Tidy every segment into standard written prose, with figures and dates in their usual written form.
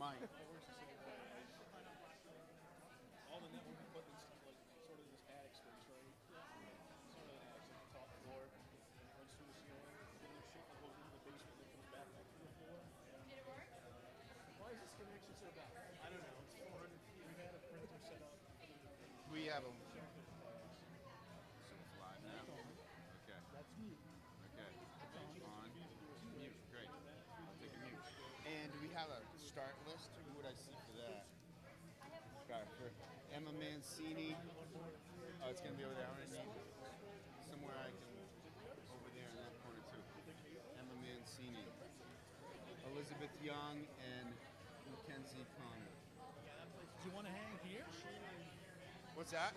Mine. All the network equipment's like sort of this attic space, right? Sort of an attic, like the top floor, and it runs through the ceiling. Then there's shit that goes into the basement that comes back up to the floor. Did it work? Why is this connection so bad? I don't know. It's 400 feet. We had a printer set up. We have them. So it's live now. Okay. That's me. Okay. On. Mute. Great. I'll take a mute. And do we have a start list? Who would I see for that? Got for Emma Mancini. Oh, it's gonna be over there. I'm gonna need somewhere I can over there in that corner too. Emma Mancini, Elizabeth Young, and Mackenzie Connor. Do you want to hang here? What's that?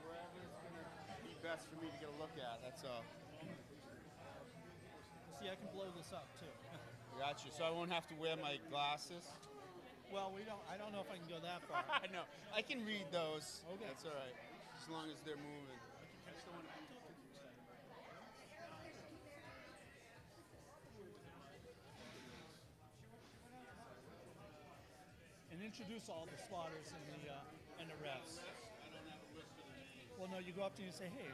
Wherever it's gonna be best for me to get a look at. That's all. See, I can blow this up too. Gotcha. So I won't have to wear my glasses. Well, I don't know if I can go that far. I know. I can read those. Okay. That's all right. As long as they're moving. I just don't want to be too excited. And introduce all the spotters and the refs. Well, no, you go up to him and say, hey,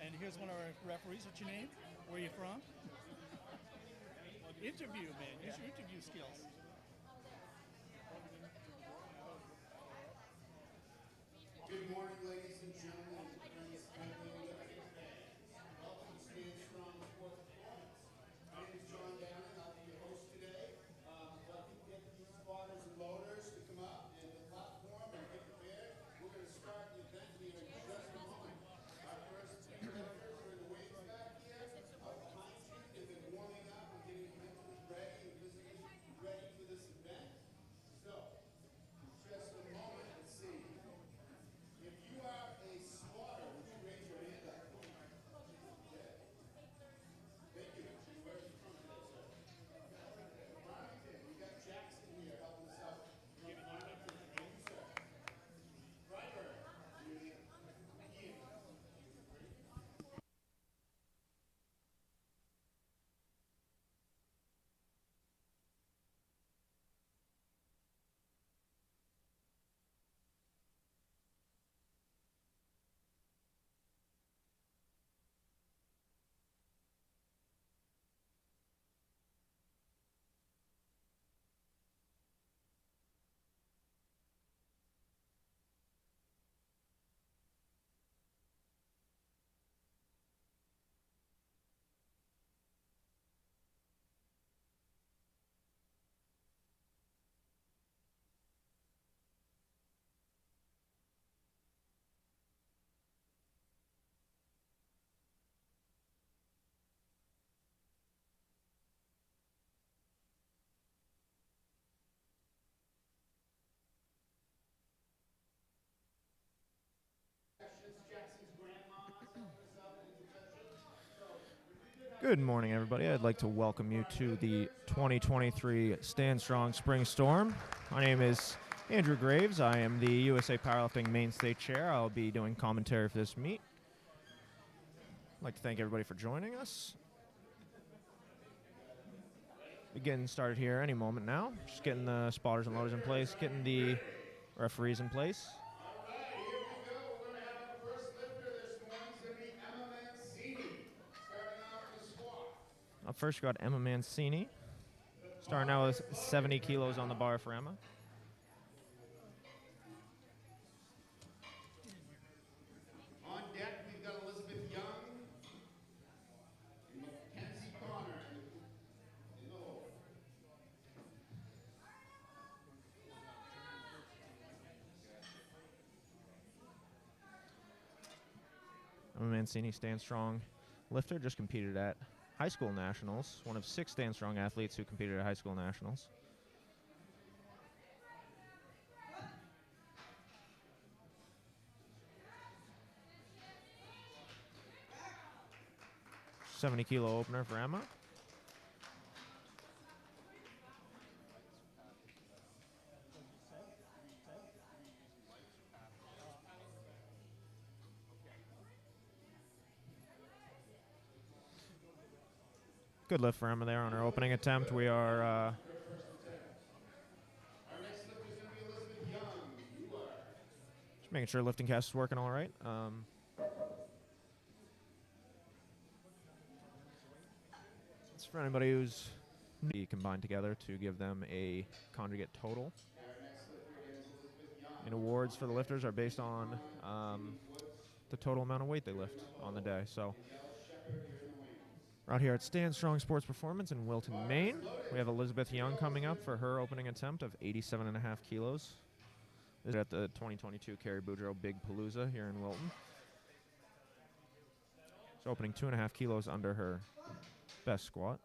and here's one of our referees. What's your name? Where are you from? Interview, man. Use your interview skills. Good morning, ladies and gentlemen. Welcome to Stand Strong Sports Performance. My name is John Downing. I'll be your host today. Let me get these spotters and loaders to come up and the platform and get prepared. We're going to start the event here in just a moment. Our first team members are in the wings back here. Behind you, they've been warming up and getting mentally ready and physically ready for this event. So, just a moment and see. If you are a spotter, would you raise your hand up? Okay. Thank you. Where's you from today, sir? Farmington. We got Jackson here helping us out. From Farmington. Thank you, sir. Freiburg. Ian. Jackson's grandma helping us out in introduction. Good morning, everybody. I'd like to welcome you to the 2023 Stand Strong Spring Storm. My name is Andrew Graves. I am the USA Powerlifting Main State Chair. I'll be doing commentary for this meet. I'd like to thank everybody for joining us. We're getting started here any moment now. Just getting the spotters and loaders in place, getting the referees in place. All right, here we go. We're going to have our first lifter this morning. It's going to be Emma Mancini. Starting off with the squat. Up first, we got Emma Mancini. Starting out with 70 kilos on the bar for Emma. On deck, we've got Elizabeth Young and Mackenzie Connor in the hole. Emma Mancini, Stand Strong lifter, just competed at high school nationals. One of 6 Stand Strong athletes who competed at high school nationals. $70-kilo opener for Emma. Good lift for Emma there on her opening attempt. We are Our next lifter is going to be Elizabeth Young. You are. just making sure lifting cast is working all right. It's for anybody who's be combined together to give them a conjugate total. Our next lifter is Elizabeth Young. And awards for the lifters are based on the total amount of weight they lift on the day. So Danielle Shepard, you're in the wings. out here at Stand Strong Sports Performance in Wilton, Maine, we have Elizabeth Young coming up for her opening attempt of 87.5 kilos. This is at the 2022 Carrie Boudreaux Big Palooza here in Wilton. She's opening 2.5 kilos under her best squat.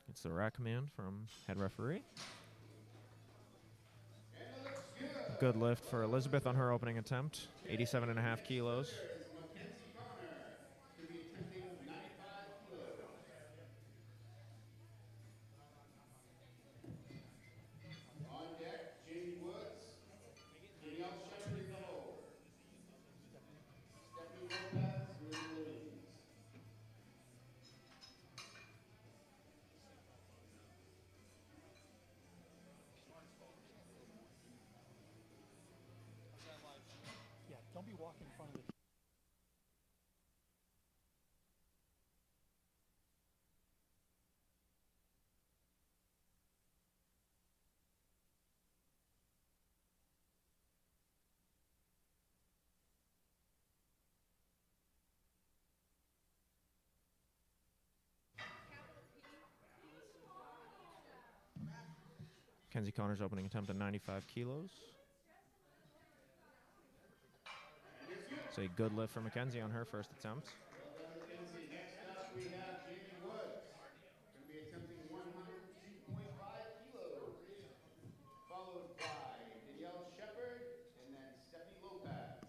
It's the rack command from head referee. Good lift for Elizabeth on her opening attempt, 87.5 kilos. Mackenzie Connor. Going to be attempting 95 kilos. On deck, Jamie Woods. Danielle Shepard in the hole. Stephanie Lopez, you're in the wings. Yeah, don't be walking in front of the. Kenzie Connor's opening attempt at 95 kilos. It's a good lift for Mackenzie on her first attempt. Well done, Mackenzie. Next up, we have Jamie Woods. Going to be attempting 102.5 kilos. Followed by Danielle Shepard and then Stephanie Lopez.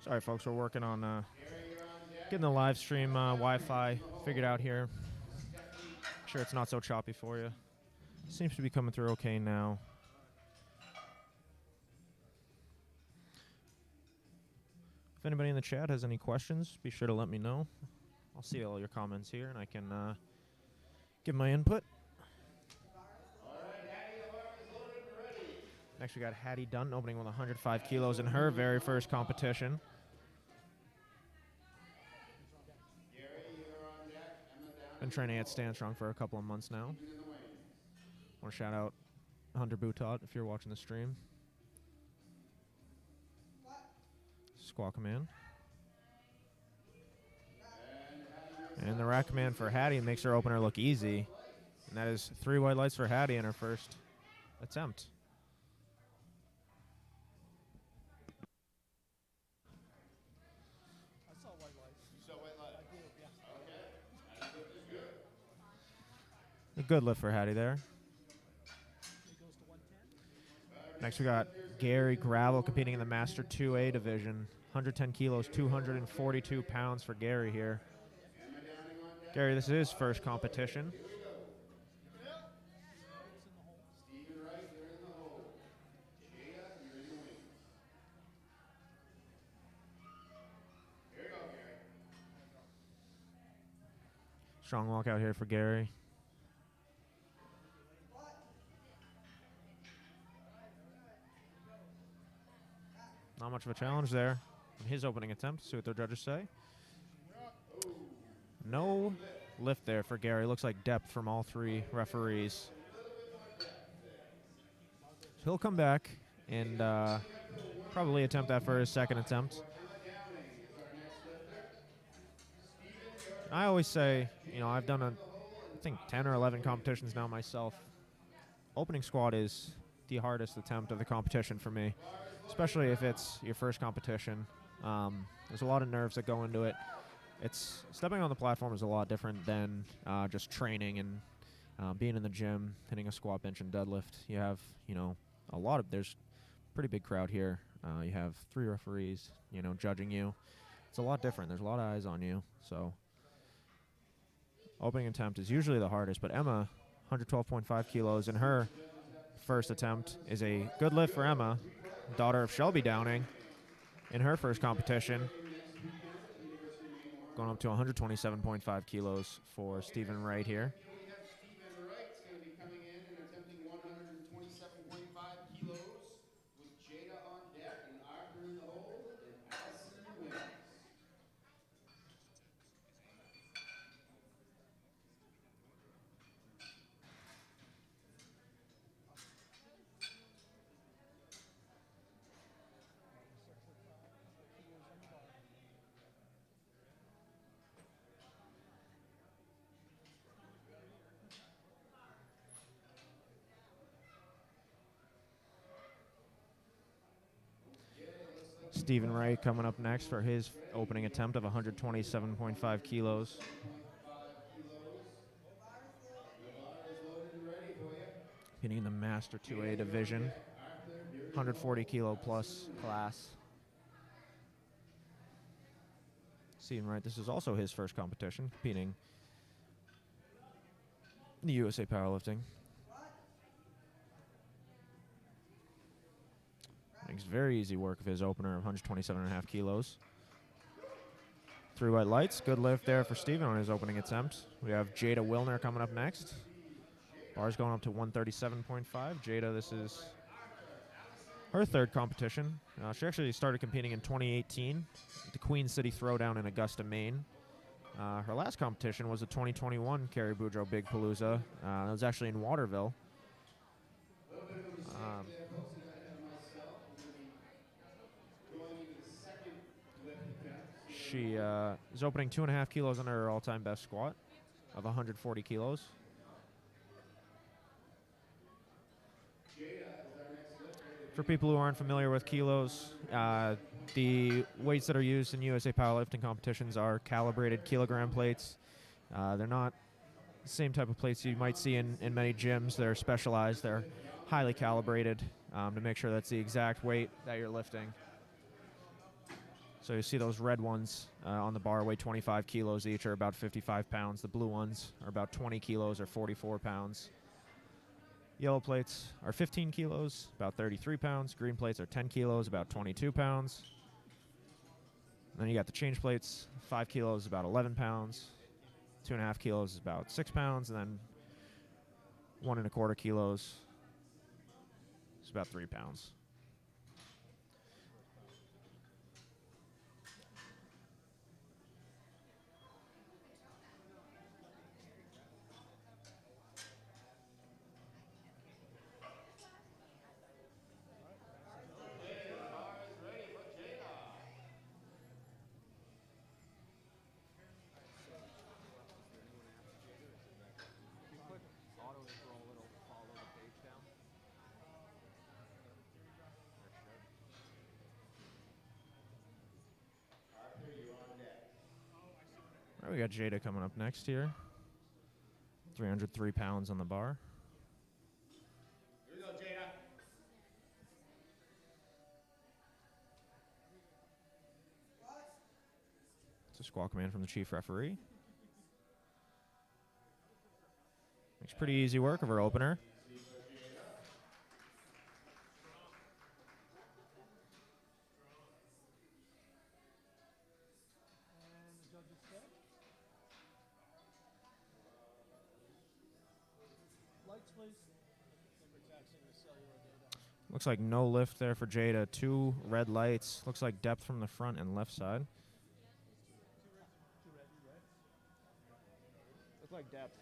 Sorry, folks. We're working on getting the live stream Wi-Fi figured out here. Sure, it's not so choppy for you. Seems to be coming through okay now. If anybody in the chat has any questions, be sure to let me know. I'll see all your comments here, and I can give my input. Next, we got Hattie Dunn opening with 105 kilos in her very first competition. Been training at Stand Strong for a couple of months now. Want to shout out Hunter Boutot if you're watching the stream. Squat command. And the rack command for Hattie makes her opener look easy. And that is 3 white lights for Hattie in her first attempt. I saw white lights. You saw white light? I did, yeah. Okay. That is good. A good lift for Hattie there. It goes to 110. Next we got Gary Gravel competing in the Master 2A division. 110 kilos, 242 pounds for Gary here. Gary, this is his first competition. Stephen Wright, you're in the hole. Jada, you're in the wings. Here you go, Gary. Strong walkout here for Gary. Not much of a challenge there in his opening attempt. See what their judges say. No lift there for Gary. Looks like depth from all 3 referees. So he'll come back and probably attempt that for his second attempt. I always say, you know, I've done I think 10 or 11 competitions now myself. Opening squat is the hardest attempt of the competition for me, especially if it's your first competition. There's a lot of nerves that go into it. It's stepping on the platform is a lot different than just training and being in the gym, hitting a squat, bench, and deadlift. You have, you know, there's a pretty big crowd here. You have 3 referees, you know, judging you. It's a lot different. There's a lot of eyes on you. So opening attempt is usually the hardest, but Emma, 112.5 kilos in her first attempt is a good lift for Emma, daughter of Shelby Downing, in her first competition. Going up to 127.5 kilos for Stephen Wright here. We have Stephen Wright's going to be coming in and attempting 127.5 kilos with Jada on deck and Arthur in the hole and Allison in the wings. Stephen Wright coming up next for his opening attempt of 127.5 kilos. Hitting in the Master 2A division, 140 kilo plus class. Stephen Wright, this is also his first competition, competing in the USA Powerlifting. Makes very easy work of his opener of 127.5 kilos. 3 white lights. Good lift there for Stephen on his opening attempt. We have Jada Wilner coming up next. Bars going up to 137.5. Jada, this is her 3rd competition. She actually started competing in 2018 at the Queen City Throwdown in Augusta, Maine. Her last competition was the 2021 Carrie Boudreaux Big Palooza. That was actually in Waterville. She is opening 2.5 kilos under her all-time best squat of 140 kilos. For people who aren't familiar with kilos, the weights that are used in USA powerlifting competitions are calibrated kilogram plates. They're not the same type of plates you might see in many gyms. They're specialized. They're highly calibrated to make sure that's the exact weight that you're lifting. So you see those red ones on the bar weigh 25 kilos each, or about 55 pounds. The blue ones are about 20 kilos, or 44 pounds. Yellow plates are 15 kilos, about 33 pounds. Green plates are 10 kilos, about 22 pounds. Then you got the change plates, 5 kilos, about 11 pounds. 2.5 kilos is about 6 pounds, and then 1.25 kilos is about 3 pounds. All right, we got Jada coming up next here. 303 pounds on the bar. Here we go, Jada. It's a squat command from the chief referee. Makes pretty easy work of her opener. Looks like no lift there for Jada. 2 red lights. Looks like depth from the front and left side. Looks like depth.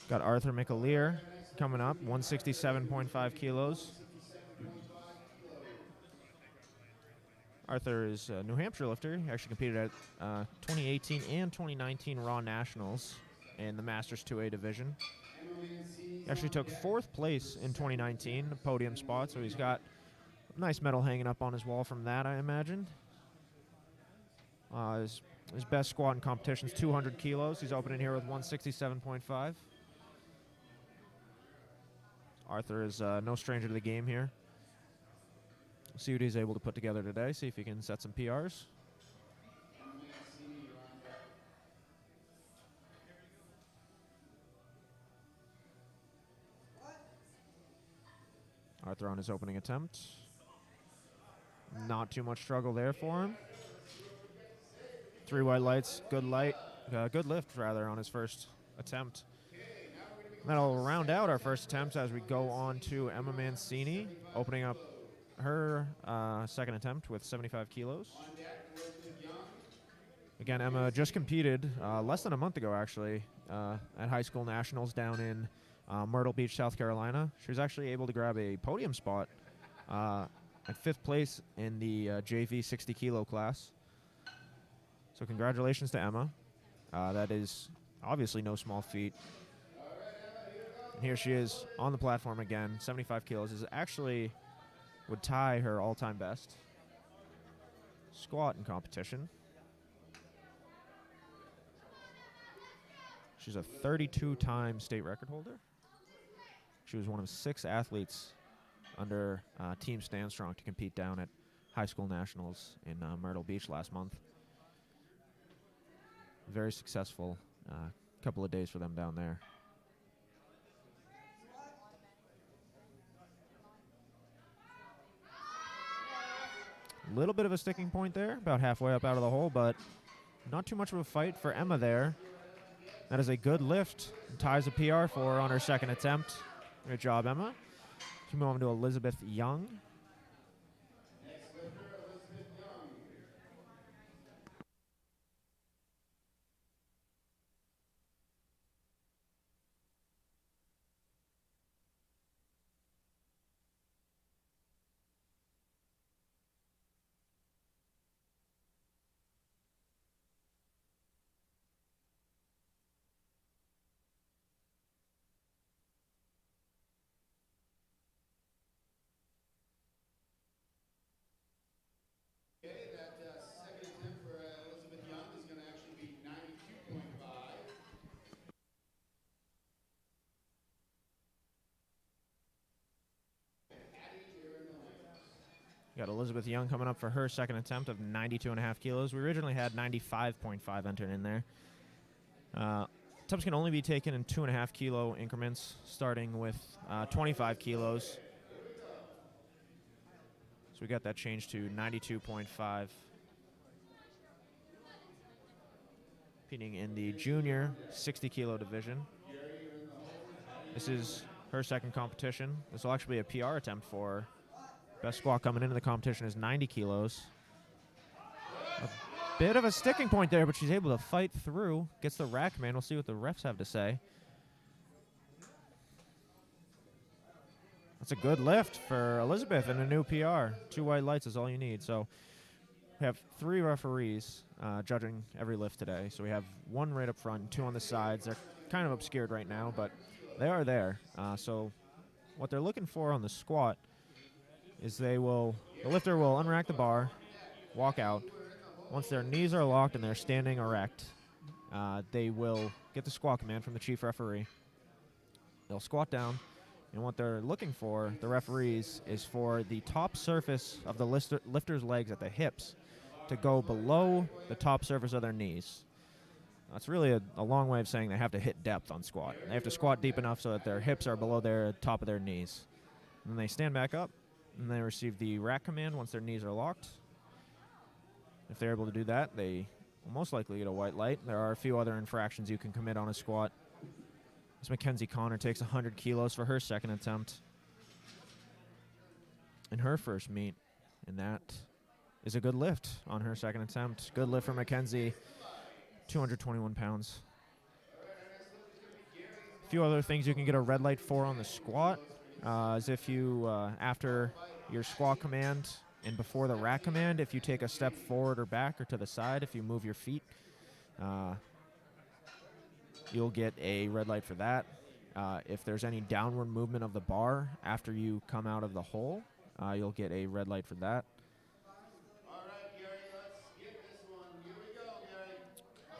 Got Arthur McAleer coming up, 167.5 kilos. Arthur is a New Hampshire lifter. He actually competed at 2018 and 2019 Raw Nationals in the Masters 2A division. He actually took 4th place in 2019, a podium spot, so he's got a nice medal hanging up on his wall from that, I imagine. His best squat in competition is 200 kilos. He's opening here with 167.5. Arthur is no stranger to the game here. We'll see what he's able to put together today, see if he can set some PRs. Arthur on his opening attempt. Not too much struggle there for him. 3 white lights, good lift rather on his first attempt. That'll round out our first attempts as we go on to Emma Mancini, opening up her second attempt with 75 kilos. Again, Emma just competed less than a month ago, actually, at high school nationals down in Myrtle Beach, South Carolina. She was actually able to grab a podium spot at 5th place in the JV 60 kilo class. So congratulations to Emma. That is obviously no small feat. And here she is on the platform again. 75 kilos is actually would tie her all-time best squat in competition. She's a 32-time state record holder. She was one of 6 athletes under Team Stand Strong to compete down at high school nationals in Myrtle Beach last month. Very successful couple of days for them down there. A little bit of a sticking point there, about halfway up out of the hole, but not too much of a fight for Emma there. That is a good lift. Ties a PR for her on her second attempt. Good job, Emma. She move on to Elizabeth Young. Got Elizabeth Young coming up for her second attempt of 92.5 kilos. We originally had 95.5 entered in there. Attempts can only be taken in 2.5 kilo increments, starting with 25 kilos. So we got that changed to 92.5. Competing in the junior 60 kilo division. This is her second competition. This will actually be a PR attempt for her. Best squat coming into the competition is 90 kilos. A bit of a sticking point there, but she's able to fight through. Gets the rack command. We'll see what the refs have to say. That's a good lift for Elizabeth and a new PR. 2 white lights is all you need. So we have 3 referees judging every lift today. So we have 1 right up front and 2 on the sides. They're kind of obscured right now, but they are there. So what they're looking for on the squat is the lifter will unrack the bar, walk out. Once their knees are locked and they're standing erect, they will get the squat command from the chief referee. They'll squat down, and what they're looking for, the referees, is for the top surface of the lifter's legs at the hips to go below the top surface of their knees. That's really a long way of saying they have to hit depth on squat. They have to squat deep enough so that their hips are below their top of their knees. And then they stand back up, and they receive the rack command once their knees are locked. If they're able to do that, they will most likely get a white light. There are a few other infractions you can commit on a squat. This Mackenzie Connor takes 100 kilos for her second attempt in her first meet, and that is a good lift on her second attempt. Good lift for Mackenzie, 221 pounds. A few other things you can get a red light for on the squat is if you, after your squat command and before the rack command, if you take a step forward or back or to the side, if you move your feet, you'll get a red light for that. If there's any downward movement of the bar after you come out of the hole, you'll get a red light for that. All right, Gary, let's get this one. Here we go, Gary.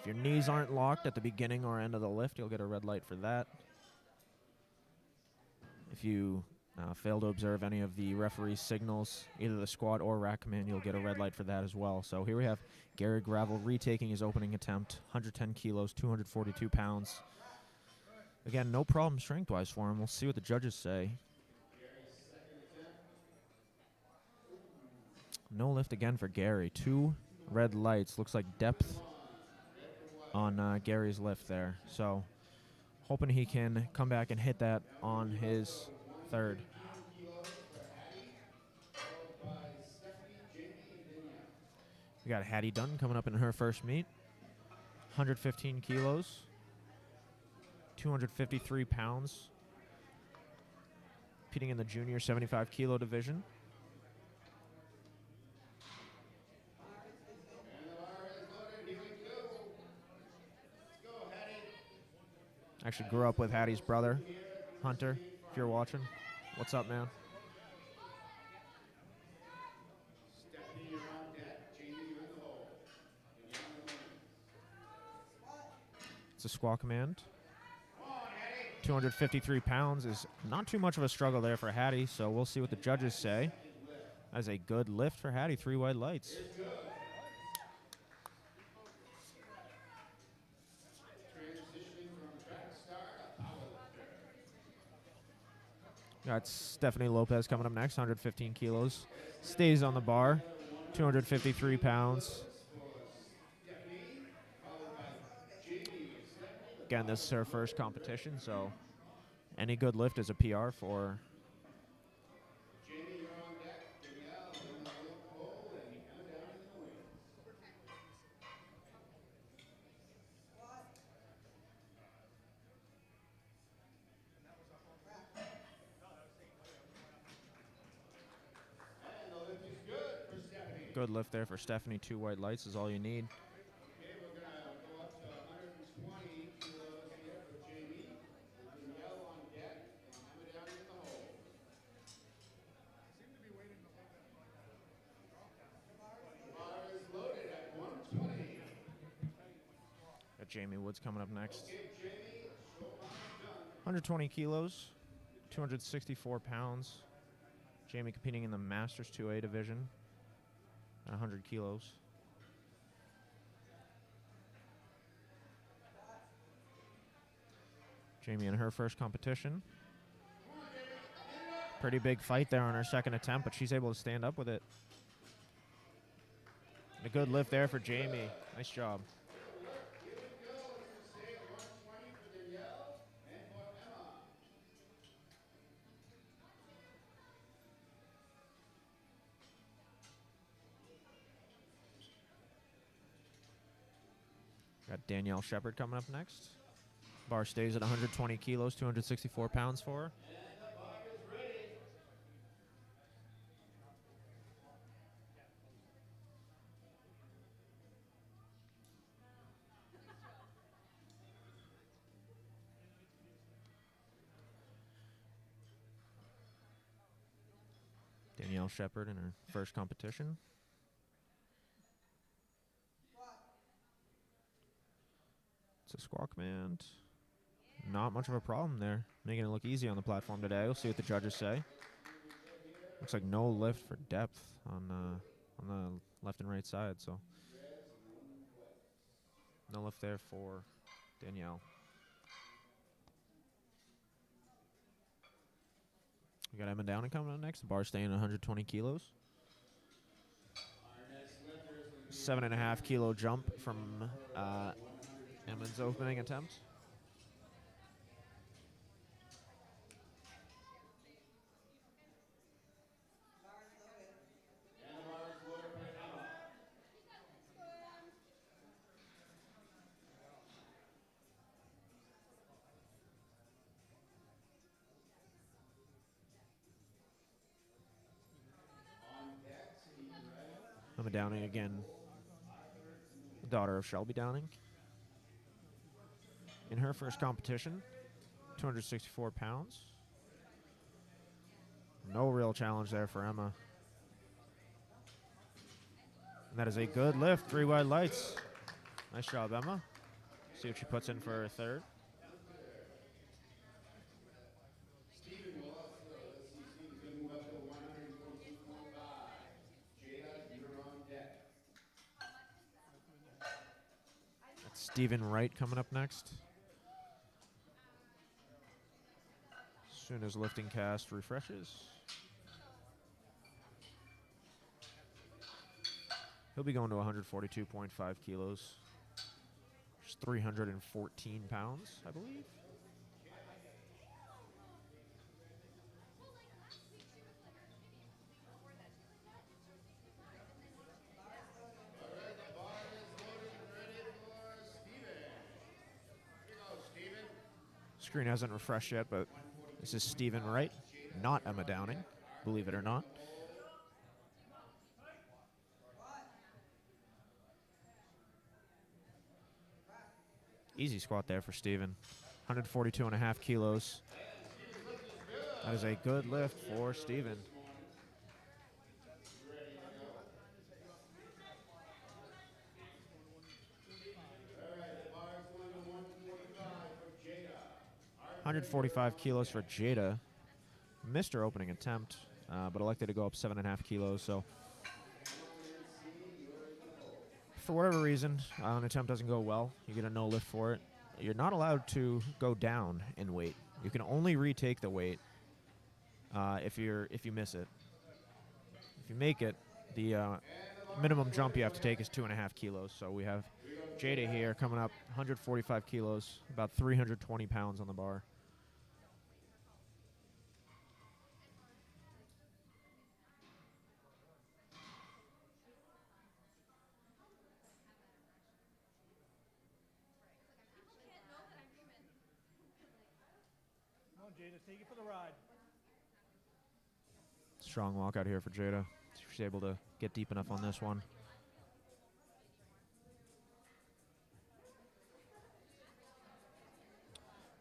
If your knees aren't locked at the beginning or end of the lift, you'll get a red light for that. If you fail to observe any of the referee's signals, either the squat or rack command, you'll get a red light for that as well. So here we have Gary Gravel retaking his opening attempt, 110 kilos, 242 pounds. Again, no problem strength-wise for him. We'll see what the judges say. No lift again for Gary. 2 red lights. Looks like depth on Gary's lift there. So hoping he can come back and hit that on his third. We got Hattie Dunn coming up in her first meet. 115 kilos. 253 pounds. Competing in the junior 75 kilo division. Actually grew up with Hattie's brother, Hunter, if you're watching. What's up, man? Stephanie, you're on deck. Jamie, you're in the hole. It's a squat command. 253 pounds is not too much of a struggle there for Hattie, so we'll see what the judges say. That is a good lift for Hattie, 3 white lights. Got Stephanie Lopez coming up next, 115 kilos. Stays on the bar, 253 pounds. Again, this is her first competition, so any good lift is a PR for. Good lift there for Stephanie. 2 white lights is all you need. Okay, we're going to go up to 120 kilos here for Jamie. Danielle on deck, and Emma down in the hole. The bar is loaded at 120. Got Jamie Woods coming up next. Okay, Jamie, show line done. 120 kilos, 264 pounds. Jamie competing in the Masters 2A division at 100 kilos. Jamie in her first competition. Pretty big fight there on her second attempt, but she's able to stand up with it. And a good lift there for Jamie. Nice job. Got Danielle Shepard coming up next. Bar stays at 120 kilos, 264 pounds for her. Danielle Shepard in her first competition. It's a squat command. Not much of a problem there. Making it look easy on the platform today. We'll see what the judges say. Looks like no lift for depth on the left and right side, so no lift there for Danielle. We got Emma Downing coming up next. Bar staying at 120 kilos. 7.5 kilo jump from Emma's opening attempt. Emma Downing again, the daughter of Shelby Downing. In her first competition, 264 pounds. No real challenge there for Emma. And that is a good lift, 3 wide lights. Nice job, Emma. See what she puts in for her third. Stephen Wright coming up next. As soon as lifting cast refreshes. He'll be going to 142.5 kilos. Which is 314 pounds, I believe. Screen hasn't refreshed yet, but this is Stephen Wright, not Emma Downing, believe it or not. Easy squat there for Stephen. 142.5 kilos. That is a good lift for Stephen. $145 kilos for Jada. Missed her opening attempt, but elected to go up 7.5 kilos. So, for whatever reason, an attempt doesn't go well. You get a no lift for it. You're not allowed to go down in weight. You can only retake the weight if you miss it. If you make it, the minimum jump you have to take is 2.5 kilos. So we have Jada here coming up 145 kilos, about 320 pounds on the bar. Come on, Jada, take it for the ride. Strong walk out here for Jada. She's able to get deep enough on this one.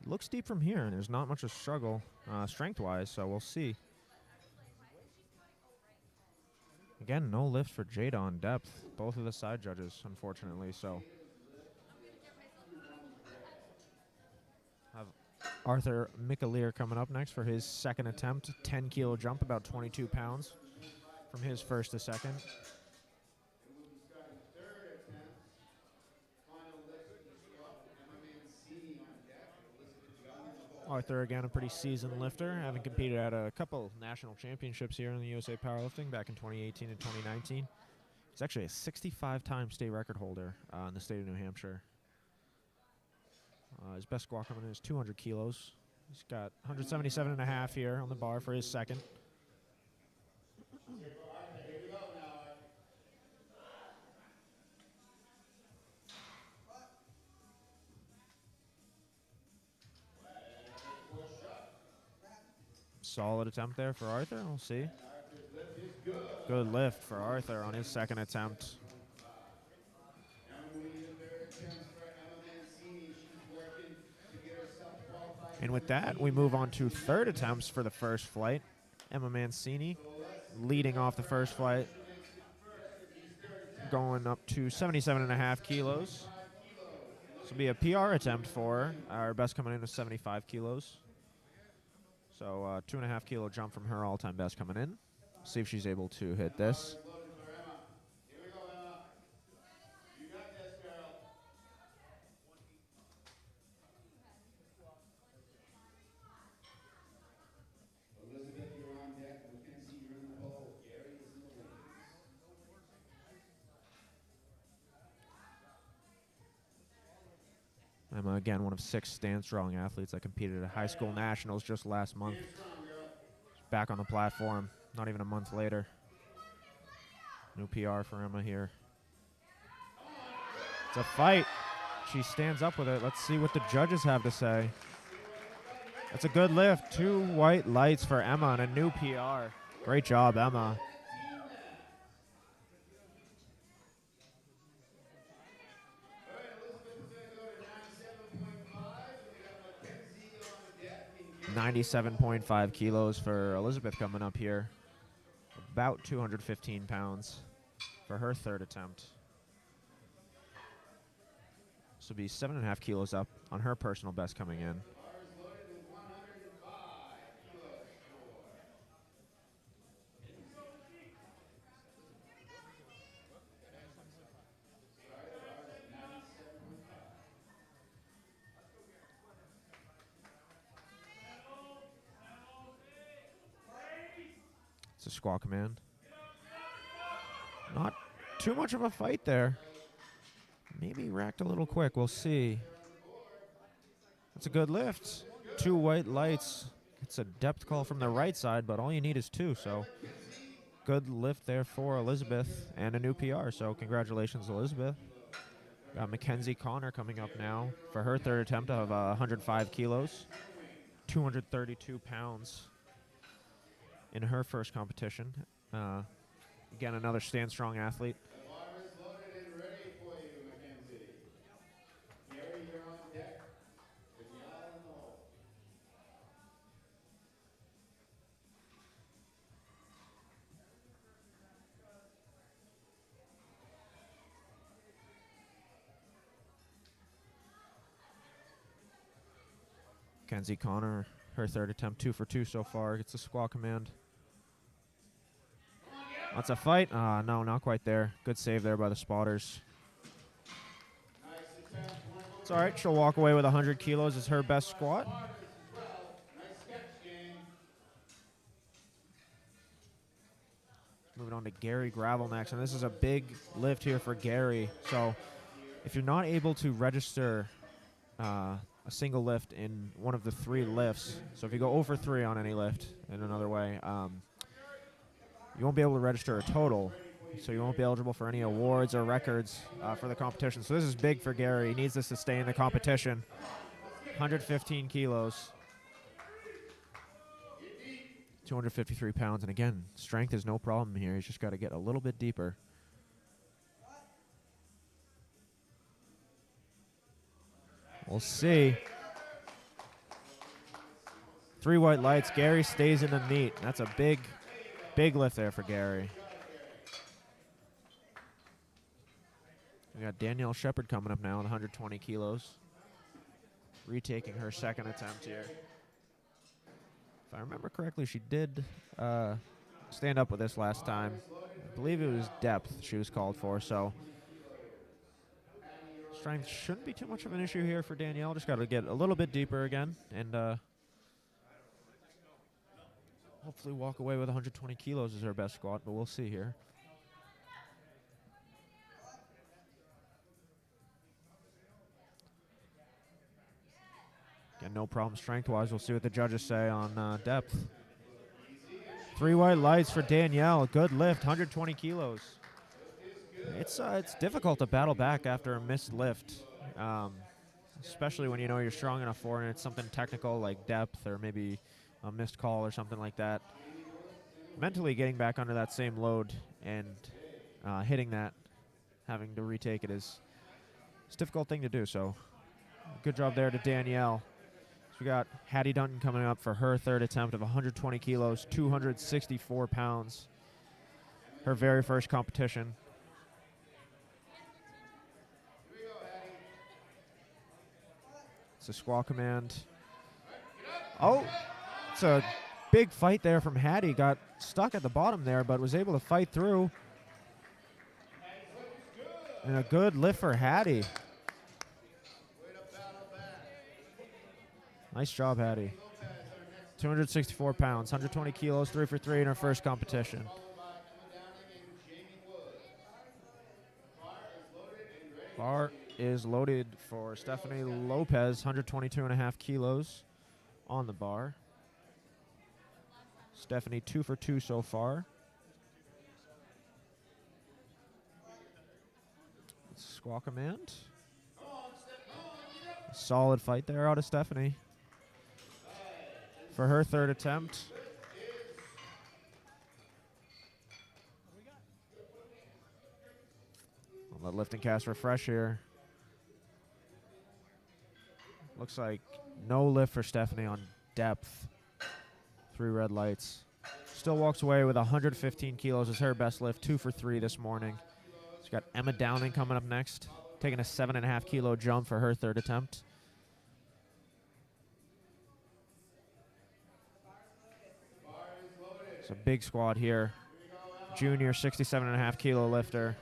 It looks deep from here, and there's not much of a struggle strength-wise, so we'll see. Again, no lift for Jada on depth. Both of the side judges, unfortunately, so have Arthur Micaleer coming up next for his second attempt. 10-kilo jump, about 22 pounds from his first to second. And we'll be starting third attempt. Final lift for the squat with Emma Mancini on deck and Elizabeth Young in the hole. Arthur, again, a pretty seasoned lifter, having competed at a couple national championships here in the USA Powerlifting back in 2018 and 2019. He's actually a 65-time state record holder in the state of New Hampshire. His best squat coming in is 200 kilos. He's got 177.5 here on the bar for his second. Here we go now, Art. Solid attempt there for Arthur. We'll see. Arthur's lift is good. Good lift for Arthur on his second attempt. Now moving to the third attempt for Emma Mancini. She's working to get herself qualified. And with that, we move on to third attempts for the first flight. Emma Mancini leading off the first flight, going up to 77.5 kilos. This will be a PR attempt for her. Our best coming in is 75 kilos. So 2.5 kilo jump from her all-time best coming in. See if she's able to hit this. Loaded for Emma. Here we go, Emma. You got this, girl. Elizabeth, you're on deck. Mackenzie, you're in the hole. Gary is in the wings. Emma, again, one of 6 Stand Strong athletes that competed at high school nationals just last month. Stand strong, girl. She's back on the platform, not even a month later. New PR for Emma here. It's a fight. She stands up with it. Let's see what the judges have to say. That's a good lift. 2 white lights for Emma and a new PR. Great job, Emma. All right, Elizabeth is going to go to 97.5. And we got Mackenzie on deck. And Gary 97.5 kilos for Elizabeth coming up here. About 215 pounds for her third attempt. This will be 7.5 kilos up on her personal best coming in. bar is loaded with 105 kilos for. Sorry, the bar is 97.5. It's a squat command. Not too much of a fight there. Maybe racked a little quick. We'll see. That's a good lift. 2 white lights. It's a depth call from the right side, but all you need is 2. So good lift there for Elizabeth and a new PR. So congratulations, Elizabeth. Got Mackenzie Connor coming up now for her third attempt of 105 kilos. 232 pounds in her first competition. Again, another Stand Strong athlete. The bar is loaded and ready for you, Mackenzie. Gary, you're on deck. With the eye on the hole. Mackenzie Connor, her third attempt, 2 for 2 so far. Gets a squat command. That's a fight. No, not quite there. Good save there by the spotters. Nice attempt. It's all right. She'll walk away with 100 kilos as her best squat. As well. Nice sketch game. Moving on to Gary Gravel next, and this is a big lift here for Gary. So if you're not able to register a single lift in one of the 3 lifts, so if you go over 3 on any lift in another way, you won't be able to register a total. So you won't be eligible for any awards or records for the competition. So this is big for Gary. He needs this to stay in the competition. 115 kilos. 253 pounds. And again, strength is no problem here. He's just got to get a little bit deeper. We'll see. 3 white lights. Gary stays in the meet. That's a big lift there for Gary. We got Danielle Shepard coming up now at 120 kilos. retaking her second attempt here. If I remember correctly, she did stand up with this last time. I believe it was depth she was called for, so strength shouldn't be too much of an issue here for Danielle. Just got to get a little bit deeper again and hopefully walk away with 120 kilos as her best squat, but we'll see here. Again, no problem strength-wise. We'll see what the judges say on depth. 3 white lights for Danielle. Good lift, 120 kilos. It's difficult to battle back after a missed lift, especially when you know you're strong enough for it and it's something technical like depth or maybe a missed call or something like that. Mentally getting back under that same load and hitting that, having to retake it it's a difficult thing to do. So good job there to Danielle. So we got Hattie Dunton coming up for her third attempt of 120 kilos, 264 pounds. Her very first competition. It's a squat command. Oh, it's a big fight there from Hattie. Got stuck at the bottom there, but was able to fight through. And a good lift for Hattie. Nice job, Hattie. 264 pounds, 120 kilos, 3 for 3 in her first competition. Bar is loaded for Stephanie Lopez, 122.5 kilos on the bar. Stephanie 2 for 2 so far. Squat command. Solid fight there out of Stephanie for her third attempt. I'll let lifting cast refresh here. Looks like no lift for Stephanie on depth. 3 red lights. Still walks away with 115 kilos as her best lift, 2 for 3 this morning. She's got Emma Downing coming up next, taking a 7.5 kilo jump for her third attempt. It's a big squad here. Junior 67.5 kilo lifter.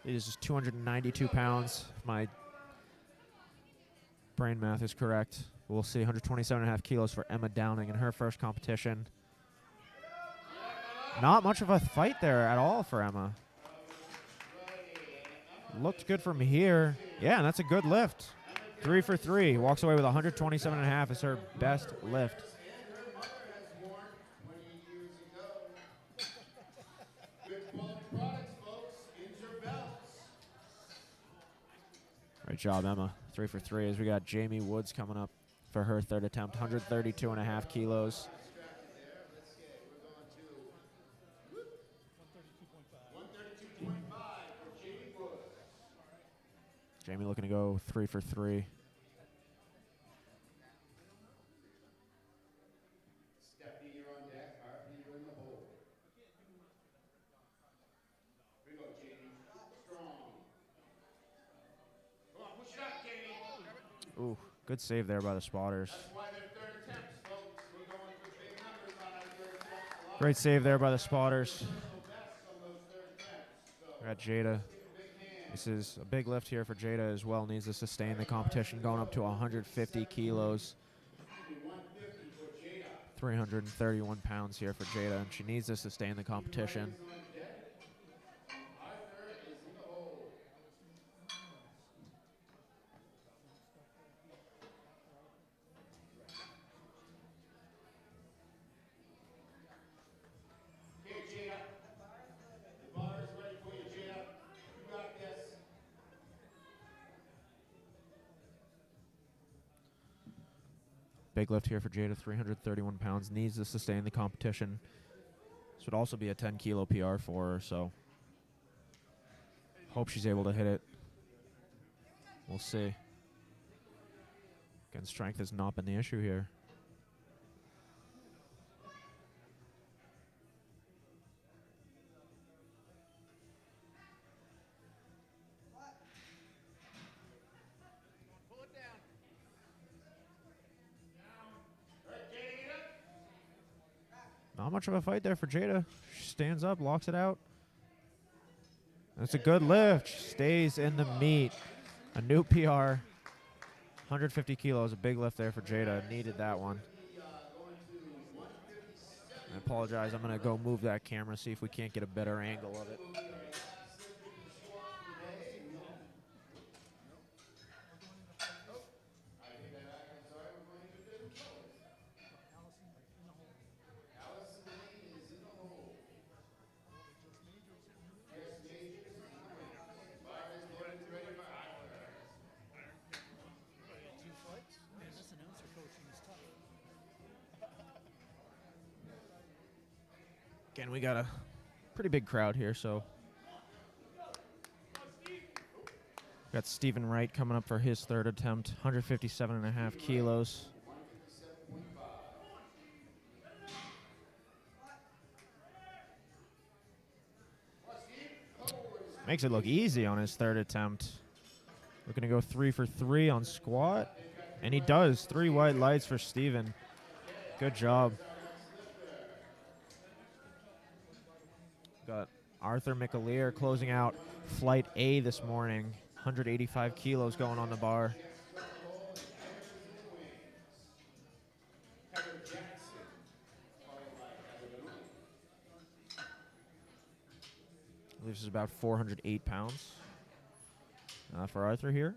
It is just 292 pounds, if my brain math is correct. We'll see 127.5 kilos for Emma Downing in her first competition. Not much of a fight there at all for Emma. Looked good from here. Yeah, and that's a good lift. 3 for 3. Walks away with 127.5 as her best lift. Great job, Emma. 3 for 3 as we got Jamie Woods coming up for her third attempt, 132.5 kilos. Jamie looking to go 3 for 3. Stephanie, you're on deck. Harvey, you're in the hole. Here we go, Jamie. Strong. Come on, push it up, Jamie. Ooh, good save there by the spotters. That's why they're third attempts, folks. We're going with big numbers on our third attempts. Great save there by the spotters. Personal bests on those third attempts. So We got Jada. give a big hand. This is a big lift here for Jada as well. Needs to sustain the competition, going up to 150 kilos. 150 for Jada. 331 pounds here for Jada, and she needs to sustain the competition. Arthur is in the hole. Okay, Jada. The bar is ready for you, Jada. You got this. Big lift here for Jada, 331 pounds. Needs to sustain the competition. This would also be a 10 kilo PR for her, so hope she's able to hit it. We'll see. Again, strength has not been the issue here. Not much of a fight there for Jada. She stands up, locks it out. That's a good lift. She stays in the meat. A new PR. 150 kilos, a big lift there for Jada. Needed that one. I apologize. I'm going to go move that camera, see if we can't get a better angle of it. Again, we got a pretty big crowd here, so got Stephen Wright coming up for his third attempt, 157.5 kilos. Makes it look easy on his third attempt. Looking to go 3 for 3 on squat, and he does. 3 white lights for Stephen. Good job. Got Arthur McAleer closing out Flight A this morning. 185 kilos going on the bar. I believe this is about 408 pounds for Arthur here.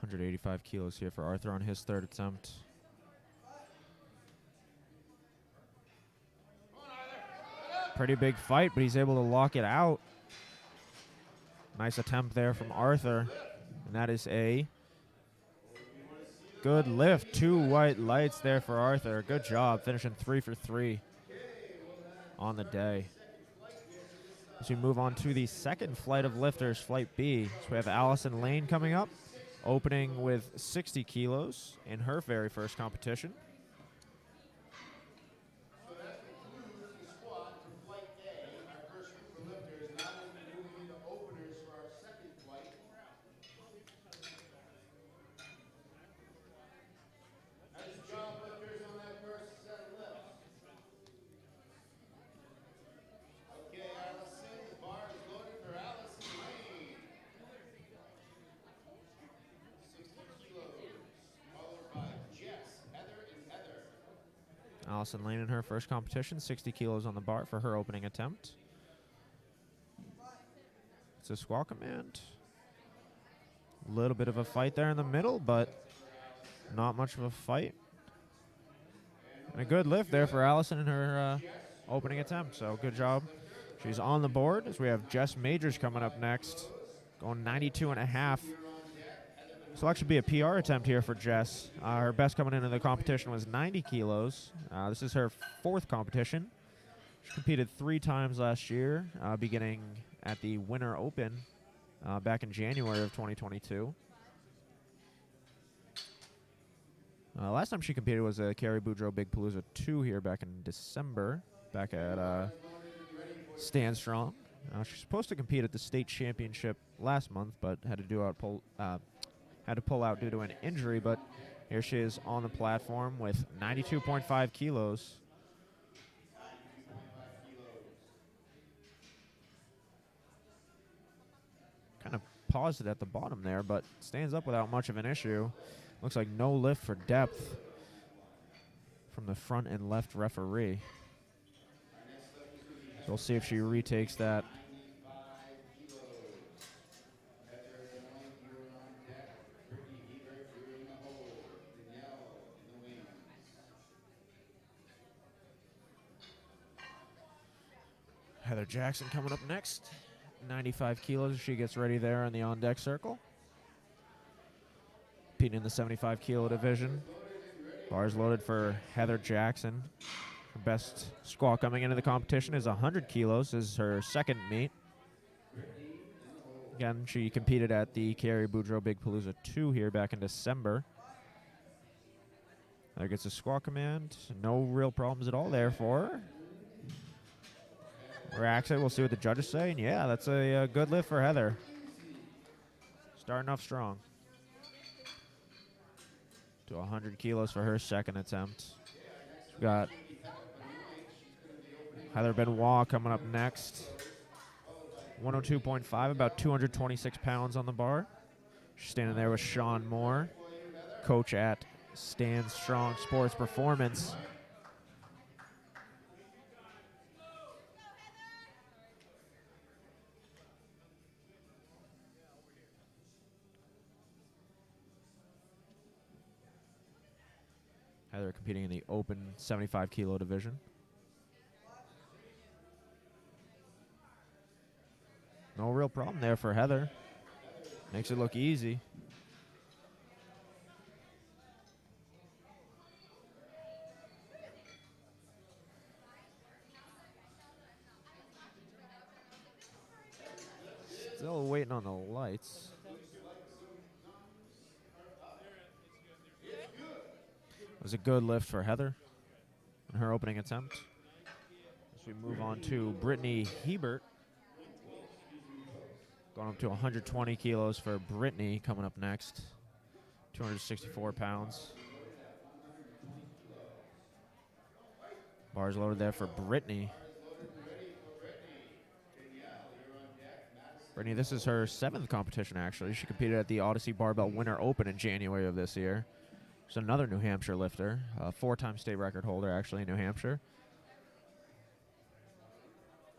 185 kilos here for Arthur on his third attempt. Pretty big fight, but he's able to lock it out. Nice attempt there from Arthur. And that is a good lift. 2 white lights there for Arthur. Good job, finishing 3 for 3 on the day. As we move on to the second flight of lifters, Flight B. So we have Allison Lane coming up, opening with 60 kilos in her very first competition. So that concludes the squat for Flight A, our first group of lifters. Now we'll be moving into openers for our second flight. Nice job, lifters, on that first set of lifts. Okay, Allison, the bar is loaded for Allison Lane. 60 kilos, followed by Jess, Heather, and Heather. Allison Lane in her first competition, 60 kilos on the bar for her opening attempt. It's a squat command. A little bit of a fight there in the middle, but not much of a fight. And a good lift there for Allison in her opening attempt, so good job. She's on the board as we have Jess Majors coming up next, going 92.5. So that should be a PR attempt here for Jess. Her best coming into the competition was 90 kilos. This is her 4th competition. She competed 3 times last year, beginning at the Winter Open back in January of 2022. Last time she competed was a Carrie Boudreaux Big Palooza 2 here back in December, back at Stand Strong. She's supposed to compete at the state championship last month, but had to pull out due to an injury. But here she is on the platform with 92.5 kilos. Kind of paused it at the bottom there, but stands up without much of an issue. Looks like no lift for depth from the front and left referee. So we'll see if she retakes that. Heather Jackson coming up next. 95 kilos. She gets ready there in the on-deck circle. Competing in the 75 kilo division. Bars loaded for Heather Jackson. Her best squat coming into the competition is 100 kilos. This is her second meet. Again, she competed at the Kerry Boudreaux Big Palooza 2 here back in December. There gets a squat command. No real problems at all there for her. Racks it. We'll see what the judges say. And yeah, that's a good lift for Heather. Starting off strong. To 100 kilos for her second attempt. We've got Heather Benoit coming up next. 102.5, about 226 pounds on the bar. She's standing there with Sean Moore, coach at Stand Strong Sports Performance. Heather competing in the open 75 kilo division. No real problem there for Heather. Makes it look easy. Still waiting on the lights. It was a good lift for Heather in her opening attempt. As we move on to Brittany Hebert. Going up to 120 kilos for Brittany coming up next. 264 pounds. Bars loaded there for Brittany. Brittany, this is her 7th competition, actually. She competed at the Odyssey Barbell Winter Open in January of this year. She's another New Hampshire lifter, a 4-time state record holder, actually, in New Hampshire.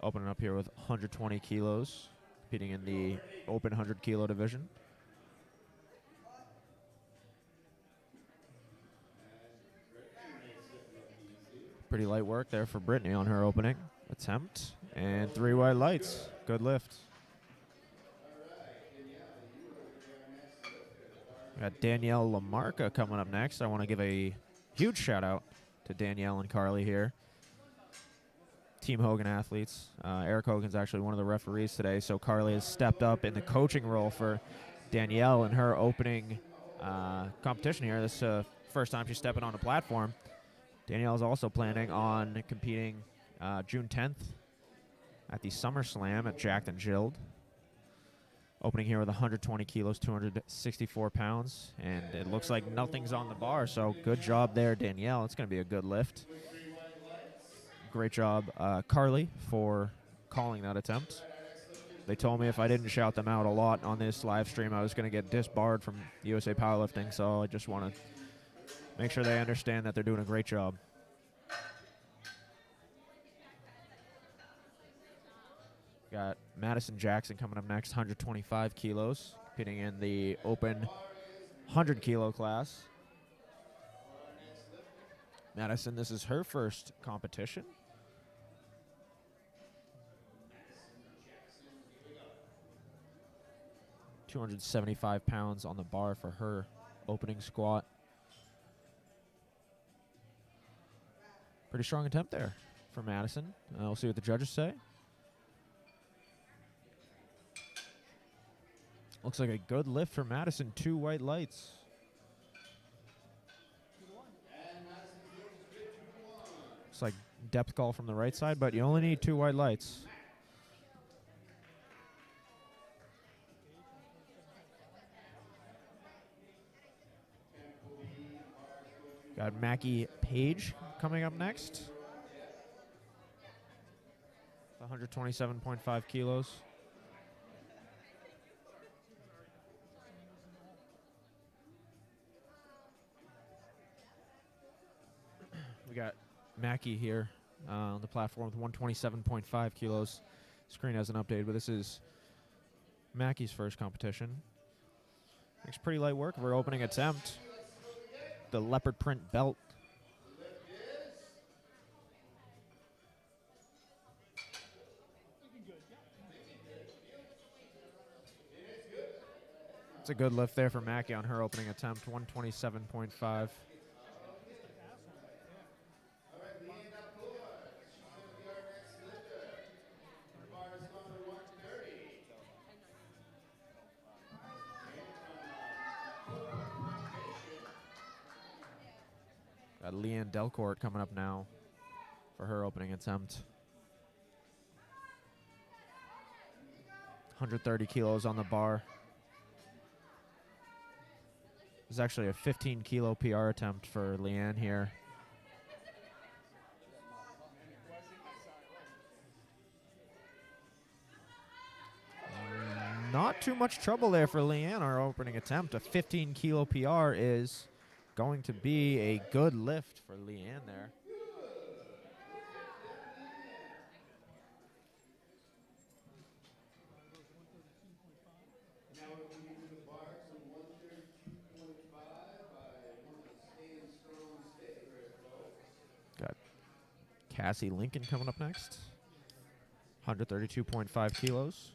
Opening up here with 120 kilos, competing in the open 100 kilo division. Pretty light work there for Brittany on her opening attempt. And 3 white lights. Good lift. We got Danielle Lamarca coming up next. I want to give a huge shout out to Danielle and Carly here. Team Hogan athletes. Eric Hogan's actually one of the referees today, so Carly has stepped up in the coaching role for Danielle in her opening competition here. This first time she's stepping on a platform. Danielle is also planning on competing June 10th at the SummerSlam at Jacked and Jilled. Opening here with 120 kilos, 264 pounds, and it looks like nothing's on the bar, so good job there, Danielle. It's going to be a good lift. Great job, Carly, for calling that attempt. They told me if I didn't shout them out a lot on this live stream, I was going to get disbarred from USA Powerlifting, so I just want to make sure they understand that they're doing a great job. Got Madison Jackson coming up next, 125 kilos, competing in the open 100 kilo class. Madison, this is her first competition. $275 pounds on the bar for her opening squat. Pretty strong attempt there for Madison. We'll see what the judges say. Looks like a good lift for Madison. 2 white lights. It's like depth call from the right side, but you only need 2 white lights. Got Mackie Page coming up next. 127.5 kilos. We got Mackie here on the platform with 127.5 kilos. Screen hasn't updated, but this is Mackie's first competition. Makes pretty light work of her opening attempt. The leopard print belt. It's a good lift there for Mackie on her opening attempt, 127.5. Got Leanne Delcourt coming up now for her opening attempt. 130 kilos on the bar. This is actually a 15 kilo PR attempt for Leanne here. Not too much trouble there for Leanne, our opening attempt. A 15 kilo PR is going to be a good lift for Leanne there. Now we're moving to the bar to 132.5 by one of Stan Strong's favorite folks. Got Cassie Lincoln coming up next. 132.5 kilos.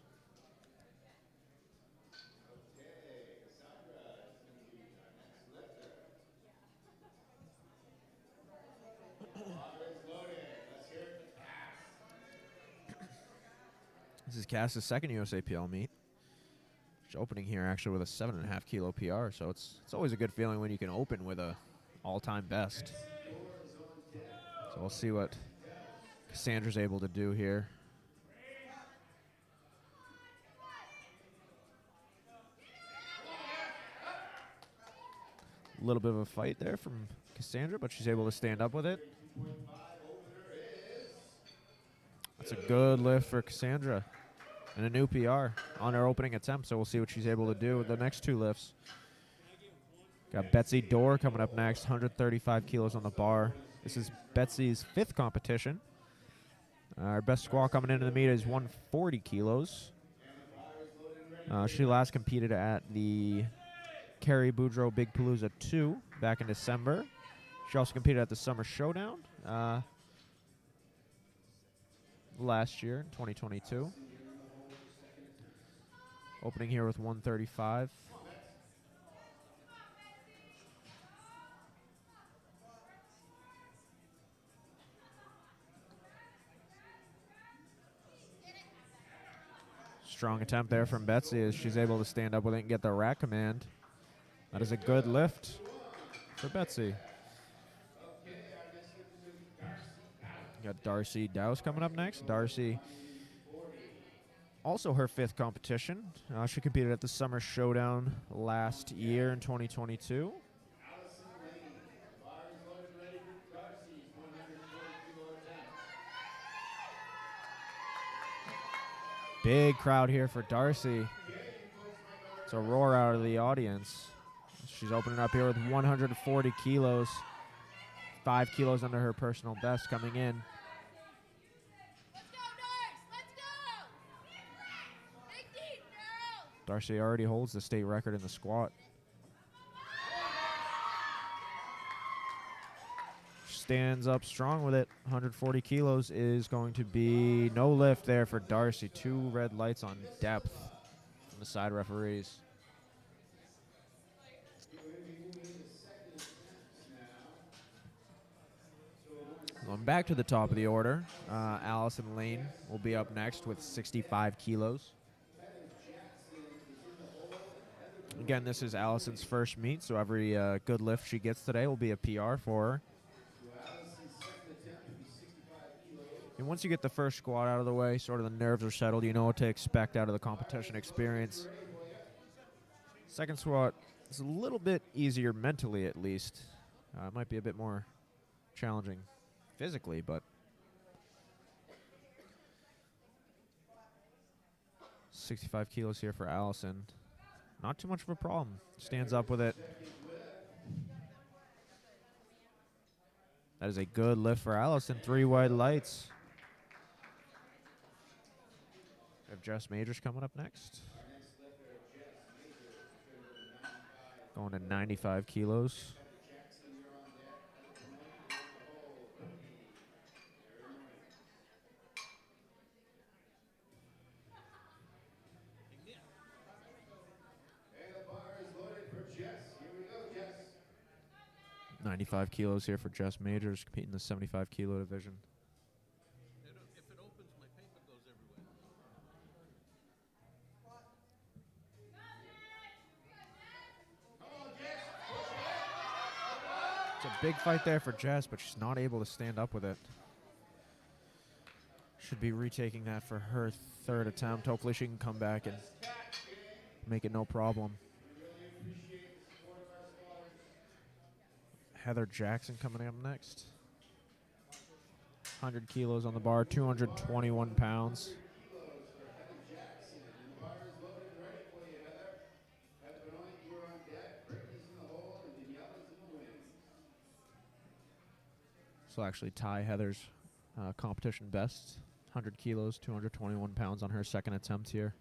This is Cass's second USAPL meet. She's opening here actually with a 7.5 kilo PR, so it's always a good feeling when you can open with a all-time best. So we'll see what Cassandra's able to do here. A little bit of a fight there from Cassandra, but she's able to stand up with it. That's a good lift for Cassandra and a new PR on her opening attempt, so we'll see what she's able to do with the next two lifts. Got Betsy Dorr coming up next, 135 kilos on the bar. This is Betsy's fifth competition. Our best squat coming into the meet is 140 kilos. She last competed at the Kerry Boudreaux Big Palooza 2 back in December. She also competed at the Summer Showdown last year, in 2022. Opening here with 135. Strong attempt there from Betsy as she's able to stand up with it and get the rack command. That is a good lift for Betsy. Got Darcy Dowse coming up next. Darcy, also her fifth competition. She competed at the Summer Showdown last year in 2022. Big crowd here for Darcy. It's a roar out of the audience. She's opening up here with 140 kilos. 5 kilos under her personal best coming in. Let's go, Darce! Let's go! Dig deep, girl! Darcy already holds the state record in the squat. Stands up strong with it. 140 kilos is going to be no lift there for Darcy. 2 red lights on depth from the side referees. Going back to the top of the order, Allison Lane will be up next with 65 kilos. Again, this is Allison's first meet, so every good lift she gets today will be a PR for her. And once you get the first squat out of the way, sort of the nerves are settled, you know what to expect out of the competition experience. Second squat is a little bit easier mentally, at least. It might be a bit more challenging physically, but 65 kilos here for Allison. Not too much of a problem. Stands up with it. That is a good lift for Allison. 3 white lights. We have Jess Majors coming up next. Going to 95 kilos. And the bar is loaded for Jess. Here we go, Jess. 95 kilos here for Jess Majors, competing in the 75 kilo division. If it opens, my paper goes everywhere. It's a big fight there for Jess, but she's not able to stand up with it. Should be retaking that for her third attempt. Hopefully she can come back and make it no problem. Heather Jackson coming up next. 100 kilos on the bar, 221 pounds. This will actually tie Heather's competition best. 100 kilos, 221 pounds on her second attempt here.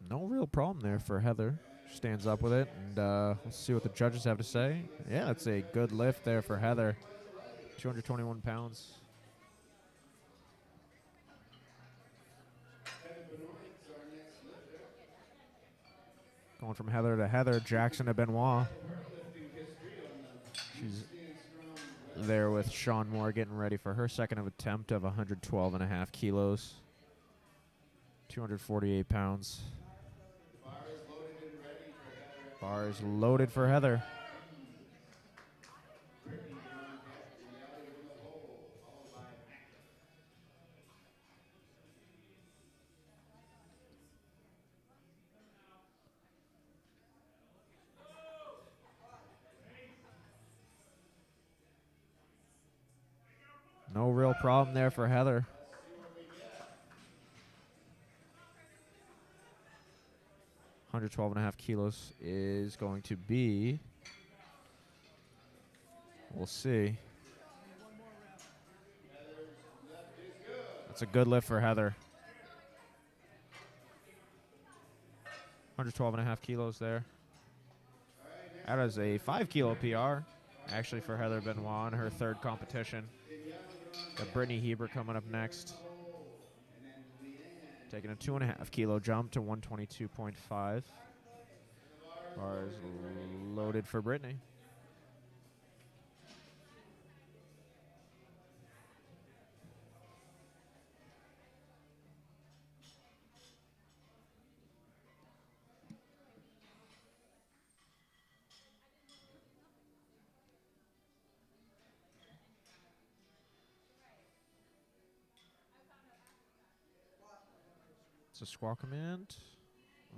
No real problem there for Heather. Stands up with it, and let's see what the judges have to say. Yeah, it's a good lift there for Heather. 221 pounds. Going from Heather to Heather, Jackson to Benoit. She's there with Sean Moore getting ready for her second attempt of 112.5 kilos. 248 pounds. Bar is loaded for Heather. No real problem there for Heather. $112.5 kilos is going to be, we'll see. That's a good lift for Heather. 112.5 kilos there. That is a 5 kilo PR, actually, for Heather Benoit in her third competition. Got Brittany Heber coming up next. Taking a 2.5 kilo jump to 122.5. Bar is loaded for Brittany. It's a squat command.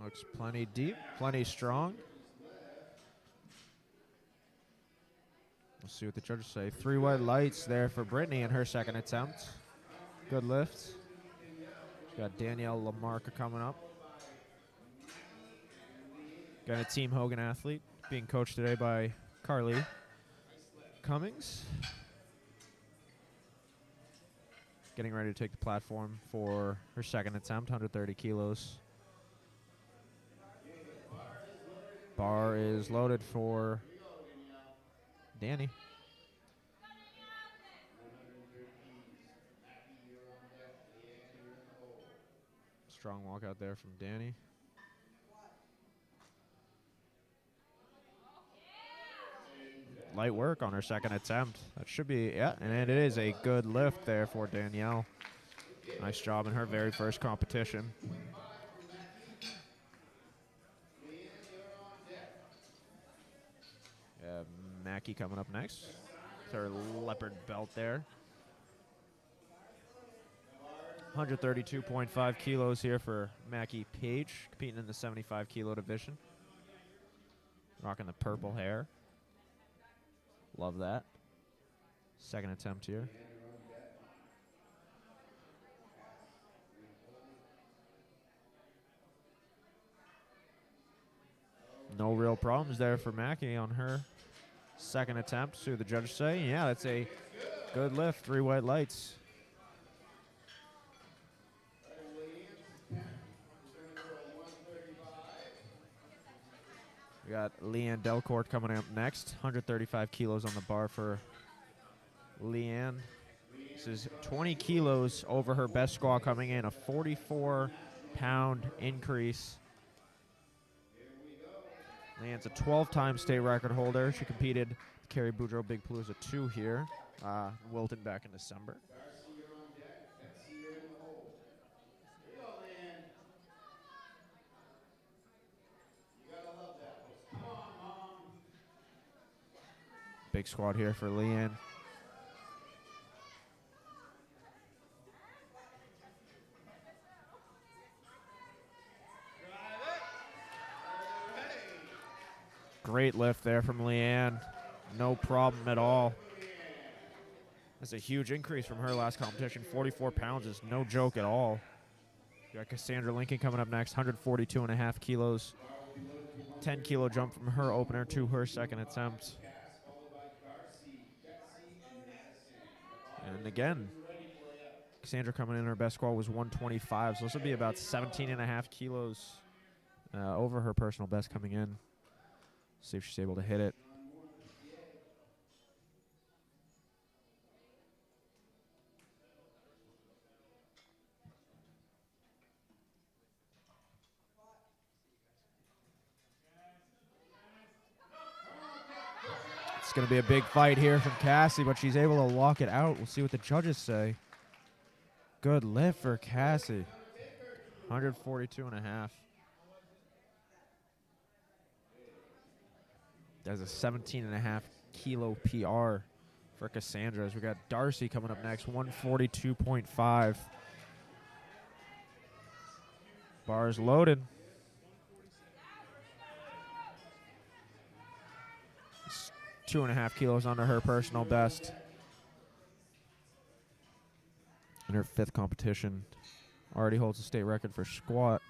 Looks plenty deep, plenty strong. We'll see what the judges say. 3 white lights there for Brittany in her second attempt. Good lift. She's got Danielle Lamarca coming up. Got a Team Hogan athlete being coached today by Carly Cummings. Getting ready to take the platform for her second attempt, 130 kilos. Bar is loaded for Danny. Strong walkout there from Danny. Light work on her second attempt. That should be, yeah, and it is a good lift there for Danielle. Nice job in her very first competition. Mackie coming up next. Her leopard belt there. 132.5 kilos here for Mackie Page, competing in the 75 kilo division. Rocking the purple hair. Love that. Second attempt here. No real problems there for Mackie on her second attempt. See what the judges say. Yeah, that's a good lift. 3 white lights. We got Leanne Delcourt coming up next. 135 kilos on the bar for Leanne. This is 20 kilos over her best squat coming in. A 44-pound increase. Leanne's a 12-time state record holder. She competed at Kerry Boudreaux Big Palooza 2 here. Wilton back in December. Big squat here for Leanne. Great lift there from Leanne. No problem at all. That's a huge increase from her last competition. 44 pounds is no joke at all. We got Cassandra Lincoln coming up next, 142.5 kilos. 10 kilo jump from her opener to her second attempt. And again, Cassandra coming in, her best squat was 125, so this will be about 17.5 kilos over her personal best coming in. See if she's able to hit it. It's going to be a big fight here from Cassie, but she's able to walk it out. We'll see what the judges say. Good lift for Cassie. 142.5. That's a 17.5 kilo PR for Cassandra. As we got Darcy coming up next, 142.5. Bars loaded. 2.5 kilos under her personal best. In her 5th competition. Already holds the state record for squat.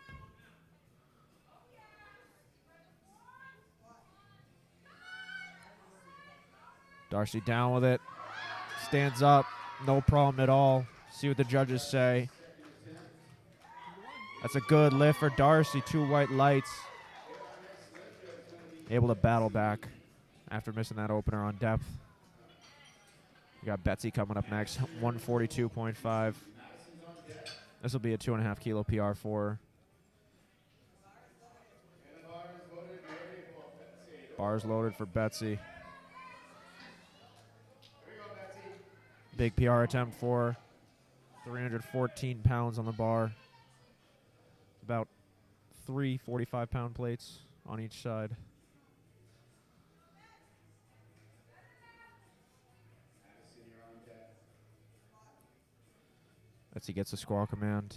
Darcy down with it. Stands up. No problem at all. See what the judges say. That's a good lift for Darcy. 2 white lights. Able to battle back after missing that opener on depth. We got Betsy coming up next. 142.5. This will be a 2.5 kilo PR for her. Bars loaded for Betsy. Big PR attempt for her. 314 pounds on the bar. About 3 45-pound plates on each side. Betsy gets a squat command.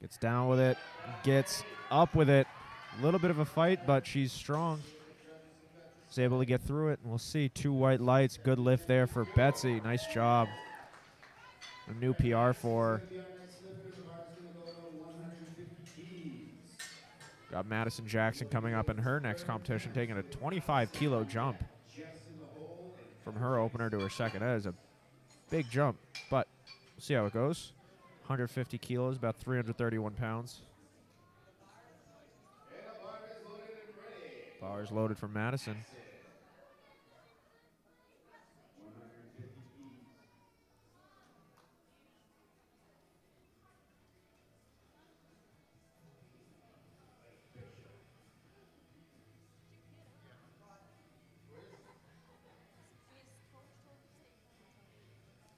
Gets down with it. Gets up with it. A little bit of a fight, but she's strong. She's able to get through it, and we'll see 2 white lights. Good lift there for Betsy. Nice job. A new PR for her. Got Madison Jackson coming up in her next competition, taking a 25-kilo jump from her opener to her second. That is a big jump, but we'll see how it goes. 150 kilos, about 331 pounds. Bars loaded for Madison.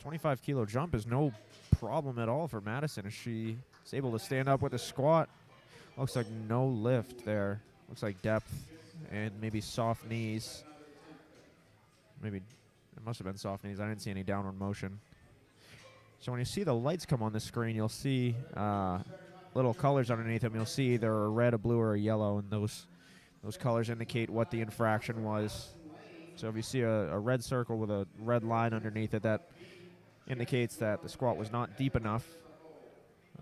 $25-kilo jump is no problem at all for Madison as she is able to stand up with a squat. Looks like no lift there. Looks like depth and maybe soft knees. Maybe it must have been soft knees. I didn't see any downward motion. So when you see the lights come on the screen, you'll see little colors underneath them. You'll see either a red, a blue, or a yellow, and those colors indicate what the infraction was. So if you see a red circle with a red line underneath it, that indicates that the squat was not deep enough.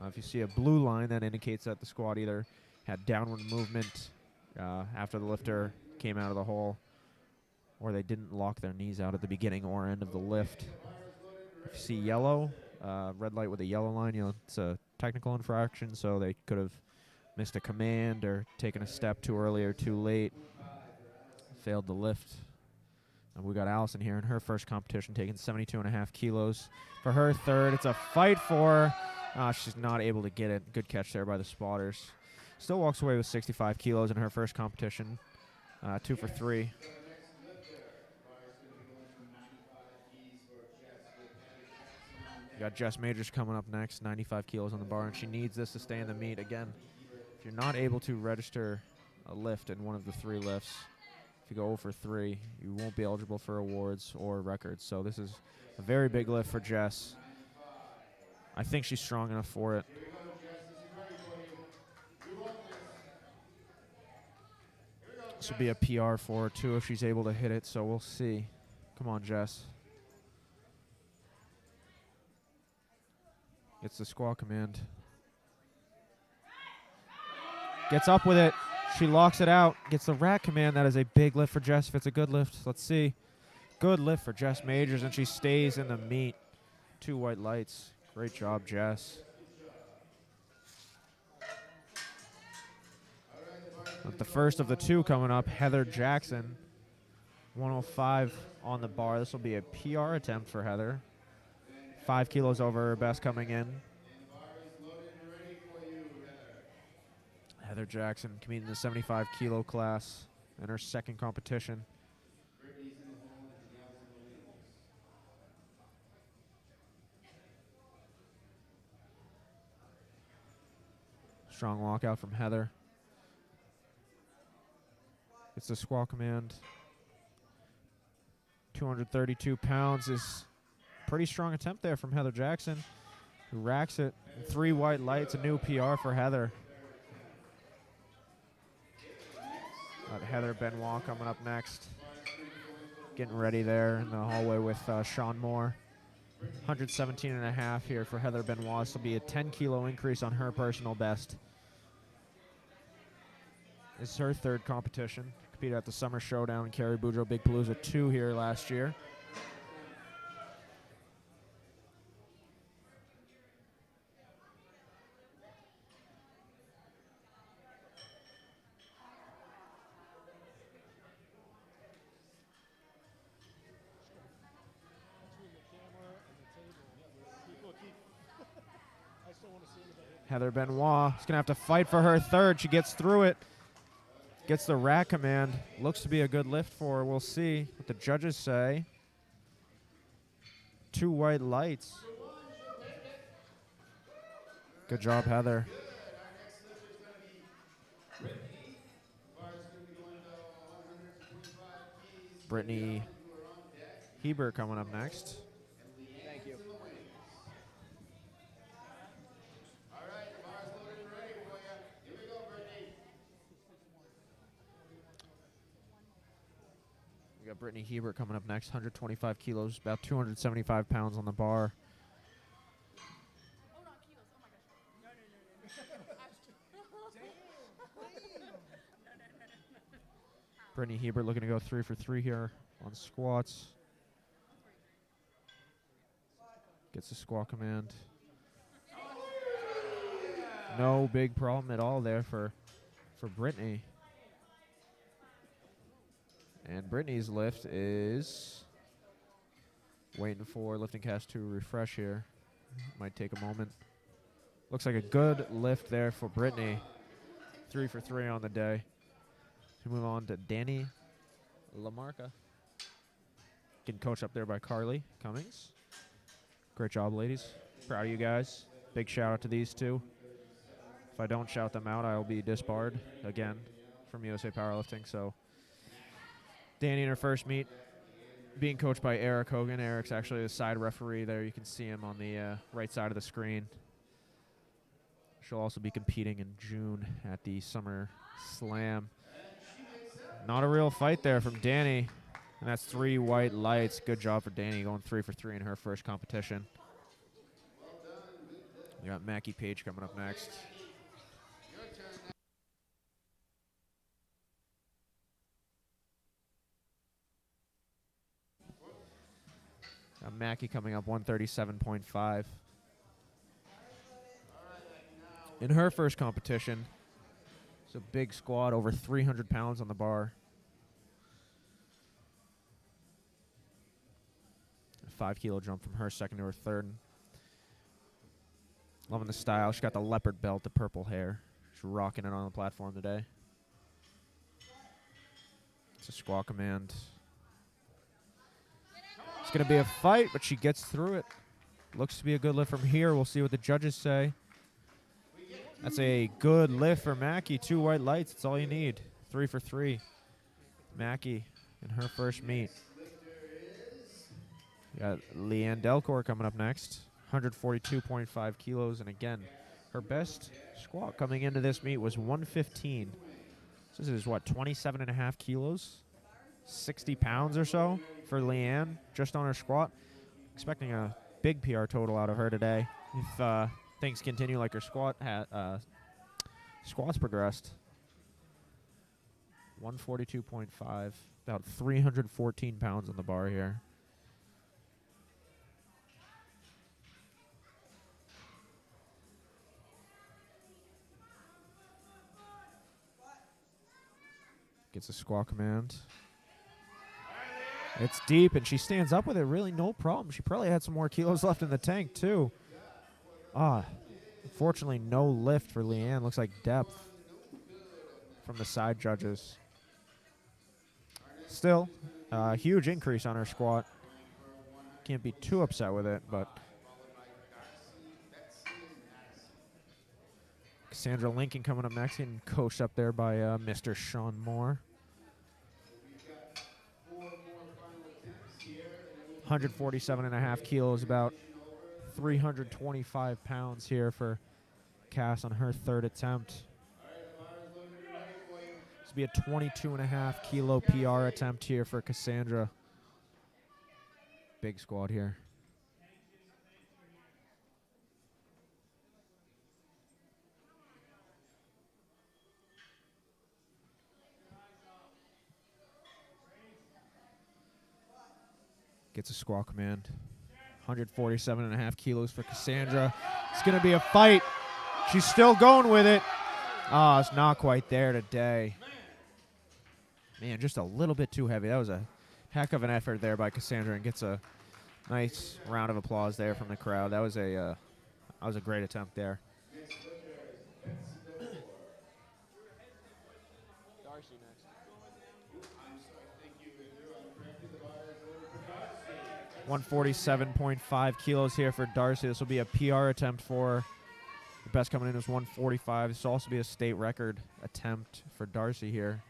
If you see a blue line, that indicates that the squat either had downward movement after the lifter came out of the hole, or they didn't lock their knees out at the beginning or end of the lift. If you see yellow, red light with a yellow line, it's a technical infraction, so they could have missed a command or taken a step too early or too late, failed the lift. And we got Allison here in her first competition, taking 72.5 kilos. For her third, it's a fight for her. She's not able to get it. Good catch there by the spotters. Still walks away with 65 kilos in her first competition. 2 for 3. You got Jess Majors coming up next, 95 kilos on the bar, and she needs this to stay in the meet. Again, if you're not able to register a lift in one of the 3 lifts, If you go 0 for 3, you won't be eligible for awards or records. So this is a very big lift for Jess. I think she's strong enough for it. This will be a PR for her, too, if she's able to hit it, so we'll see. Come on, Jess. Gets the squat command. Gets up with it. She locks it out. Gets the rack command. That is a big lift for Jess if it's a good lift. Let's see. Good lift for Jess Majors, and she stays in the meet. 2 white lights. Great job, Jess. But the first of the 2 coming up, Heather Jackson. 105 on the bar. This will be a PR attempt for Heather. 5 kilos over her best coming in. Heather Jackson competing in the 75 kilo class in her second competition. Strong walkout from Heather. It's the squat command. 232 pounds is a pretty strong attempt there from Heather Jackson, who racks it. 3 white lights, a new PR for Heather. Got Heather Benoit coming up next. Getting ready there in the hallway with Sean Moore. 117.5 here for Heather Benoit. This will be a 10 kilo increase on her personal best. This is her 3rd competition. Competed at the Summer Showdown in Carrie Boudreaux Big Palooza 2 here last year. Heather Benoit is going to have to fight for her 3rd. She gets through it. Gets the rack command. Looks to be a good lift for her. We'll see what the judges say. 2 white lights. Good job, Heather. Brittany Hebert coming up next. Thank you. We got Brittany Hebert coming up next, 125 kilos, about 275 pounds on the bar. Oh, not kilos. Oh my gosh. No. Brittany Hebert looking to go 3 for 3 here on squats. Gets the squat command. No big problem at all there for Brittany. And Brittany's lift is waiting for lifting cast to refresh here. Might take a moment. Looks like a good lift there for Brittany. 3 for 3 on the day. We move on to Danny Lamarca. Getting coached up there by Carly Cummings. Great job, ladies. Proud of you guys. Big shout out to these 2. If I don't shout them out, I'll be disbarred again from USA Powerlifting. So Danny in her first meet, being coached by Eric Hogan. Eric's actually the side referee there. You can see him on the right side of the screen. She'll also be competing in June at the Summer Slam. Not a real fight there from Danny. And that's 3 white lights. Good job for Danny going 3 for 3 in her first competition. We got Mackie Page coming up next. Mackie coming up 137.5. In her first competition, it's a big squat, over 300 pounds on the bar. A 5 kilo jump from her second to her 3rd. Loving the style. She got the leopard belt, the purple hair. She's rocking it on the platform today. It's a squat command. It's going to be a fight, but she gets through it. Looks to be a good lift from here. We'll see what the judges say. That's a good lift for Mackie. 2 white lights. That's all you need. 3 for 3. Mackie in her first meet. We got Leanne Delcor coming up next. 142.5 kilos. And again, her best squat coming into this meet was 115. So this is what, 27.5 kilos? 60 pounds or so for Leanne just on her squat. Expecting a big PR total out of her today if things continue like her squats progressed. 142.5, about 314 pounds on the bar here. Gets a squat command. It's deep, and she stands up with it. Really no problem. She probably had some more kilos left in the tank, too. Unfortunately, no lift for Leanne. Looks like depth from the side judges. Still, huge increase on her squat. Can't be too upset with it, but Cassandra Lincoln coming up next, getting coached up there by Mr. Sean Moore. 147.5 kilos, about 325 pounds here for Cass on her third attempt. This will be a 22.5 kilo PR attempt here for Cassandra. Big squat here. Gets a squat command. 147.5 kilos for Cassandra. It's going to be a fight. She's still going with it. It's not quite there today. Man, just a little bit too heavy. That was a heck of an effort there by Cassandra, and gets a nice round of applause there from the crowd. That was a great attempt there. Darcy next. 147.5 kilos here for Darcy. This will be a PR attempt for her. The best coming in was 145. This will also be a state record attempt for Darcy here,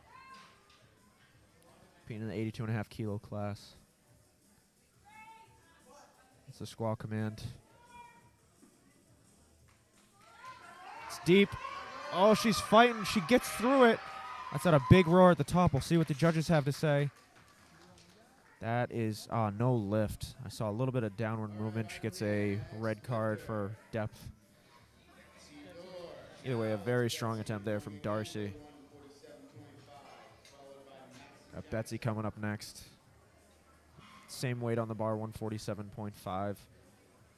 being in the 82.5 kilo class. It's a squat command. It's deep. Oh, she's fighting. She gets through it. That's at a big roar at the top. We'll see what the judges have to say. That is no lift. I saw a little bit of downward movement. She gets a red card for depth. Either way, a very strong attempt there from Darcy. Got Betsy coming up next. Same weight on the bar, 147.5.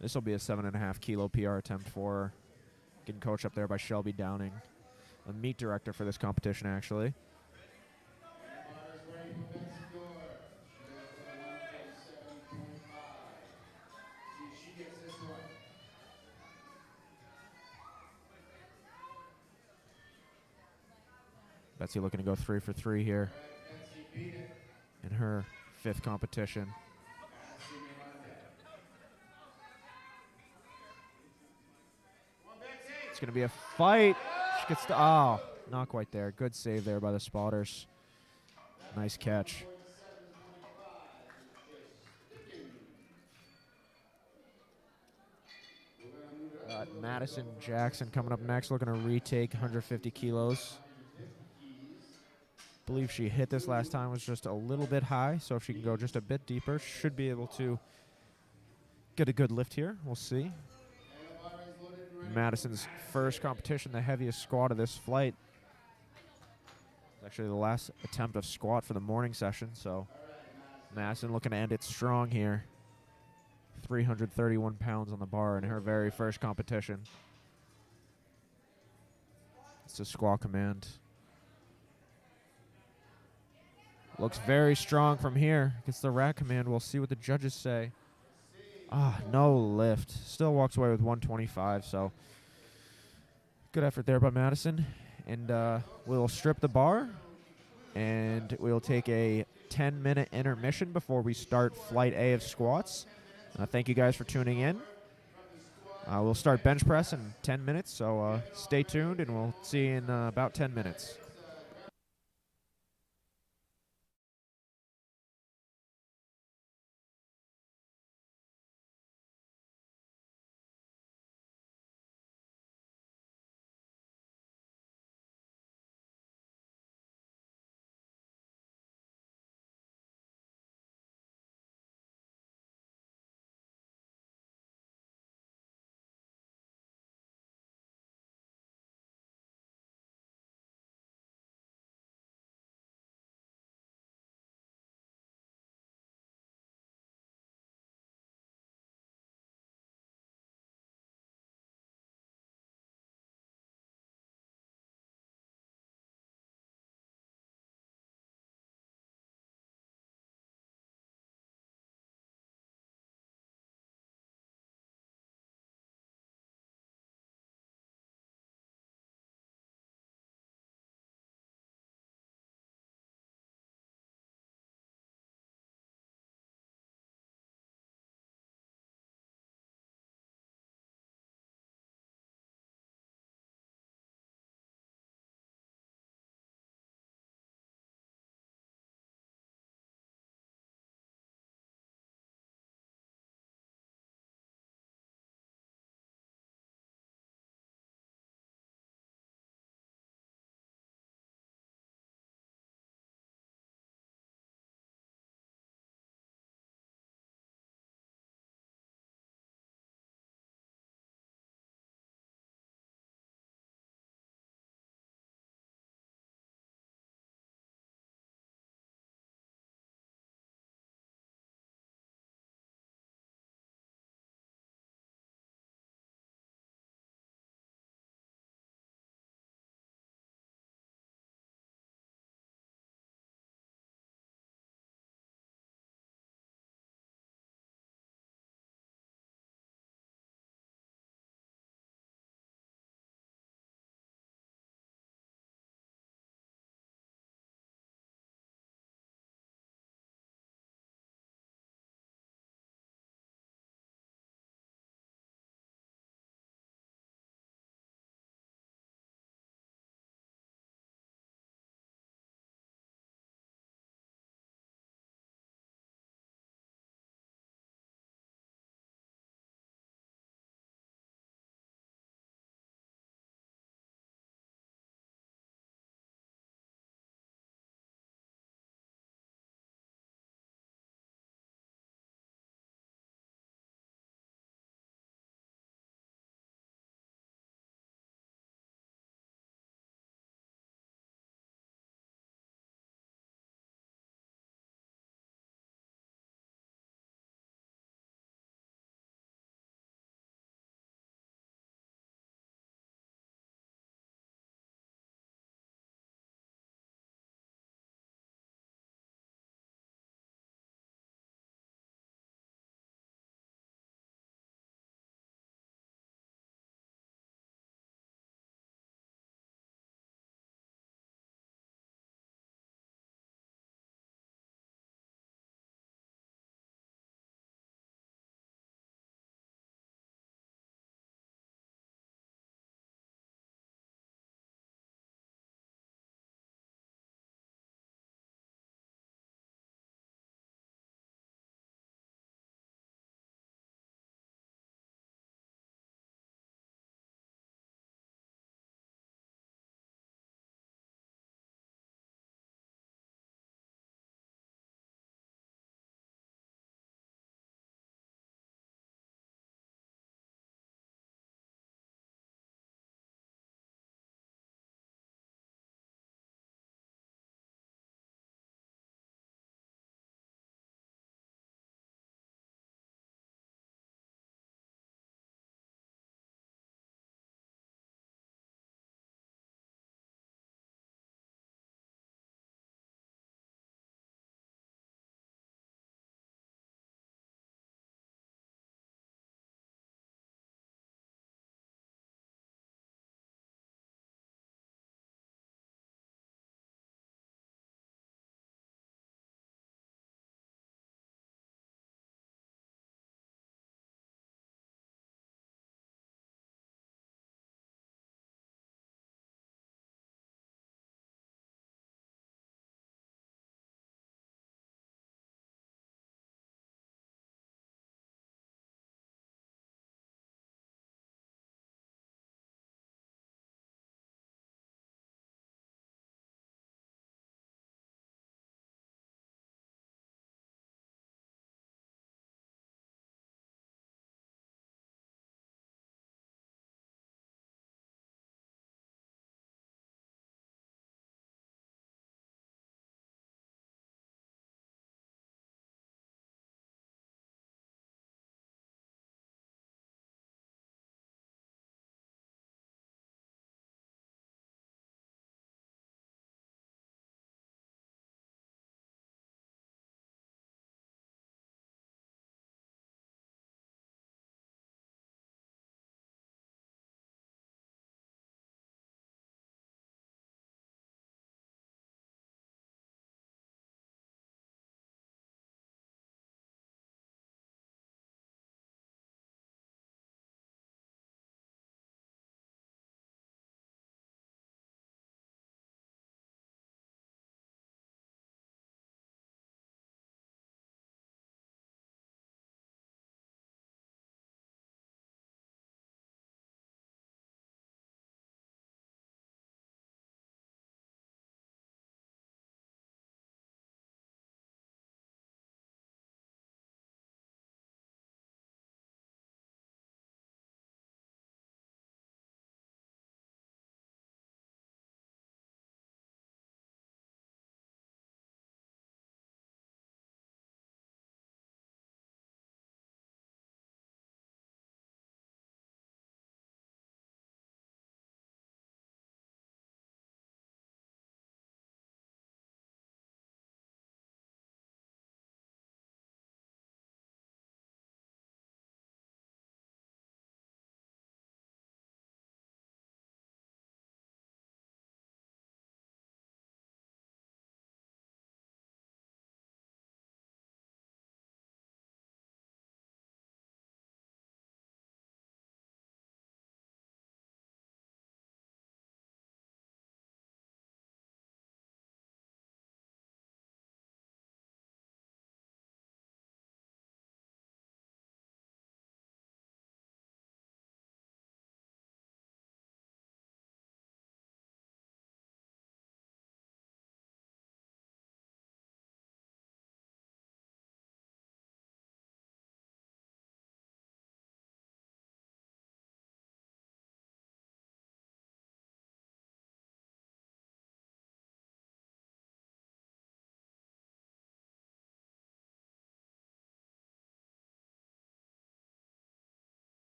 This will be a 7.5 kilo PR attempt for her. Getting coached up there by Shelby Downing, the meet director for this competition, actually. Betsy looking to go 3 for 3 here in her 5th competition. It's going to be a fight. She gets to, not quite there. Good save there by the spotters. Nice catch. Madison Jackson coming up next, looking to retake 150 kilos. Believe she hit this last time, was just a little bit high, so if she can go just a bit deeper, should be able to get a good lift here. We'll see. Madison's first competition, the heaviest squat of this flight. It's actually the last attempt of squat for the morning session, so Madison looking to end it strong here. 331 pounds on the bar in her very first competition. It's a squat command. Looks very strong from here. Gets the rack command. We'll see what the judges say. No lift. Still walks away with 125, so good effort there by Madison. And we'll strip the bar, and we'll take a 10-minute intermission before we start Flight A of squats. Thank you guys for tuning in. We'll start bench press in 10 minutes, so stay tuned, and we'll see you in about 10 minutes.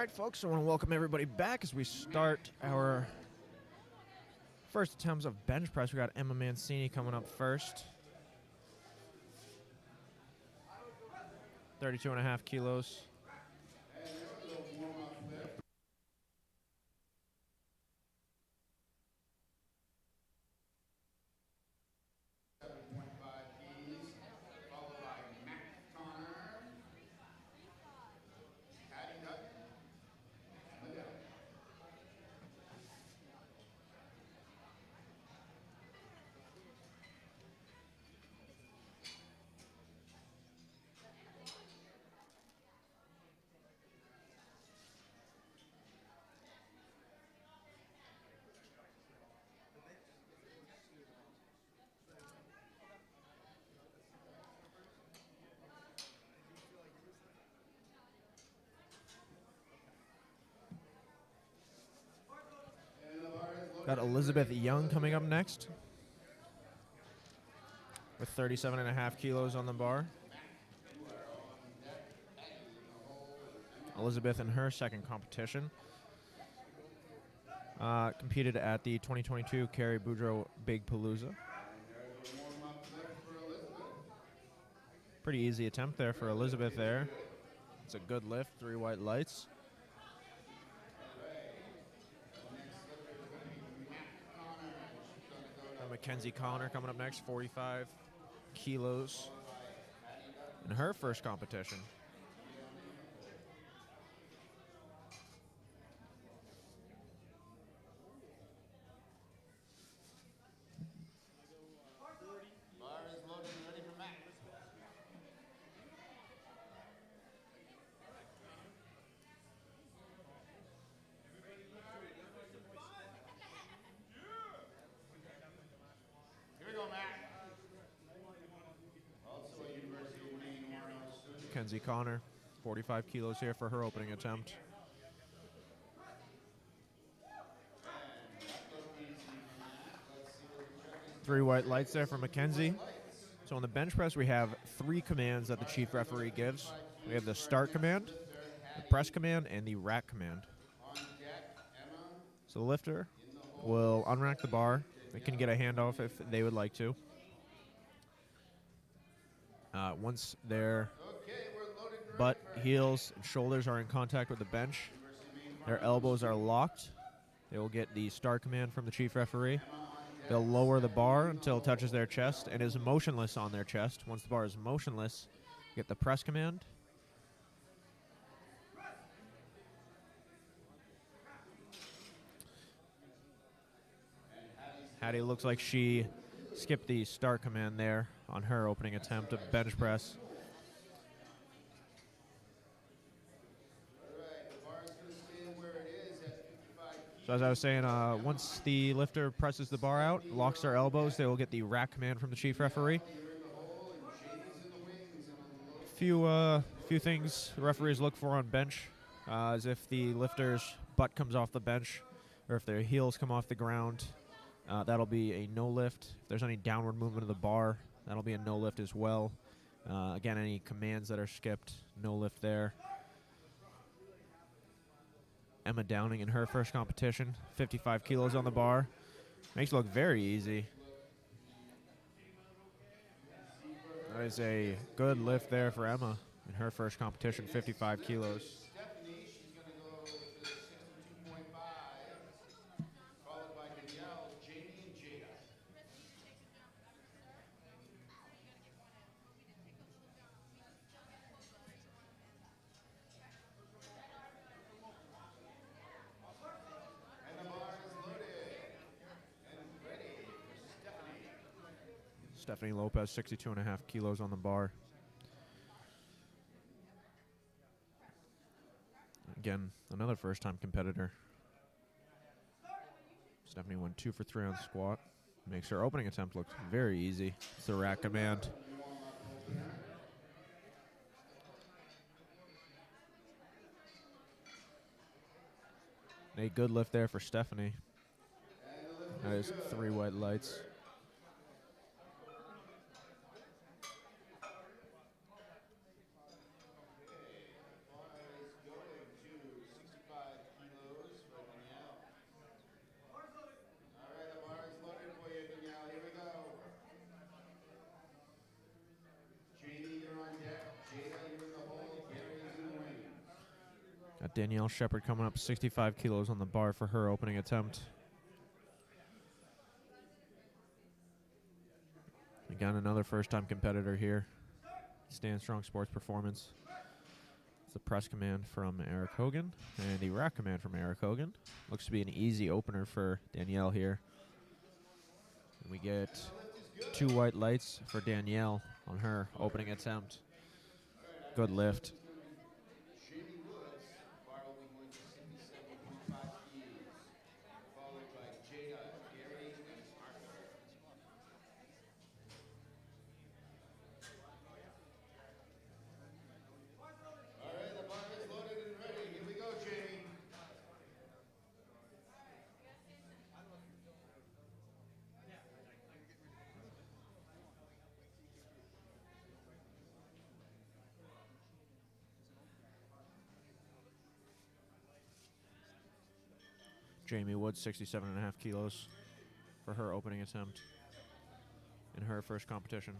right, folks, I want to welcome everybody back as we start our first attempts of bench press. We got Emma Mancini coming up first. 32.5 kilos. Got Elizabeth Young coming up next with 37.5 kilos on the bar. Elizabeth in her second competition. Competed at the 2022 Carrie Boudreaux Big Palooza. Pretty easy attempt there for Elizabeth there. It's a good lift, 3 white lights. Mackenzie Connor coming up next, 45 kilos in her first competition. Bar is loaded and ready for Mac. Here we go, Mac. Also a University of Maine Orono student. Mackenzie Connor, 45 kilos here for her opening attempt. 3 white lights there for Mackenzie. So on the bench press, we have 3 commands that the chief referee gives. We have the start command, the press command, and the rack command. So the lifter will unrack the bar. They can get a handoff if they would like to. Once their butt, heels, and shoulders are in contact with the bench, their elbows are locked, they will get the start command from the chief referee. They'll lower the bar until it touches their chest and is motionless on their chest. Once the bar is motionless, get the press command. Hattie looks like she skipped the start command there on her opening attempt of bench press. So as I was saying, once the lifter presses the bar out, locks their elbows, they will get the rack command from the chief referee. Few things the referees look for on bench is if the lifter's butt comes off the bench or if their heels come off the ground, that'll be a no lift. If there's any downward movement of the bar, that'll be a no lift as well. Again, any commands that are skipped, no lift there. Emma Downing in her first competition, 55 kilos on the bar. Makes it look very easy. That is a good lift there for Emma in her first competition, 55 kilos. Stephanie, she's going to go to 62.5, followed by Danielle, Jamie, and Jada. And the bar is loaded and ready for Stephanie. Stephanie Lopez, 62.5 kilos on the bar. Again, another first-time competitor. Stephanie went 2 for 3 on squat. Makes her opening attempt look very easy. It's the rack command. A good lift there for Stephanie. That is 3 white lights. Danielle Shepard coming up 65 kilos on the bar for her opening attempt. Again, another first-time competitor here. Stand Strong Sports Performance. It's a press command from Eric Hogan and a rack command from Eric Hogan. Looks to be an easy opener for Danielle here. And we get 2 white lights for Danielle on her opening attempt. Good lift. Jamie Woods, bar will be going to 67.5 keys, followed by Jada, Gary, and Arthur. All right, the bar is loaded and ready. Here we go, Jamie. Jamie Woods, 67.5 kilos for her opening attempt in her first competition.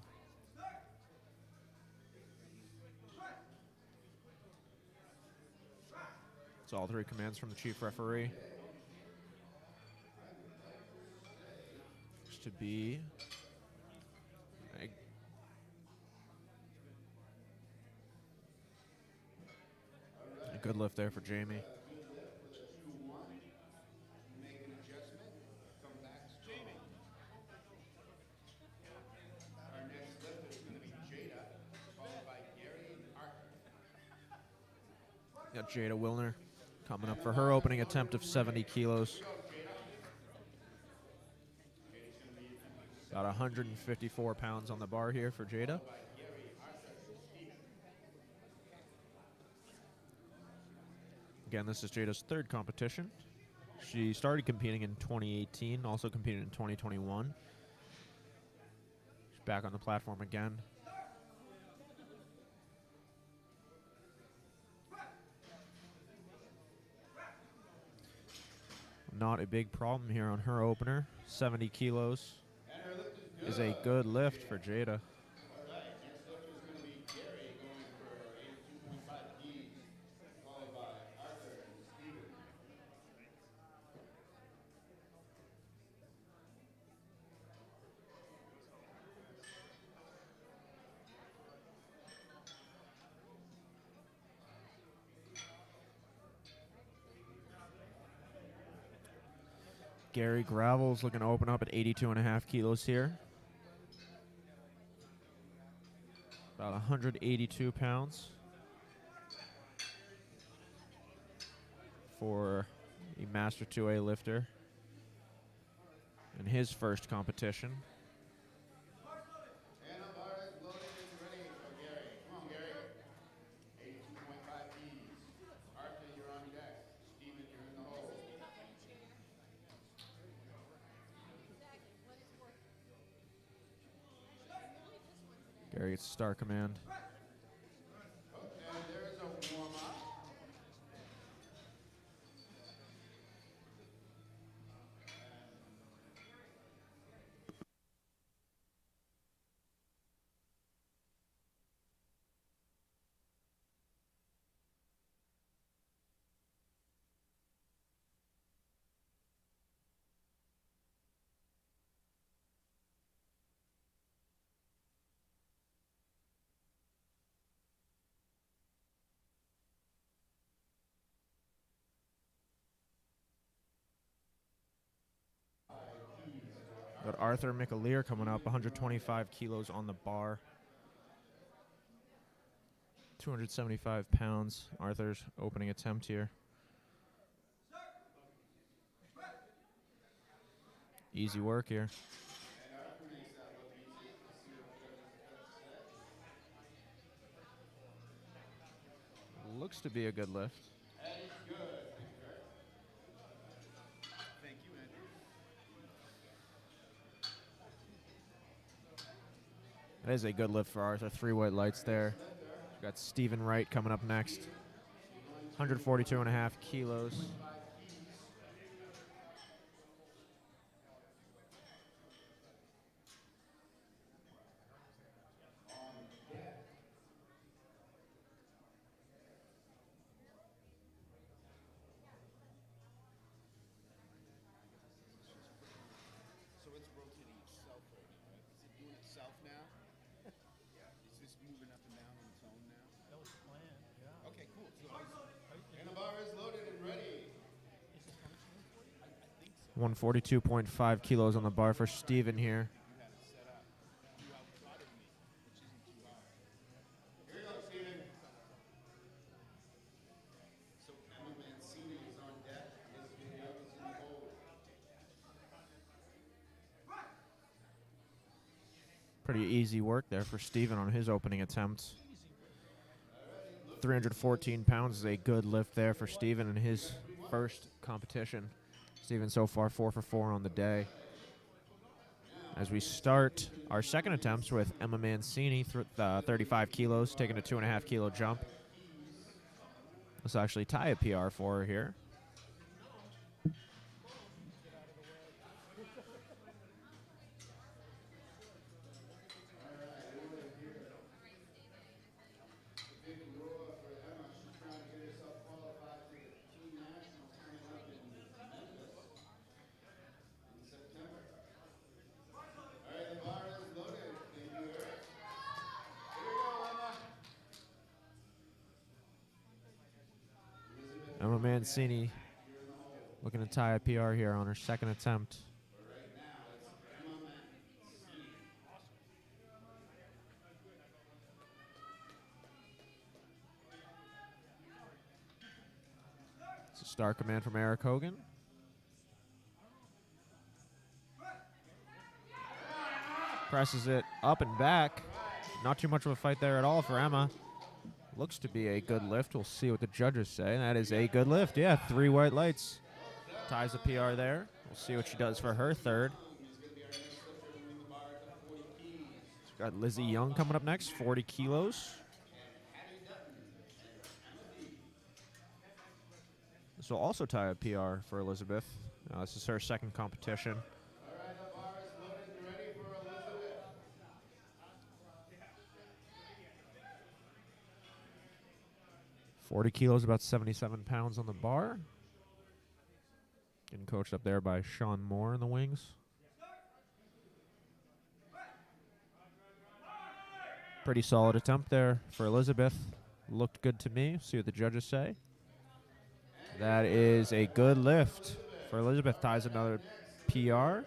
It's all 3 commands from the chief referee. Looks to be a good lift there for Jamie. Make an adjustment. Come back to Jamie. Our next lifter is going to be Jada, followed by Gary and Arthur. Got Jada Wilner coming up for her opening attempt of 70 kilos. Got 154 pounds on the bar here for Jada. Again, this is Jada's 3rd competition. She started competing in 2018, also competed in 2021. She's back on the platform again. Not a big problem here on her opener. 70 kilos is a good lift for Jada. All right, next lifter is going to be Gary going for 82.5 keys, followed by Arthur and Steven. Gary Gravel's looking to open up at 82.5 kilos here. About 182 pounds for a Master 2A lifter in his first competition. And the bar is loaded and ready for Gary. Come on, Gary. 82.5 keys. Arthur, you're on deck. Steven, you're in the hole. Gary gets star command. And there's a warm-up. Got Arthur McAleer coming up, 125 kilos on the bar. 275 pounds, Arthur's opening attempt here. Easy work here. Looks to be a good lift. Thank you, Andrew. That is a good lift for Arthur. 3 white lights there. We've got Stephen Wright coming up next. 142.5 kilos. And the bar is loaded and ready. 142.5 kilos on the bar for Steven here. You had it set up. You outtrotted me, which isn't too hard. Here you go, Steven. So Emma Mancini is on deck. Elizabeth Young is in the hold. Pretty easy work there for Steven on his opening attempt. 314 pounds is a good lift there for Steven in his first competition. Steven so far 4 for 4 on the day. As we start our second attempts with Emma Mancini, 35 kilos, taking a 2.5 kilo jump. Let's actually tie a PR for her here. Big roar for Emma. She's trying to get herself qualified for the Team Nationals coming up in Memphis in September. All right, the bar is loaded. Thank you, Eric. Here we go, Emma. Elizabeth, Emma Mancini you're in the hole. looking to tie a PR here on her second attempt. But right now, it's Emma Mancini. It's a star command from Eric Hogan. Presses it up and back. Not too much of a fight there at all for Emma. Looks to be a good lift. We'll see what the judges say. That is a good lift. Yeah, 3 white lights. Ties the PR there. We'll see what she does for her third. He's going to be our next lifter, moving the bar up to 40 keys. She's got Lizzie Young coming up next, 40 kilos. This will also tie a PR for Elizabeth. This is her second competition. All right, the bar is loaded and ready for Elizabeth. 40 kilos, about 77 pounds on the bar. Getting coached up there by Sean Moore in the wings. Pretty solid attempt there for Elizabeth. Looked good to me. See what the judges say. That is a good lift for Elizabeth. Ties another PR.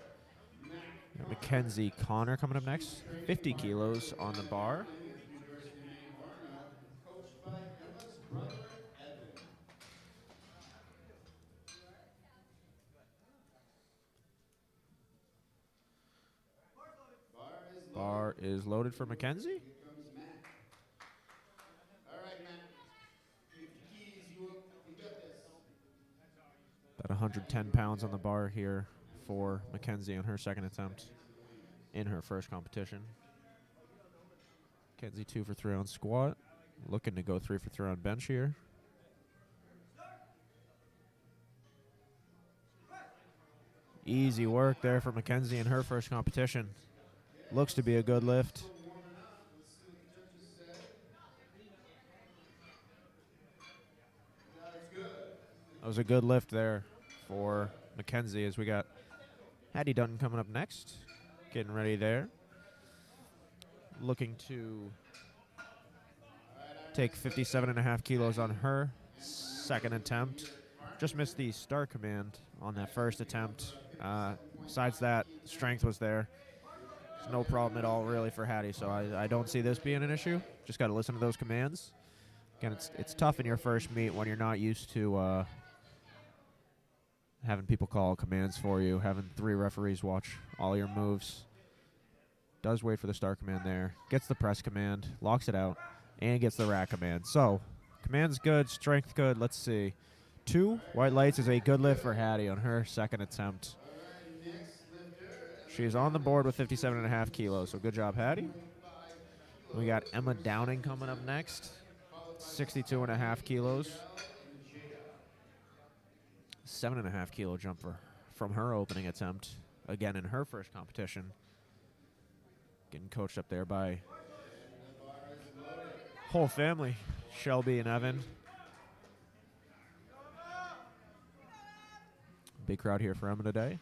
Mackenzie Connor coming up next. 50 kilos on the bar. University of Maine, Varna, coached by Emma's brother, Evan. Bar is loaded for Mackenzie. Here comes Matt. All right, Matt. 50 keys. You got this. About 110 pounds on the bar here for Mackenzie on her second attempt in her first competition. Mackenzie 2 for 3 on squat. Looking to go 3 for 3 on bench here. Easy work there for Mackenzie in her first competition. Looks to be a good lift. Warming up. Let's see what the judges say. That's good. That was a good lift there for Mackenzie as we got Hattie Dutton coming up next. Getting ready there. Looking to take 57.5 kilos on her second attempt. Just missed the star command on that first attempt. Besides that, strength was there. There's no problem at all really for Hattie, so I don't see this being an issue. Just got to listen to those commands. Again, it's tough in your first meet when you're not used to having people call commands for you, having 3 referees watch all your moves. Does wait for the start command there. Gets the press command, locks it out, and gets the rack command. So, command's good, strength good. Let's see. 2 white lights is a good lift for Hattie on her second attempt. She is on the board with 57.5 kilos, so good job, Hattie. We got Emma Downing coming up next, 62.5 kilos. 7.5 kilo jumper from her opening attempt, again in her first competition. Getting coached up there by whole family, Shelby and Evan. Big crowd here for Emma today.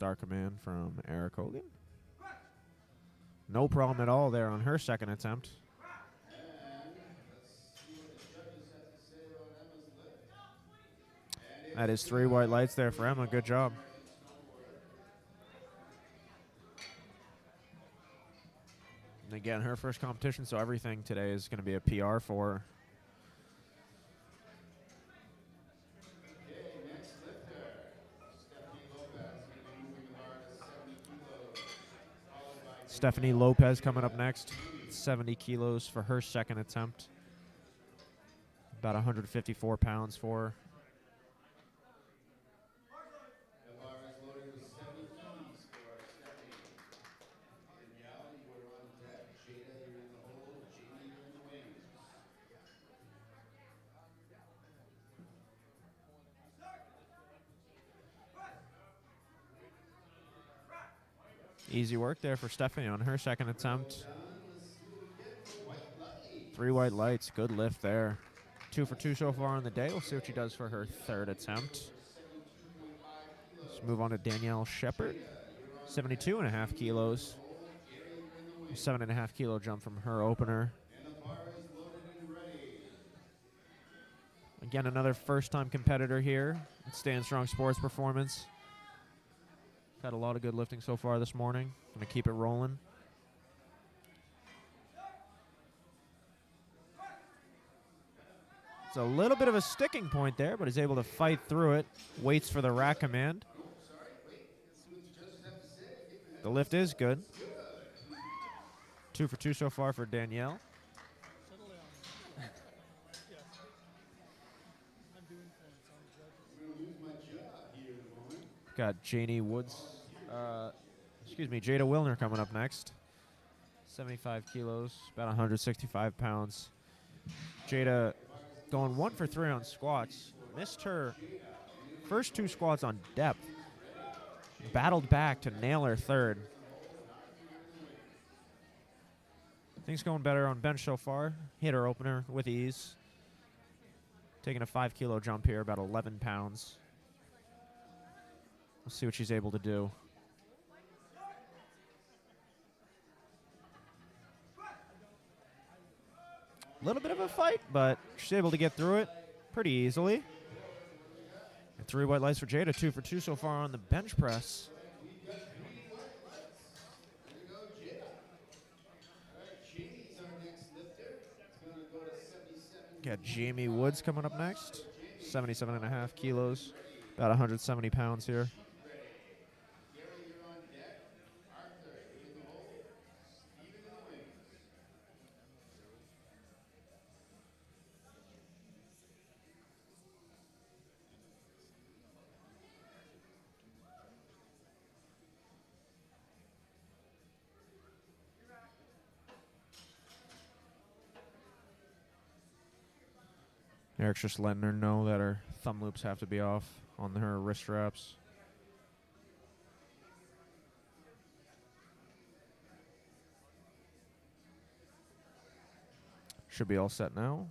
star command from Eric Hogan. No problem at all there on her second attempt. That is 3 white lights there for Emma. Good job. And again, her first competition, so everything today is going to be a PR for her. Stephanie Lopez coming up next. 70 kilos for her second attempt. About 154 pounds for her. Easy work there for Stephanie on her second attempt. 3 white lights. Good lift there. 2 for 2 so far on the day. We'll see what she does for her third attempt. Let's move on to Danielle Shepard. 72.5 kilos. 7.5 kilo jump from her opener. Again, another first-time competitor here at Stand Strong Sports Performance. Had a lot of good lifting so far this morning. Gonna keep it rolling. It's a little bit of a sticking point there, but he's able to fight through it. Waits for the rack command. The lift is good. 2 for 2 so far for Danielle. Settle down. Yes. I'm doing things. Got Janie Woods. Jada Wilner coming up next. 75 kilos, about 165 pounds. Jada going 1 for 3 on squats. Missed her first 2 squats on depth. Battled back to nail her third. Things going better on bench so far. Hit her opener with ease. Taking a 5 kilo jump here, about 11 pounds. We'll see what she's able to do. A little bit of a fight, but she's able to get through it pretty easily. And 3 white lights for Jada, 2 for 2 so far on the bench press. Got Jamie Woods coming up next. 77.5 kilos, about 170 pounds here. Eric's just letting her know that her thumb loops have to be off on her wrist straps. Should be all set now.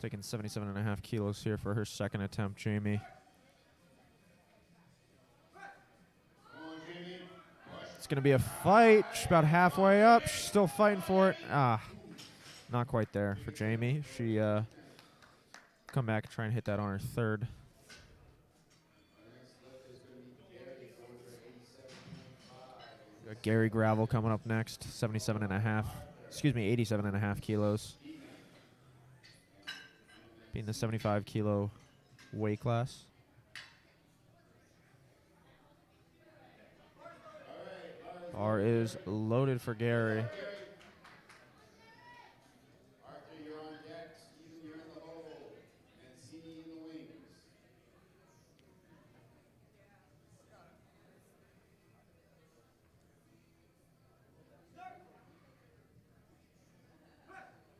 Taking 77.5 kilos here for her second attempt, Jamie. It's going to be a fight. She's about halfway up. She's still fighting for it. Not quite there for Jamie. She come back and try and hit that on her third. Got Gary Gravel coming up next, 87.5 kilos. Being the 75 kilo weight class. Bar is loaded for Gary.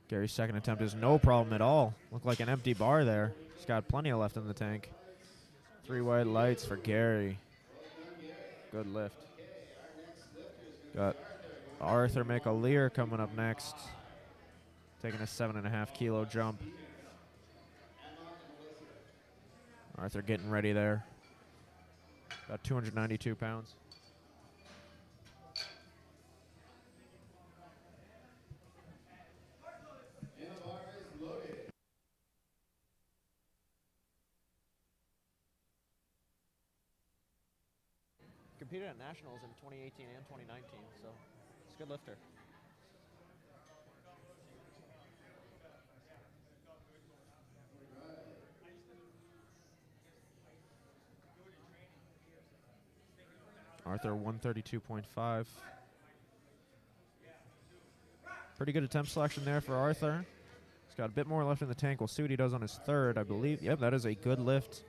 Gary's second attempt is no problem at all. Looked like an empty bar there. He's got plenty of left in the tank. 3 white lights for Gary. Good lift. Got Arthur McAleer coming up next. Taking a 7.5 kilo jump. Arthur getting ready there. about 292 pounds. And the bar is loaded. Competed at nationals in 2018 and 2019, so it's a good lifter. Arthur 132.5. Pretty good attempt selection there for Arthur. He's got a bit more left in the tank. We'll see what he does on his third, I believe. Yep, that is a good lift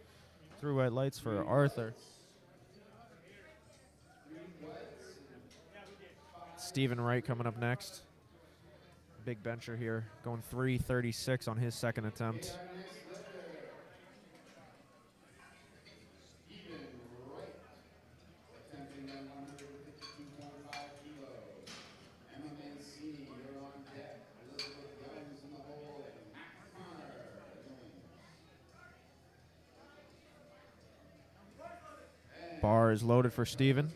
through white lights for Arthur. Stephen Wright coming up next. Big bencher here, going 336 on his second attempt. Stephen Wright, attempting at 152.5 kilos. Emma Mancini, you're on deck. Elizabeth Young's in the hole, and Matt Connor is in. Bar is loaded for Stephen.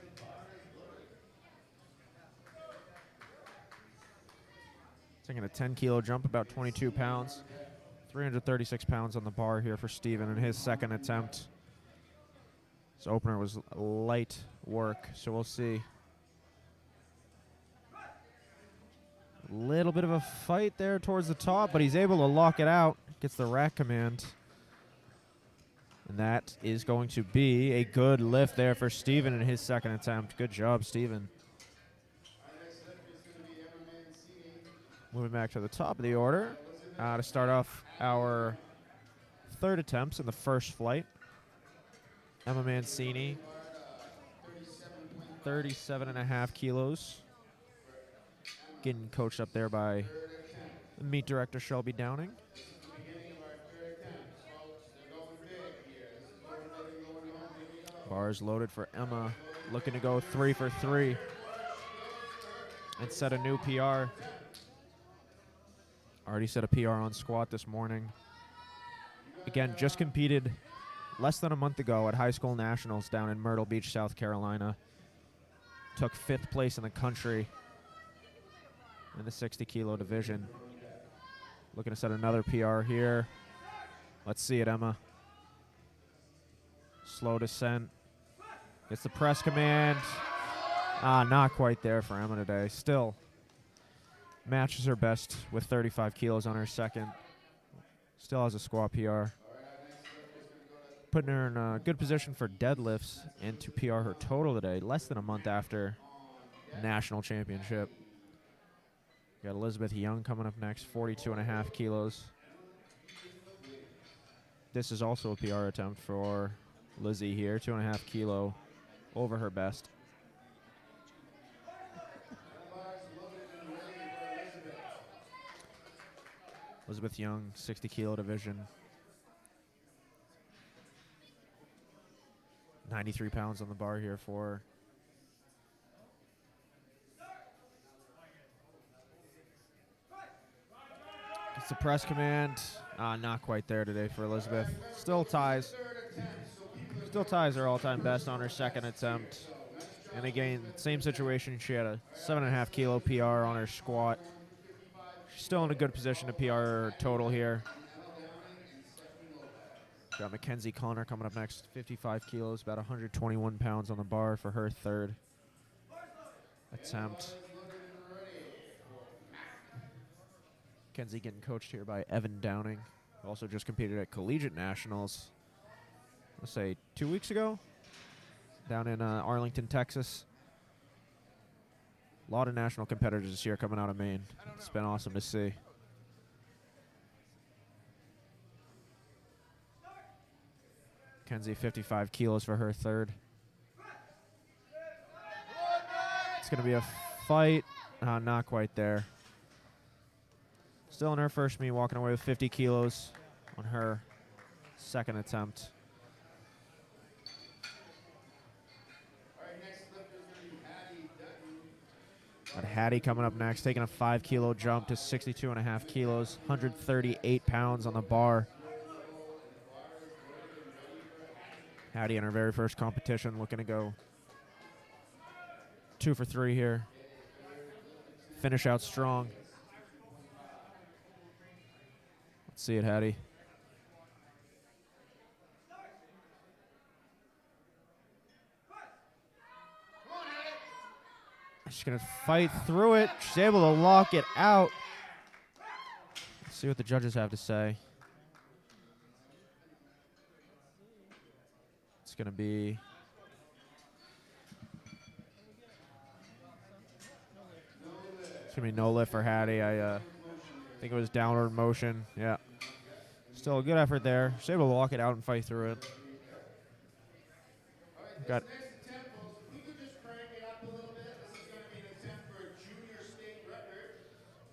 Taking a 10-kilo jump, about 22 pounds. 336 pounds on the bar here for Stephen in his second attempt. His opener was light work, so we'll see. A little bit of a fight there towards the top, but he's able to lock it out. Gets the rack command. And that is going to be a good lift there for Stephen in his second attempt. Good job, Stephen. Moving back to the top of the order to start off our third attempts in the first flight. Emma Mancini, 37.5 kilos. Getting coached up there by the meet director, Shelby Downing. Bars loaded for Emma, looking to go 3 for 3 and set a new PR. Already set a PR on squat this morning. Again, just competed less than a month ago at high school nationals down in Myrtle Beach, South Carolina. Took 5th place in the country in the 60-kilo division. Looking to set another PR here. Let's see it, Emma. Slow descent. Gets the press command. Not quite there for Emma today. Still matches her best with 35 kilos on her second. Still has a squat PR. Putting her in a good position for deadlifts and to PR her total today, less than a month after national championship. Got Elizabeth Young coming up next, 42.5 kilos. This is also a PR attempt for Lizzie here, 2.5 kilo over her best. Elizabeth Young, 60-kilo division. 93 pounds on the bar here for her. Gets the press command. Not quite there today for Elizabeth. Still ties. Still ties her all-time best on her second attempt. And again, same situation. She had a 7.5 kilo PR on her squat. She's still in a good position to PR her total here. Got Mackenzie Connor coming up next, 55 kilos, about 121 pounds on the bar for her third attempt. Mackenzie getting coached here by Evan Downing, who also just competed at Collegiate Nationals, let's say 2 weeks ago, down in Arlington, Texas. A lot of national competitors this year coming out of Maine. It's been awesome to see. Kenzie, 55 kilos for her third. It's going to be a fight. Not quite there. Still in her first meet, walking away with 50 kilos on her second attempt. Got Hattie coming up next, taking a 5-kilo jump to 62.5 kilos, 138 pounds on the bar. Hattie in her very first competition, looking to go 2 for 3 here. Finish out strong. Let's see it, Hattie. She's going to fight through it. She's able to lock it out. Let's see what the judges have to say. It's going to be... It's going to be no lift for Hattie. I think it was downward motion. Yeah. Still a good effort there. She's able to walk it out and fight through it. Got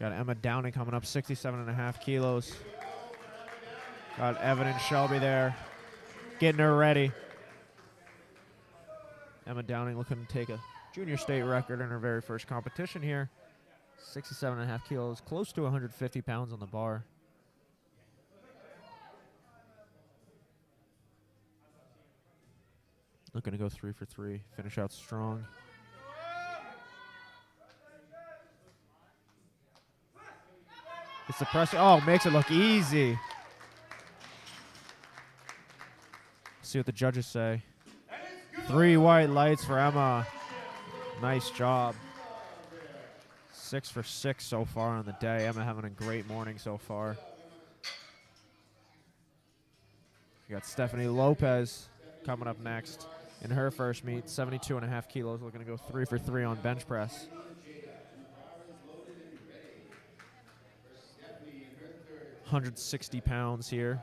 Emma Downing coming up, 67.5 kilos. Got Evan and Shelby there, getting her ready. Emma Downing looking to take a junior state record in her very first competition here. 67.5 kilos, close to 150 pounds on the bar. Looking to go 3 for 3, finish out strong. It's the press. Oh, makes it look easy. See what the judges say. 3 white lights for Emma. Nice job. 6 for 6 so far on the day. Emma having a great morning so far. We got Stephanie Lopez coming up next in her first meet. 72.5 kilos. Looking to go 3 for 3 on bench press. 160 pounds here.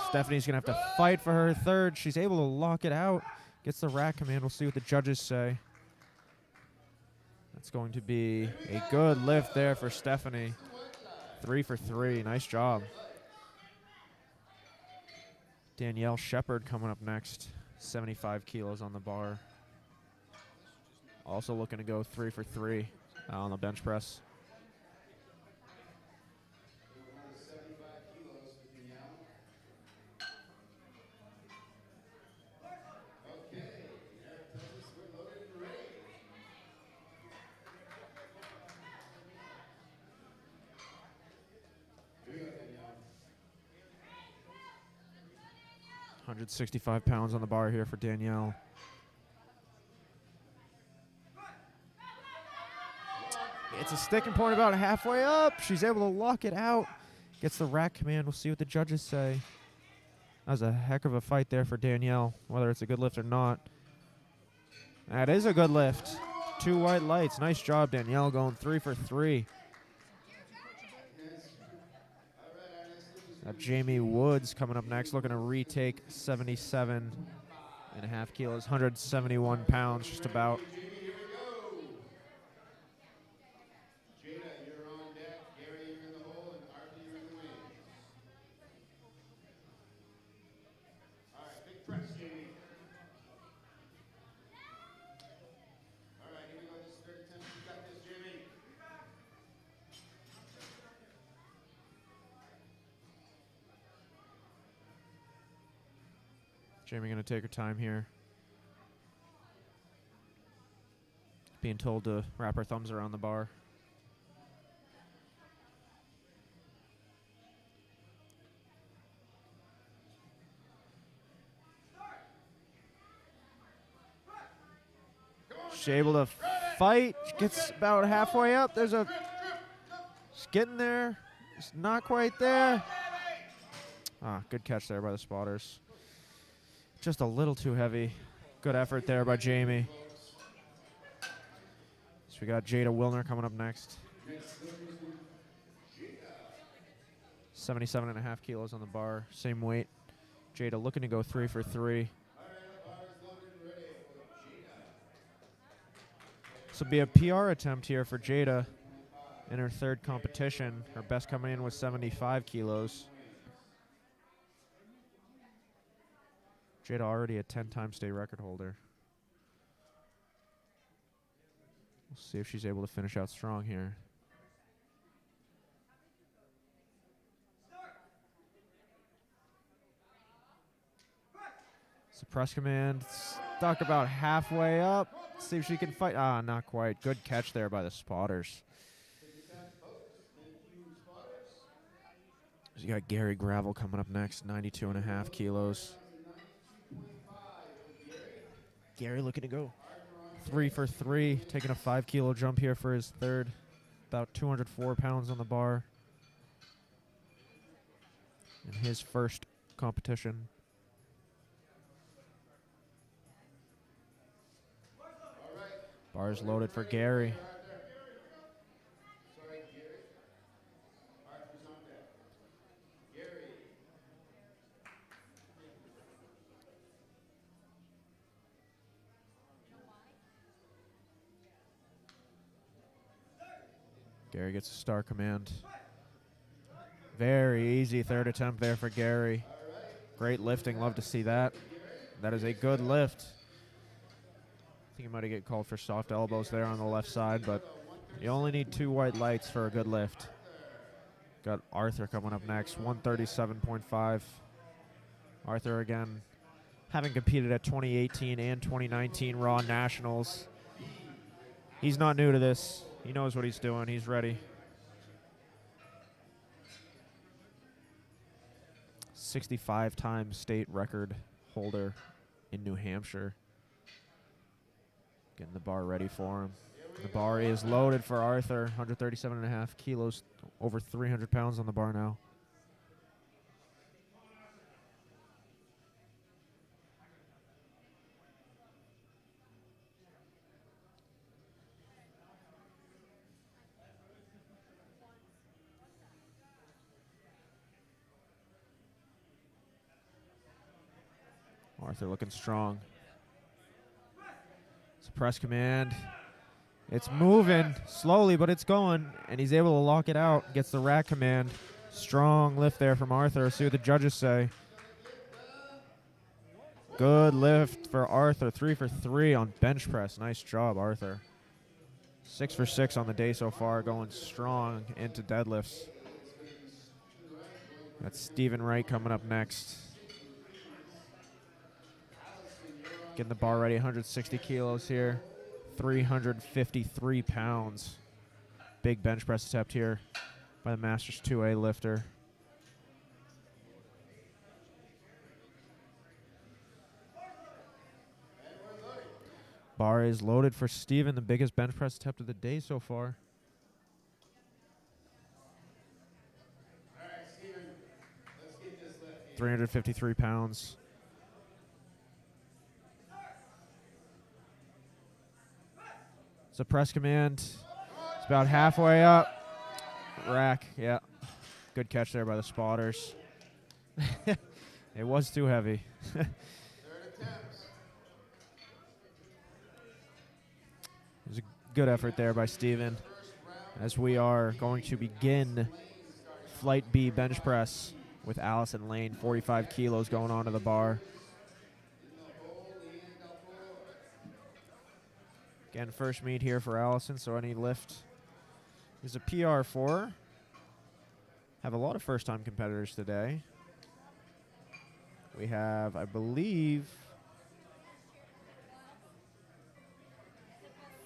Stephanie's going to have to fight for her third. She's able to lock it out. Gets the rack command. We'll see what the judges say. That's going to be a good lift there for Stephanie. 3 for 3. Nice job. Danielle Shepard coming up next. 75 kilos on the bar. Also looking to go 3 for 3 on the bench press. £165 pounds on the bar here for Danielle. It's a sticking point about halfway up. She's able to lock it out. Gets the rack command. We'll see what the judges say. That was a heck of a fight there for Danielle, whether it's a good lift or not. That is a good lift. 2 white lights. Nice job, Danielle, going 3 for 3. Jamie Woods coming up next, looking to retake 77.5 kilos, 171 pounds, just about. Jamie going to take her time here. Being told to wrap her thumbs around the bar. She's able to fight. She gets about halfway up. She's getting there. It's not quite there. Ah, good catch there by the spotters. Just a little too heavy. Good effort there by Jamie. So we got Jada Wilner coming up next. 77.5 kilos on the bar. Same weight. Jada looking to go 3 for 3. This will be a PR attempt here for Jada in her third competition. Her best coming in was 75 kilos. Jada already a 10-time state record holder. We'll see if she's able to finish out strong here. Suppress command, stuck about halfway up. See if she can fight. Ah, not quite. Good catch there by the spotters. You got Gary Gravel coming up next, 92.5 kilos. Gary looking to go 3 for 3, taking a 5-kilo jump here for his third. About 204 pounds on the bar in his first competition. Bars loaded for Gary. Gary gets a star command. Very easy third attempt there for Gary. Great lifting, love to see that. That is a good lift. I think he might have get called for soft elbows there on the left side, but you only need 2 white lights for a good lift. Got Arthur coming up next, 137.5. Arthur again, having competed at 2018 and 2019 Raw Nationals. He's not new to this. He knows what he's doing. He's ready. 65-time state record holder in New Hampshire. Getting the bar ready for him. The bar is loaded for Arthur. 137.5 kilos, over 300 pounds on the bar now. Arthur looking strong. Suppress command. It's moving slowly, but it's going, and he's able to lock it out. Gets the rack command. Strong lift there from Arthur. See what the judges say. Good lift for Arthur. 3 for 3 on bench press. Nice job, Arthur. 6 for 6 on the day so far, going strong into deadlifts. That's Stephen Wright coming up next. Getting the bar ready, 160 kilos here, 353 pounds. Big bench press attempt here by the Masters 2A lifter. Bar is loaded for Steven, the biggest bench press attempt of the day so far. All right, Steven, let's get this lift here. 353 pounds. Suppress command. It's about halfway up. Rack, yeah. Good catch there by the spotters. It was too heavy. Third attempt. It was a good effort there by Steven, as we are going to begin Flight B bench press with Allison Lane, 45 kilos going onto the bar. Again, first meet here for Allison, so any lift is a PR for her. Have a lot of first-time competitors today. We have, I believe,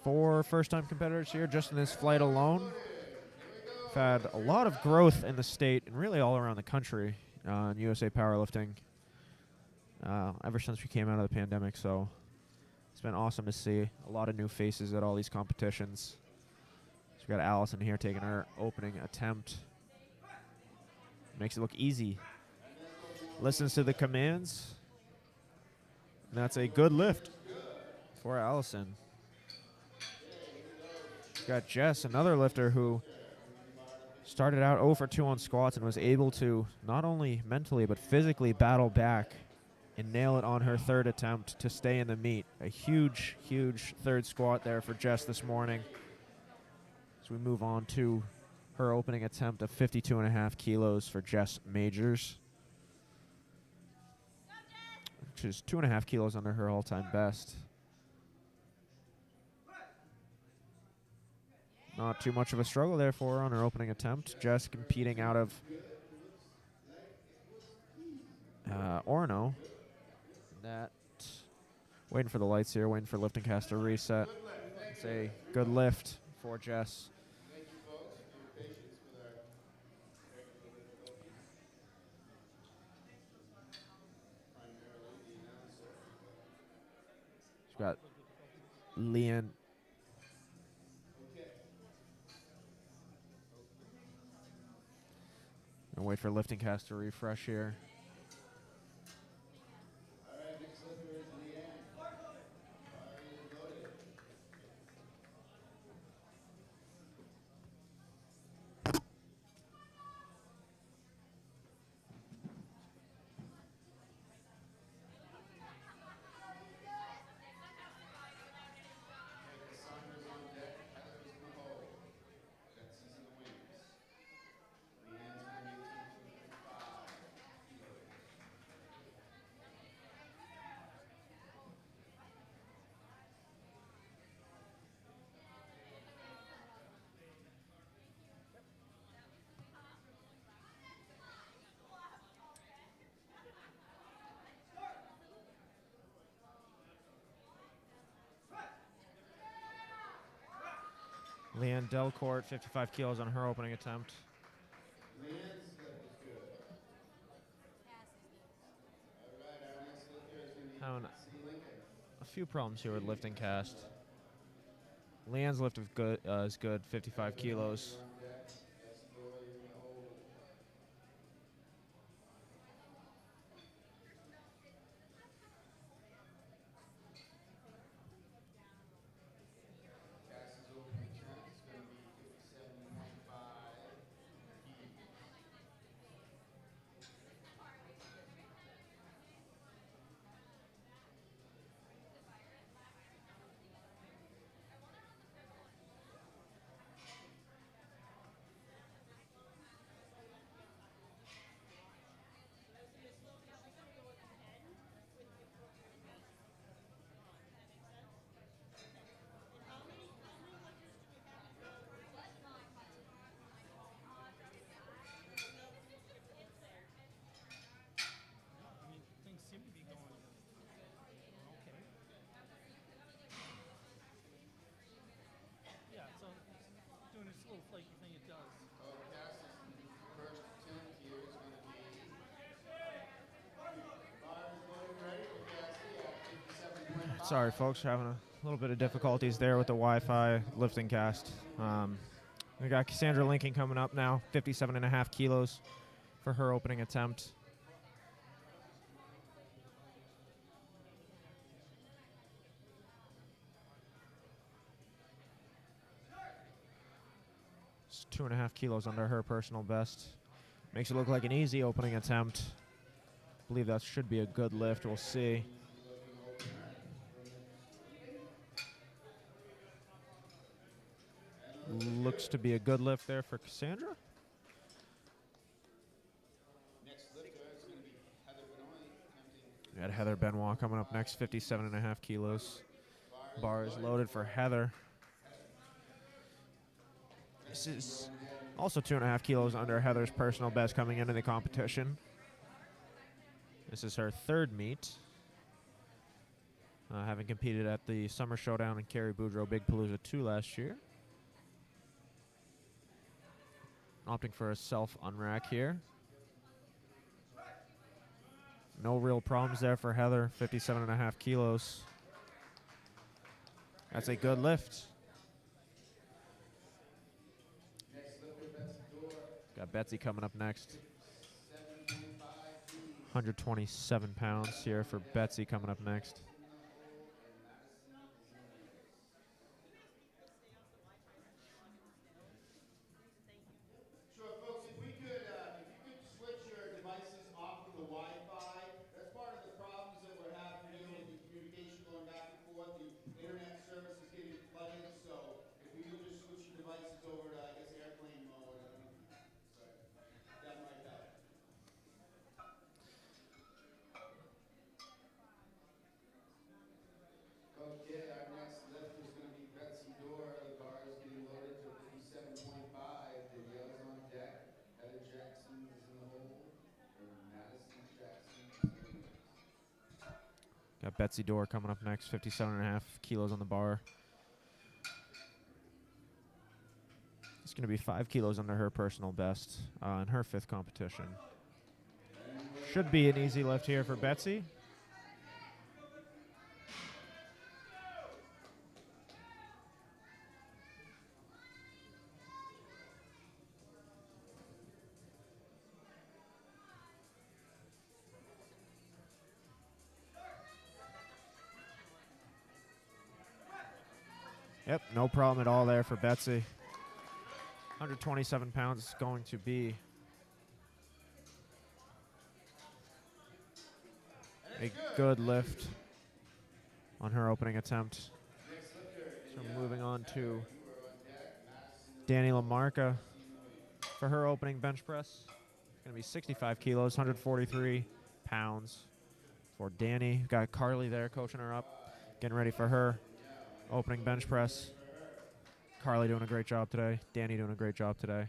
4 first-time competitors here just in this flight alone. We've had a lot of growth in the state and really all around the country in USA Powerlifting ever since we came out of the pandemic, so it's been awesome to see a lot of new faces at all these competitions. So we got Allison here taking her opening attempt. Makes it look easy. Listens to the commands. And that's a good lift for Allison. Got Jess, another lifter who started out 0 for 2 on squats and was able to not only mentally but physically battle back and nail it on her third attempt to stay in the meet. A huge, huge third squat there for Jess this morning. As we move on to her opening attempt of 52.5 kilos for Jess Majors, which is 2.5 kilos under her all-time best. Not too much of a struggle there for her on her opening attempt. Jess competing out of Orono. That waiting for the lights here, waiting for lifting cast to reset. It's a good lift for Jess. Thank you, folks, for your patience with our technical difficulties. Primarily the announcer. She's got Leanne. Okay. And wait for lifting cast to refresh here. All right, next lifter is Leanne. Bar is loaded. Cassandra's on deck. Heather's in the hole. Betsy's in the wings. Leanne's going to be 255 kilos. Leanne Delcourt, 55 kilos on her opening attempt. Leanne's lift is good. All right, our next lifter is going to be Having Betsy Lincoln. a few problems here with lifting cast. Leanne's lift is good, 55 kilos. On deck. Betsy Doyle is in the hole. Cass's opening attempt is going to be 57.5 kg. I mean, things seem to be going okay. Yeah, so it's doing its little flaky thing it does. Cass's first attempt here is going to be. Bar is loaded ready for Cassie at 57.5. Sorry, folks, we're having a little bit of difficulties there with the Wi-Fi lifting cast. We got Cassandra Lincoln coming up now, 57.5 kilos for her opening attempt. It's 2.5 kilos under her personal best. Makes it look like an easy opening attempt. Believe that should be a good lift. We'll see. Looks to be a good lift there for Cassandra. Next lifter is going to be Heather Benoit attempting. We got Heather Benoit coming up next, 57.5 kilos. Bar is loaded for Heather. This is also 2.5 kilos under Heather's personal best coming into the competition. This is her third meet. Having competed at the Summer Showdown in Cary Boudreaux Big Palooza 2 last year. Opting for a self-unrack here. No real problems there for Heather, 57.5 kilos. That's a good lift. Next lifter, Betsy Doyle. Got Betsy coming up next. 7.5 kg. 127 pounds here for Betsy coming up next. Sure, folks, if you could switch your devices off from the Wi-Fi, that's part of the problems that we're having here with the communication going back and forth. The internet service is getting flooded, so if you could just switch your devices over to, I guess, airplane mode. Sorry. That might help. Got Betsy Dorr coming up next, 57.5 kilos on the bar. It's going to be 5 kilos under her personal best in her 5th competition. Should be an easy lift here for Betsy. Yep, no problem at all there for Betsy. 127 pounds is going to be a good lift on her opening attempt. So moving on to Danny LaMarca for her opening bench press. It's going to be 65 kilos, 143 pounds for Danny. Got Carly there coaching her up, getting ready for her opening bench press. Carly doing a great job today. Danny doing a great job today.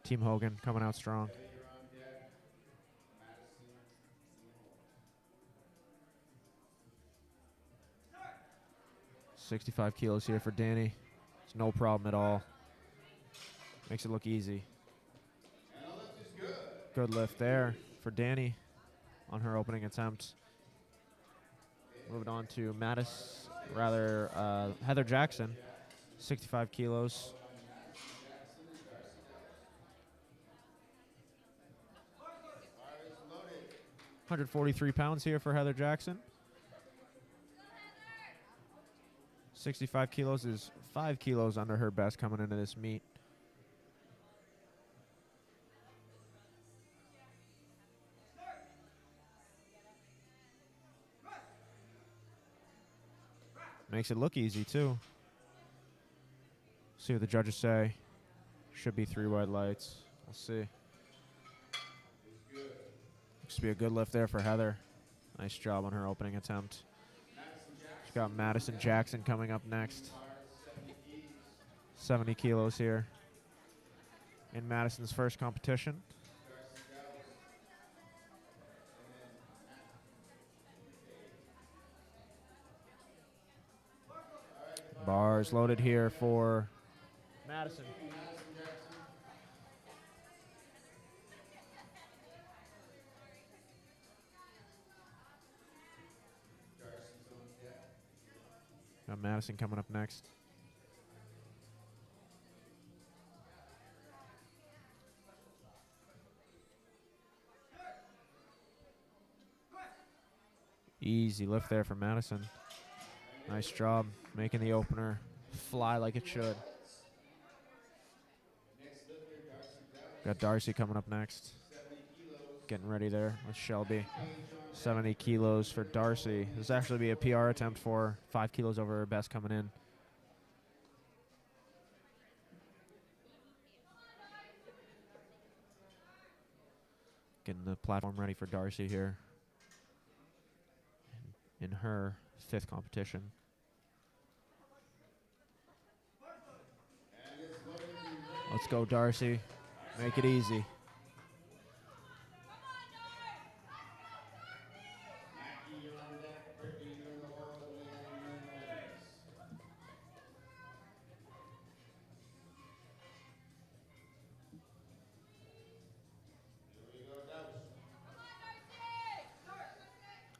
Team Hogan coming out strong. $65 kilos here for Danny. It's no problem at all. Makes it look easy. Good lift there for Danny on her opening attempt. Moving on to Heather Jackson, 65 kilos. £143 here for Heather Jackson. 65 kilos is 5 kilos under her best coming into this meet. Makes it look easy, too. See what the judges say. Should be 3 white lights. We'll see. Looks to be a good lift there for Heather. Nice job on her opening attempt. She's got Madison Jackson coming up next. 70 kilos here in Madison's first competition. Bars loaded here for Madison. Got Madison coming up next. Easy lift there for Madison. Nice job making the opener fly like it should. Got Darcy coming up next. Getting ready there with Shelby. 70 kilos for Darcy. This will actually be a PR attempt for 5 kilos over her best coming in. Getting the platform ready for Darcy here in her 5th competition. Let's go, Darcy. Make it easy.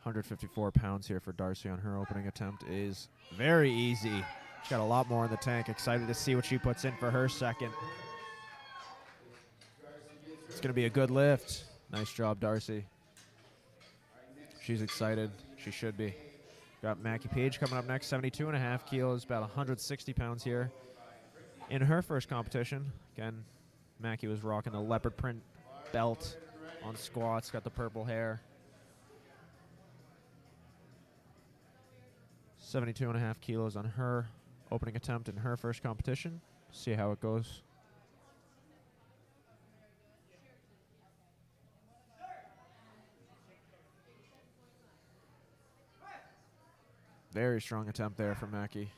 £154 here for Darcy on her opening attempt is very easy. She's got a lot more in the tank. Excited to see what she puts in for her second. It's going to be a good lift. Nice job, Darcy. She's excited. She should be. Got Mackie Page coming up next, 72.5 kilos, about 160 pounds here. In her first competition, again, Mackie was rocking the leopard print belt on squats, got the purple hair. 72.5 kilos on her opening attempt in her first competition. See how it goes. Very strong attempt there from Mackie.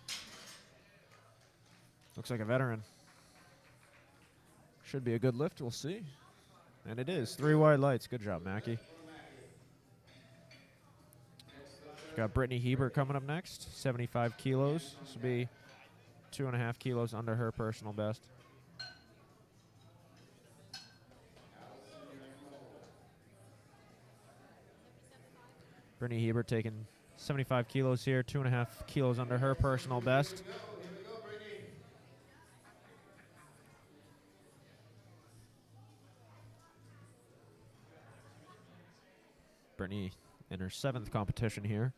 Looks like a veteran. Should be a good lift, we'll see. And it is. 3 wide lights. Good job, Mackie. Got Brittany Hebert coming up next, 75 kilos. This will be 2.5 kilos under her personal best. Brittany Hebert taking 75 kilos here, 2.5 kilos under her personal best. Here we go, Brittany. Brittany in her 7th competition here.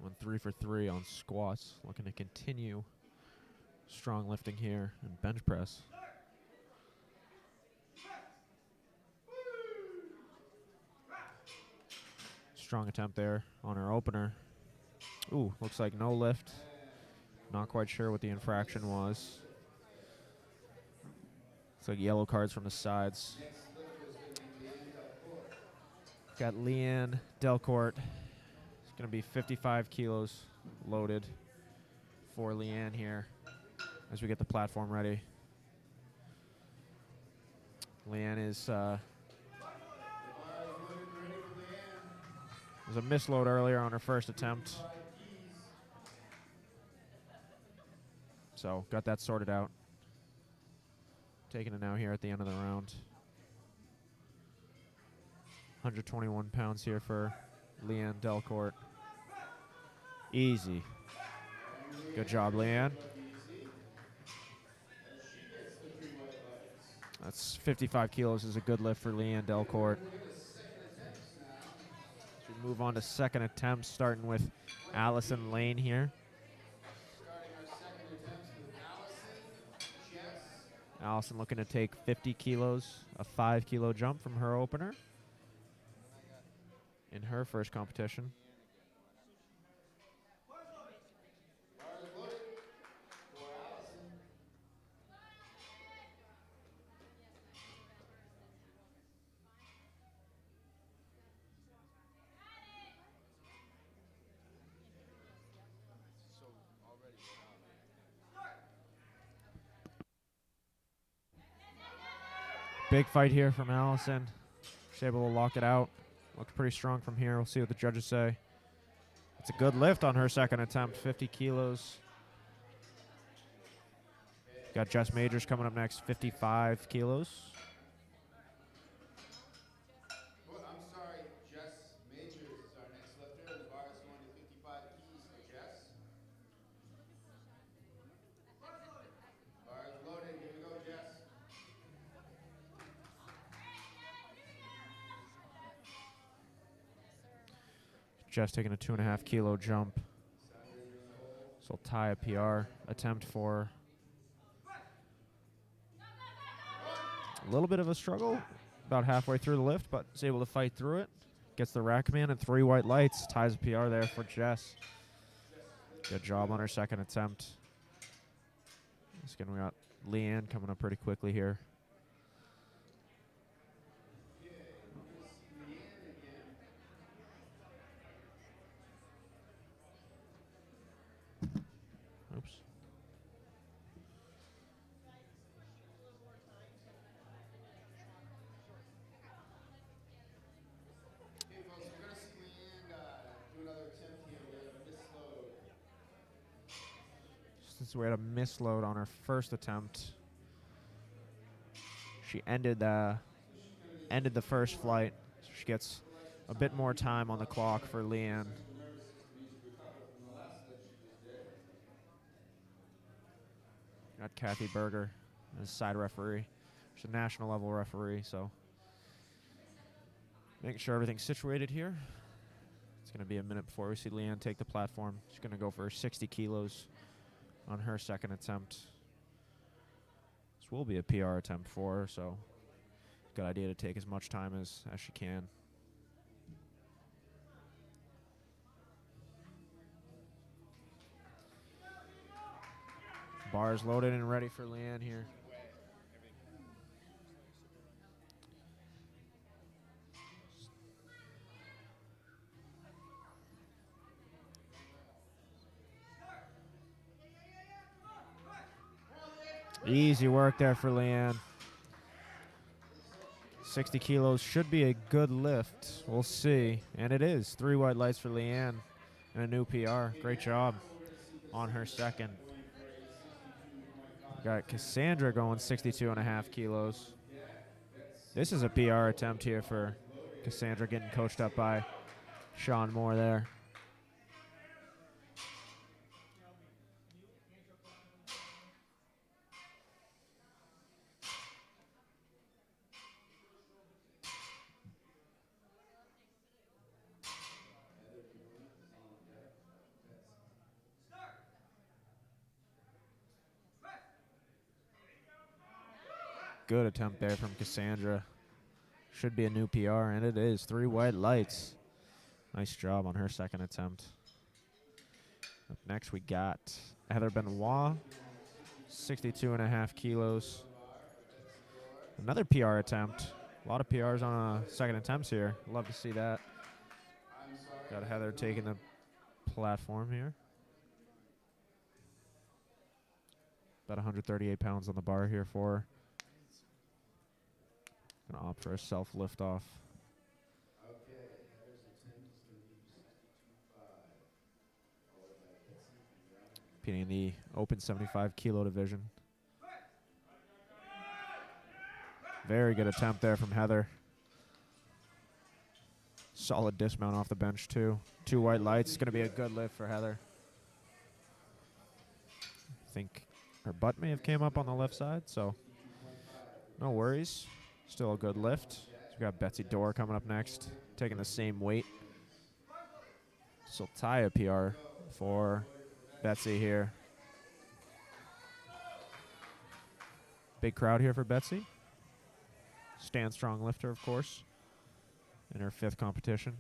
Went 3 for 3 on squats. Looking to continue strong lifting here and bench press. Strong attempt there on her opener. Ooh, looks like no lift. Not quite sure what the infraction was. Looks like yellow cards from the sides. Got Leanne Delcourt. It's going to be 55 kilos loaded for Leanne here as we get the platform ready. Leanne is was a misload earlier on her first attempt. So got that sorted out. Taking it now here at the end of the round. 121 pounds here for Leanne Delcourt. Easy. Good job, Leanne. That's 55 kilos is a good lift for Leanne Delcourt. So we move on to second attempts, starting with Allison Lane here. Allison looking to take 50 kilos, a 5-kilo jump from her opener in her first competition. Big fight here from Allison. She's able to lock it out. Looks pretty strong from here. We'll see what the judges say. It's a good lift on her second attempt, 50 kilos. Got Jess Majors coming up next, 55 kilos. I'm sorry, Jess Majors is our next lifter. The bar is going to 55 keys for Jess. Bar is loaded. Here we go, Jess. Jess taking a 2.5-kilo jump. So tie a PR attempt for a little bit of a struggle about halfway through the lift, but is able to fight through it. Gets the rack command and 3 white lights. Ties a PR there for Jess. Good job on her second attempt. Again, we got Leanne coming up pretty quickly here. Oops. Okay, folks, we're going to see Leanne do another attempt here. We had a misload. Since we had a misload on her first attempt, she ended the first flight. So she gets a bit more time on the clock for Leanne. Got Kathy Berger as side referee. She's a national level referee, so making sure everything's situated here. It's going to be a minute before we see Leanne take the platform. She's going to go for 60 kilos on her second attempt. This will be a PR attempt for her, so good idea to take as much time as she can. Bars loaded and ready for Leanne here. Easy work there for Leanne. 60 kilos should be a good lift. We'll see. And it is. 3 white lights for Leanne and a new PR. Great job on her second. We got Cassandra going 62.5 kilos. This is a PR attempt here for Cassandra, getting coached up by Sean Moore there. Good attempt there from Cassandra. Should be a new PR, and it is. 3 white lights. Nice job on her second attempt. Up next, we got Heather Benoit, 62.5 kilos. Another PR attempt. A lot of PRs on second attempts here. Love to see that. Got Heather taking the platform here. About 138 pounds on the bar here for her. Gonna opt for a self lift off. Competing in the open 75 kilo division. Very good attempt there from Heather. Solid dismount off the bench too. 2 white lights. Gonna be a good lift for Heather. I think her butt may have came up on the left side, so no worries. Still a good lift. So we got Betsy Dorr coming up next, taking the same weight. So tie a PR for Betsy here. Big crowd here for Betsy. Stand strong lifter, of course, in her 5th competition.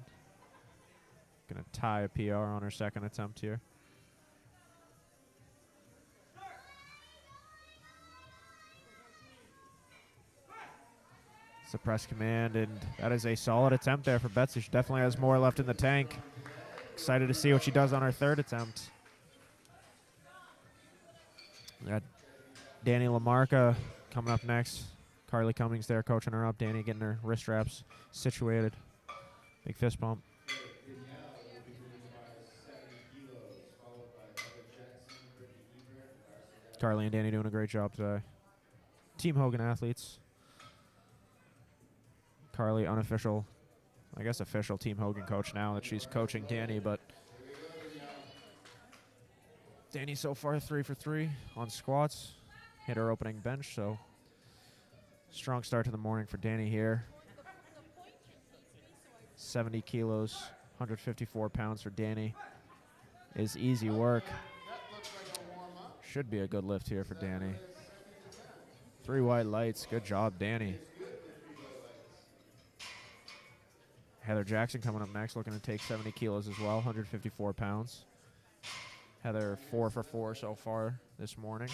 Gonna tie a PR on her second attempt here. Suppress command, and that is a solid attempt there for Betsy. She definitely has more left in the tank. Excited to see what she does on her 3rd attempt. We got Danny Lamarca coming up next. Carly Cummings there coaching her up. Danny getting her wrist wraps situated. Big fist pump. Carly and Danny doing a great job today. Team Hogan athletes. Carly, unofficial, I guess official Team Hogan coach now that she's coaching Danny, but Danny so far 3 for 3 on squats. Hit her opening bench, so strong start to the morning for Danny here. 70 kilos, 154 pounds for Danny is easy work. Should be a good lift here for Danny. 3 white lights. Good job, Danny. Heather Jackson coming up next, looking to take 70 kilos as well, 154 pounds. Heather 4 for 4 so far this morning.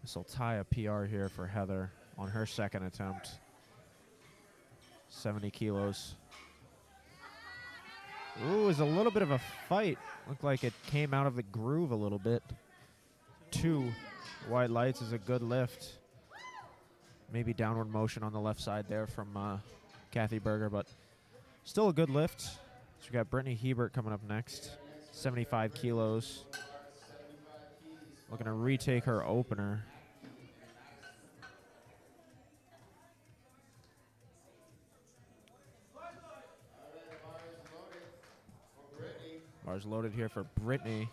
This will tie a PR here for Heather on her second attempt. 70 kilos. Ooh, it was a little bit of a fight. Looked like it came out of the groove a little bit. 2 white lights is a good lift. Maybe downward motion on the left side there from Kathy Berger, but still a good lift. So we got Brittany Hebert coming up next. 75 kilos. Looking to retake her opener. Bars loaded here for Brittany.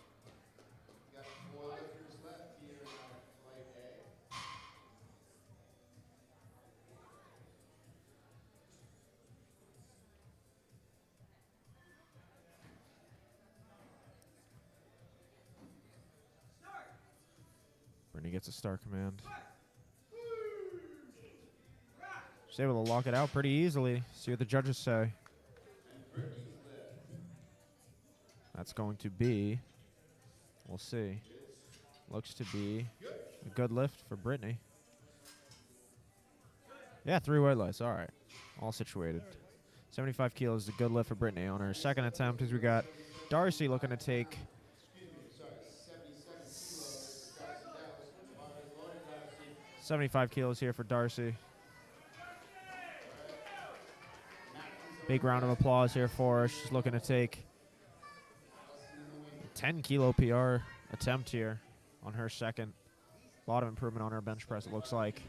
Brittany gets a start command. She's able to lock it out pretty easily. See what the judges say. That's going to be, we'll see. Looks to be a good lift for Brittany. Yeah, 3 white lights. All right. All situated. 75 kilos is a good lift for Brittany. On her second attempt, as we got Darcy looking to take 75 kilos here for Darcy. Big round of applause here for her. She's looking to take a 10 kilo PR attempt here on her second. A lot of improvement on her bench press, it looks like.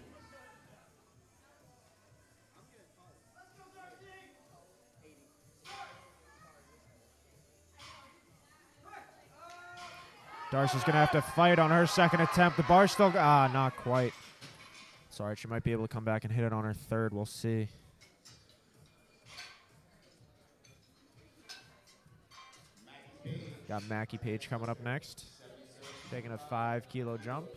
Darcy's going to have to fight on her second attempt. The bar's still, not quite. Sorry, she might be able to come back and hit it on her third. We'll see. Got Mackie Page coming up next. Taking a 5 kilo jump.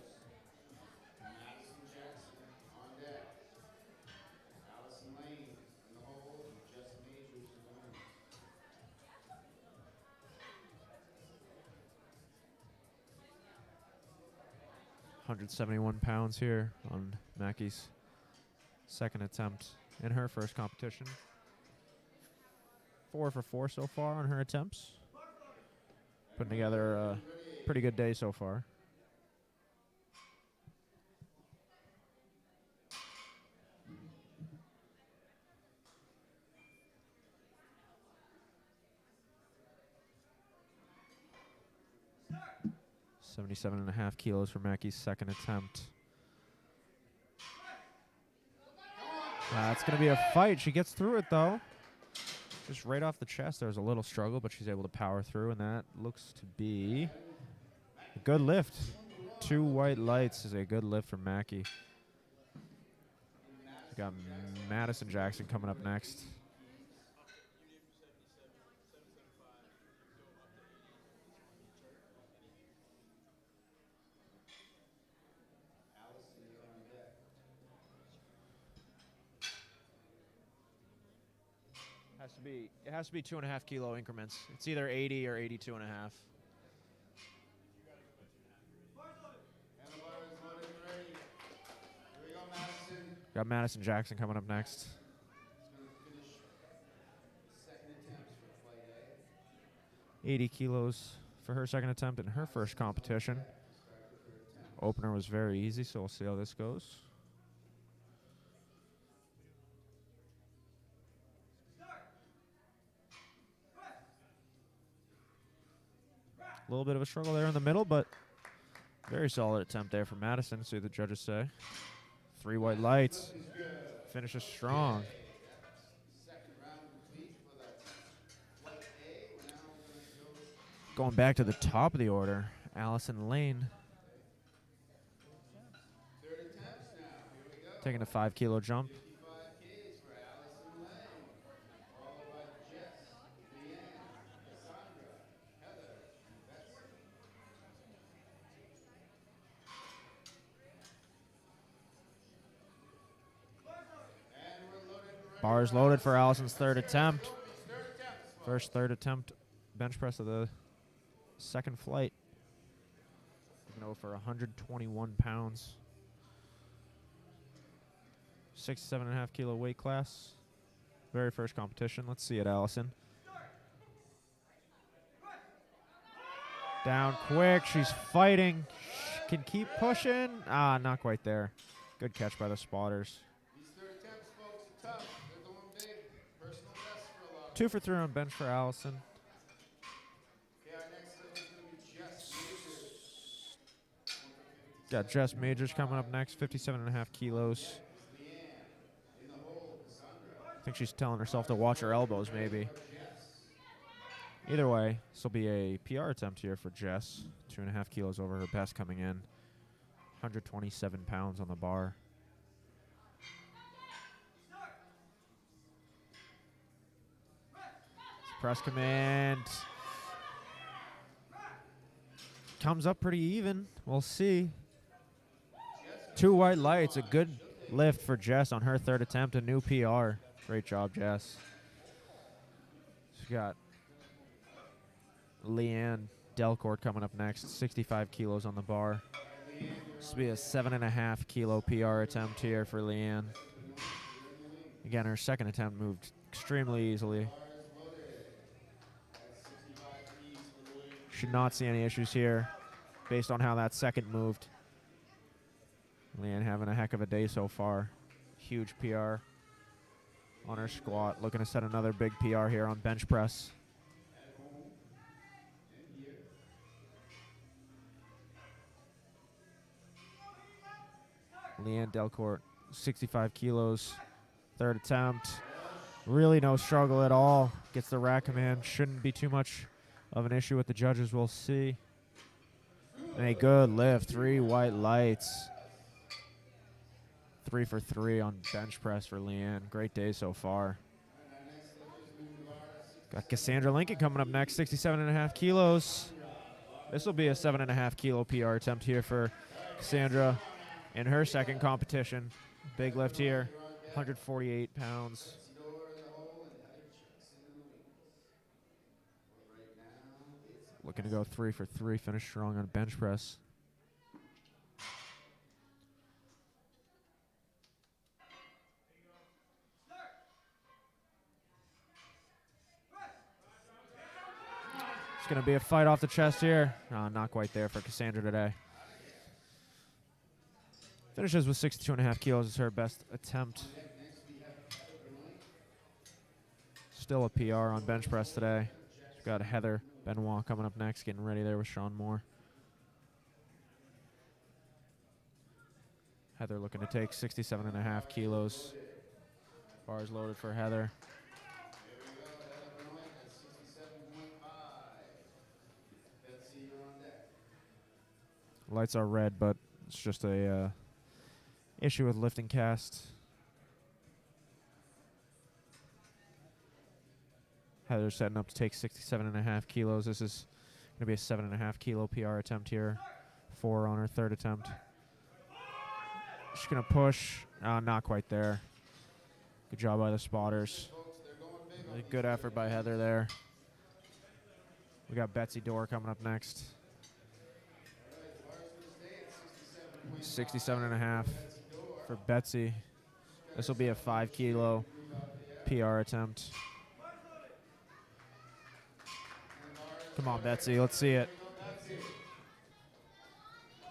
171 pounds here on Mackie's second attempt in her first competition. 4 for 4 so far on her attempts. Putting together a pretty good day so far. $77.5 kilos for Mackie's second attempt. It's going to be a fight. She gets through it, though. Just right off the chest, there's a little struggle, but she's able to power through, and that looks to be a good lift. 2 white lights is a good lift for Mackie. We got Madison Jackson coming up next. It has to be 2.5 kilo increments. It's either 80 or 82.5. Got Madison Jackson coming up next. 80 kilos for her second attempt in her first competition. Opener was very easy, so we'll see how this goes. A little bit of a struggle there in the middle, but very solid attempt there for Madison, see what the judges say. 3 white lights. Finishes strong. Going back to the top of the order, Allison Lane. Taking a 5 kilo jump. Bars loaded for Allison's third attempt. First third attempt bench press of the second flight. Going to go for 121 pounds. 67.5 kilo weight class. Very first competition. Let's see it, Allison. Down quick. She's fighting. She can keep pushing. Not quite there. Good catch by the spotters. 2 for 3 on bench for Allison. Got Jess Majors coming up next, 57.5 kilos. I think she's telling herself to watch her elbows, maybe. Either way, this will be a PR attempt here for Jess. 2.5 kilos over her best coming in. 127 pounds on the bar. Press command. Comes up pretty even. We'll see. 2 white lights. A good lift for Jess on her third attempt. A new PR. Great job, Jess. She's got Leanne Delcourt coming up next. 65 kilos on the bar. This will be a 7.5 kilo PR attempt here for Leanne. Again, her second attempt moved extremely easily. Should not see any issues here based on how that second moved. Leanne having a heck of a day so far. Huge PR on her squat. Looking to set another big PR here on bench press. Leanne Delcourt, 65 kilos, third attempt. Really no struggle at all. Gets the rack command. Shouldn't be too much of an issue with the judges. We'll see. And a good lift. 3 white lights. 3 for 3 on bench press for Leanne. Great day so far. Got Cassandra Lincoln coming up next, 67.5 kilos. This will be a 7.5 kilo PR attempt here for Cassandra in her second competition. Big lift here, 148 pounds. Looking to go 3 for 3, finish strong on bench press. It's going to be a fight off the chest here. Not quite there for Cassandra today. Finishes with 62.5 kilos is her best attempt. Still a PR on bench press today. We've got Heather Benoit coming up next, getting ready there with Sean Moore. Heather looking to take 67.5 kilos. Bars loaded for Heather. Lights are red, but it's just a issue with lifting cast. Heather's setting up to take 67.5 kilos. This is going to be a 7.5 kilo PR attempt here. 4 on her third attempt. She's going to push. Not quite there. Good job by the spotters. Really good effort by Heather there. We got Betsy Dorr coming up next. 67.5 for Betsy. This will be a 5 kilo PR attempt. Come on, Betsy. Let's see it.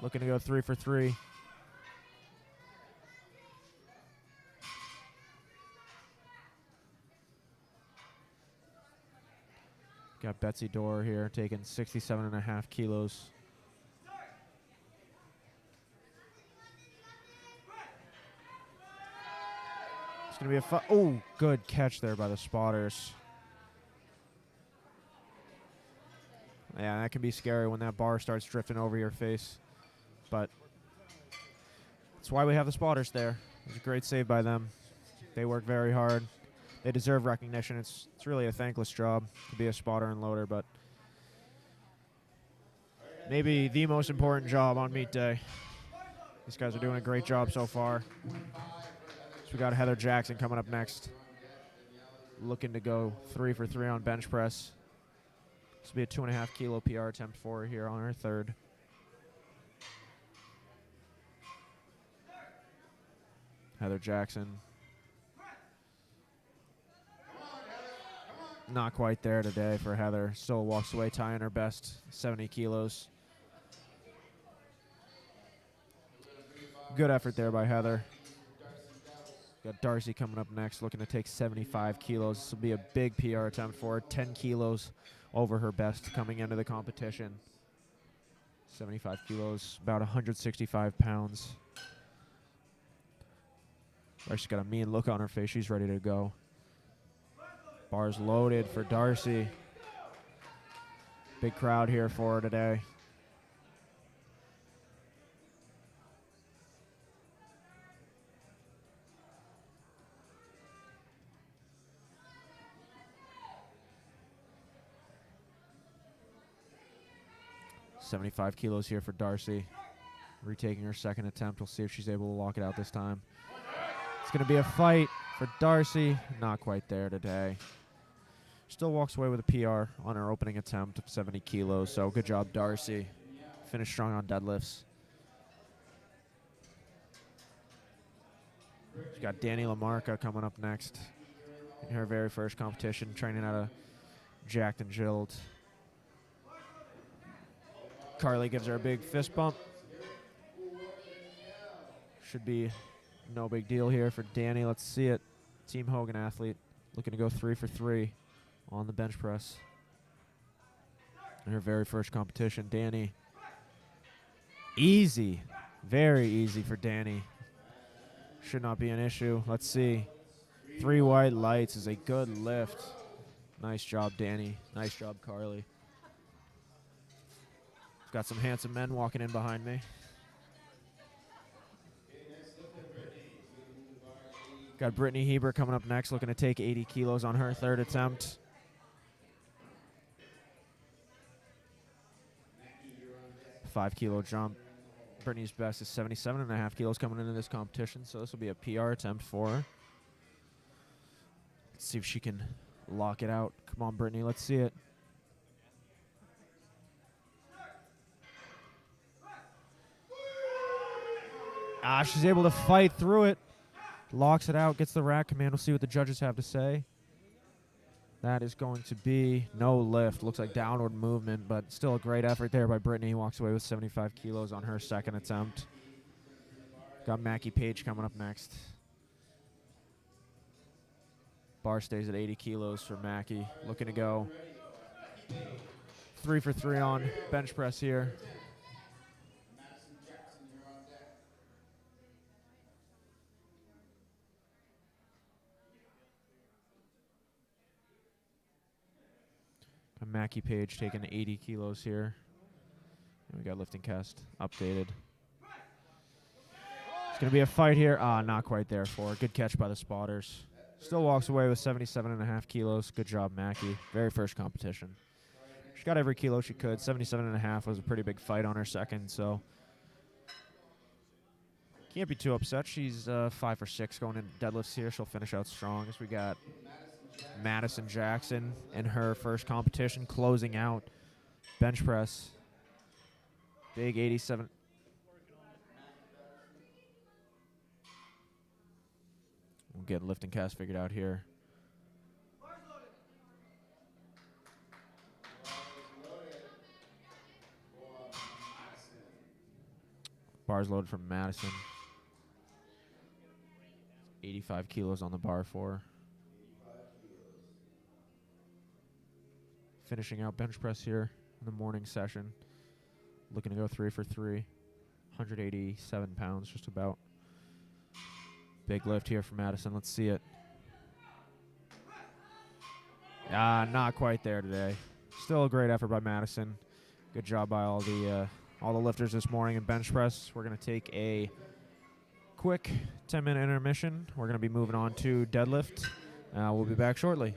Looking to go 3 for 3. Got Betsy Dorr here taking 67.5 kilos. It's going to be a good catch there by the spotters. Yeah, that can be scary when that bar starts drifting over your face. But that's why we have the spotters there. It was a great save by them. They work very hard. They deserve recognition. It's really a thankless job to be a spotter and loader, but maybe the most important job on meet day. These guys are doing a great job so far. So we got Heather Jackson coming up next. Looking to go 3 for 3 on bench press. This will be a 2.5 kilo PR attempt for her here on her third. Heather Jackson. Not quite there today for Heather. Still walks away tying her best, 70 kilos. Good effort there by Heather. Got Darcy coming up next, looking to take 75 kilos. This will be a big PR attempt for her, 10 kilos over her best coming into the competition. 75 kilos, about 165 pounds. Darcy's got a mean look on her face. She's ready to go. Bars loaded for Darcy. Big crowd here for her today. $75 kilos here for Darcy. Retaking her second attempt. We'll see if she's able to lock it out this time. It's going to be a fight for Darcy. Not quite there today. Still walks away with a PR on her opening attempt of 70 kilos. So good job, Darcy. Finished strong on deadlifts. She's got Danny Lamarca coming up next in her very first competition, training out of Jacked and Jilled. Carly gives her a big fist bump. Should be no big deal here for Danny. Let's see it. Team Hogan athlete looking to go 3 for 3 on the bench press. In her very first competition, Danny. Easy. Very easy for Danny. Should not be an issue. Let's see. 3 white lights is a good lift. Nice job, Danny. Nice job, Carly. Got some handsome men walking in behind me. Got Brittany Heber coming up next, looking to take 80 kilos on her third attempt. $5-kilo jump. Brittany's best is 77.5 kilos coming into this competition, so this will be a PR attempt for her. Let's see if she can lock it out. Come on, Brittany, let's see it. She's able to fight through it. Locks it out, gets the rack command. We'll see what the judges have to say. That is going to be no lift. Looks like downward movement, but still a great effort there by Brittany. Walks away with 75 kilos on her second attempt. Got Mackie Page coming up next. Bar stays at 80 kilos for Mackie. Looking to go 3 for 3 on bench press here. Mackie Page taking 80 kilos here. And we got lifting cast updated. It's going to be a fight here. Not quite there for her. Good catch by the spotters. Still walks away with 77.5 kilos. Good job, Mackie. Very first competition. She got every kilo she could. 77.5 was a pretty big fight on her second, so can't be too upset. She's 5 for 6 going into deadlifts here. She'll finish out strong. As we got Madison Jackson in her first competition, closing out bench press. Big 87. We'll get lifting cast figured out here. Bars loaded from Madison. 85 kilos on the bar for her. Finishing out bench press here in the morning session. Looking to go 3 for 3. 187 pounds, just about. Big lift here for Madison. Let's see it. Not quite there today. Still a great effort by Madison. Good job by all the lifters this morning in bench press. We're going to take a quick 10-minute intermission. We're going to be moving on to deadlift. We'll be back shortly.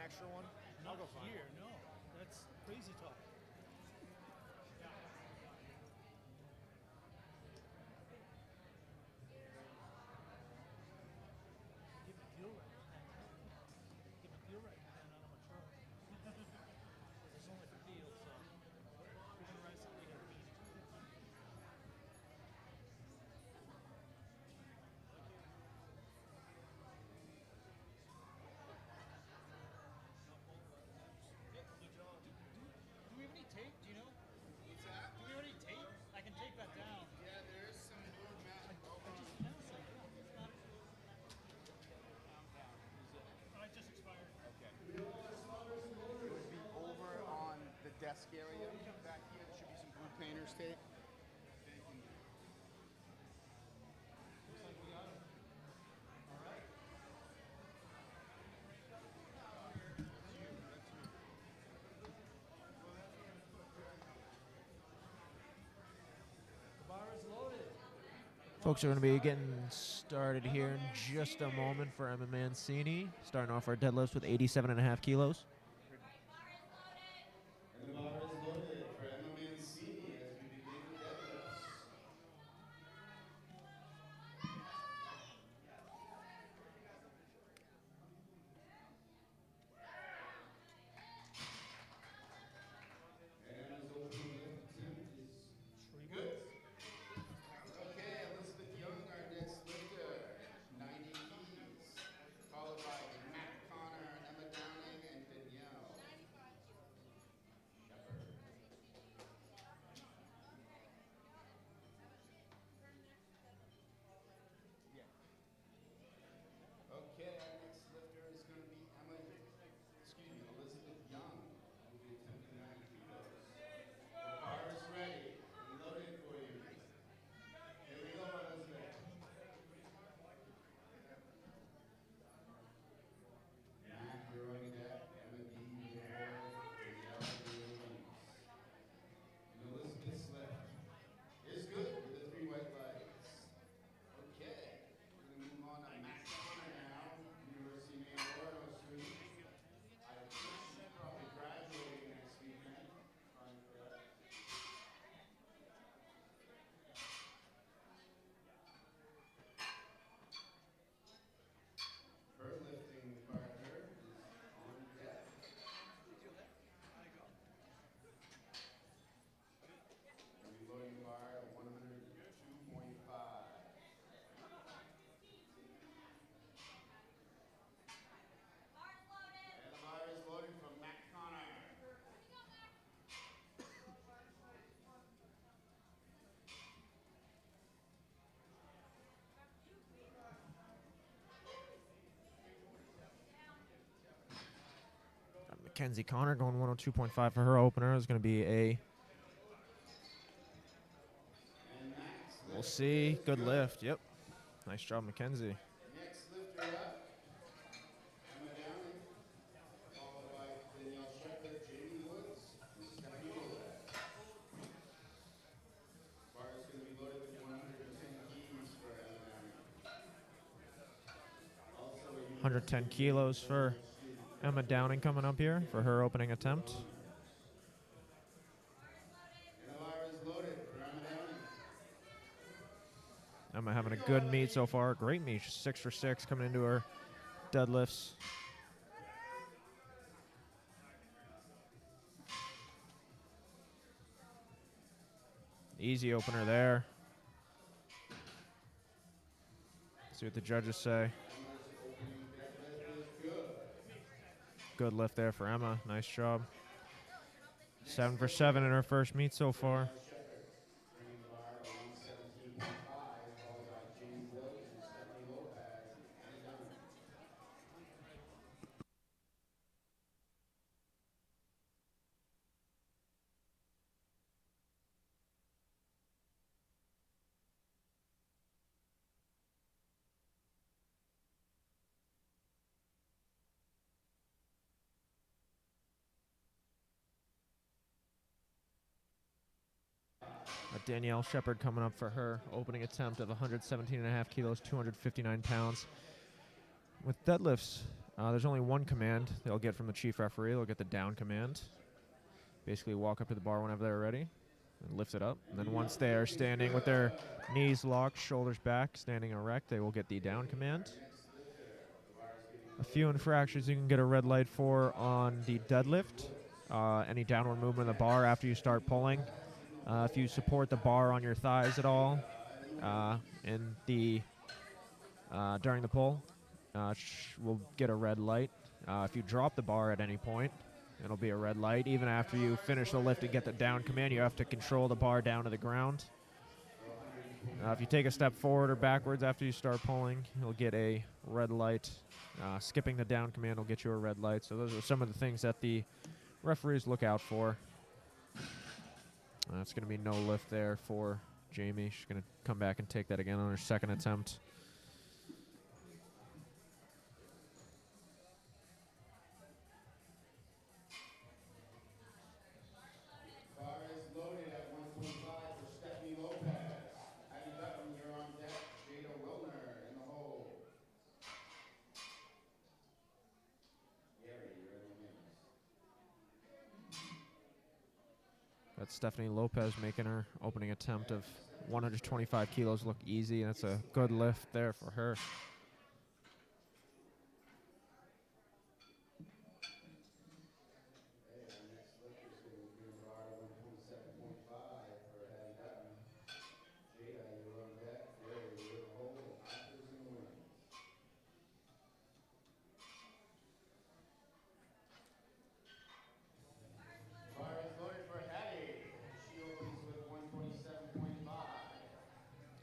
extra one? Not I'll go find here, no. That's crazy talk. Give me deal right. Give me deal right, and on a truck. It's only for deals, so we're gonna ride something here. Do we have any tape? Do you know? What's that? Do we have any tape? I can take that down. Yeah, there is some more mat. I just expired. Okay. It would be over on the desk area back here. There should be some blue painter's tape. Thank you. Looks like we got him. All right. The bar is loaded. Folks are going to be getting started here in just a moment for Emma Mancini. Starting off our deadlifts with 87.5 kilos. And the bar is loaded for Emma Mancini as we begin deadlifts. And Emma's opening lift attempt is good. Okay, Elizabeth Young, our next lifter, 90 keys, followed by Matt Connor, Emma Downing, and Danielle. Okay, our next lifter is going to be Elizabeth Young, who will be attempting 90 kilos. The bar is ready and loaded for you. Here we go, Elizabeth. Matt, you're on deck. Emma D, you're forward. Danielle, you're wings. And Elizabeth's lift is good with the 3 white lights. Okay, we're going to move on to Matt Connor now, University of Maine Royal student. I think she's probably graduating next weekend. Fine for her. Her lifting partner is on deck. We'll be loading the bar at 102.5. And the bar is loaded from Matt Connor. Mackenzie Connor going 102.5 for her opener. Is going to be a, And Matt's we'll lift see, is good lift. Yep. Nice job, Mackenzie. Next lifter up, Emma Downing, followed by Danielle Shepherd, Jamie Woods, and Stephanie Lopez. Bar is going to be loaded with 110 keys for Emma Downing. Also a 110 kilos for Emma Downing coming up here for her opening attempt. And the bar is loaded for Emma Downing. Emma having a good meet so far. Great meet. She's 6 for 6 coming into her deadlifts. Easy opener there. See what the judges say. Emma's opening deadlift is good. Good lift there for Emma. Nice job. 7 for 7 in her first meet so far. Shepherd, bringing the bar to 117.5, followed by Jamie Woods and Stephanie Lopez and Emma Downing. Danielle Shepherd coming up for her opening attempt of 117.5 kilos, 259 pounds. With deadlifts There's only one command they'll get from the chief referee. They'll get the down command. Basically walk up to the bar whenever they're ready and lift it up. And then once they are standing with their knees locked, shoulders back, standing erect, they will get the down command. A few infractions you can get a red light for on the deadlift. Any downward movement of the bar after you start pulling. If you support the bar on your thighs at all during the pull, will get a red light. If you drop the bar at any point, it'll be a red light. Even after you finish the lift and get the down command, you have to control the bar down to the ground. If you take a step forward or backwards after you start pulling, you'll get a red light. Skipping the down command will get you a red light. So those are some of the things that the referees look out for. It's going to be no lift there for Jamie. She's going to come back and take that again on her second attempt. Bar is loaded at 125 for Stephanie Lopez. Hattie Dutton, you're on deck. Jada Wilner in the hole. Gary, you're in the wings. That's Stephanie Lopez making her opening attempt of 125 kilos look easy. That's a good lift there for her. Hey, our next lift is going to be a bar 127.5 for Hattie Dutton. Jada, you're on deck. Gary, you're in the hole. Arthur's in the wings. Bar is loaded for Hattie. She opens with 127.5.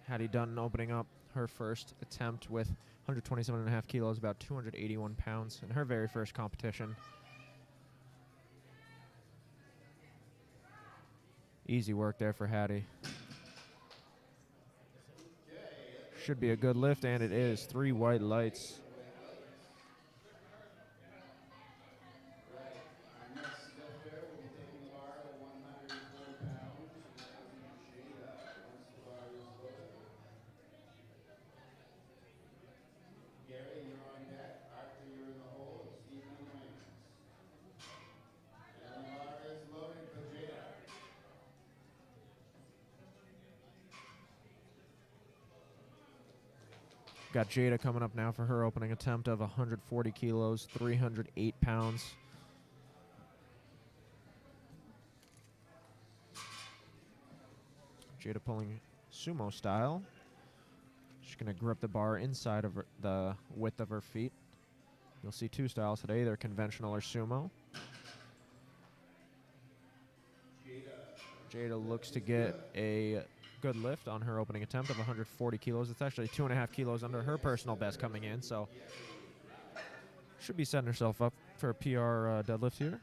Hattie Dutton opening up her first attempt with 127.5 kilos, about 281 pounds in her very first competition. Easy work there for Hattie. Should be a good lift, and it is. 3 white lights. Our next lifter will be taking the bar to 140 pounds. That will be Jada once the bar is loaded. Gary, you're on deck. Arthur, you're in the hole. Steve in the wings. And the bar is loaded for Jada. Got Jada coming up now for her opening attempt of 140 kilos, 308 pounds. Jada pulling sumo style. She's going to grip the bar inside of the width of her feet. You'll see 2 styles today, either conventional or sumo. Jada looks to get a good lift on her opening attempt of 140 kilos. It's actually 2.5 kilos under her personal best coming in, so should be setting herself up for a PR deadlift here.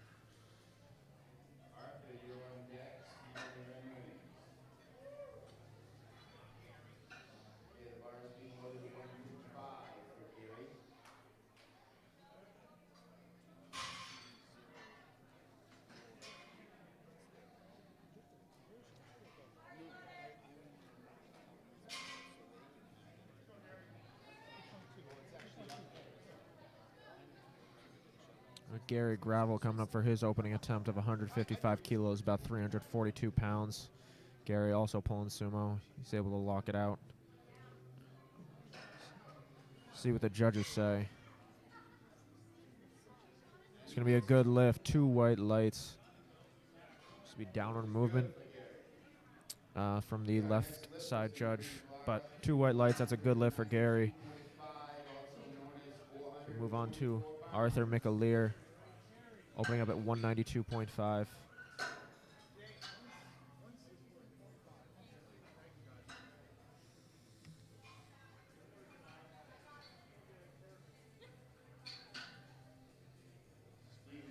Arthur, you're on deck. Steve, you're in the wings. Okay, the bar is being loaded at 155 for Gary. Gary Gravel coming up for his opening attempt of 155 kilos, about 342 pounds. Gary also pulling sumo. He's able to lock it out. See what the judges say. It's going to be a good lift. 2 white lights. This will be downward movement from the left side judge. But 2 white lights, that's a good lift for Gary. We move on to Arthur McAleer, opening up at 192.5. Steven,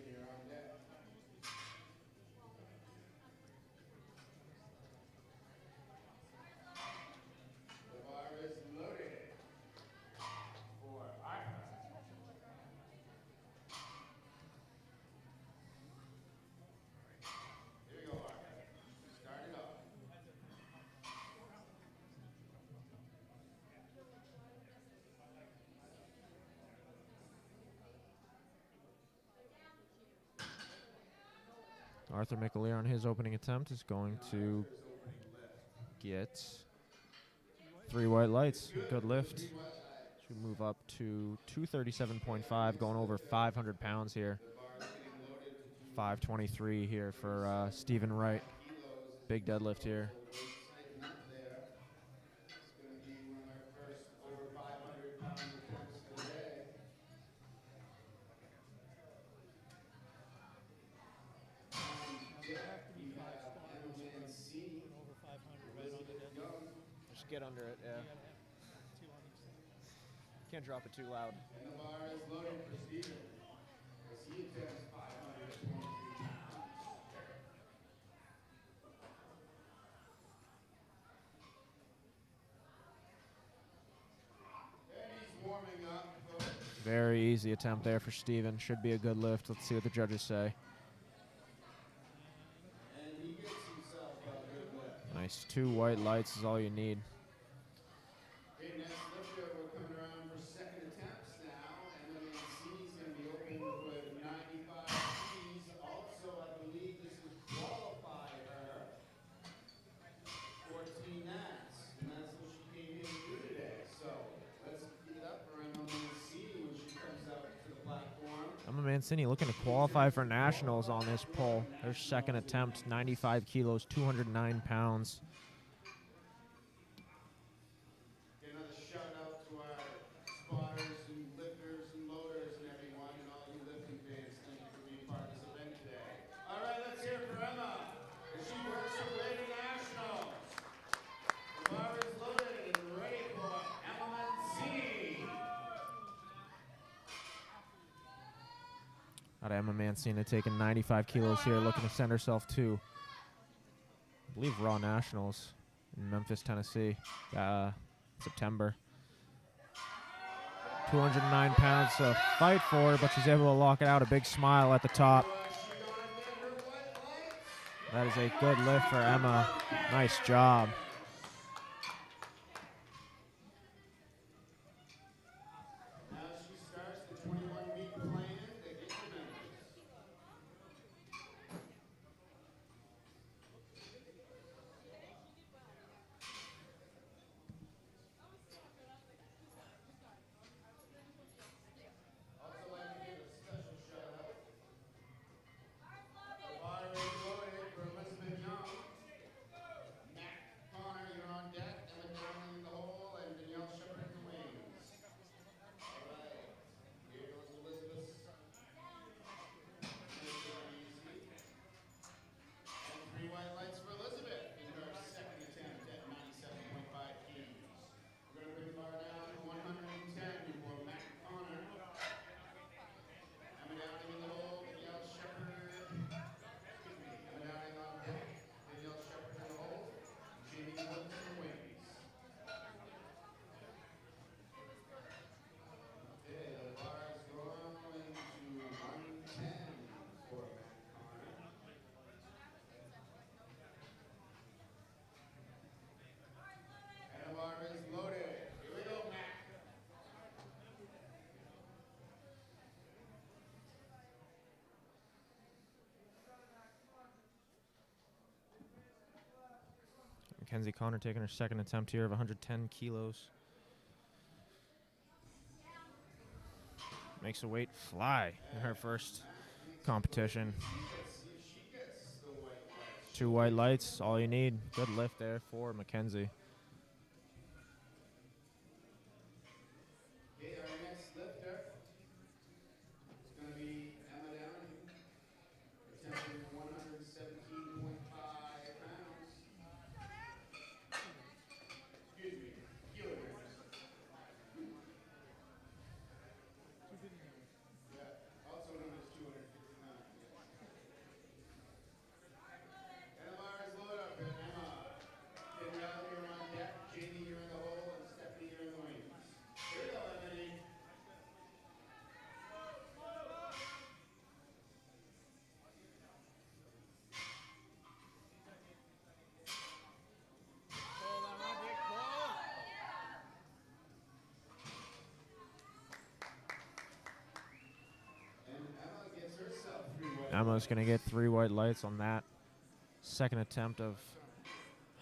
you're on deck. The bar is loaded for Arthur. Arthur McAleer on his opening attempt is going to get 3 white lights. Good lift. Should move up to 237.5, going over 500 pounds here. 523 here for Stephen Wright. Big deadlift here. Spiking up there. It's going to be one of my first over 500-pound attempts of the day. They have to be 5 squatters and over 500 right on the deadlift. Just get under it, yeah. You gotta have 2 on each side. Can't drop it too loud. And the bar is loaded for Steven as he attempts 523 pounds. And he's warming up, folks. Very easy attempt there for Steven. Should be a good lift. Let's see what the judges say. And he gets himself a good lift. Nice. 2 white lights is all you need. Okay, next lifter, we're coming around for second attempts now. Emma Mancini's going to be open with 95 Ps. Also, I believe this would qualify her 14 nats. And that's what she came here to do today. So let's give it up for Emma Mancini when she comes out to the platform. Emma Mancini looking to qualify for nationals on this pull. Her second attempt, 95 kilos, 209 pounds. Get another shout out to our spotters and lifters and loaders and everyone and all you lifting fans. Thank you for being part of this event today. All right, let's hear it for Emma as she works her way to nationals. The bar is loaded and ready for Emma Mancini. Out of Emma Mancini taking 95 kilos here, looking to send herself to, I believe, Raw Nationals in Memphis, Tennessee, September. 209 pounds to fight for, but she's able to lock it out. A big smile at the top. That is a good lift for Emma. Nice job. Now she starts the 21-week plan to get to Memphis. Also like to give a special shout out. The bar is loaded for Elizabeth Young. Matt Connor, you're on deck. Emma Downing in the hole and Danielle Shepard in the wings. All right. Here goes Elizabeth. Make it easy. And 3 white lights for Elizabeth in her second attempt at 97.5 Ps. We're going to bring the bar down to 110 for Matt Connor. Emma Downing in the hole, Danielle Shepard. Emma Downing on deck, Danielle Shepard in the hole, Jamie Woods in the wings. Okay, the bar is growing to 110 for Matt Connor. And the bar is loaded. Here we go, Matt. Mackenzie Connor taking her second attempt here of 110 kilos. Makes the weight fly in her first competition. See if she gets the white light. 2 white lights, all you need. Good lift there for Mackenzie. Okay, our next lifter is going to be Emma Downing, attempting 117.5 pounds. Excuse me, kilograms. Yeah, also known as 259. Yes. And the bar is loaded up, and Emma getting out here on is going to get 3 white lights on that second attempt of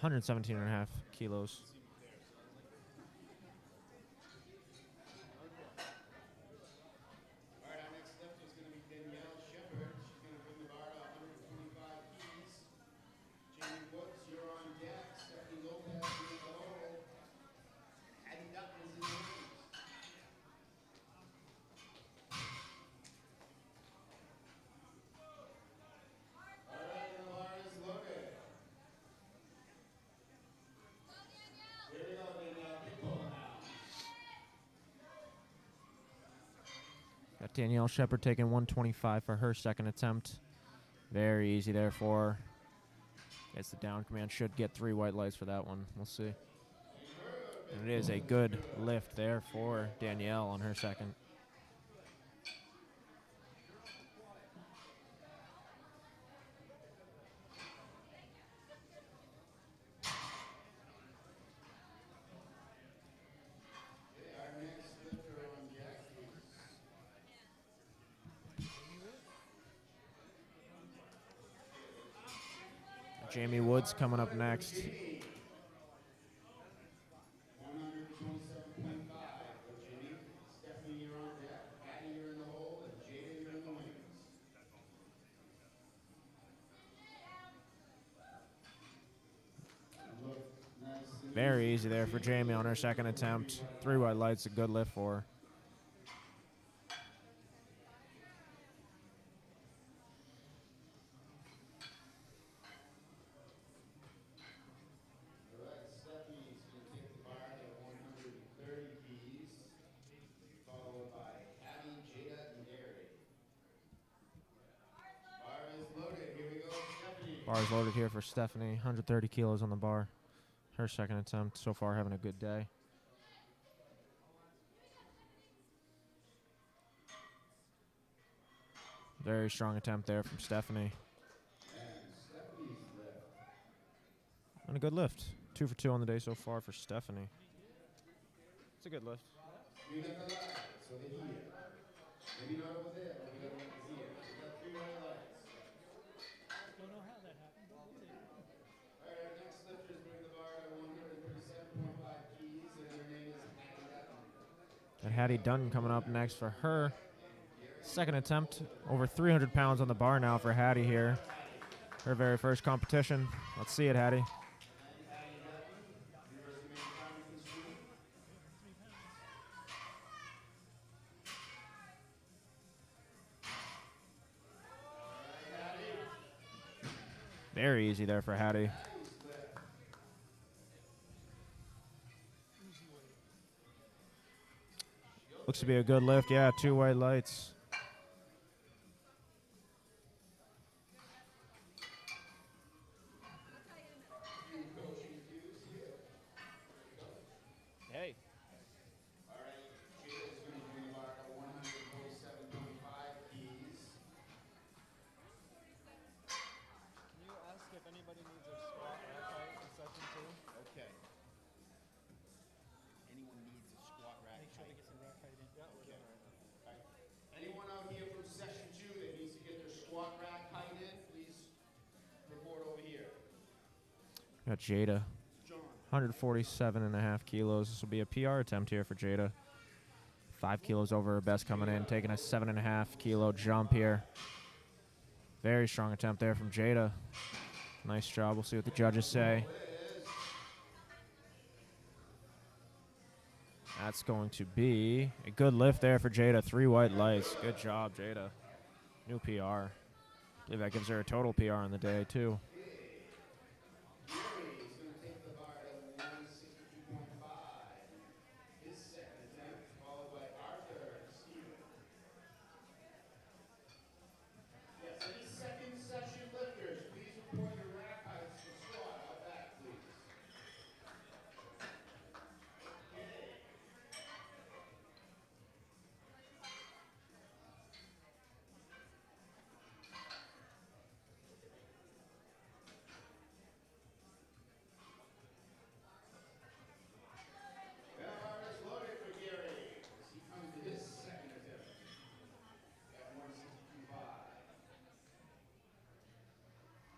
117.5 kilos. All right, our next lifter is going to be Danielle Shepard. She's going to bring the bar to 125 keys. Jamie Woods, you're on deck. Stephanie Lopez, you're in the hole. Hattie Dutton is in the wings. All right, and the bar is loaded. Here we go, Danielle. Keep pulling now. Got Danielle Shepard taking 125 for her second attempt. Very easy there for her. Guess the down command should get 3 white lights for that one. We'll see. And it is a good lift there for Danielle on her second. Okay, our next lifter on deck is Jamie Woods coming up next. Jamie. 127.5 for Jamie. Stephanie, you're on deck. Hattie, you're in the hole. And Jada, you're in the wings. Look nice and Very easy there for Jamie on her second attempt. 3 white lights, a good lift for her. All right, Stephanie's going to take the bar to 130 keys, followed by Hattie, Jada, and Gary. Bar is loaded. Here we go, Stephanie. Bar is loaded here for Stephanie. 130 kilos on the bar. Her second attempt. So far having a good day. Very strong attempt there from Stephanie. And Stephanie's lift. And a good lift. 2 for 2 on the day so far for Stephanie. It's a good lift. We got the lights over here. Maybe not over there, but we got one over here. We got 3 white lights. Don't know how that happened, but we'll take it. All right, our next lifters bring the bar to 137.5 keys, and her name is Hattie Dutton. And Hattie Dutton coming up next for her second attempt. Over 300 pounds on the bar now for Hattie here. Her very first competition. Let's see it, Hattie. Hattie Dutton, University of Farmington student. All right, Hattie. Very easy there for Hattie. Hattie's lift. Looks to be a good lift. Yeah, 2 white lights. Hey. All right, Jada's going to bring the bar to 147.5 keys. Can you ask if anybody needs a squat rack height in session 2? Okay. Anyone needs a squat rack Make sure they height? get some rack height in. Yeah, we're done right now. All right. Anyone out here from session 2 that needs to get their squat rack height in, please report over here. Got Jada. John. 147.5 kilos. This will be a PR attempt here for Jada. 5 kilos over her best coming in, taking a 7.5 kilo jump here. Very strong attempt there from Jada. Nice job. We'll see what the judges say. That's going to be a good lift there for Jada. 3 white lights. Good job, Jada. New PR. I believe that gives her a total PR on the day, too. Gary is going to take the bar to 162.5. His second attempt, followed by Arthur and Steven. Yes, any second session lifters, please report your rack heights for squat out back, please.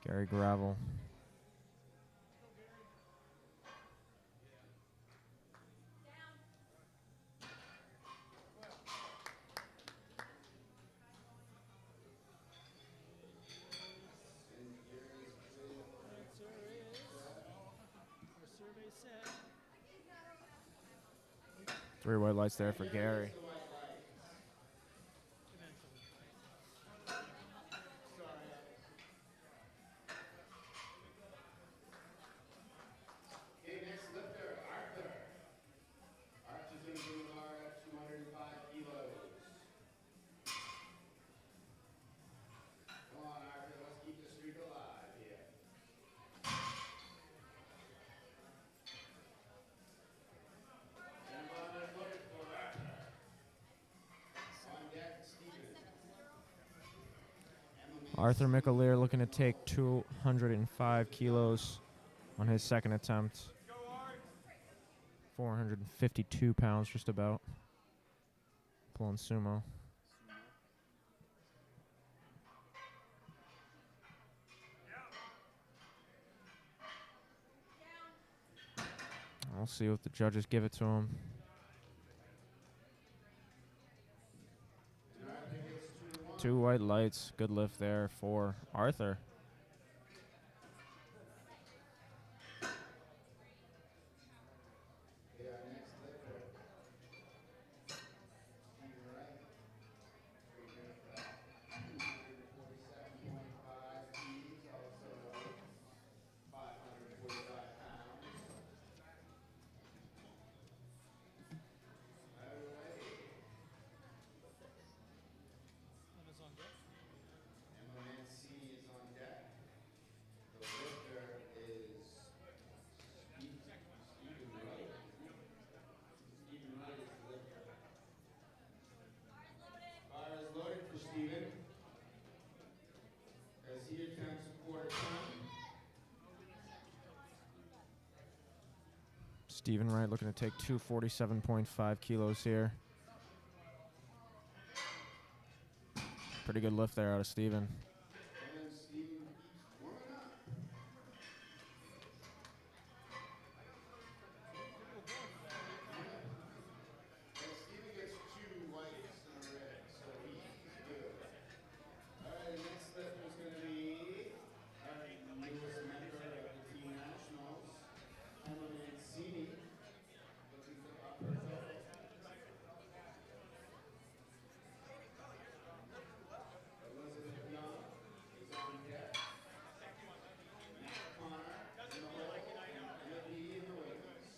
Gary Gravel. Survey said. 3 white lights there for Gary. Okay, next lifter, Arthur. Arthur's going to bring the bar at 205 kilos. Come on, Arthur, let's keep the streak alive here. And on the loaded for Arthur. On deck, Stephen. Arthur McAleer looking to take 205 kilos on his second attempt. 452 pounds just about. Pulling sumo. I'll see what the judges give it to him. Two white lights. Good lift there for Arthur. Stephen, as he attempts a quarter ton. Stephen Wright looking to take 247.5 kilos here. Pretty good lift there out of Stephen. And Stephen keeps warming up. And Stephen gets 2 whites and a red, so he's good. All right, the next lifter is going to be our newest member of the team nationals, Emma Mancini, looking to up her total. Elizabeth Young is on deck. Matt Connor in the hole, and Emma B in the wings.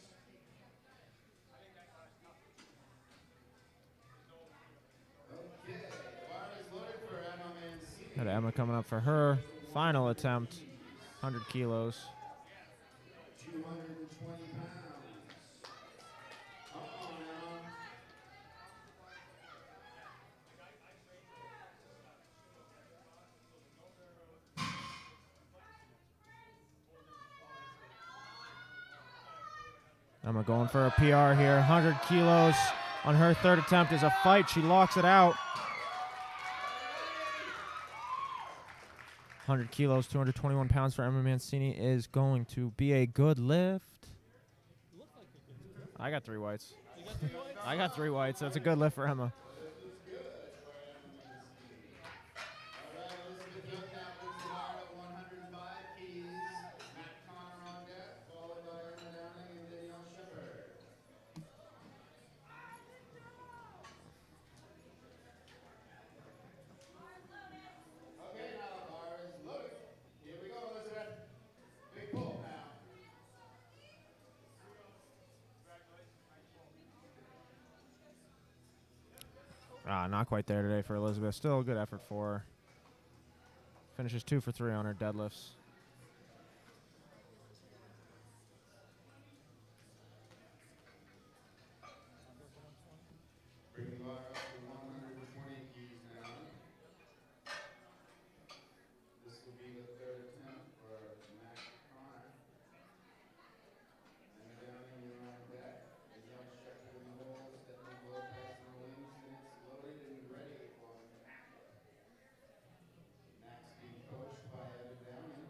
Okay, the bar is loaded for Emma Mancini. Got Emma coming up for her final attempt. 100 kilos. 220 pounds. Come on, Emma. Emma going for a PR here. 100 kilos on her third attempt is a fight. She locks it out. 100 kilos, 221 pounds for Emma Mancini is going to be a good lift. I got 3 whites. I got 3 whites. That's a good lift for Emma. All right, Elizabeth Young now brings the bar at 105 keys. Matt Connor on deck, followed by Emma Downing and Danielle Shepard. Okay, now the bar is loaded. Here we go, Elizabeth. Big pull now. Not quite there today for Elizabeth. Still a good effort for her. Finishes 2 for 3 on her deadlifts. Bring the bar up to 120 keys now. This will be the third attempt for Matt Connor. Emma Downing, you're on deck. Danielle Shepard in the hole, Stephanie Lopez in the wings, and it's loaded and ready for Matt. Matt's being coached by Emma Downing.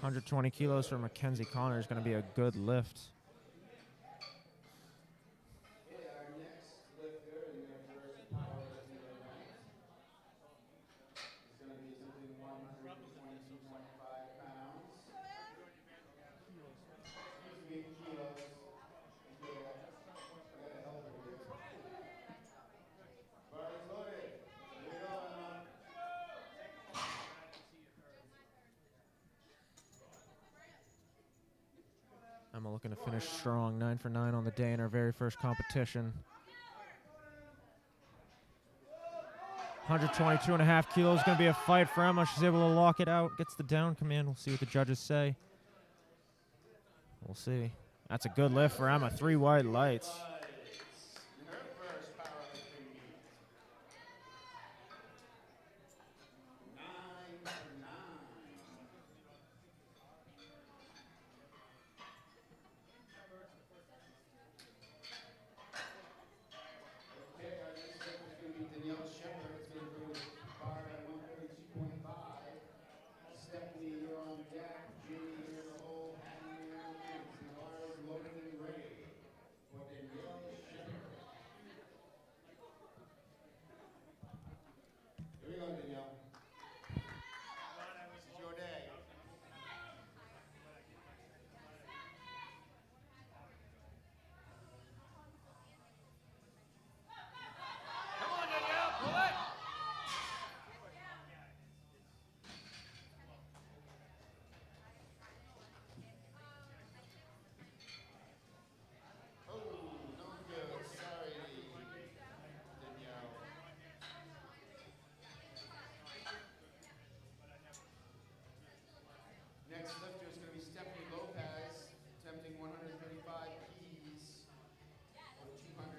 120 kilos for Mackenzie Connor is going to be a good lift. Okay, our next lifter in their first powerlifting event is going to be attempting 122.5 pounds. Excuse me, kilos. Yeah, I got a helper here. Bar is loaded. Here we go, Emma. Emma looking to finish strong, 9 for 9 on the day in her very first competition. 122.5 kilos, going to be a fight for Emma. She's able to lock it out, gets the down command. We'll see what the judges say. We'll see. That's a good lift for Emma, 3 white lights. In her first powerlifting meet. 9 for 9. Okay, our next step is going to be Danielle Shepherd. It's going to bring the bar at 132.5. Stephanie, you're on deck. Jamie, you're in the hole. Hattie, you're in the wings. And the bar is loaded and ready for Danielle Shepherd. Here we go, Danielle. This is your day. Come on, Danielle, pull it. Oh, no good. Sorry, Danielle. Next lifter is going to be Stephanie Lopez, attempting 135 Ps or 297.82 pounds.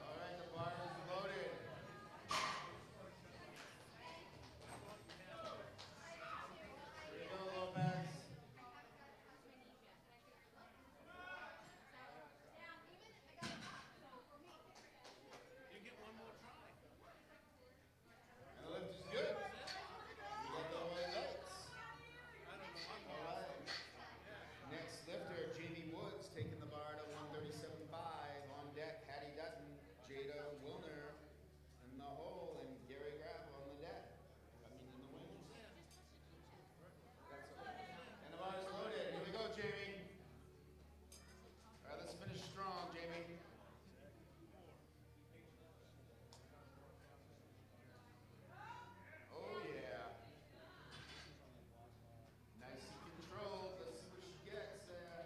All right, the bar is loaded. Here you go, Lopez. And the lift is good. You got the white lights. All right. Next lifter, Jamie Woods, taking the bar to 137.5. On deck, Hattie Dutton, Jada Wilner in the hole, and Gary Graff on the deck. I mean, in the wings. And the bar is loaded. Here we go, Jamie. All right, let's finish strong, Jamie. Oh, yeah. Nice and controlled. Let's see what she gets there.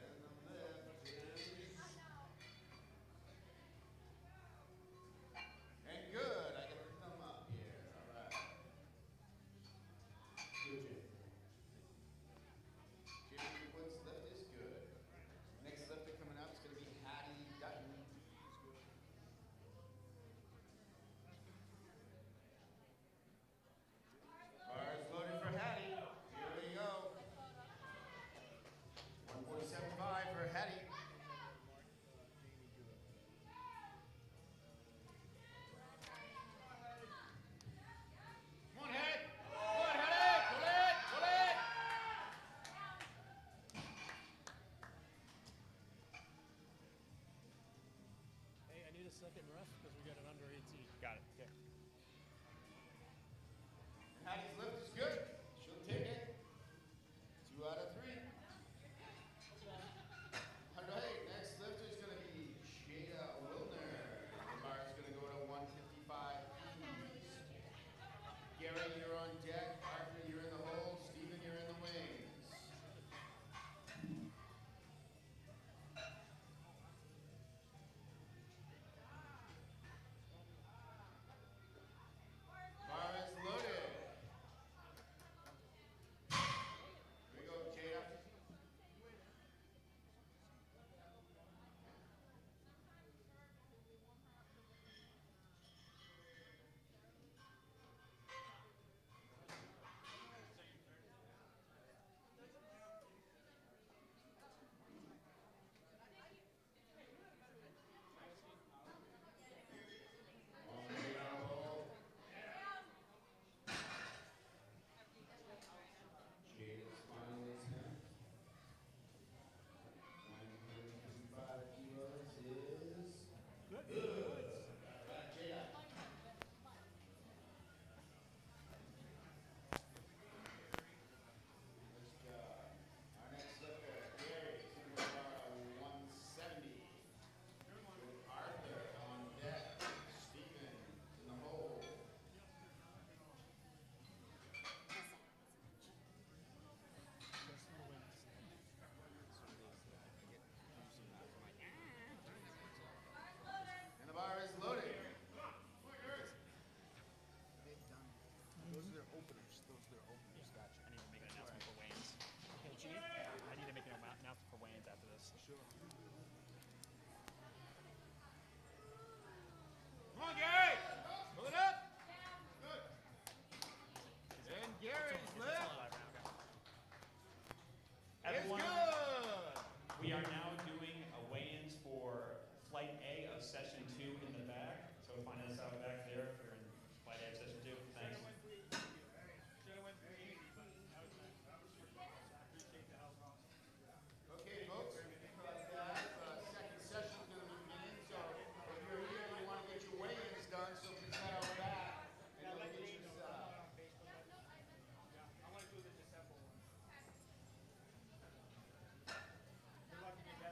And the lift is... And good. I get the thumb up here. All right. Good, Jamie. Jamie Wood's lift is good. Next lifter coming up is going to be Hattie Dutton. Bar is loaded for Hattie. Here we go. 147.5 for Hattie. Come on, Hattie. Come on, Hattie, pull it, pull it. Hey, I need a second ref because we got an under 18. Got it. Okay. Hattie's lift is good. She'll take it. 2 out of 3. All right, next lifter is going to be Jada Wilner. The bar is going to go to 155 Ps. Gary, you're on deck. Arthur, you're in the hole. Steven, you're in the wings. Come on, Gary! Pull it up! And Gary's left. It's Everyone, good! we are now doing a weigh-ins for Flight A of Session 2 in the back. So find us out back there if you're in Flight A of Session 2. Thanks. Okay, folks, second session's going to be beginning, so if you're here and you want to get your weigh-ins done, so please head out back and we'll get you set up. I want to do the December one. Good luck in your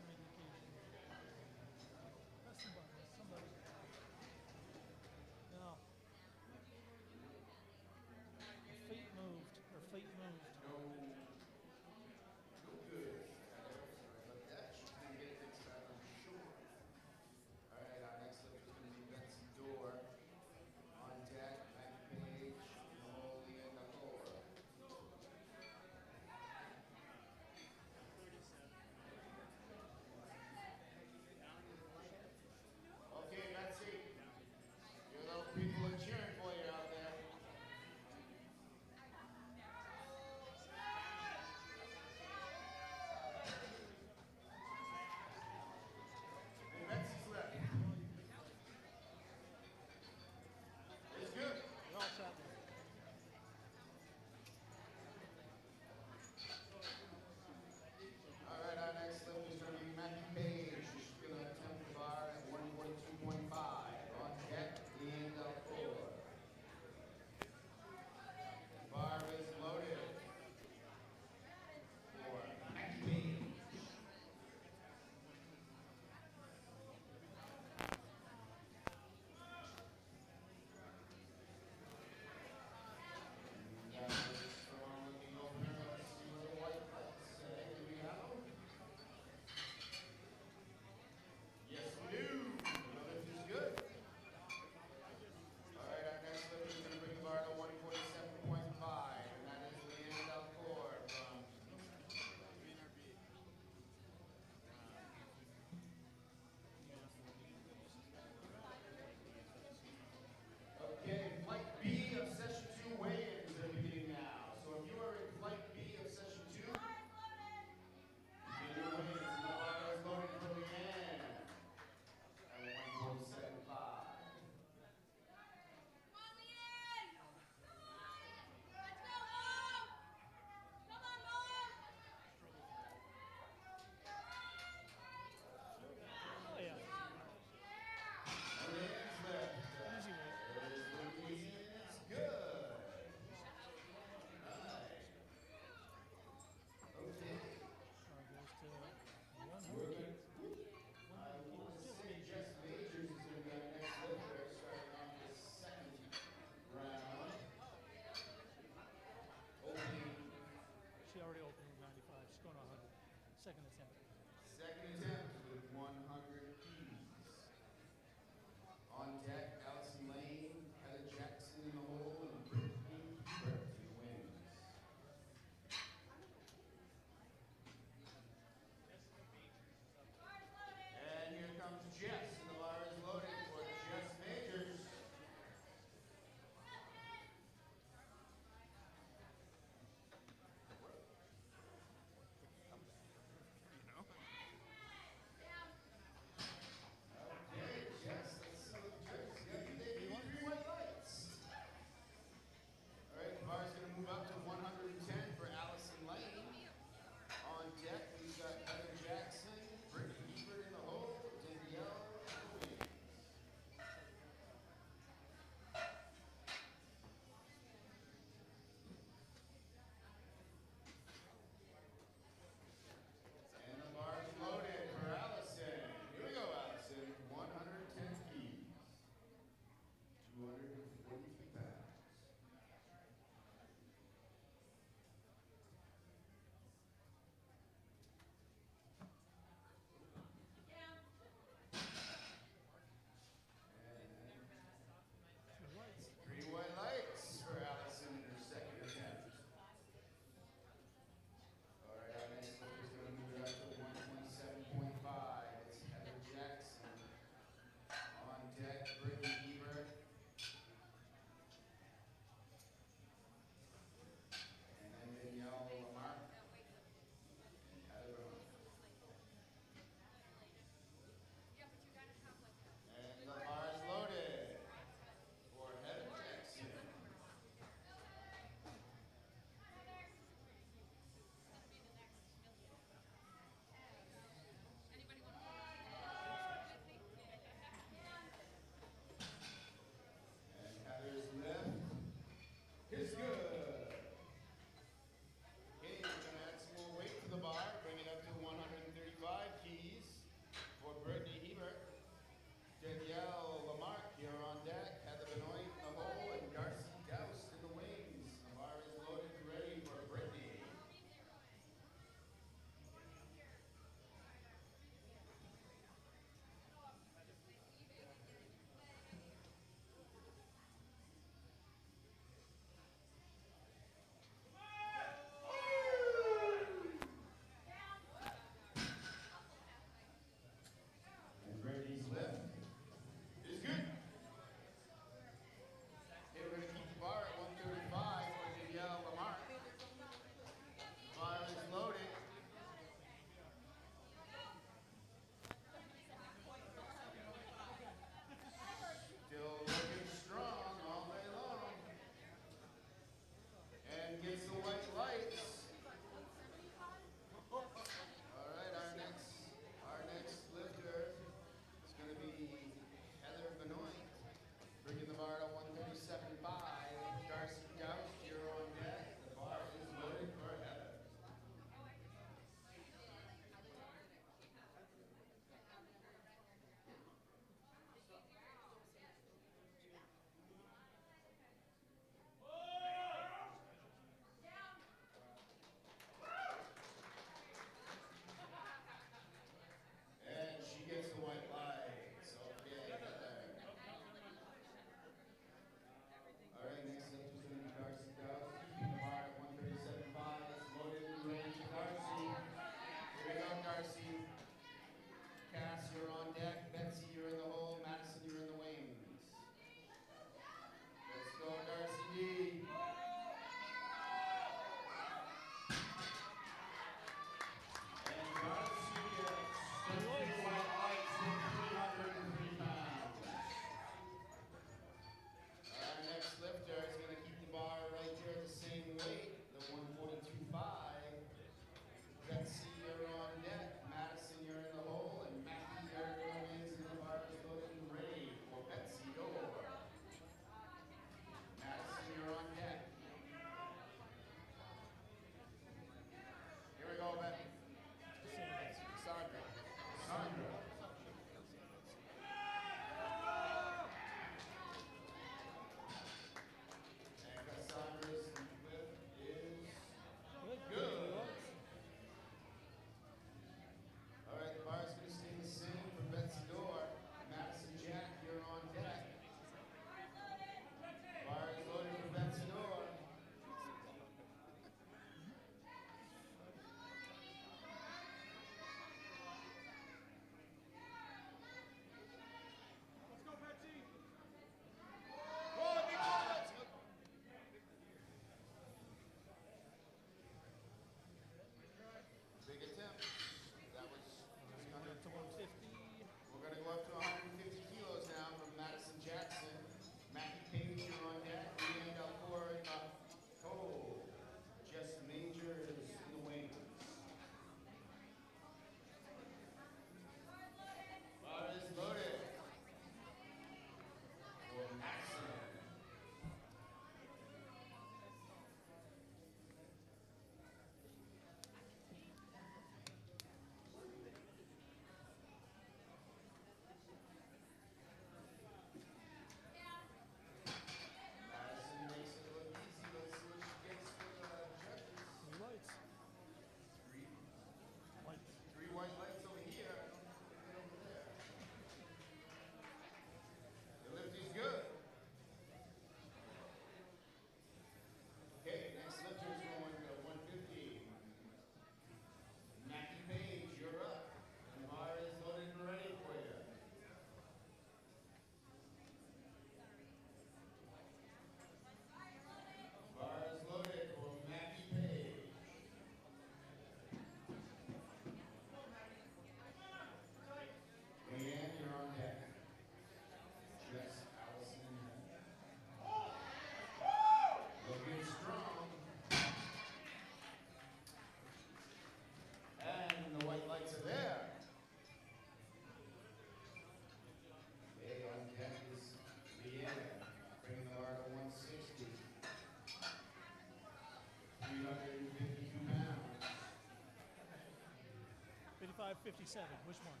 157? Which one?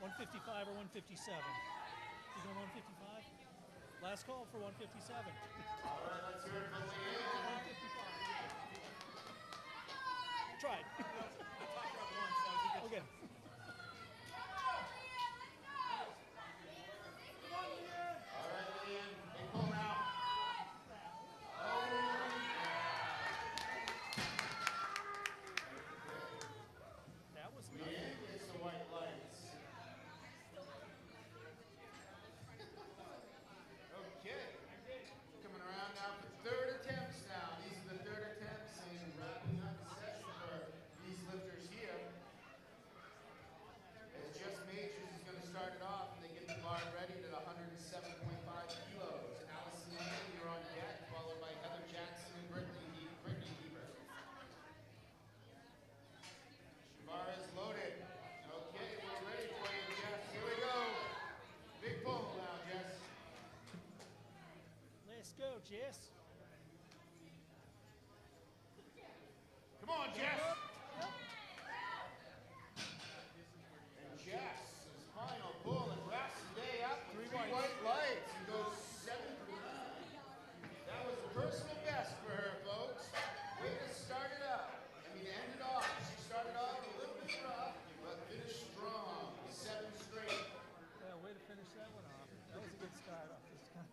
155 or 157? You going 155? Last call for 157. All right, let's hear it from the end. 155. Tried. Okay. All right, Leanne, big pull now. That was nice. Leanne gets the white lights. Okay. Coming around now for third attempts now. These are the third attempts and wrapping up the session for these lifters here. As Jess Majors is going to start it off, and they get the bar ready at 107.5 kilos. Allison Lane, you're on deck, followed by Heather Jackson and Brittany Bieber. Bar is loaded. Okay, we're ready for you, Jess. Here we go. Big pull now, Jess. Let's go, Jess. Come on, Jess. Yep. And Jess's final pull and wraps the day up with Three three whites. white lights and goes 7 for 9. That was a personal best for her, folks. Way to start it up. I mean, to end it off. She started off a little bit rough, but finished strong. 7 straight. Yeah, way to finish that one off. That was a good start off this time.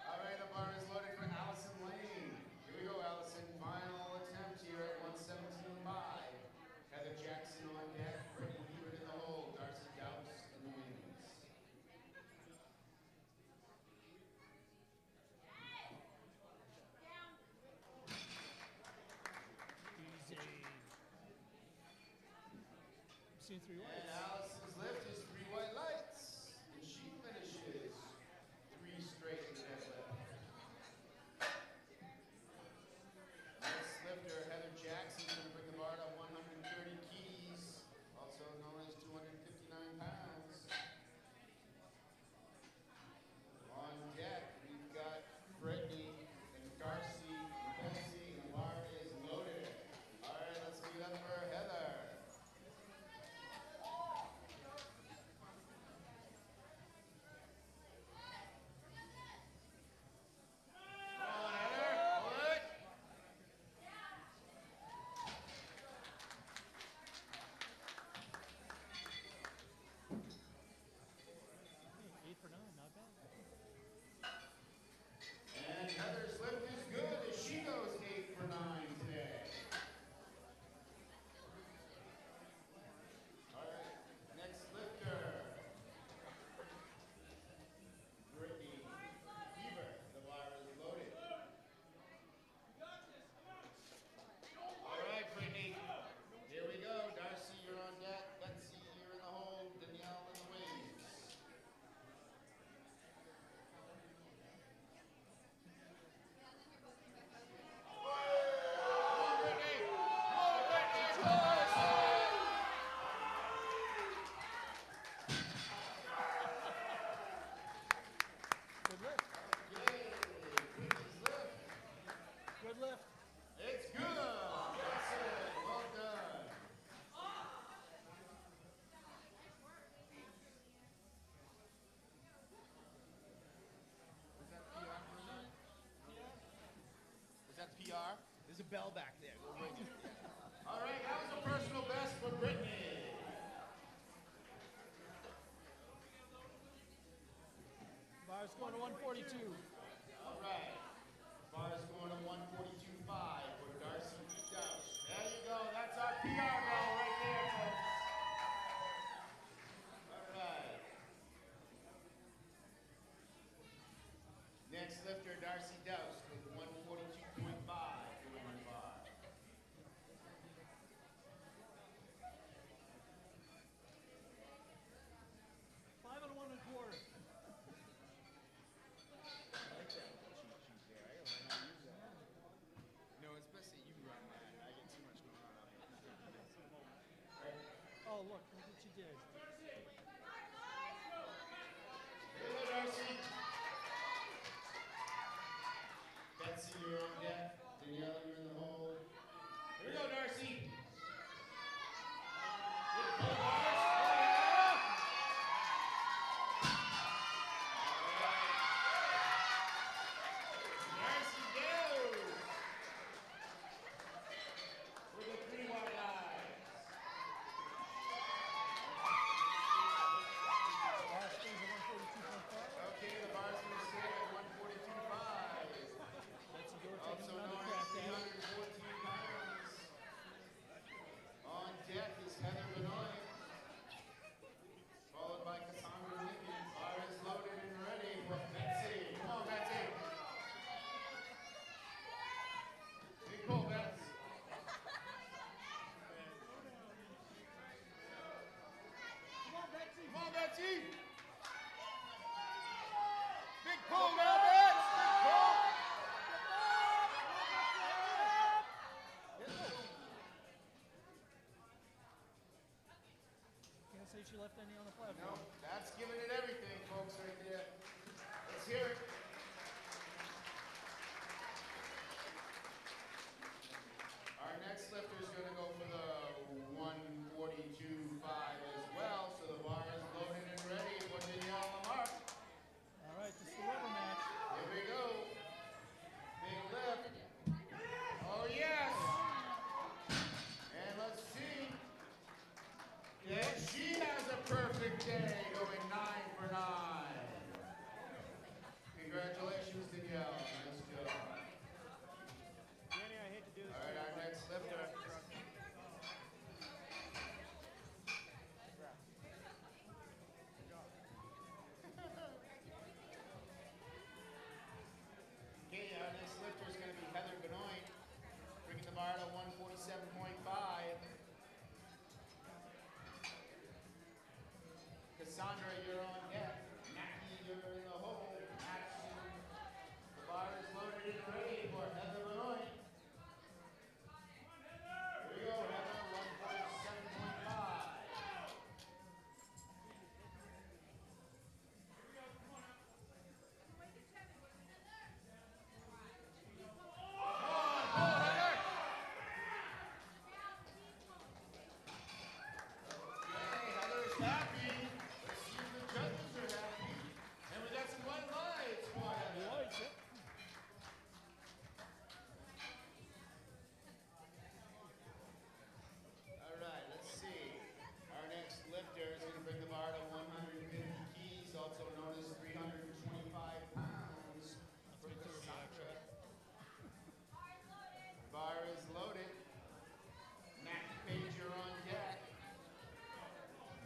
All right, the bar is loaded for Allison Lane. Here we go, Allison. Final attempt here at 117.5. Heather Jackson on deck. Brittany Bieber in the hole. Darcy Douse in the wings. Easy. I'm seeing three And whites. Allison's lift is 3 white lights. And she finishes 3 straight in the deadlift. Next lifter, Heather Jackson, is going to bring the bar to 130 keys, also known as 259 pounds. On deck, we've got Brittany and Darcy and Betsy, and the bar is loaded. All right, let's give it up for Heather. Come on, Heather. Pull it. Hey, 8 for 9, not bad. And Heather's lift is good as she goes 8 for 9 today. All right, next lifter. Brittany Bieber. The bar is loaded. All right, Brittany. Here we go. Darcy, you're on deck. Betsy, you're in the hole. Danielle in the wings. Good lift. Good lift. It's good. That's it. Well done. Was that PR for that? Was that PR? There's a bell back there. Go ring it. All right, that was a personal best for Brittany. Bar's going to 142. All right. Bar is going to 142.5 for Darcy Douse. There you go. That's our PR bell right there, folks. All right. Next lifter, Darcy Douse with 142.5 for women's bar. 5 and 1 1/4. No, especially you run that. I get too much going on out here. Oh, look what you did. Hello, Darcy. Betsy, you're on deck. Danielle, you're in the hole. Here we left any on the platform. No, that's giving it everything, folks, right there. Let's hear it. Our next lifter is going to go for the 142.5 as well, so the bar is loaded and ready for Danielle Lamar. All right, this is the rubber match. Here we go. Big lift. Oh, yes. And let's see. Yes, she has a perfect day, going 9 for 9. Congratulations, Danielle. Nice job. Danny, I hate to do this. All right, our next lifter. Okay, our next lifter is going to be Heather Benoit, bringing the bar to 147.5. Cassandra, you're on deck. Mackie, you're in the hole. Action. The bar is loaded and ready for Heather Benoit. Here we go, Heather, 147.5. Okay, Heather's happy. Let's see if the judges are happy. And we got some white lights for Heather. Lights, yep. All right, let's see. Our next lifter is going to bring the bar to 150 keys, also known as 325 pounds for Cassandra. The bar is loaded. Mackie Page, you're on deck.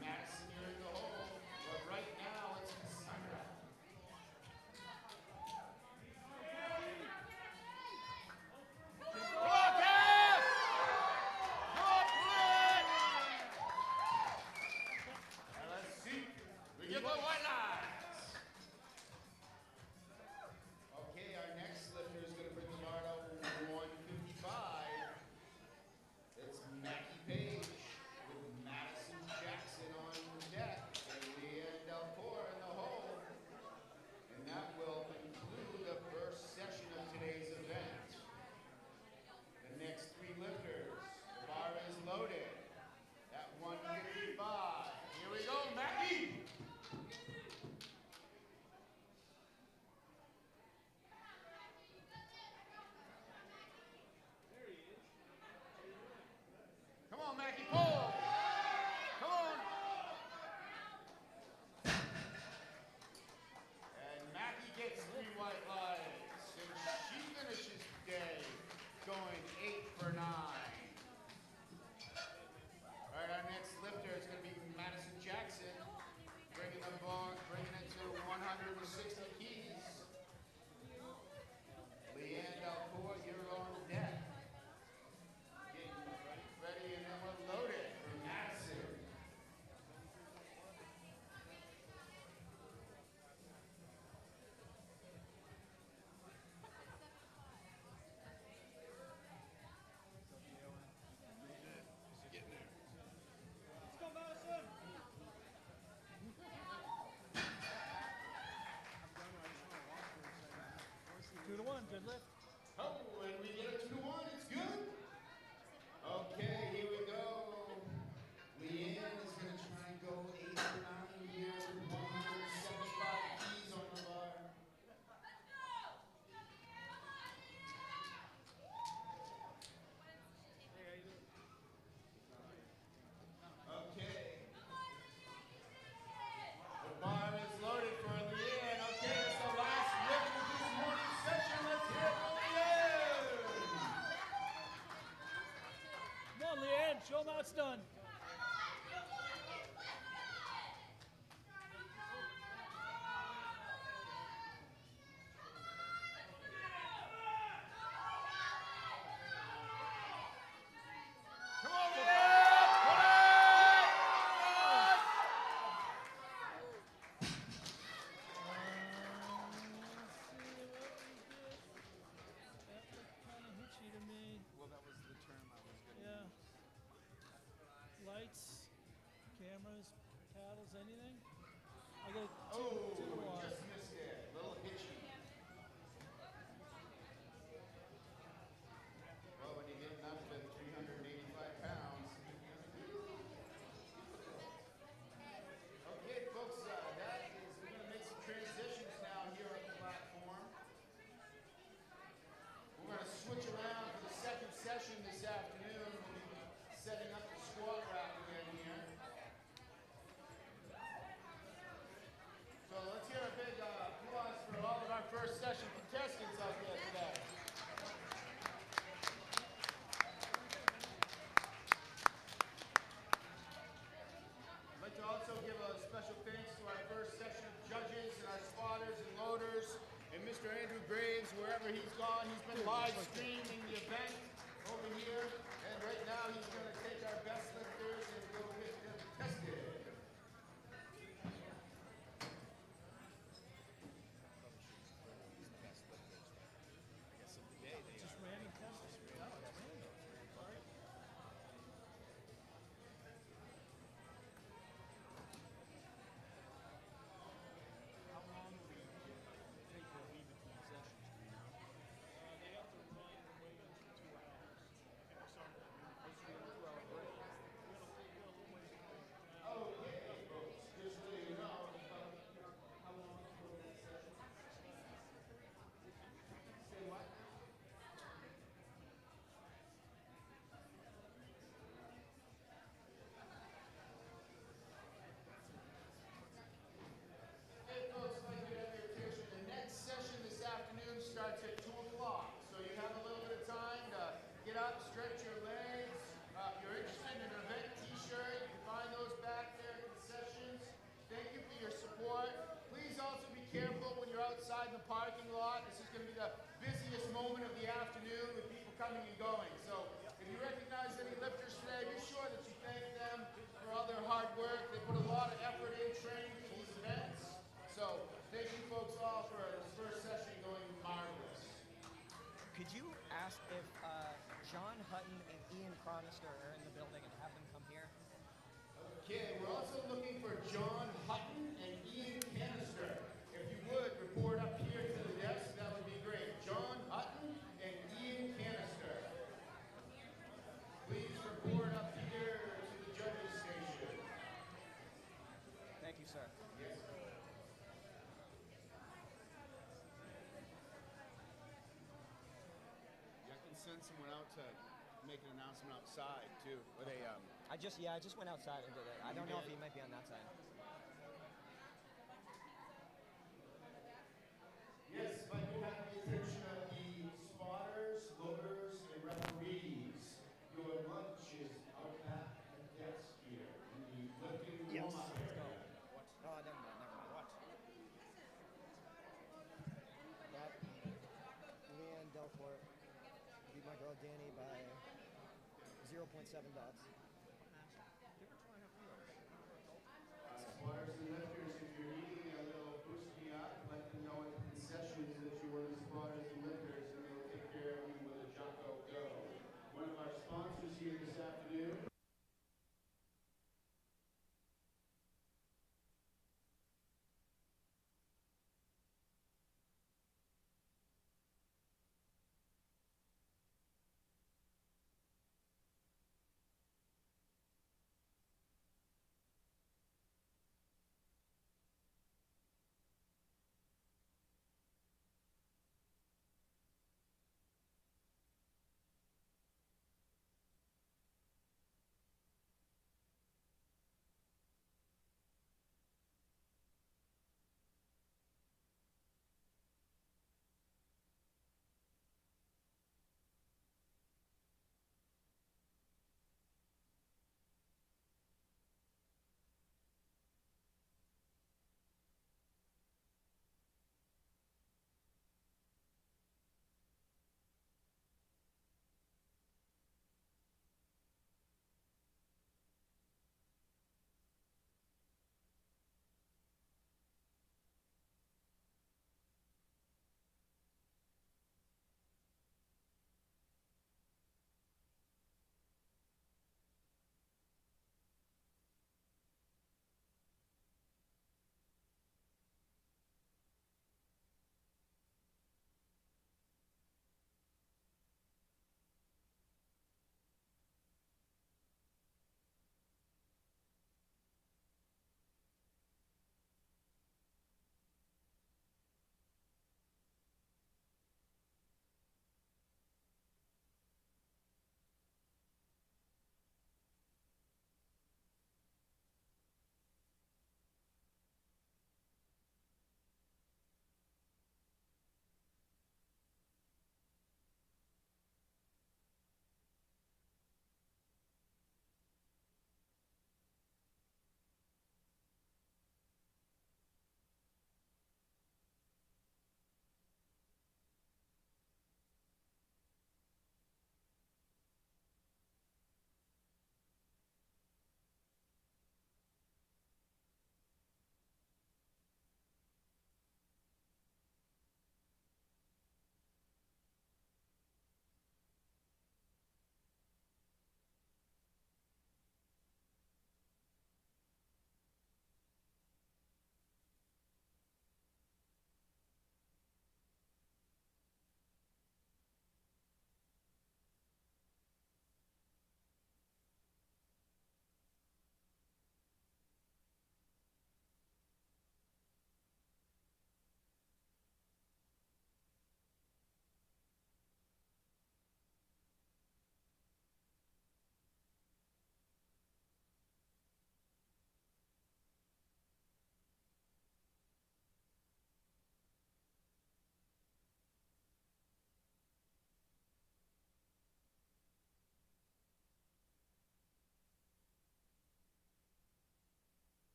Madison, you're in the hole. But right now, it's Cassandra. And let's see. We get the white lights. Okay, our next lifter is going to bring the bar to 155. It's Mackie Page with Madison Jackson on deck and Leanne Delcourt in the hole. And that will conclude the first session of today's event. The next three lifters, the bar is loaded at 155. Here we go, Mackie. Come on, Mackie, pull. Come on. And Mackie gets 3 white lights, and she finishes the day going 8 for 9. All right, our next lifter is going to be Madison Jackson, bringing the bar, bringing it to 160 keys. Leanne Delcourt, you're on deck. Getting ready, and then we're loaded for Madison. Let's go, Madison. 2 to 1, good lift. Oh, and we get a 2 to 1. It's good. Okay, here we go. Leanne is going to try and go 8 for 9 here with 175 keys on the bar. Okay. The bar is loaded for Leanne. Okay, it's the last lift of this morning's session. Let's hear it for first session contestants out there today. I'd like to also give a special thanks to our first session of judges and our spotters and loaders, and Mr. Andrew Graves, wherever he's gone. He's been live streaming the event over here, and right now he's going to take our best lifters and go get them tested. Hey folks, I'd like to have your attention. The next session this afternoon starts at 2 o'clock. So you have a little bit of time to get up, stretch your legs. If you're interested in an event t-shirt, you can find those back there at the sessions. Thank you for your support. Please also be careful when you're outside in the parking lot. This is going to be the busiest moment of the afternoon with people coming and going. So if you recognize any lifters today, be sure that you thank them for all their hard work. They put a lot of effort in training for these events. So thank you folks all for this first session going marvelous. Could you ask if John Hutton and Ian Cronister are in the building and have them come here? Okay, we're also looking for John Hutton and Ian Canister. If you would, report up here to the desk, that would be great. John Hutton and Ian Canister. Please report up here to the judges station. Thank you, sir. Yes. I can send someone out to make an announcement outside too. Or they I just went outside and did it. I don't know if he might be on that side. Yes, if I could have the attention of the spotters, loaders, and referees. Your lunch is out back at the desk here in the lifting warm-up area. Oh, never mind. What? That Leanne Delport beat my girl Danny by 0.7 dots. Spotters and lifters, if you're needing a little boost me up, let them know at the concessions that you're one of the spotters and lifters, and they'll take care of you with a Jocko Go. One of our sponsors here this afternoon.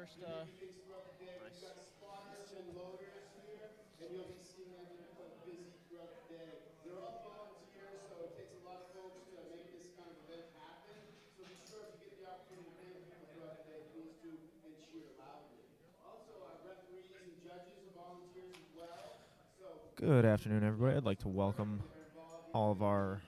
first. You may do things throughout the day. We've got spotters and loaders here, and you'll be seeing them keep us busy throughout the day. They're all volunteers, so it takes a lot of folks to make this kind of event happen. So be sure if you get the opportunity to thank people throughout the day, please do and cheer loudly. Also, our referees and judges are volunteers as well. So Good afternoon, everybody. I'd like to welcome all of our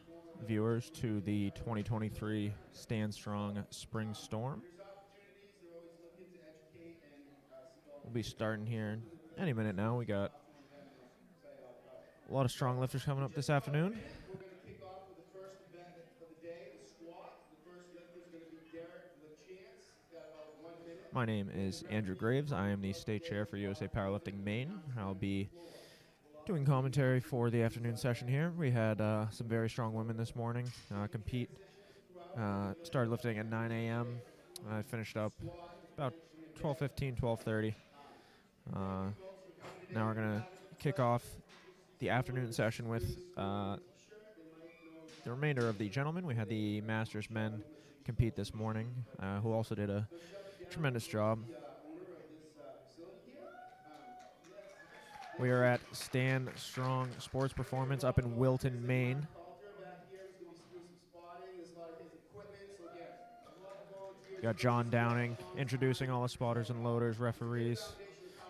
viewers to the 2023 Stand Strong Spring Storm. there's opportunities. They're always looking to educate and see all We'll be starting here any minute now. We got platform event and say all the best. a lot of strong lifters coming up this afternoon. We're going to kick off with the first event of the day, the squat. The first lifter is going to be Derek LaChance. He's got about 1 minute. My name is Andrew Graves. I am the state chair for USA Powerlifting Maine. I'll be doing commentary for the afternoon session here. We had some very strong women this morning compete. Started lifting at 9 a.m. I finished up about 12:15, 12:30. Now we're going to kick off the afternoon session with the remainder of the gentlemen. We had the Masters men compete this morning, who also did a tremendous job. We are at Stand Strong Sports Performance up in Wilton, Maine. Got John Downing introducing all the spotters and loaders, referees,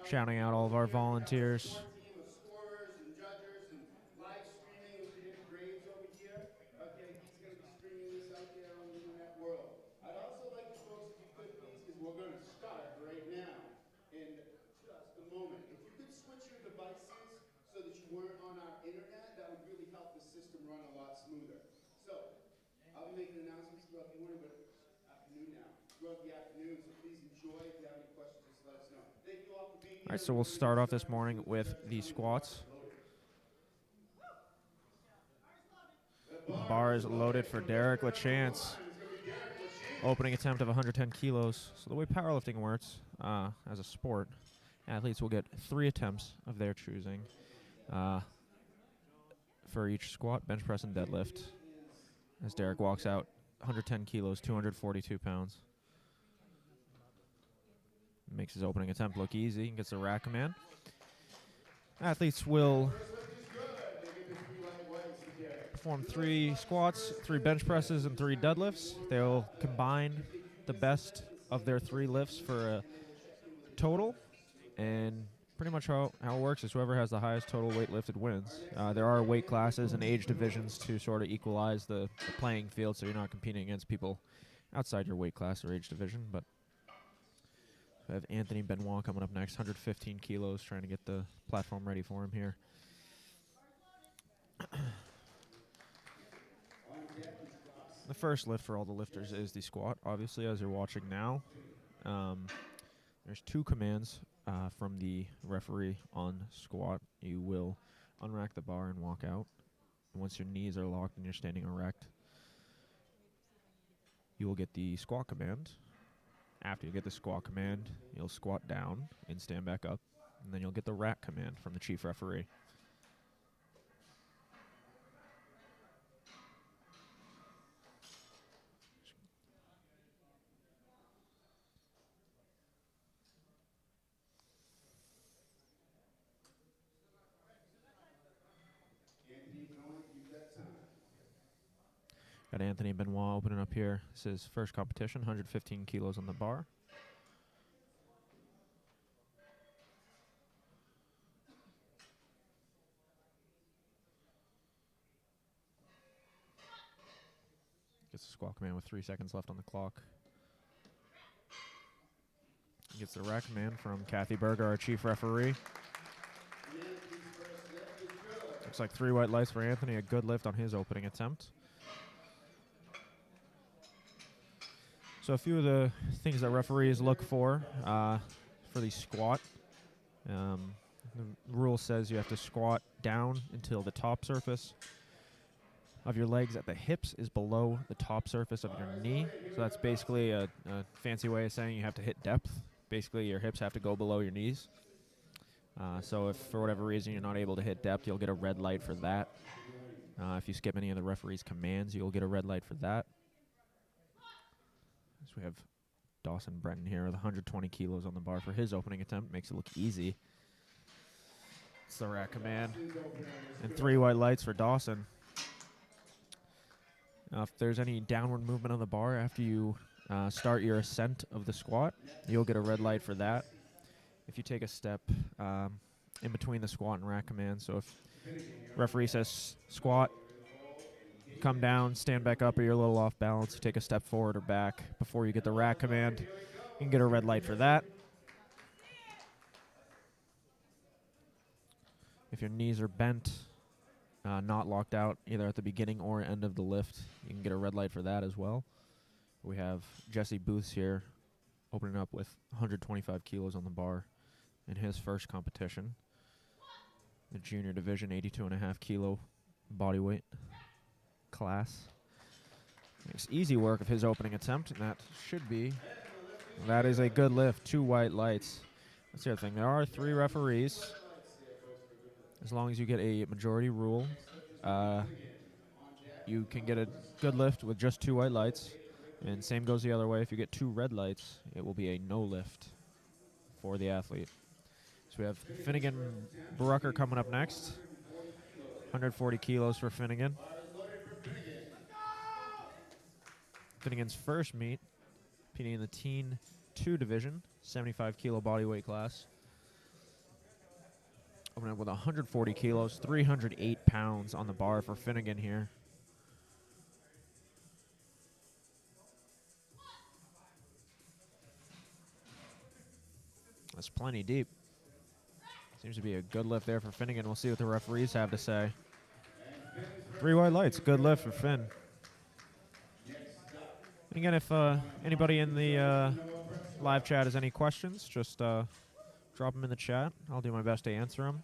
shouting out all of our volunteers. All right, so we'll start off this morning with the squats. Bar is loaded for Derek LaChance. Opening attempt of 110 kilos. So the way powerlifting works as a sport, athletes will get 3 attempts of their choosing for each squat, bench press, and deadlift. As Derek walks out, 110 kilos, 242 pounds. Makes his opening attempt look easy and gets the rack command. Athletes will perform 3 squats, 3 bench presses, and 3 deadlifts. They'll combine the best of their 3 lifts for a total. And pretty much how it works is whoever has the highest total weight lifted wins. There are weight classes and age divisions to sort of equalize the playing field, so you're not competing against people outside your weight class or age division. But we have Anthony Benoit coming up next, 115 kilos, trying to get the platform ready for him here. The first lift for all the lifters is the squat, obviously, as you're watching now. There's 2 commands from the referee on squat. You will unrack the bar and walk out. Once your knees are locked and you're standing erect, you will get the squat command. After you get the squat command, you'll squat down and stand back up, and then you'll get the rack command from the chief referee. Got Anthony Benoit opening up here. This is his first competition, 115 kilos on the bar. Gets the squat command with 3 seconds left on the clock. Gets the rack command from Kathy Berger, our chief referee. Looks like 3 white lights for Anthony, a good lift on his opening attempt. So a few of the things that referees look for the squat. The rule says you have to squat down until the top surface of your legs at the hips is below the top surface of your knee. So that's basically a fancy way of saying you have to hit depth. Basically, your hips have to go below your knees. So if for whatever reason you're not able to hit depth, you'll get a red light for that. If you skip any of the referee's commands, you'll get a red light for that. So we have Dawson Brenton here with 120 kilos on the bar for his opening attempt. Makes it look easy. It's the rack command. And 3 white lights for Dawson. Now, if there's any downward movement on the bar after you start your ascent of the squat, you'll get a red light for that. If you take a step in between the squat and rack command, so if referee says squat, come down, stand back up, or you're a little off balance, you take a step forward or back before you get the rack command, you can get a red light for that. If your knees are bent, not locked out either at the beginning or end of the lift, you can get a red light for that as well. We have Jesse Booths here opening up with 125 kilos on the bar in his first competition. The junior division, 82.5 kilo body weight class. Makes easy work of his opening attempt, and that should be, that is a good lift. 2 white lights. That's the other thing. There are 3 referees. As long as you get a majority rule, you can get a good lift with just 2 white lights. And same goes the other way. If you get 2 red lights, it will be a no lift for the athlete. So we have Finnegan Brucker coming up next. 140 kilos for Finnegan. Finnegan's first meet, competing in the Teen 2 division, 75 kilo body weight class. Opening up with 140 kilos, 308 pounds on the bar for Finnegan here. That's plenty deep. Seems to be a good lift there for Finnegan. We'll see what the referees have to say. 3 white lights, good lift for Finn. Again, if anybody in the live chat has any questions, just drop them in the chat. I'll do my best to answer them.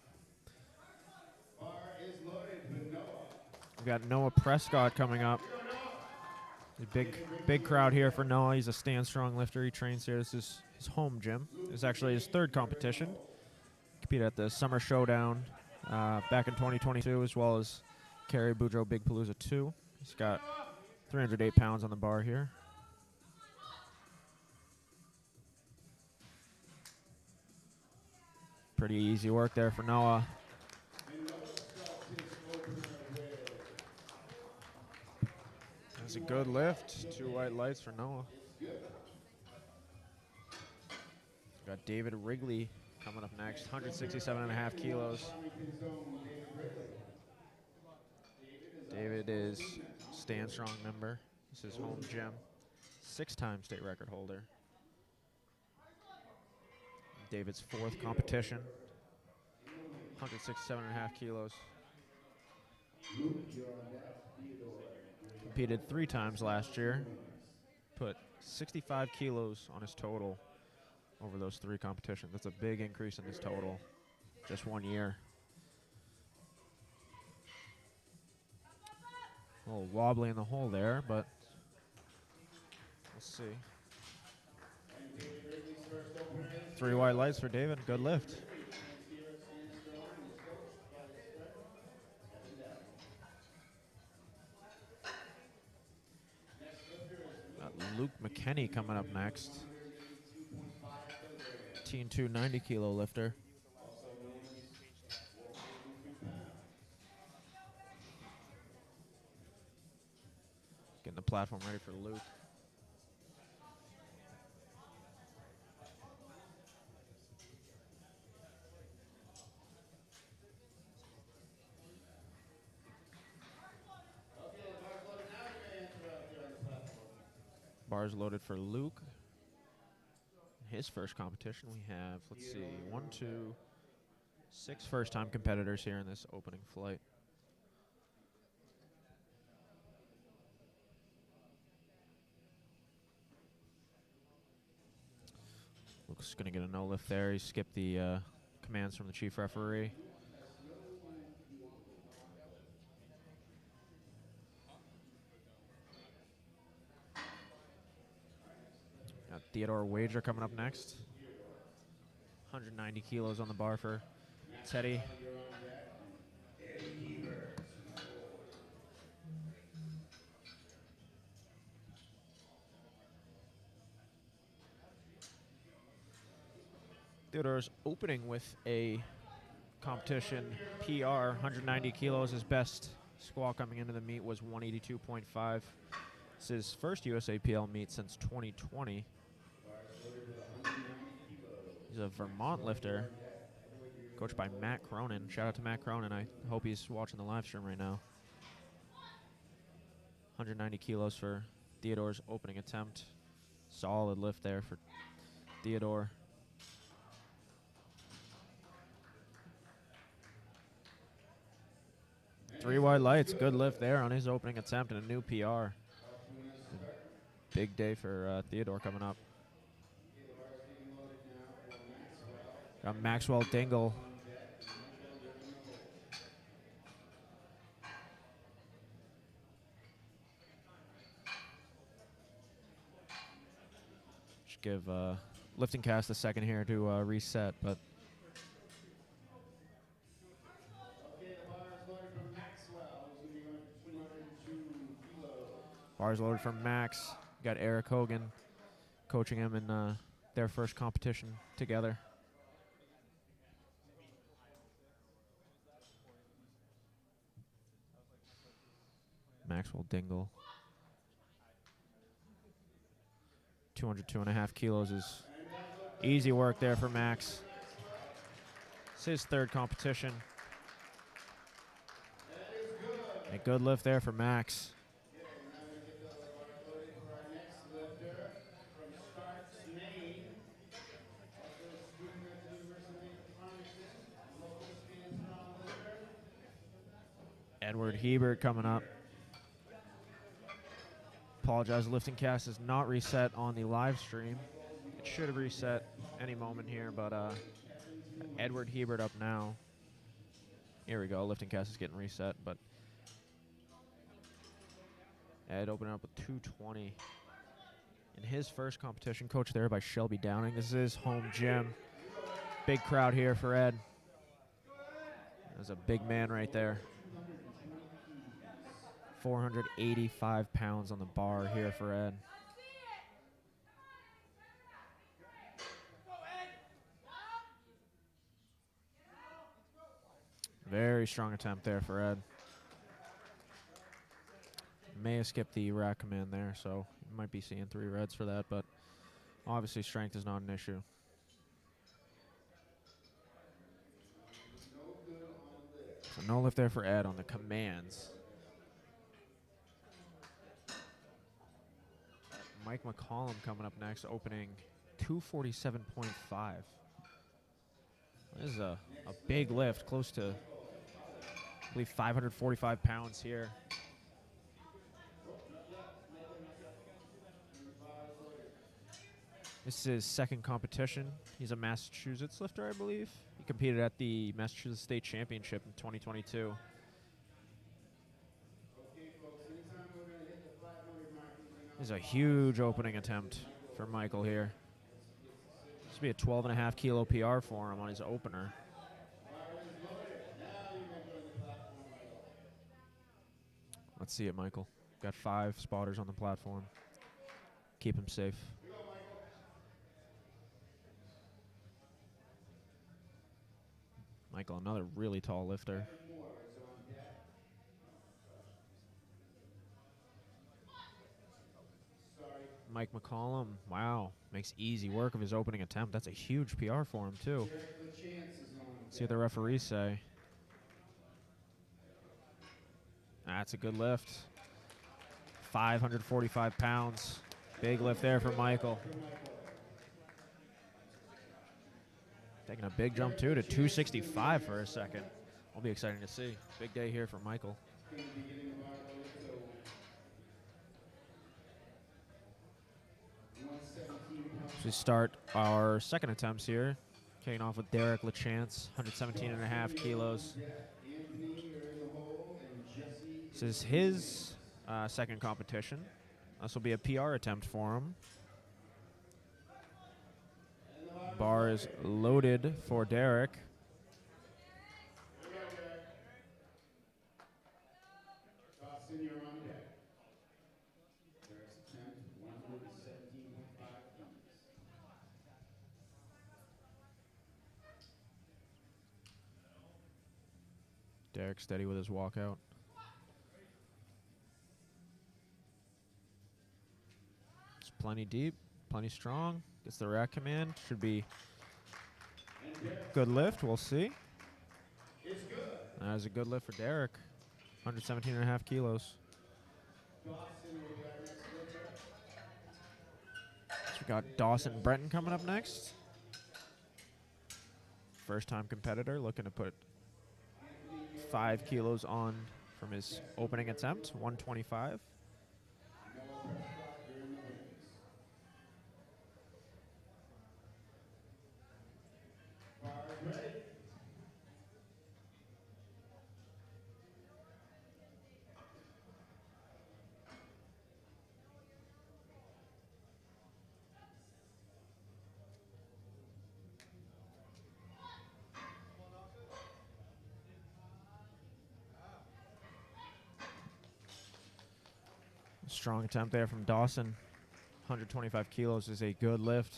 We've got Noah Prescott coming up. A big crowd here for Noah. He's a stand strong lifter. He trains here. This is his home gym. This is actually his 3rd competition. Competed at the Summer Showdown back in 2022, as well as Kerry Boudreaux Big Palooza 2. He's got 308 pounds on the bar here. Pretty easy work there for Noah. That's a good lift. 2 white lights for Noah. Got David Wrigley coming up next, 167.5 kilos. David is Stand Strong member. This is his home gym. 6-time state record holder. David's 4th competition, 167.5 kilos. Competed 3 times last year. Put 65 kilos on his total over those 3 competitions. That's a big increase in his total, just 1 year. A little wobbly in the hole there, but we'll see. 3 white lights for David. Good lift. Got Luke McKenney coming up next. Teen 2 90 kilo lifter. Getting the platform ready for Luke. Bars loaded for Luke. His first competition, we have, let's see, 1, 2, 6 first-time competitors here in this opening flight. Luke's going to get a no lift there. He skipped the commands from the chief referee. Got Theodore Wager coming up next. 190 kilos on the bar for Teddy. Theodore's opening with a competition PR, 190 kilos. His best squat coming into the meet was 182.5. It's his first USAPL meet since 2020. He's a Vermont lifter, coached by Matt Cronin. Shout out to Matt Cronin. I hope he's watching the live stream right now. 190 kilos for Theodore's opening attempt. Solid lift there for Theodore. Three wide lights, good lift there on his opening attempt and a new PR. Big day for Theodore coming up. Got Maxwell Dingle. Should give lifting cast a second here to reset, but bars loaded from Max. Got Eric Hogan coaching him in their first competition together. Maxwell Dingle. 202.5 kilos is easy work there for Max. It's his third competition. A good lift there for Max. Edward Hebert coming up. Apologize, lifting cast is not reset on the live stream. It should have reset any moment here, but Edward Hebert up now. Here we go, lifting cast is getting reset, but Ed opening up with 220. In his first competition, coached there by Shelby Downing. This is his home gym. Big crowd here for Ed. There's a big man right there. 485 pounds on the bar here for Ed. Very strong attempt there for Ed. May have skipped the rack command there, so you might be seeing 3 reds for that, but obviously strength is not an issue. So no lift there for Ed on the commands. Mike McCollum coming up next, opening 247.5. This is a big lift, close to, I believe, 545 pounds here. This is his second competition. He's a Massachusetts lifter, I believe. He competed at the Massachusetts State Championship in 2022. This is a huge opening attempt for Michael here. This will be a 12.5 kilo PR for him on his opener. Let's see it, Michael. Got 5 spotters on the platform. Keep him safe. Michael, another really tall lifter. Mike McCollum, wow, makes easy work of his opening attempt. That's a huge PR for him, too. See what the referees say. That's a good lift. 545 pounds. Big lift there for Michael. Taking a big jump, too, to 265 for a second. Will be exciting to see. Big day here for Michael. So we start our second attempts here. Kicking off with Derek LaChance, 117.5 kilos. This is his second competition. This will be a PR attempt for him. Bar is loaded for Derek. Derek steady with his walkout. It's plenty deep, plenty strong. Gets the rack command. Should be good lift. We'll see. That was a good lift for Derek. 117.5 kilos. So we got Dawson Breton coming up next. First time competitor looking to put 5 kilos on from his opening attempt, 125. Strong attempt there from Dawson. 125 kilos is a good lift.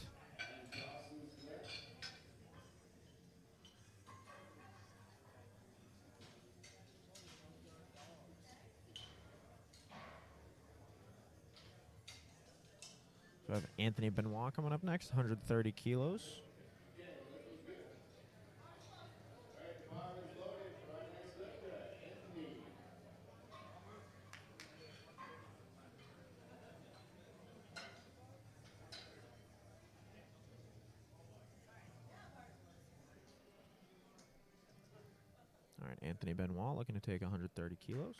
We have Anthony Benoit coming up next, 130 kilos. All right, Anthony Benoit looking to take 130 kilos.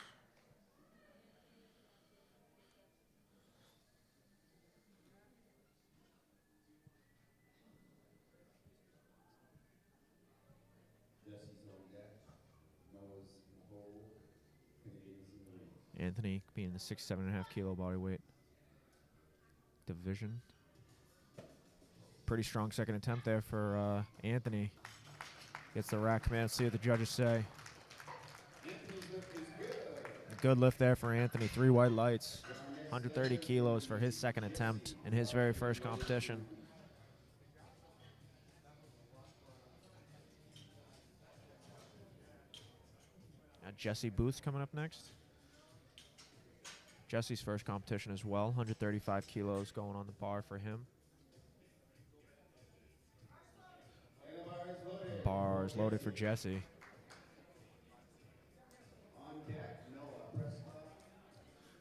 Anthony being the 67.5 kilo body weight division. Pretty strong second attempt there for Anthony. Gets the rack command. See what the judges say. Good lift there for Anthony. 3 white lights. 130 kilos for his second attempt in his very first competition. Jesse Booth's coming up next. Jesse's first competition as well. 135 kilos going on the bar for him. Bars loaded for Jesse.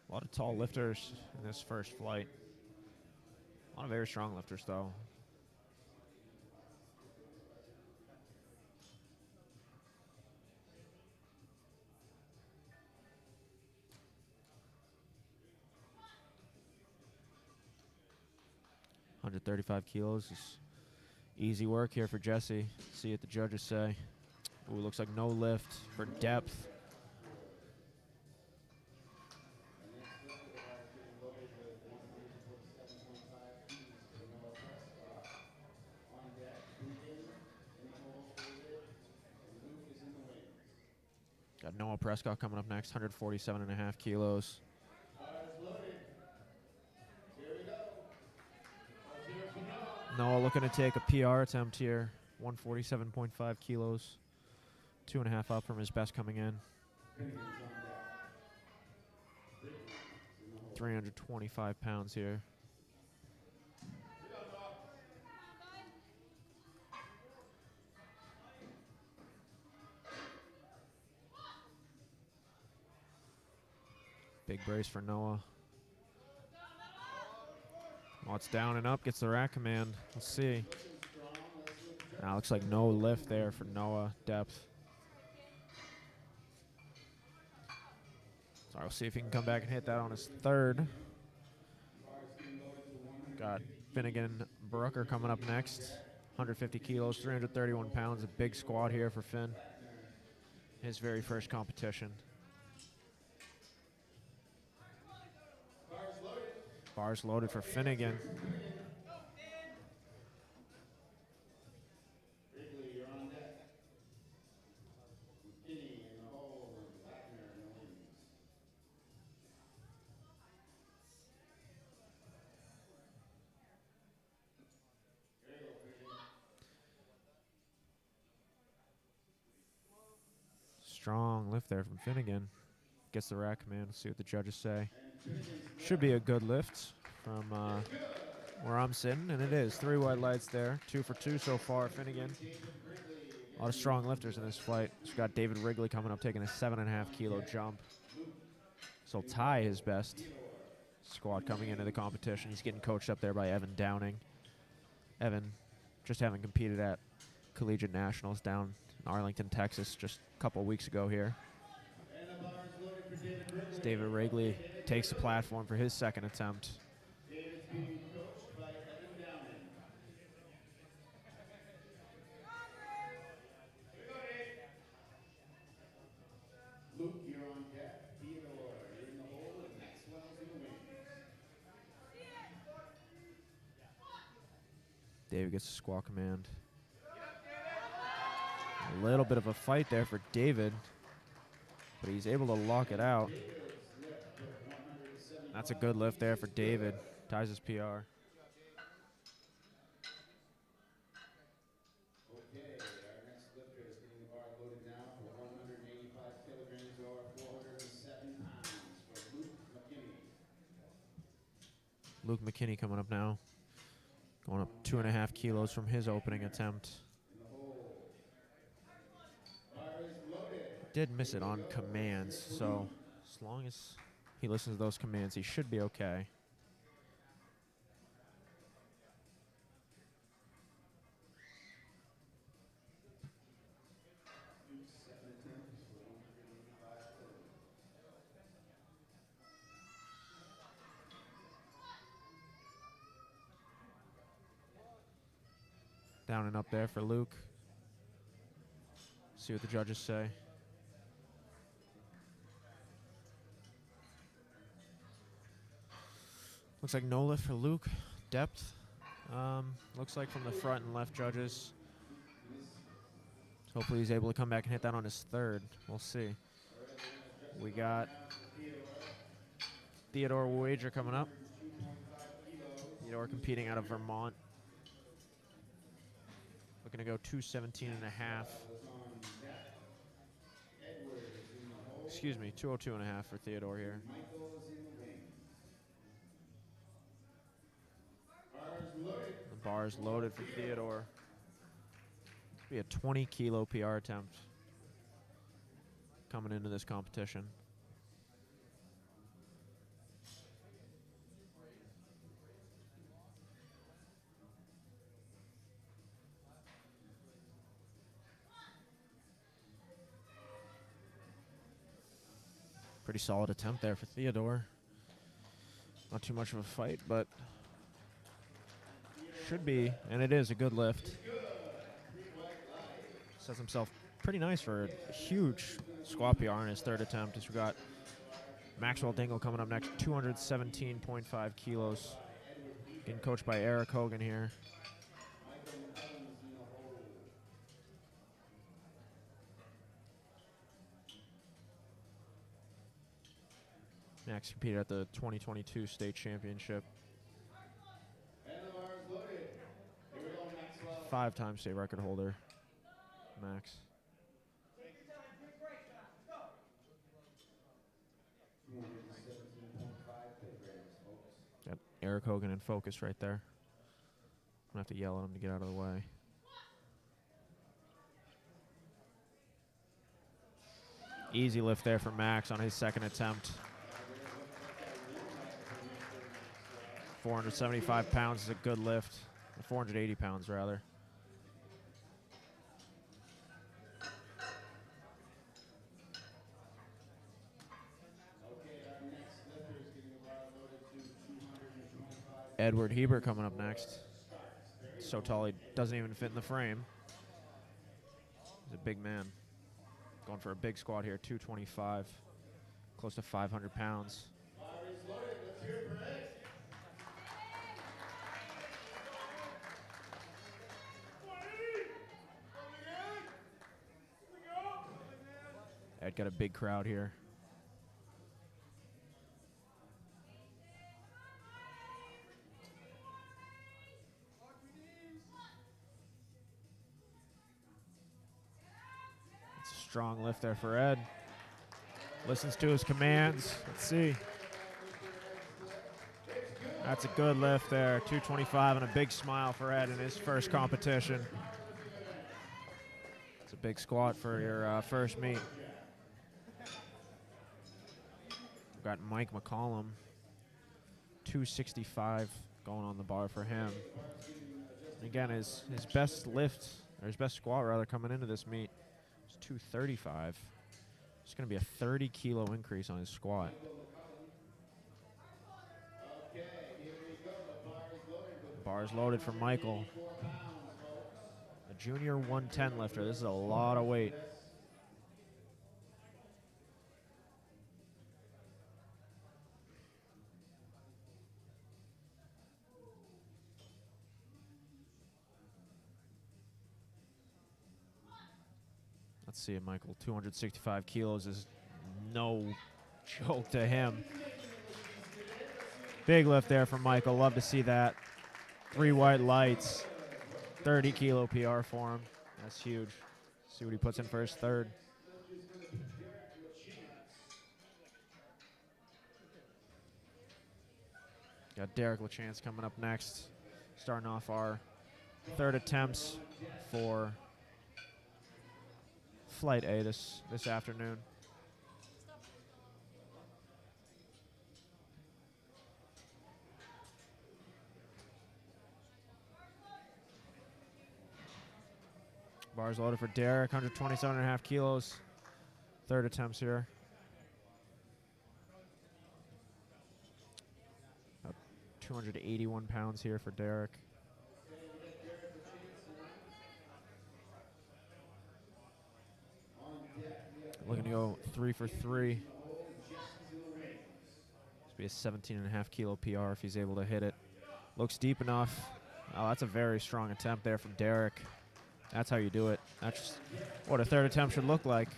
A lot of tall lifters in this first flight. A lot of very strong lifters, though. $135 kilos is easy work here for Jesse. See what the judges say. Ooh, looks like no lift for depth. Got Noah Prescott coming up next, 147.5 kilos. Noah looking to take a PR attempt here, 147.5 kilos, 2.5 up from his best coming in. 325 pounds here. Big brace for Noah. Watts down and up, gets the rack command. Let's see. Now looks like no lift there for Noah, depth. So we'll see if he can come back and hit that on his third. Got Finnegan Brooker coming up next. 150 kilos, 331 pounds, a big squat here for Finn. His very first competition. Bars loaded for Finnegan. Strong lift there from Finnegan. Gets the rack command. Let's see what the judges say. Should be a good lift from where I'm sitting, and it is. 3 white lights there. 2 for 2 so far, Finnegan. A lot of strong lifters in this fight. He's got David Wrigley coming up, taking a 7.5 kilo jump. So he'll tie his best squat coming into the competition. He's getting coached up there by Evan Downing. Evan just having competed at Collegiate Nationals down in Arlington, Texas just a couple weeks ago here. As David Wrigley takes the platform for his second attempt. David's being coached by Evan Downing. Luke, you're on deck. Theodore, you're in the hole, and Maxwell's in the wings. David gets a squat command. A little bit of a fight there for David, but he's able to lock it out. That's a good lift there for David. Ties his PR. Okay, our next lifter is getting the bar loaded now for 185 kilograms or 407 pounds for Luke McKinney. Luke McKinney coming up now. Going up 2.5 kilos from his opening attempt. In the hole. Bar is loaded. Did miss it on commands, so as long as he listens to those commands, he should be okay. Luke's second attempt is for 185 kilograms. Down and up there for Luke. See what the judges say. Looks like no lift for Luke. Depth. Looks like from the front and left judges. Hopefully he's able to come back and hit that on his third. We'll see. We got Theodore Wager coming up. Theodore competing out of Vermont. Looking to go 217 and a half. Excuse me, 202 and a half for Theodore here. The bar is loaded for Theodore. Be a 20 kilo PR attempt coming into this competition. Pretty solid attempt there for Theodore. Not too much of a fight, but should be, and it is, a good lift. Sets himself pretty nice for a huge squat PR in his third attempt. As we got Maxwell Dingle coming up next, 217.5 kilos. Getting coached by Eric Hogan here. Max competed at the 2022 state championship. 5-time state record holder, Max. 217.5 kilograms, folks. Got Eric Hogan in focus right there. I'm gonna have to yell at him to get out of the way. Easy lift there for Max on his second attempt. 475 pounds is a good lift. 480 pounds, rather. Edward Hebert coming up next. So tall he doesn't even fit in the frame. He's a big man. Going for a big squat here, 225. Close to 500 pounds. Ed got a big crowd here. It's a Strong lift there for Ed. Listens to his commands. Let's see. That's a good lift there. 225 and a big smile for Ed in his first competition. It's a big squat for your first meet. We've got Mike McCollum. 265 going on the bar for him. And again, his best lift, or his best squat rather, coming into this meet is 235. It's going to be a 30 kilo increase on his squat. Bar is loaded for Michael. A junior 110 lifter. This is a lot of weight. Let's see it, Michael. 265 kilos is no joke to him. Big lift there from Michael. Love to see that. 3 white lights. 30 kilo PR for him. That's huge. See what he puts in for his third. Got Derek LaChance coming up next. Starting off our third attempts for Flight A this afternoon. Bars loaded for Derek, 127.5 kilos. Third attempts here. 281 pounds here for Derek. Looking to go 3 for 3. This will be a 17.5 kilo PR if he's able to hit it. Looks deep enough. Oh, that's a very strong attempt there from Derek. That's how you do it. That's what a third attempt should look like.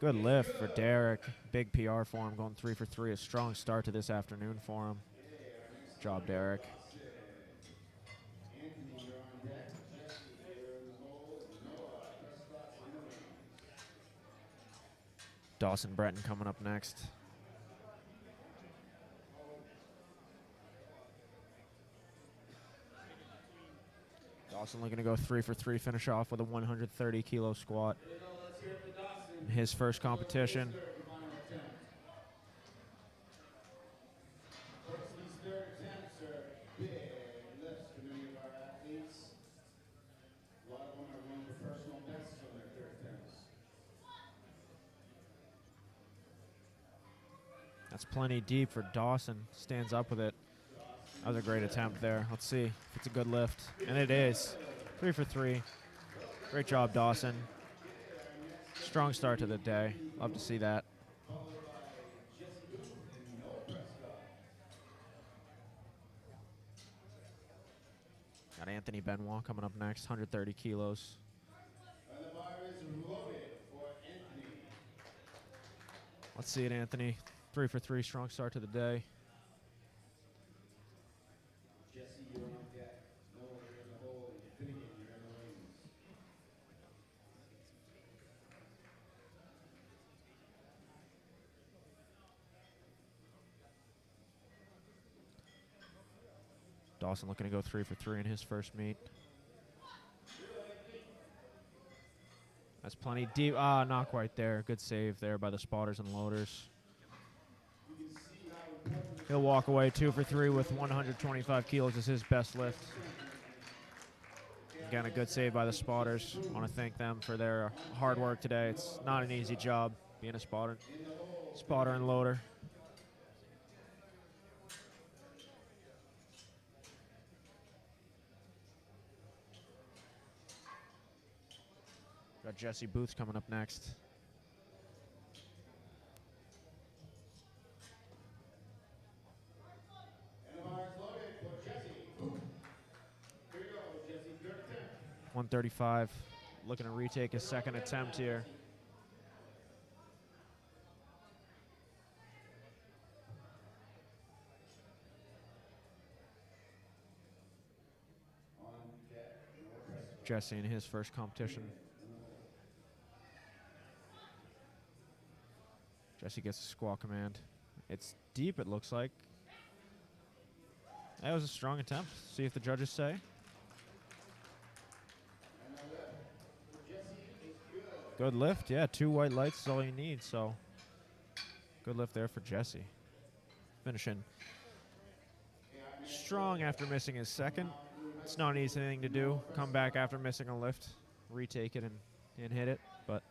Good lift for Derek. Big PR for him, going 3 for 3. A strong start to this afternoon for him. Good job, Derek. Dawson Breton coming up next. Dawson looking to go 3 for 3, finish off with a 130 kilo squat. In his first competition. That's plenty deep for Dawson. Stands up with it. That was a great attempt there. Let's see if it's a good lift. And it is. 3 for 3. Great job, Dawson. Strong start to the day. Love to see that. Got Anthony Benoit coming up next, 130 kilos. Let's see it, Anthony. 3 for 3, strong start to the day. Dawson looking to go 3 for 3 in his first meet. That's plenty deep. Ah, not quite there. Good save there by the spotters and loaders. He'll walk away 2 for 3 with 125 kilos as his best lift. Again, a good save by the spotters. Want to thank them for their hard work today. It's not an easy job being a spotter and loader. Got Jesse Booth coming up next. And the bar is loaded for Jesse. Here we go, Jesse, third attempt. 135. Looking to retake his second attempt here. Jesse in his first competition. Jesse gets a squat command. It's deep, it looks like. That was a strong attempt. See if the judges say. Good lift, yeah. 2 white lights is all you need, so good lift there for Jesse. Finishing strong after missing his second. It's not an easy thing to do. Come back after missing a lift, retake it, and hit it. But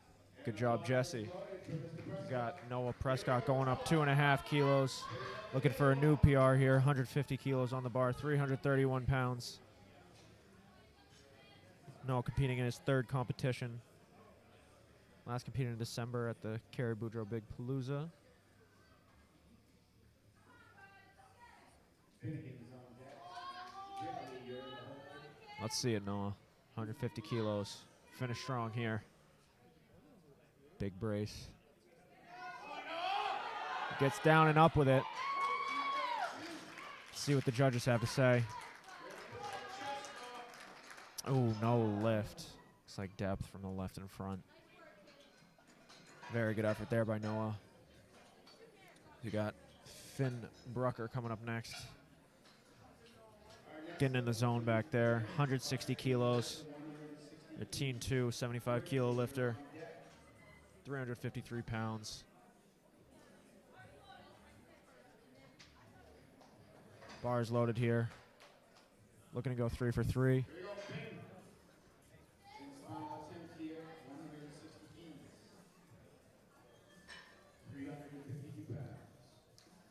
good job, Jesse. We got Noah Prescott going up 2.5 kilos. Looking for a new PR here. 150 kilos on the bar, 331 pounds. Noah competing in his 3rd competition. Last competed in December at the Kerry Boudreaux Big Palooza. Let's see it, Noah. 150 kilos. Finish strong here. Big brace. Gets down and up with it. See what the judges have to say. Oh, no lift. Looks like depth from the left and front. Very good effort there by Noah. You got Finn Brucker coming up next. Getting in the zone back there. 160 kilos. A teen 2, 75 kilo lifter. 353 pounds. Bars loaded here. Looking to go 3 for 3.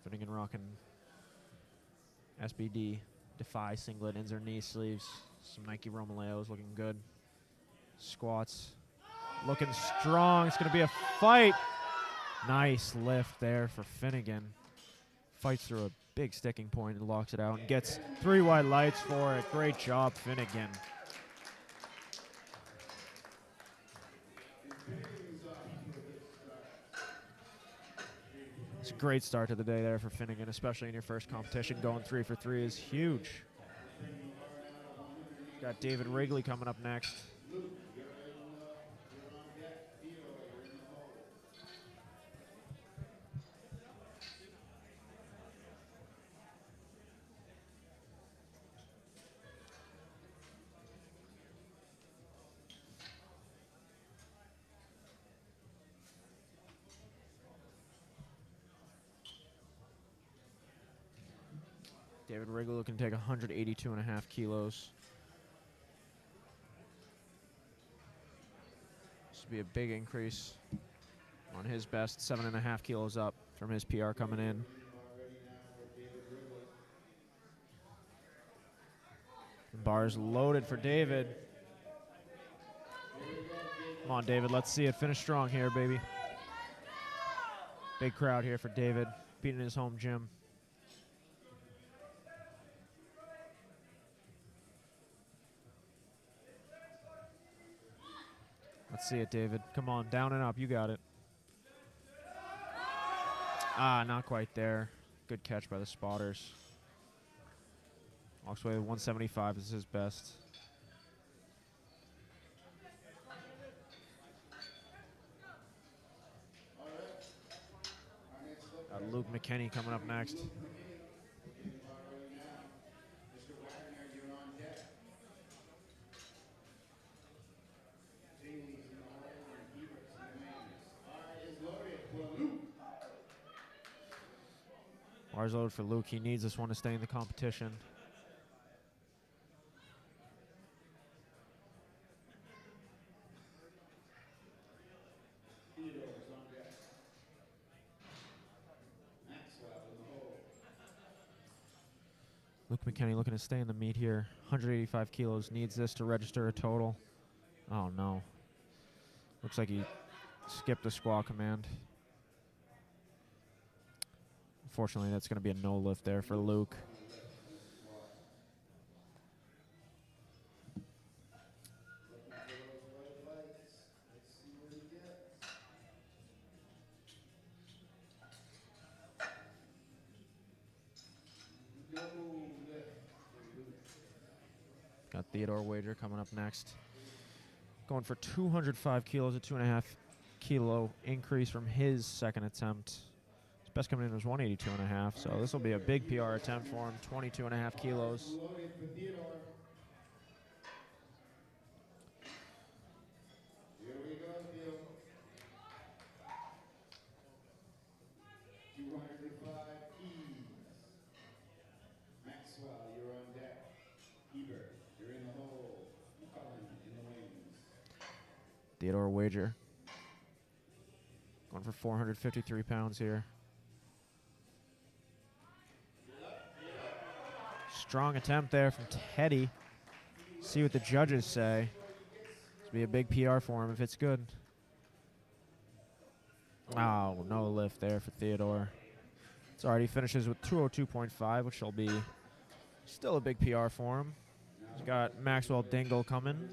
Finnegan rocking SBD Defy singlet, ends her knee sleeves. Some Nike Romaleos looking good. Squats looking strong. It's going to be a fight. Nice lift there for Finnegan. Fights through a big sticking point and locks it out and gets 3 white lights for it. Great job, Finnegan. It's a great start to the day there for Finnegan, especially in your first competition. Going 3 for 3 is huge. Got David Wrigley coming up next. David Wrigley looking to take 182.5 kilos. This would be a big increase on his best, 7.5 kilos up from his PR coming in. Bars loaded for David. Come on, David, let's see it. Finish strong here, baby. Big crowd here for David, beating his home gym. Let's see it, David. Come on, down and up. You got it. Ah, not quite there. Good catch by the spotters. Walks away with 175 is his best. Got Luke McKinney coming up next. Bars loaded for Luke. He needs this one to stay in the competition. Luke McKinney looking to stay in the meet here. 185 kilos. Needs this to register a total. Oh, no. Looks like he skipped the squat command. Unfortunately, that's going to be a no lift there for Luke. Got Theodore Wager coming up next. Going for 205 kilos at 2.5 kilo increase from his second attempt. His best coming in was 182.5, so this will be a big PR attempt for him, 22.5 kilos. Loaded for Theodore. Here we go, Theo. 205 keys. Maxwell, you're on deck. Hebert, you're in the hole. McCullen in the wings. Theodore Wager going for 453 pounds here. Strong attempt there from Teddy. See what the judges say. This will be a big PR for him if it's good. Oh, no lift there for Theodore. It's all right. He finishes with 202.5, which will be still a big PR for him. He's got Maxwell Dingle coming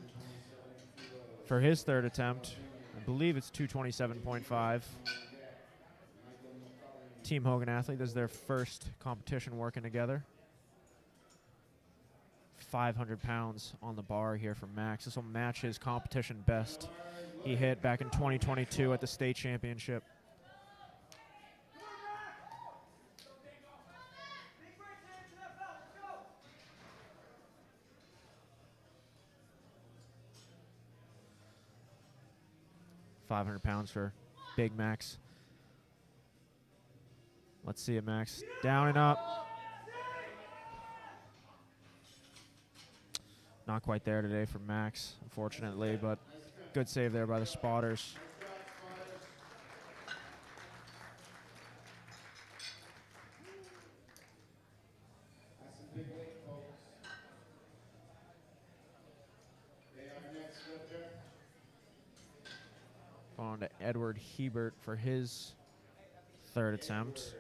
for his third attempt. I believe it's 227.5. Team Hogan athlete. This is their first competition working together. 500 pounds on the bar here for Max. This will match his competition best he hit back in 2022 at the state championship. £500 for Big Max. Let's see it, Max. Down and up. Not quite there today for Max, unfortunately, but good save there by the spotters. That's a big weight, folks. They are next lifter. Going on to Edward Hebert for his third attempt.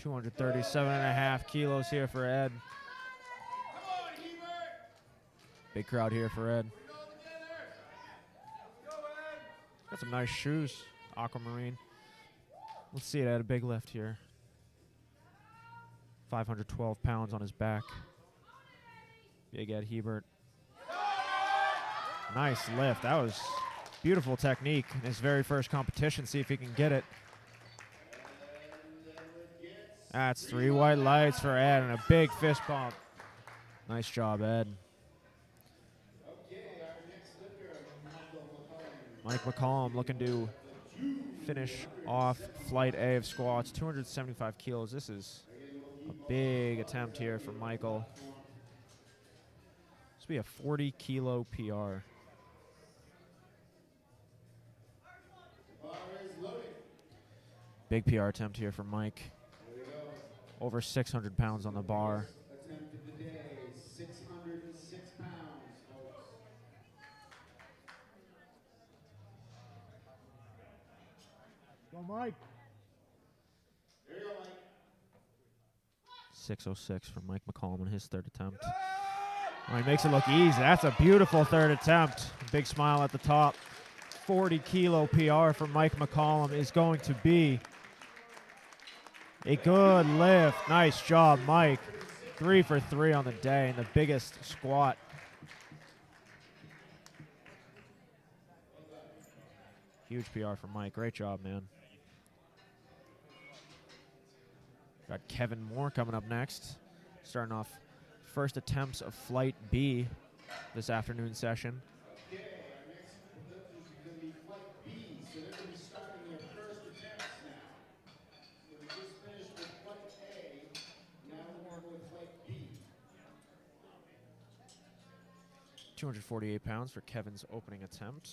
237.5 kilos here for Ed. Big crowd here for Ed. Got some nice shoes, aquamarine. Let's see it at a big lift here. 512 pounds on his back. Big Ed Hebert. Nice lift. That was beautiful technique in his very first competition. See if he can get it. That's 3 white lights for Ed and a big fist pump. Nice job, Ed. Mike McCollum looking to finish off flight A of squats, 275 kilos. This is a big attempt here for Michael. This will be a 40 kilo PR. Big PR attempt here for Mike. Over 600 pounds on the bar. Attempt of the day, 606 pounds, folks. Go, Mike. There you go, Mike. 606 for Mike McCollum in his third attempt. Oh, he makes it look easy. That's a beautiful third attempt. Big smile at the top. 40 kilo PR for Mike McCollum is going to be a good lift. Nice job, Mike. 3 for 3 on the day in the biggest squat. Huge PR for Mike. Great job, man. Got Kevin Moore coming up next. Starting off first attempts of Flight B this afternoon session. Okay, our next lifters are going to be Flight B, so they're going to be starting their first attempts now. So we just finished with Flight A, now we're going with Flight B. 248 pounds for Kevin's opening attempt.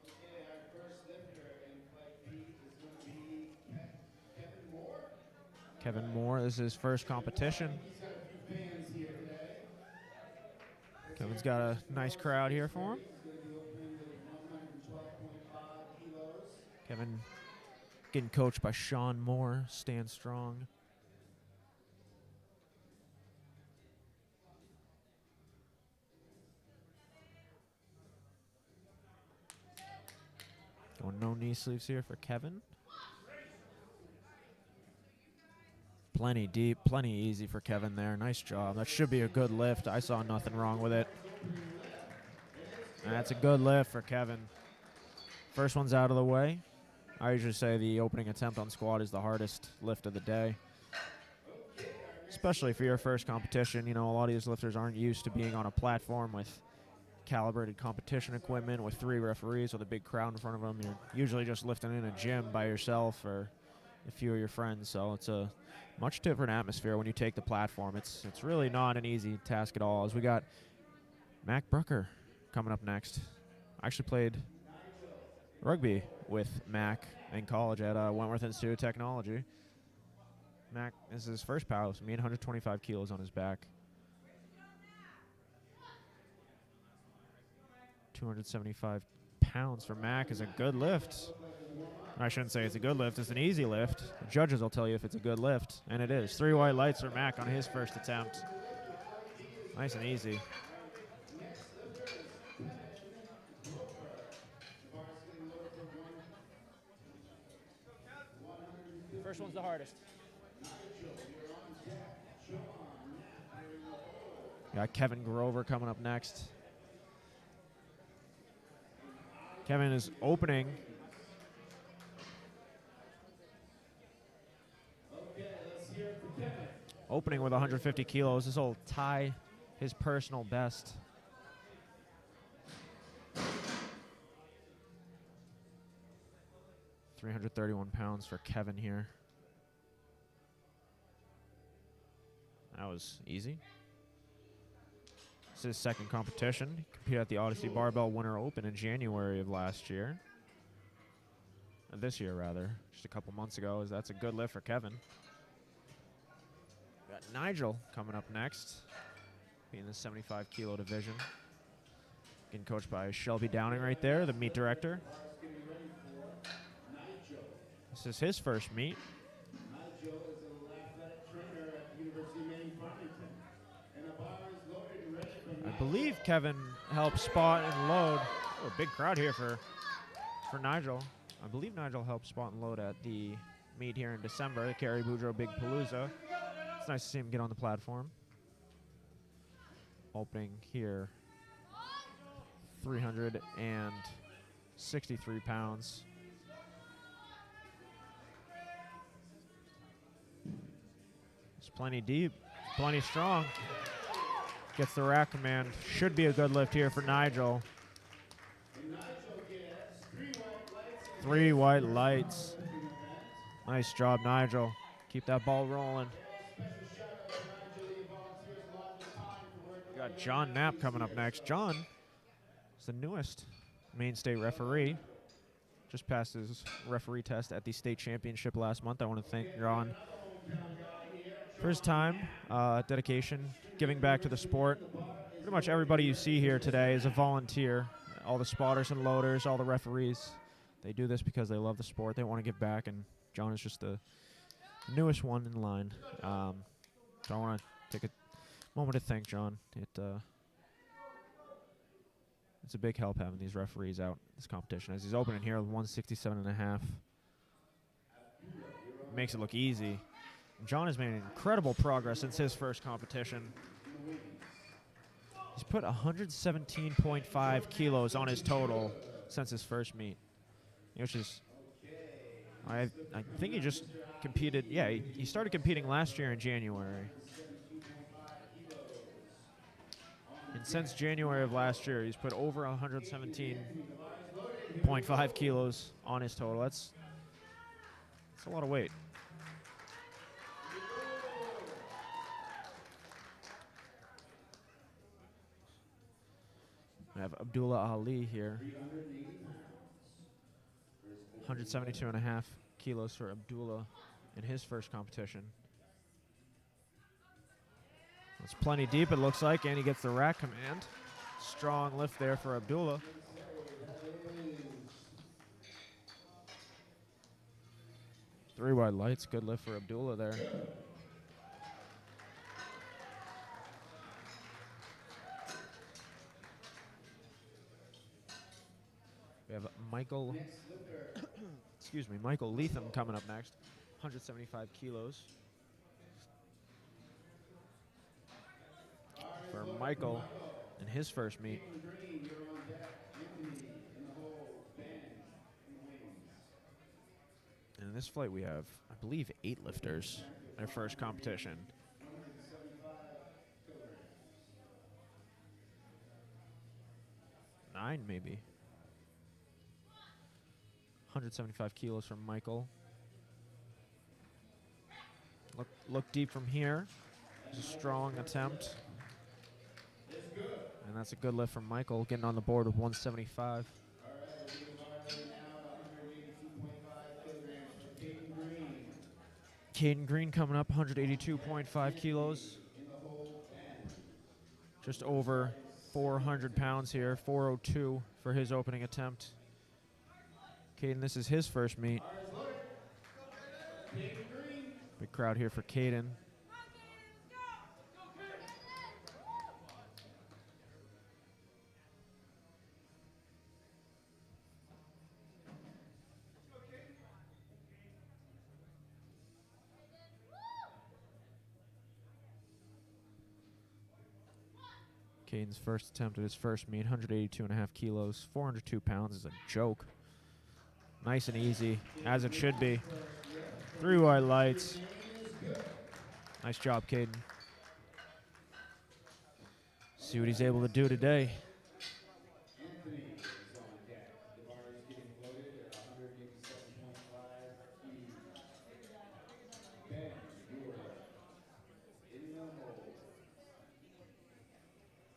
Okay, our first lifter in Flight B is going to be Kevin Moore. Kevin Moore, this is his first competition. He's got a few fans here today. Kevin's got a nice crowd here for him. He's going to be opening with 112.5 kilos. Kevin getting coached by Sean Moore. Stand strong. Going no knee sleeves here for Kevin. Plenty deep, plenty easy for Kevin there. Nice job. That should be a good lift. I saw nothing wrong with it. That's a good lift for Kevin. First one's out of the way. I usually say the opening attempt on squat is the hardest lift of the day. Especially for your first competition. You know, a lot of these lifters aren't used to being on a platform with calibrated competition equipment with 3 referees with a big crowd in front of them. You're usually just lifting in a gym by yourself or a few of your friends, so it's a much different atmosphere when you take the platform. It's really not an easy task at all. As we got Mac Brucker coming up next. I actually played rugby with Mac in college at Wentworth Institute of Technology. Mac, this is his first powerlifting meet, 125 kilos on his back. 275 pounds for Mac is a good lift. I shouldn't say it's a good lift, it's an easy lift. The judges will tell you if it's a good lift, and it is. 3 white lights for Mac on his first attempt. Nice and easy. First one's the hardest. Got Kevin Grover coming up next. Kevin is opening. Opening with 150 kilos. This will tie his personal best. £331 for Kevin here. That was easy. This is his second competition. He competed at the Odyssey Barbell Winter Open in January of last year. This year, rather. Just a couple months ago. That's a good lift for Kevin. Got Nigel coming up next. Being the 75 kilo division. Getting coached by Shelby Downing right there, the meet director. This is his first meet. Nigel is an athletic trainer at the University of Maine, Farmington. And the bar is loaded and ready for I believe Kevin helped spot and load. Oh, a big crowd here for Nigel. I believe Nigel helped spot and load at the meet here in December, the Kerry Boudreaux Big Palooza. It's nice to see him get on the platform. Opening here, 363 pounds. It's plenty deep, plenty strong. Gets the rack command. Should be a good lift here for Nigel. 3 white lights. Nice job, Nigel. Keep that ball rolling. We got John Knapp coming up next. John is the newest Maine State referee. Just passed his referee test at the state championship last month. I want to thank John for his time, dedication, giving back to the sport. Pretty much everybody you see here today is a volunteer. All the spotters and loaders, all the referees, they do this because they love the sport. They want to give back, and John is just the newest one in line. So I want to take a moment to thank John. It's a big help having these referees out in this competition. As he's opening here with 167.5. Makes it look easy. John has made incredible progress since his first competition. He's put 117.5 kilos on his total since his first meet, which is, I think he just competed, yeah, he started competing last year in January. And since January of last year, he's put over 117.5 kilos on his total. That's a lot of weight. We have Abdullah Ali here. 172.5 kilos for Abdullah in his first competition. It's plenty deep, it looks like, and he gets the rack command. Strong lift there for Abdullah. Three wide lights, good lift for Abdullah there. We have Michael Michael Leatham coming up next, 175 kilos. from Michael in his first meet. Green, you're on deck. Anthony in the hole. Ben in the wings. And in this flight, we have, I believe, 8 lifters. Their first competition. 175 kilograms. 9, maybe. 175 kilos from Michael. Look deep from here. It's a strong attempt. And that's a good lift from Michael, getting on the board with 175. All right, we're doing bar right now at 182.5 kilograms for Caden Green. Caden Green coming up, 182.5 kilos. In the hole, Ben. Just over 400 pounds here, 402 for his opening attempt. Caden, this is his first meet. Big crowd here for Caden. Caden's first attempt at his first meet, 182.5 kilos, 402 pounds is a joke. Nice and easy, as it should be. 3 white lights. Nice job, Caden. See what he's able to do today. Anthony is on deck. The bar is getting loaded at 187.5 keys. Ben, you are in the hole.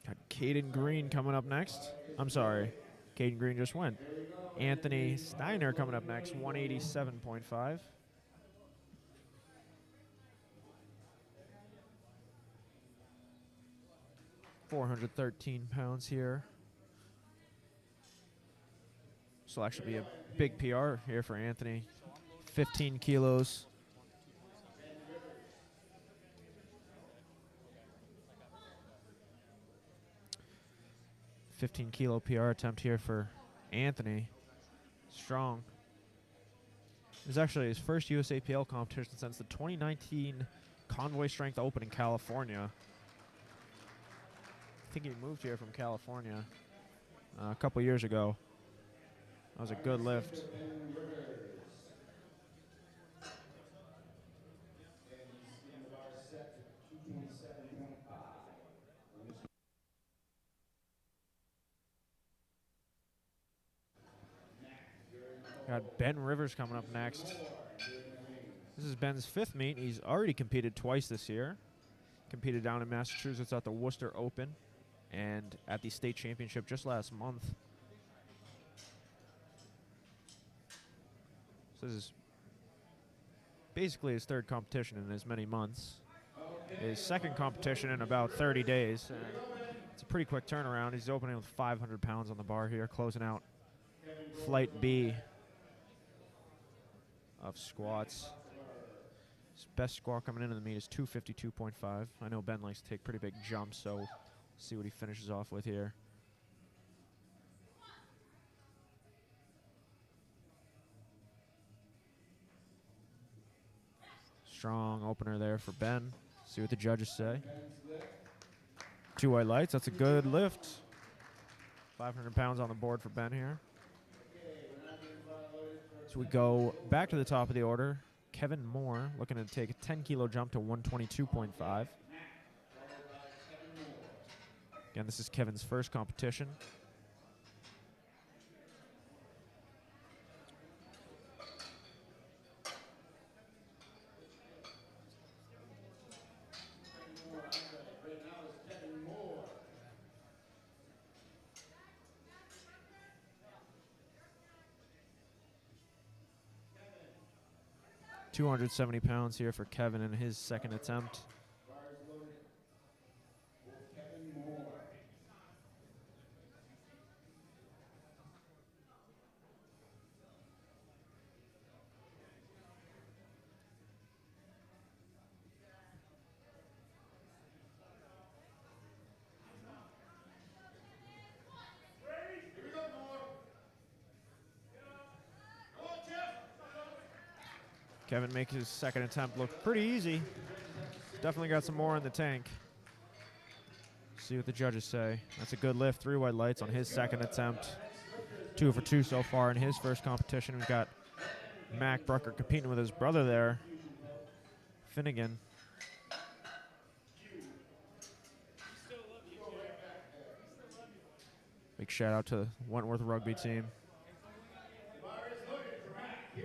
Got Caden Green coming up next. I'm sorry, Caden Green just went. Anthony Steiner coming up next, 187.5. .413 pounds here. This will actually be a big PR here for Anthony. 15 kilos. $15 kilo PR attempt here for Anthony. Strong. This is actually his first USAPL competition since the 2019 Convoy Strength Open in California. I think he moved here from California a couple years ago. That was a good lift. Got Ben Rivers coming up next. This is Ben's 5th meet. He's already competed twice this year. Competed down in Massachusetts at the Worcester Open and at the state championship just last month. So this is basically his 3rd competition in as many months. His 2nd competition in about 30 days. And it's a pretty quick turnaround. He's opening with 500 pounds on the bar here, closing out Flight B of squats. His best squat coming into the meet is 252.5. I know Ben likes to take pretty big jumps, so see what he finishes off with here. Strong opener there for Ben. See what the judges say. 2 white lights, that's a good lift. 500 pounds on the board for Ben here. So we go back to the top of the order. Kevin Moore looking to take a 10 kilo jump to 122.5. Again, this is Kevin's first competition. Right now is Kevin Moore. 270 pounds here for Kevin in his 2nd attempt. Bars loaded for Kevin Moore. Here we go, Moore. Go on, Jeff. Kevin makes his 2nd attempt look pretty easy. Definitely got some more in the tank. See what the judges say. That's a good lift. 3 white lights on his second attempt. 2 for 2 so far in his first competition. We've got Mac Brucker competing with his brother there, Finnegan. Big shout out to Wentworth rugby team. I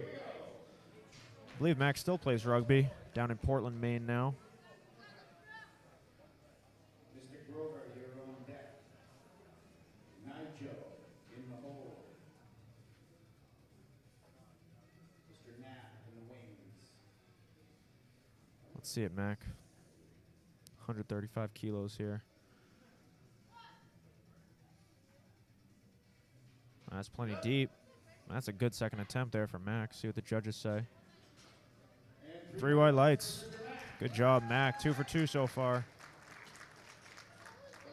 believe Mac still plays rugby down in Portland, Maine now. Mr. Grover, you're on deck. Nigel in the hole. Mr. Knapp in the wings. Let's see it, Mac. 135 kilos here. That's plenty deep. That's a good second attempt there for Mac. See what the judges say. 3 white lights. Good job, Mac. 2 for 2 so far.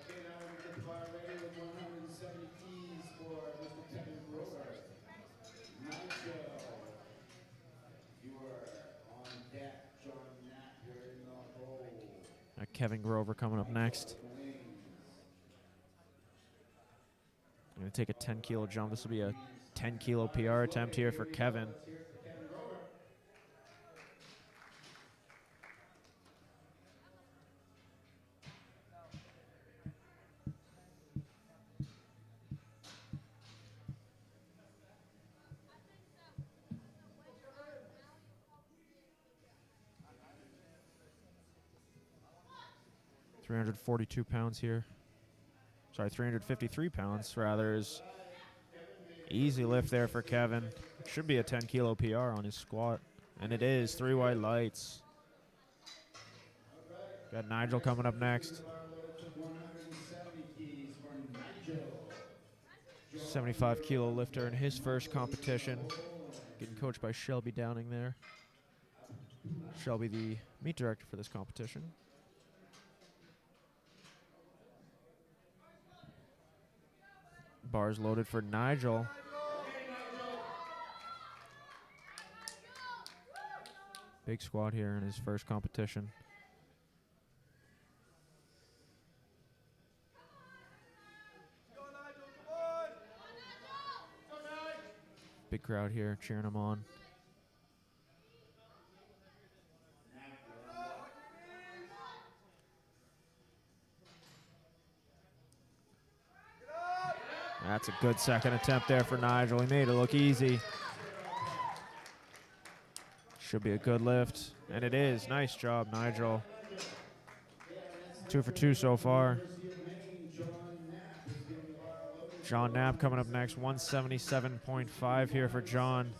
Okay, now we're going to get the bar ready with 170 keys for Mr. Kevin Grover. Nigel, you are on deck. John Knapp, you're in the hole. Kevin Grover coming up next. Going to take a 10-kilo jump. This will be a 10-kilo PR attempt here for Kevin. 342 pounds here. Sorry, 353 pounds rather is easy lift there for Kevin. Should be a 10-kilo PR on his squat, and it is. 3 white lights. Got Nigel coming up next. 75-kilo lifter in his first competition. Getting coached by Shelby Downing there. Shelby, the meet director for this competition. Bars loaded for Nigel. Big squat here in his first competition. Big crowd here cheering him on. That's a good second attempt there for Nigel. He made it look easy. Should be a good lift, and it is. Nice job, Nigel. 2 for 2 so far. John Knapp coming up next. 177.5 here for John.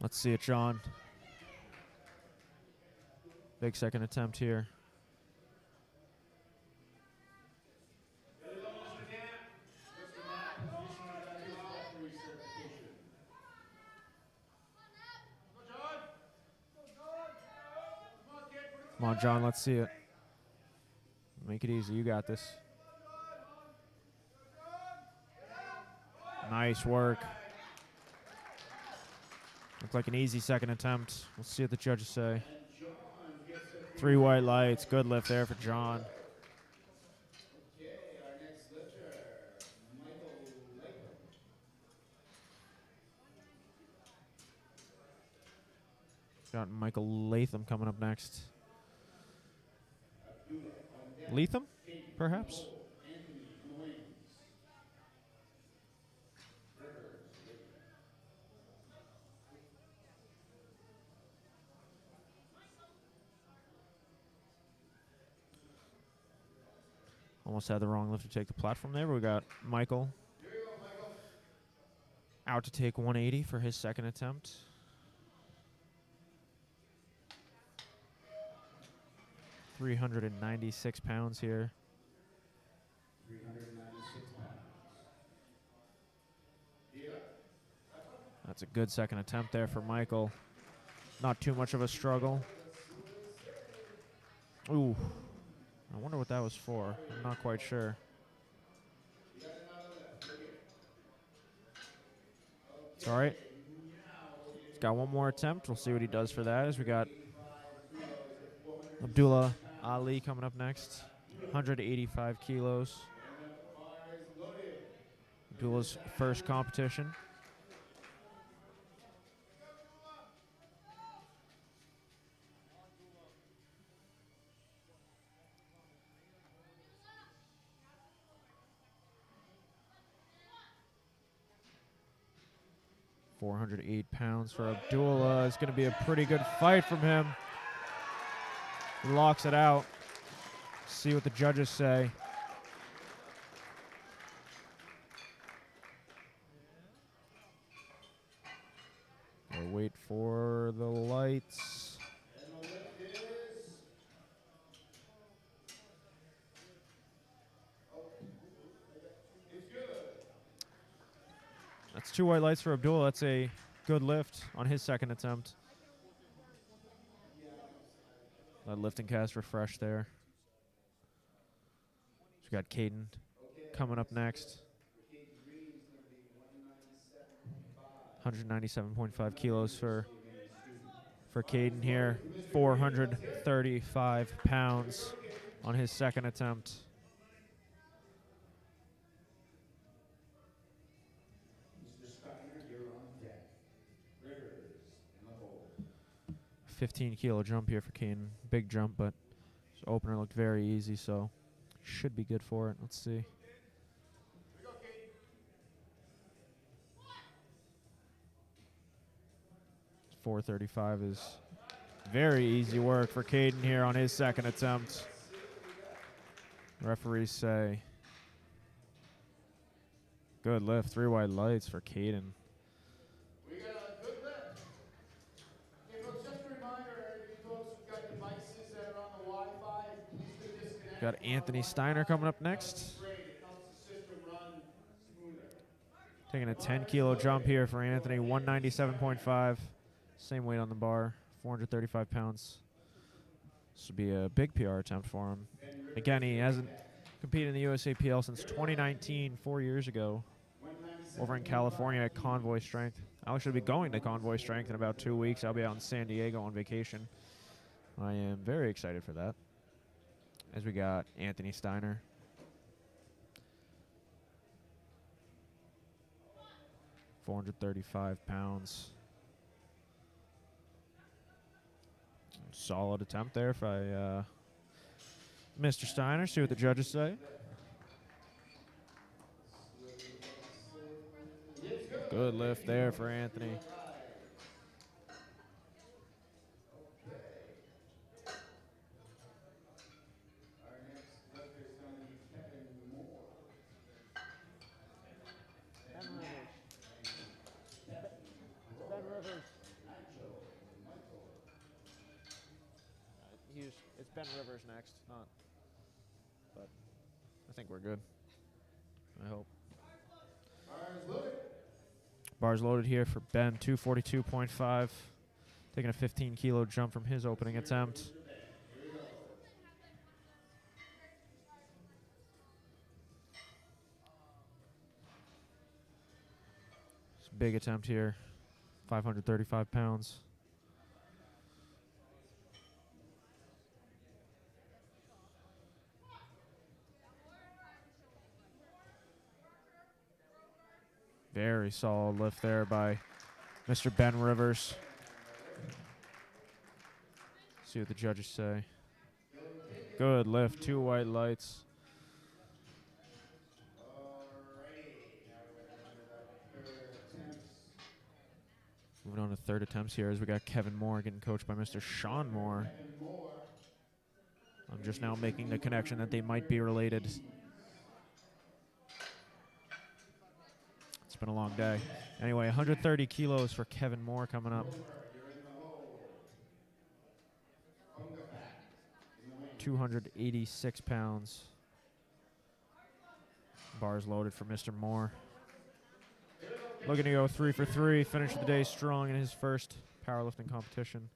Let's see it, John. Big second attempt here. Come on, John, let's see it. Make it easy. You got this. Nice work. Looked like an easy second attempt. We'll see what the judges say. 3 white lights. Good lift there for John. Okay, our next lifter, Michael Latham. Got Michael Latham coming up next. Latham, perhaps? Almost had the wrong lift to take the platform there, but we got Michael out to take 180 for his second attempt. £396 pounds here. 396 pounds. That's a good second attempt there for Michael. Not too much of a struggle. Ooh. I wonder what that was for. I'm not quite sure. You got another lift. Look it. It's all right. Now we're He's got one more attempt. We'll see what he does for that as we got 85 kilos at 407 Abdullah pounds. Ali coming up next. 185 kilos. And the bar is loaded. Abdullah's first competition. £408 for Abdullah. It's going to be a pretty good fight from him. He locks it out. See what the judges say. We'll wait for the lights. And the lift is. It's good. That's 2 white lights for Abdullah. That's a good lift on his second attempt. Let lifting cast refresh there. We got Caden coming up next. 197.5 kilos for Caden here. 435 pounds on his second attempt. Mr. Steiner, you're on deck. Rivers in the hole. 15-kilo jump here for Caden. Big jump, but his opener looked very easy, so should be good for it. Let's see. 435 is very easy work for Caden here on his second attempt. Referees say good lift, 3 white lights for Caden. We got a good lift. Hey, folks, just a reminder, you folks who've got devices that are on the Wi-Fi, please do disconnect. Got Anthony Steiner coming up next. Great, it helps the system run smoother. Taking a 10-kilo jump here for Anthony, 197.5. Same weight on the bar, 435 pounds. This would be a big PR attempt for him. Again, he hasn't competed in the USAPL since 2019, 4 years ago, over in California at Convoy Strength. I'll actually be going to Convoy Strength in about 2 weeks. I'll be out in San Diego on vacation. I am very excited for that. As we got Anthony Steiner. £435. Solid attempt there by Mr. Steiner. See what the judges say. Good lift there for Anthony. Our next lifter is going to be Kevin Moore. Ben Rivers. It's Ben Rivers next, but I think we're good. I hope. Bars loaded here for Ben, 242.5. Taking a 15-kilo jump from his opening attempt. It's a big attempt here, 535 pounds. Very solid lift there by Mr. Ben Rivers. See what the judges say. Good lift, 2 white lights. Moving on to third attempts here as we got Kevin Moore getting coached by Mr. Sean Moore. I'm just now making the connection that they might be related. It's been a long day. Anyway, 130 kilos for Kevin Moore coming up. 286 pounds. Bars loaded for Mr. Moore. Looking to go 3 for 3, finish the day strong in his first powerlifting competition.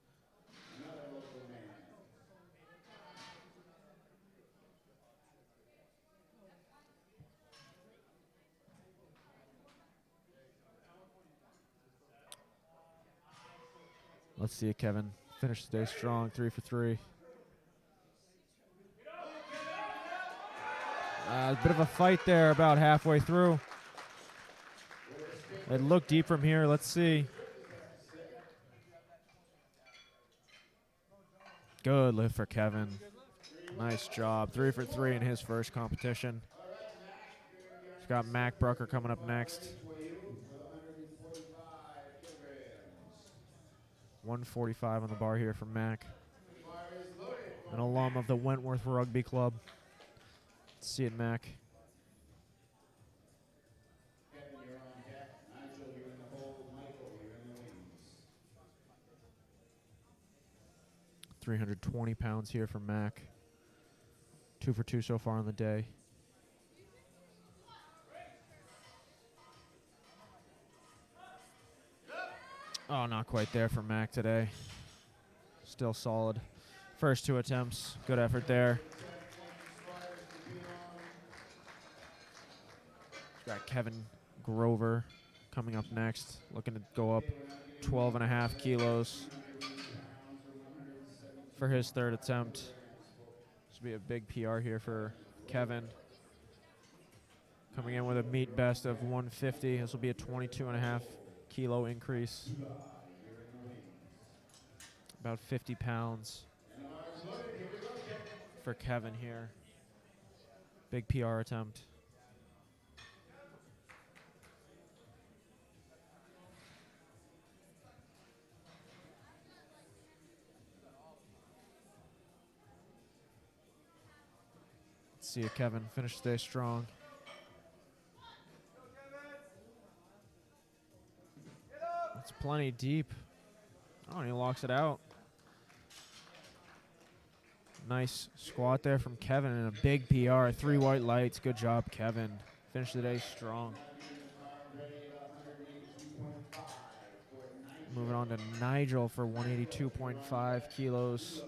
Let's see it, Kevin. Finish the day strong, 3 for 3. A bit of a fight there about halfway through. It looked deep from here. Let's see. Good lift for Kevin. Nice job. 3 for 3 in his first competition. He's got Mac Brucker coming up next. 145 on the bar here for Mac. An alum of the Wentworth Rugby Club. Let's see it, Mac. Kevin, you're on deck. Nigel, you're in the hold. Michael, you're in the wings. 320 pounds here for Mac. 2 for 2 so far on the day. Oh, not quite there for Mac today. Still solid. First 2 attempts. Good effort there. Got Kevin Grover coming up next. Looking to go up 12.5 kilos for his third attempt. This will be a big PR here for Kevin. Coming in with a meet best of 150. This will be a 22.5 kilo increase. About 50 pounds for Kevin here. Big PR attempt. Let's see it, Kevin. Finish the day strong. It's plenty deep. Oh, and he locks it out. Nice squat there from Kevin and a big PR. 3 white lights. Good job, Kevin. Finish the day strong. Moving on to Nigel for 182.5 kilos.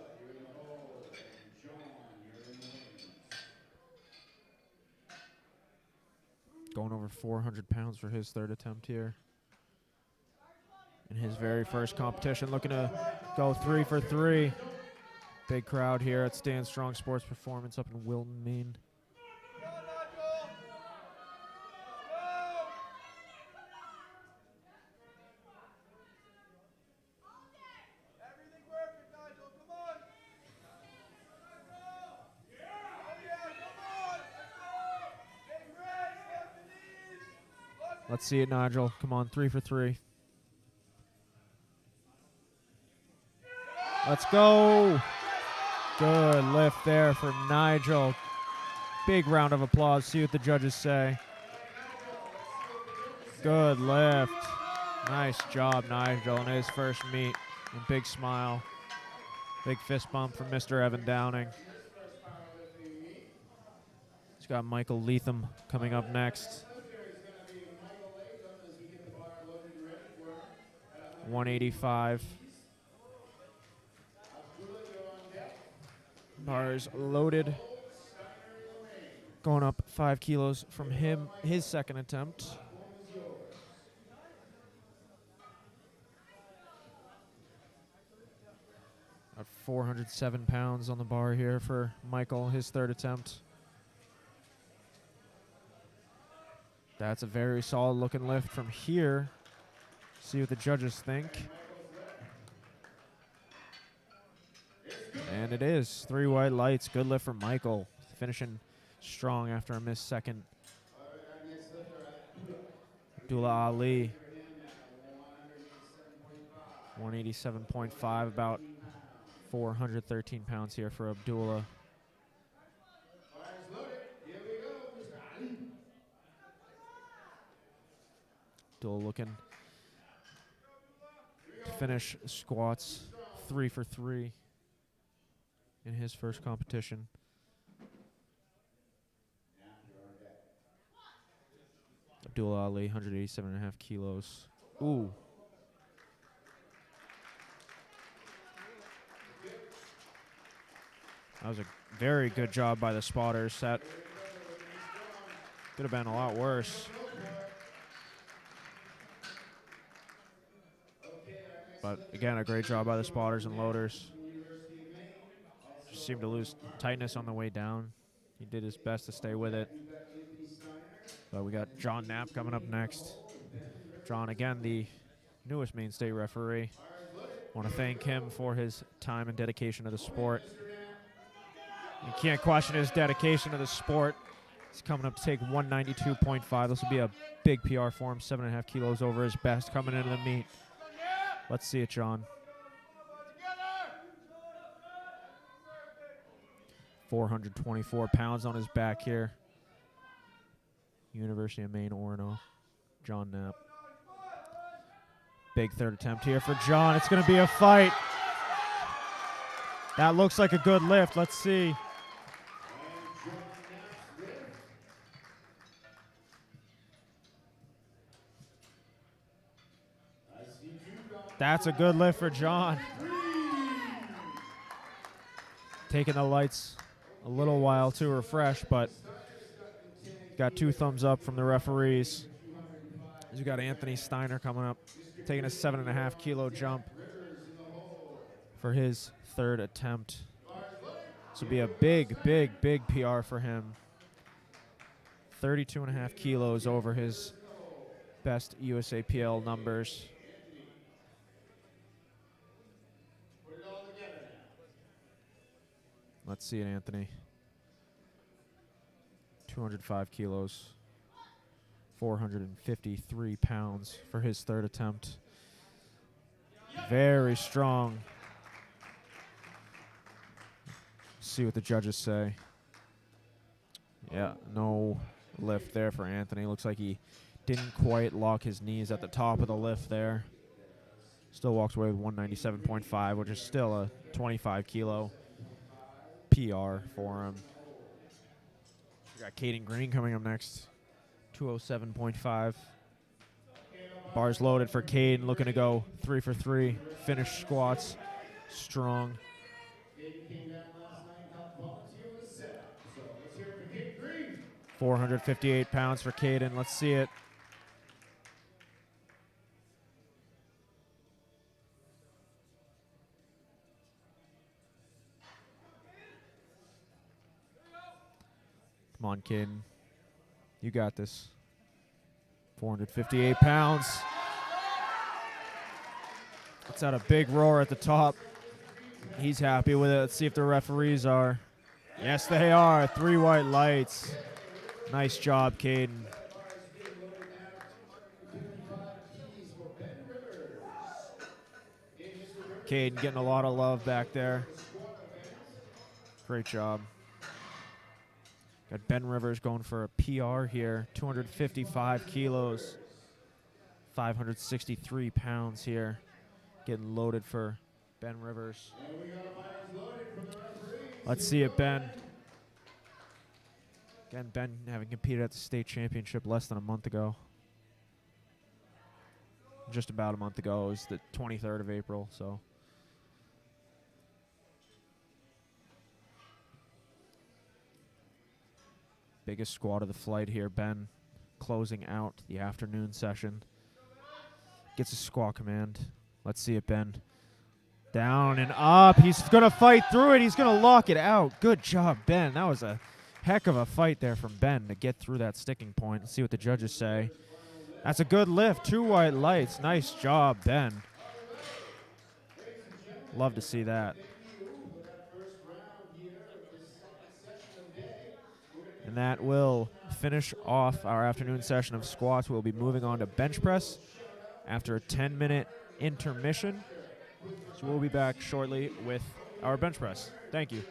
Going over 400 pounds for his third attempt here. In his very first competition, looking to go 3 for 3. Big crowd here at Stand Strong Sports Performance up in Wilton, Maine. Let's see it, Nigel. Come on, 3 for 3. Let's go. Good lift there for Nigel. Big round of applause. See what the judges say. Good lift. Nice job, Nigel, in his first meet. And big smile. Big fist bump from Mr. Evan Downing. He's got Michael Leatham coming up next. 185. Bars loaded. Going up 5 kilos from him, his second attempt. At 407 pounds on the bar here for Michael, his third attempt. That's a very solid looking lift from here. See what the judges think. And it is 3 white lights. Good lift from Michael. Finishing strong after a missed second. Abdullah Ali. 187.5, about 413 pounds here for Abdullah. Abdullah looking to finish squats 3 for 3 in his first competition. Abdullah Ali, 187.5 kilos. Ooh. That was a very good job by the spotters. That could have been a lot worse. But again, a great job by the spotters and loaders. Just seemed to lose tightness on the way down. He did his best to stay with it. But we got John Knapp coming up next. John, again, the newest Maine State referee. Want to thank him for his time and dedication to the sport. You can't question his dedication to the sport. He's coming up to take 192.5. This will be a big PR for him. 7.5 kilos over his best coming into the meet. Let's see it, John. 424 pounds on his back here. University of Maine, Orono. John Knapp. Big third attempt here for John. It's going to be a fight. That looks like a good lift. Let's see. That's a good lift for John. Taking the lights a little while to refresh, but got 2 thumbs up from the referees. You got Anthony Steiner coming up, taking a 7.5 kilo jump for his third attempt. This will be a big, big, big PR for him. 32.5 kilos over his best USAPL numbers. Let's see it, Anthony. 205 kilos. 453 pounds for his third attempt. Very strong. See what the judges say. Yeah, no lift there for Anthony. Looks like he didn't quite lock his knees at the top of the lift there. Still walks away with 197.5, which is still a 25 kilo PR for him. We got Caden Green coming up next. 207.5. Bars loaded for Caden, looking to go 3 for 3. Finish squats strong. 458 pounds for Caden. Let's see it. Come on, Caden. You got this. 458 pounds. Let's out a big roar at the top. He's happy with it. Let's see if the referees are. Yes, they are. 3 white lights. Nice job, Caden. Caden getting a lot of love back there. Great job. Got Ben Rivers going for a PR here. 255 kilos. 563 pounds here. Getting loaded for Ben Rivers. Let's see it, Ben. Again, Ben having competed at the state championship less than a month ago. Just about a month ago. It was the 23rd of April, so. Biggest squat of the flight here, Ben closing out the afternoon session. Gets a squat command. Let's see it, Ben. Down and up. He's going to fight through it. He's going to lock it out. Good job, Ben. That was a heck of a fight there from Ben to get through that sticking point. Let's see what the judges say. That's a good lift. 2 white lights. Nice job, Ben. Love to see that. And that will finish off our afternoon session of squats. We'll be moving on to bench press after a 10-minute intermission. So we'll be back shortly with our bench press. Thank you.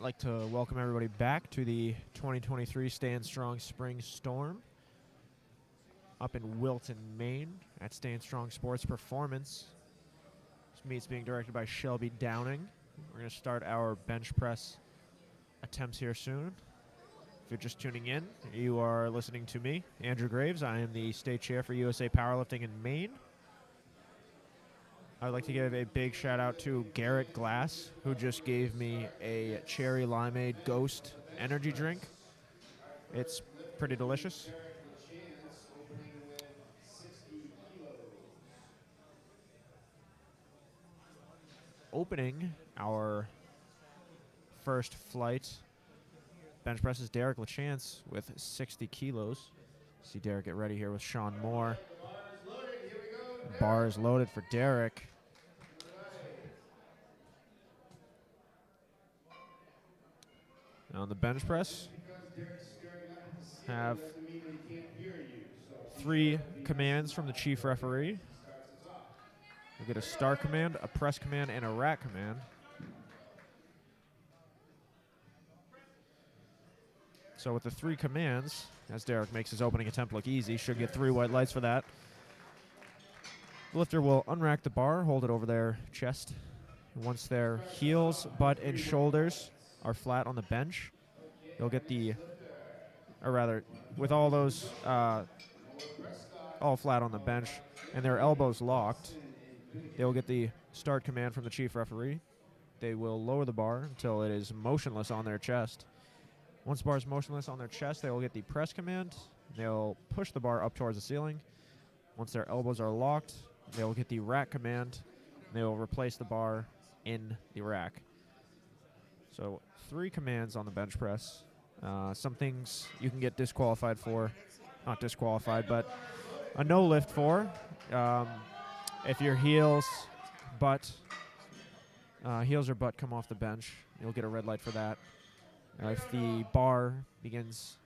I'd like to welcome everybody back to the 2023 Stand Strong Spring Storm up in Wilton, Maine at Stand Strong Sports Performance. This meet's being directed by Shelby Downing. We're going to start our bench press attempts here soon. If you're just tuning in, you are listening to me, Andrew Graves. I am the state chair for USA Powerlifting in Maine. I would like to give a big shout out to Garrett Glass, who just gave me a cherry limeade ghost energy drink. It's pretty delicious. Opening our first flight bench press is Derek LaChance with 60 kilos. See Derek get ready here with Sean Moore. Bar is loaded for Derek. On the bench press, have 3 commands from the chief referee. We'll get a start command, a press command, and a rack command. So with the 3 commands, as Derek makes his opening attempt look easy, should get 3 white lights for that. The lifter will unrack the bar, hold it over their chest. Once their heels, butt, and shoulders are flat on the bench, they'll get the, or rather, with all those all flat on the bench and their elbows locked, they will get the start command from the chief referee. They will lower the bar until it is motionless on their chest. Once the bar is motionless on their chest, they will get the press command. They'll push the bar up towards the ceiling. Once their elbows are locked, they will get the rack command. They will replace the bar in the rack. So 3 commands on the bench press. Some things you can get disqualified for. Not disqualified, but a no lift for. If your heels or butt come off the bench, you'll get a red light for that. If the bar begins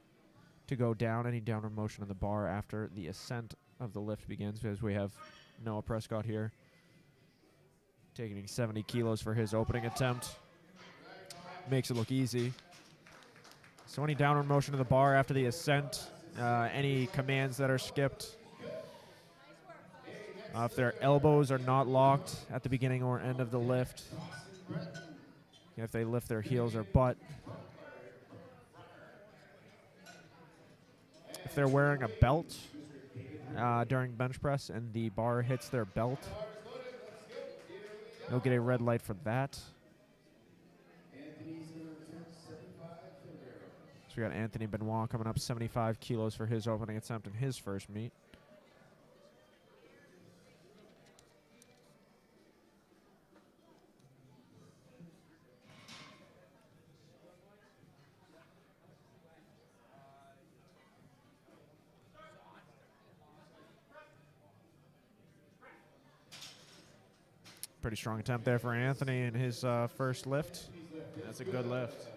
to go down, any downward motion of the bar after the ascent of the lift begins, because we have Noah Prescott here taking 70 kilos for his opening attempt. Makes it look easy. So any downward motion of the bar after the ascent, any commands that are skipped, if their elbows are not locked at the beginning or end of the lift, if they lift their heels or butt, if they're wearing a belt during bench press and the bar hits their belt, they'll get a red light for that. So we got Anthony Benoit coming up 75 kilos for his opening attempt in his first meet. Pretty strong attempt there for Anthony in his first lift. That's a good lift.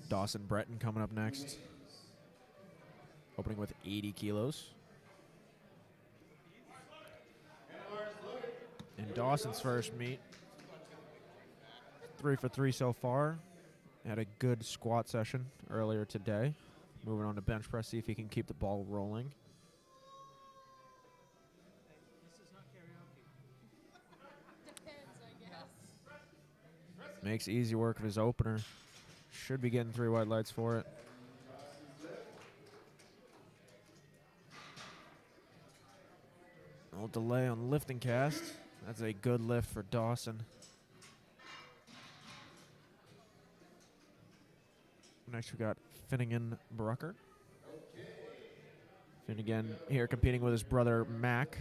Dawson Breton coming up next. Opening with 80 kilos. In Dawson's first meet, 3 for 3 so far. Had a good squat session earlier today. Moving on to bench press, see if he can keep the ball rolling. Makes easy work of his opener. Should be getting 3 white lights for it. A little delay on the lifting cast. That's a good lift for Dawson. Next we got Finnegan Brucker. Finnegan here competing with his brother Mac.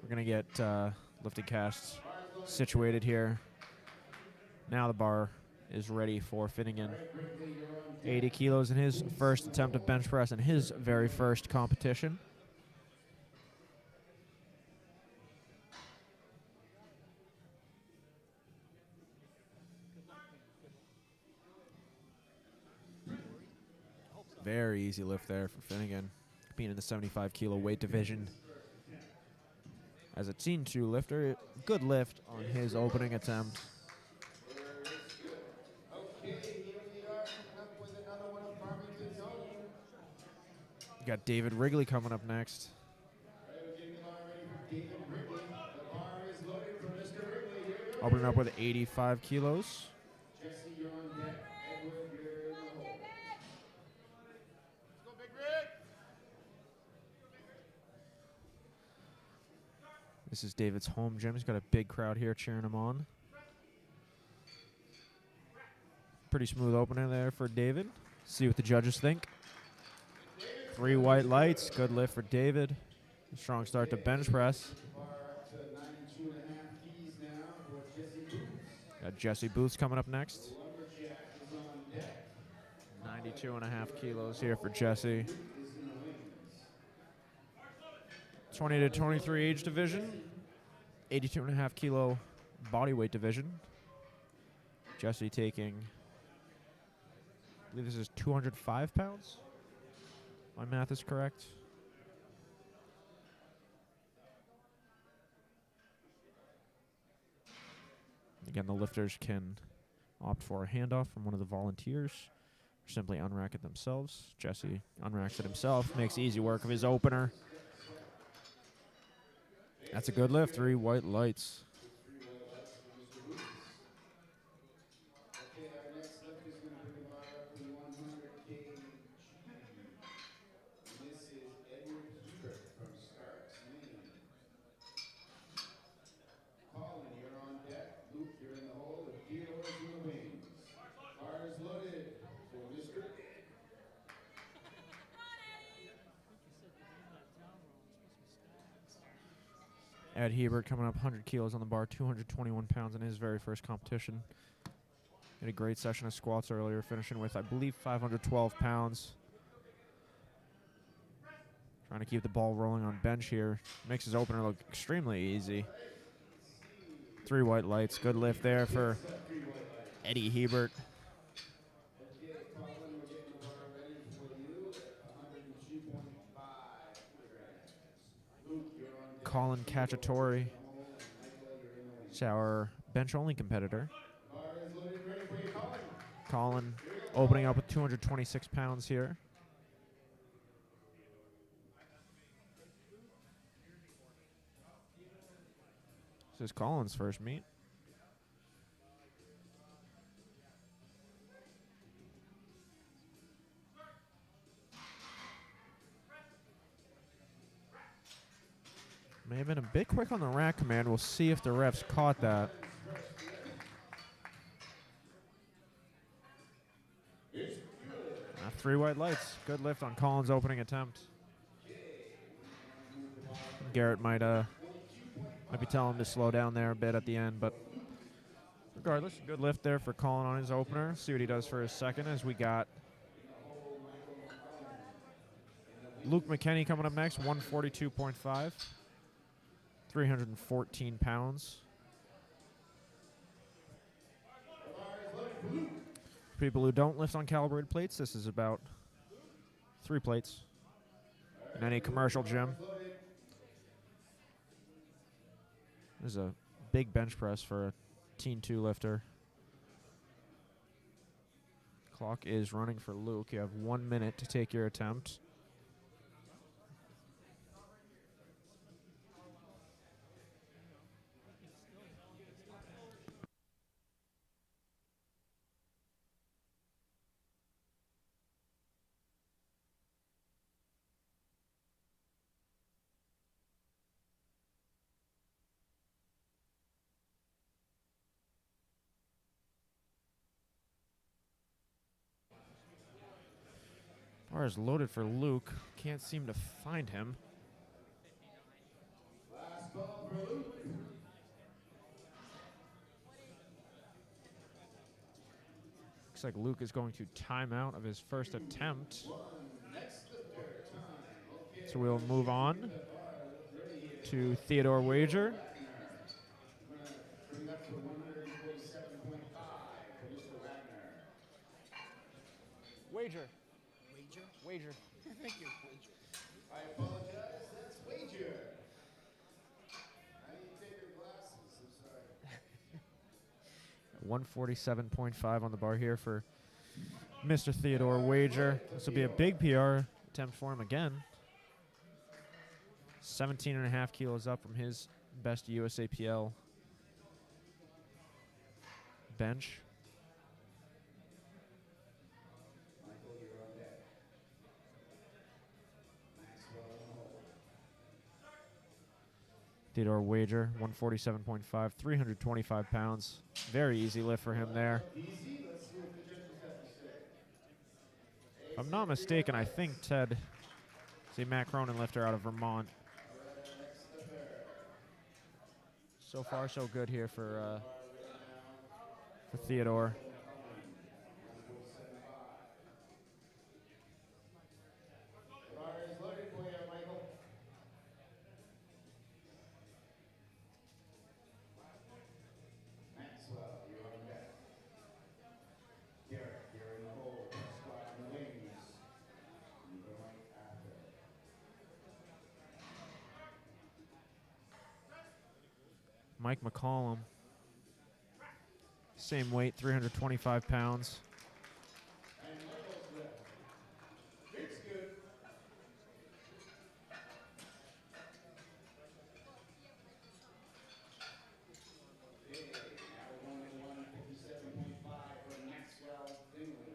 We're going to get lifting casts situated here. Now the bar is ready for Finnegan. 80 kilos in his first attempt at bench press in his very first competition. Very easy lift there for Finnegan, being in the 75 kilo weight division. As a Team 2 lifter, good lift on his opening attempt. Okay, here we are coming up with another one of Farmington's own. You got David Wrigley coming up next. All right, we're getting the bar ready for David Wrigley. The bar is loaded for Mr. Wrigley. Here we go. Opening up with 85 kilos. Jesse, you're on deck. Edward, you're in the hole. Let's go, Big Rick. This is David's home gym. He's got a big crowd here cheering him on. Pretty smooth opener there for David. See what the judges think. 3 white lights. Good lift for David. Strong start to bench press. Bar up to 92 and a half keys now for Jesse Boots. Got Jesse Boots coming up next. Lumberjack is on deck. 92 and a half kilos here for Jesse. Is in the wings. 20 to 23 age division. 82 and a half kilo body weight division. Jesse taking, I believe this is 205 pounds. My math is correct. Again, the lifters can opt for a handoff from one of the volunteers or simply unrack it themselves. Jesse unracks it himself, makes easy work of his opener. That's a good lift, 3 white lights. Okay, our next lift is going to bring the bar up to 100 kg. This is Edward Hebert from Starks, Maine. Colin, you're on deck. Luke, you're in the hole. And Theodore's in the wings. Bar is loaded for Mr. Ed. Ed Hebert coming up 100 kilos on the bar, 221 pounds in his very first competition. Had a great session of squats earlier, finishing with, I believe, 512 pounds. Trying to keep the ball rolling on bench here. Makes his opener look extremely easy. 3 white lights. Good lift there for Eddie Hebert. Okay, Colin, we're getting the bar ready for you at 102.5 kilograms. Luke, you're on deck. Colin Cacciatore is our bench-only competitor. Bar is loaded and ready for you, Colin. Colin opening up with 226 pounds here. This is Colin's first meet. May have been a bit quick on the rack command. We'll see if the refs caught that. 3 white lights. Good lift on Colin's opening attempt. Garrett might be telling him to slow down there a bit at the end, but regardless, good lift there for Colin on his opener. See what he does for his second, as we got Luke McKenney coming up next, 142.5, 314 pounds. People who don't lift on calibrated plates, this is about 3 plates in any commercial gym. There's a big bench press for a Team 2 lifter. Clock is running for Luke. You have 1 minute to take your attempt. Bar is loaded for Luke. Can't seem to find him. Last ball for Luke. Looks like Luke is going to time out of his first attempt. So we'll move on to Theodore Wager. Bring up to 147.5 for Mr. Wagner. Wager. Wager. Thank you. I apologize. That's wager. I need to take your glasses. I'm sorry. 147.5 on the bar here for Mr. Theodore Wager. This will be a big PR attempt for him again. 17.5 kilos up from his best USAPL bench. Michael, you're on deck. Maxwell on hold. Theodore Wager, 147.5, 325 pounds. Very easy lift for him there. Easy. Let's see what the judges have to say. If I'm not mistaken, I think Ted, see Matt Cronin lifter out of Vermont. So far, so good here for Theodore. The bar is loaded for you, Michael. Maxwell, you're on deck. Derek, you're in the hole. Squat in the wings. You go right after. Mike McCollum, same weight, 325 pounds. And Michael's left. It's good. Okay, now we're going to 157.5 for Maxwell Dingley.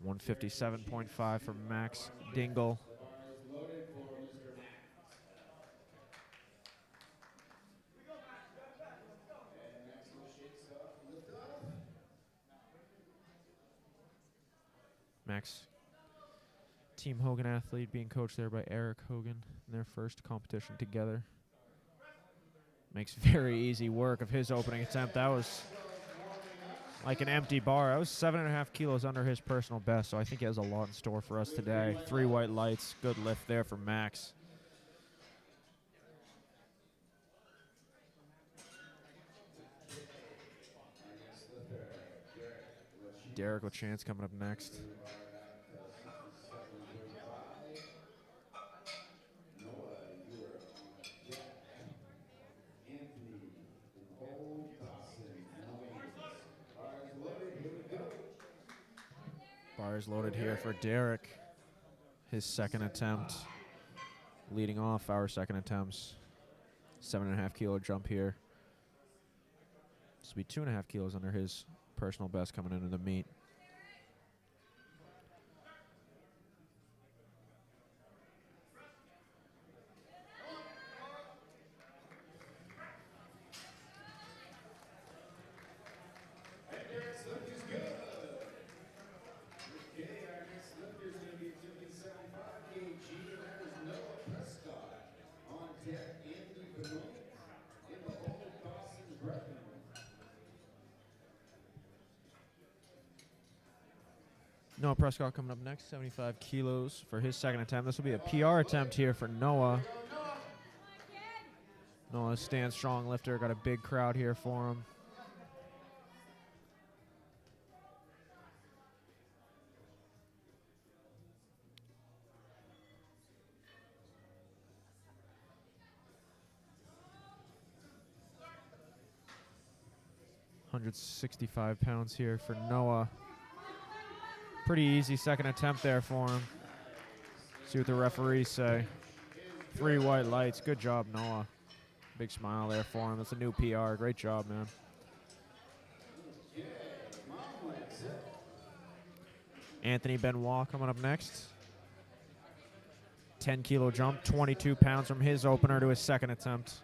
157.5 for Max Dingle. The bar is loaded for Mr. Max. And Maxwell shakes off, lift off. Max, Team Hogan athlete, being coached there by Eric Hogan in their first competition together. Makes very easy work of his opening attempt. That was like an empty bar. That was 7.5 kilos under his personal best, so I think he has a lot in store for us today. 3 white lights, good lift there for Max. Derek LaChance coming up next. Bars loaded here for Derek. His second attempt, leading off our second attempts. 7.5 kilo jump here. This will be 2.5 kilos under his personal best coming into the meet. Noah Prescott coming up next, 75 kilos for his second attempt. This will be a PR attempt here for Noah. Noah, stand strong lifter, got a big crowd here for him. £165 here for Noah. Pretty easy second attempt there for him. See what the referees say. 3 white lights. Good job, Noah. Big smile there for him. That's a new PR. Great job, man. Anthony Benoit coming up next. 10 kilo jump, 22 pounds from his opener to his second attempt.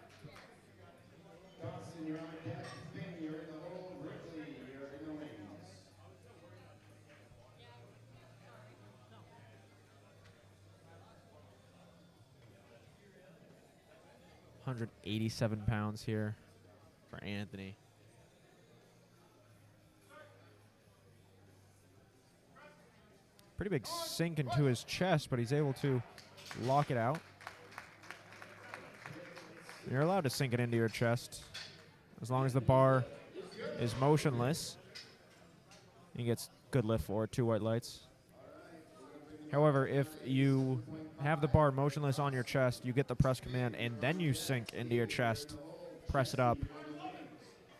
187 pounds here for Anthony. Pretty big sink into his chest, but he's able to lock it out. You're allowed to sink it into your chest as long as the bar is motionless. He gets good lift for it, 2 white lights. However, if you have the bar motionless on your chest, you get the press command, and then you sink into your chest, press it up.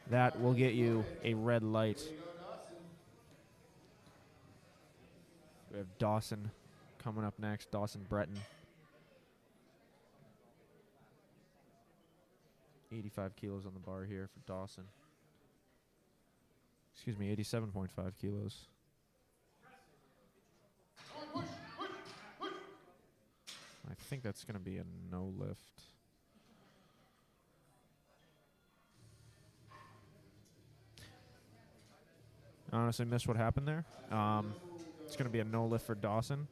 That will get you a red light. We have Dawson coming up next, Dawson Breton. 85 kilos on the bar here for Dawson. Excuse me, 87.5 kilos. I think that's going to be a no lift. I honestly missed what happened there. It's going to be a no lift for Dawson.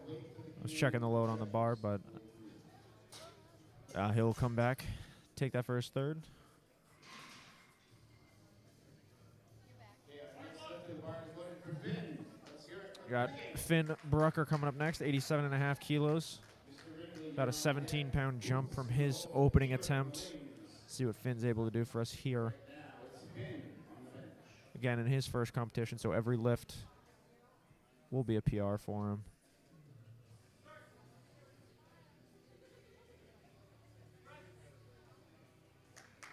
I was checking the load on the bar, but he'll come back, take that for his third. Got Finn Brucker coming up next, 87.5 kilos. About a 17-pound jump from his opening attempt. See what Finn's able to do for us here. Again, in his first competition, so every lift will be a PR for him.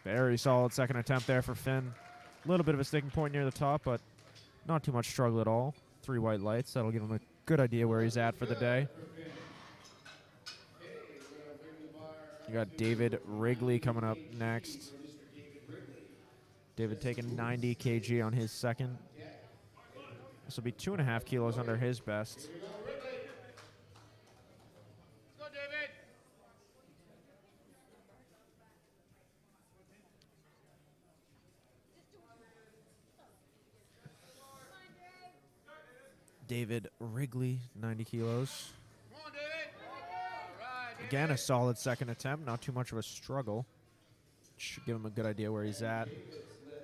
Very solid second attempt there for Finn. A little bit of a sticking point near the top, but not too much struggle at all. 3 white lights. That'll give him a good idea where he's at for the day. You got David Wrigley coming up next. David taking 90 kg on his second. This will be 2.5 kilos under his best. David Wrigley, 90 kilos. Again, a solid second attempt. Not too much of a struggle. Should give him a good idea where he's at.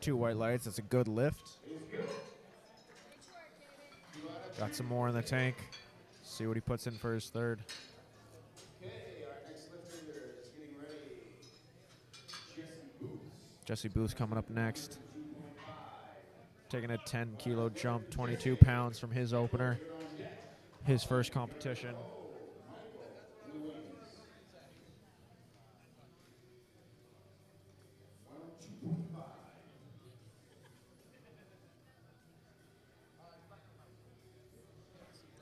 2 white lights. That's a good lift. Got some more in the tank. See what he puts in for his third. Okay, our next lifter is getting ready. Jesse Booth coming up next. Taking a 10-kilo jump, 22 pounds from his opener. His first competition.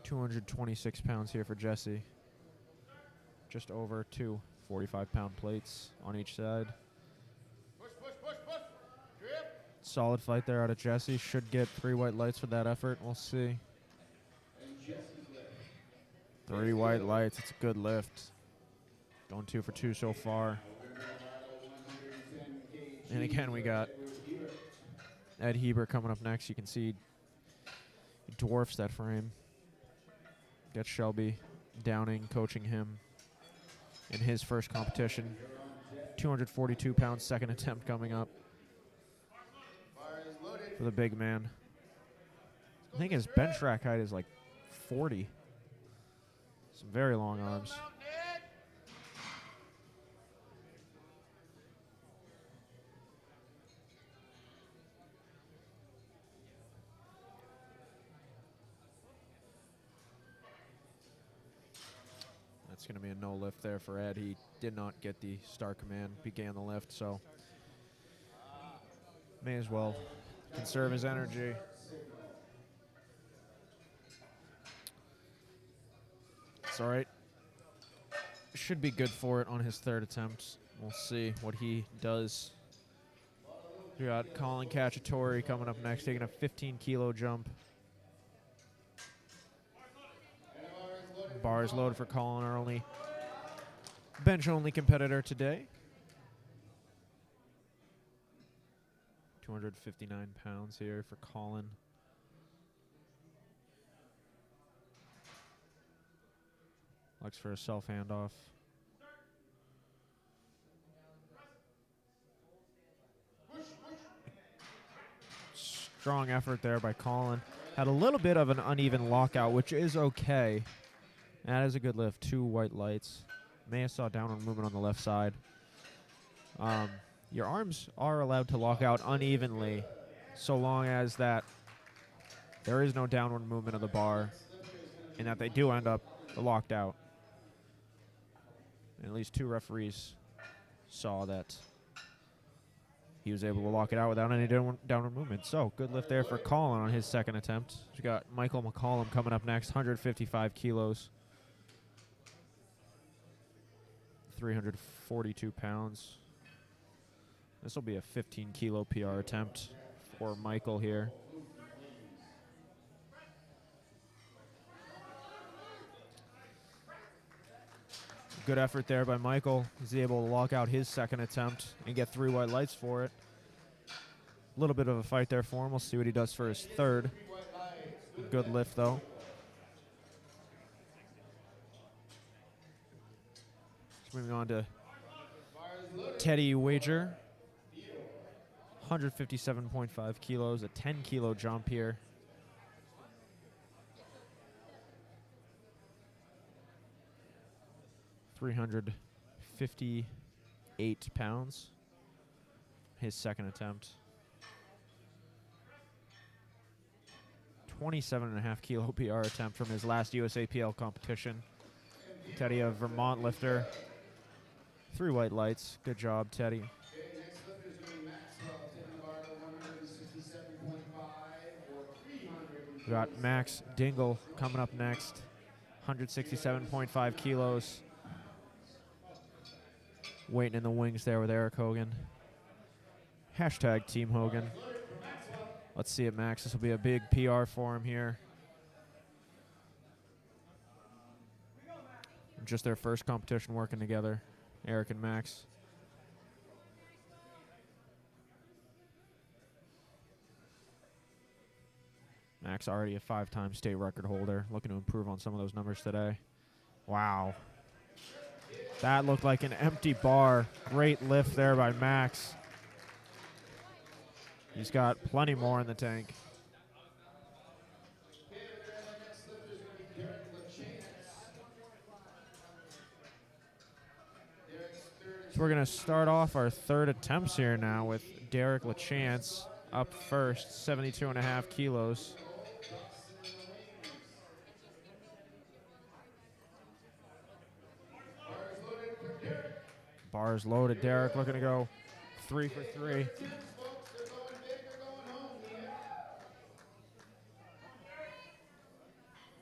£226 here for Jesse. Just over 2 45-pound plates on each side. Solid fight there out of Jesse. Should get 3 white lights for that effort. We'll see. 3 white lights. It's a good lift. Going 2 for 2 so far. And again, we got Ed Hebert coming up next. You can see he dwarfs that frame. Got Shelby Downing coaching him in his first competition. 242-pound second attempt coming up for the big man. I think his bench rack height is like 40. Some very long arms. That's going to be a no lift there for Ed. He did not get the star command, began the lift, so may as well conserve his energy. It's all right. Should be good for it on his third attempt. We'll see what he does. We got Colin Cacciatore coming up next, taking a 15-kilo jump. Bars loaded for Colin, our only bench-only competitor today. 259 pounds here for Colin. Looks for a self handoff. Strong effort there by Colin. Had a little bit of an uneven lockout, which is okay. That is a good lift. 2 white lights. May have saw downward movement on the left side. Your arms are allowed to lock out unevenly so long as that there is no downward movement of the bar. in that they do end up locked out. And at least 2 referees saw that he was able to lock it out without any downward movement. So good lift there for Colin on his second attempt. We got Michael McCollum coming up next, 155 kilos, 342 pounds. This will be a 15 kilo PR attempt for Michael here. Good effort there by Michael. He's able to lock out his second attempt and get 3 white lights for it. A little bit of a fight there for him. We'll see what he does for his third. Good lift, though. Moving on to Teddy Wager. 157.5 kilos, a 10 kilo jump here. $358 his second attempt. 27.5 kilo PR attempt from his last USAPL competition. Teddy, a Vermont lifter. 3 white lights. Good job, Teddy. Okay, next lifter is going to be Maxwell, taking the bar to 167.5 or 300. We got Max Dingle coming up next. 167.5 kilos. Waiting in the wings there with Eric Hogan. Hashtag Team Hogan. Let's see it, Max. This will be a big PR for him here. Just their first competition working together, Eric and Max. Max already a 5-time state record holder, looking to improve on some of those numbers today. Wow. That looked like an empty bar. Great lift there by Max. He's got plenty more in the tank. So we're going to start off our third attempts here now with Derek LaChance up first, 72.5 kilos. Bars loaded. Derek looking to go 3 for 3.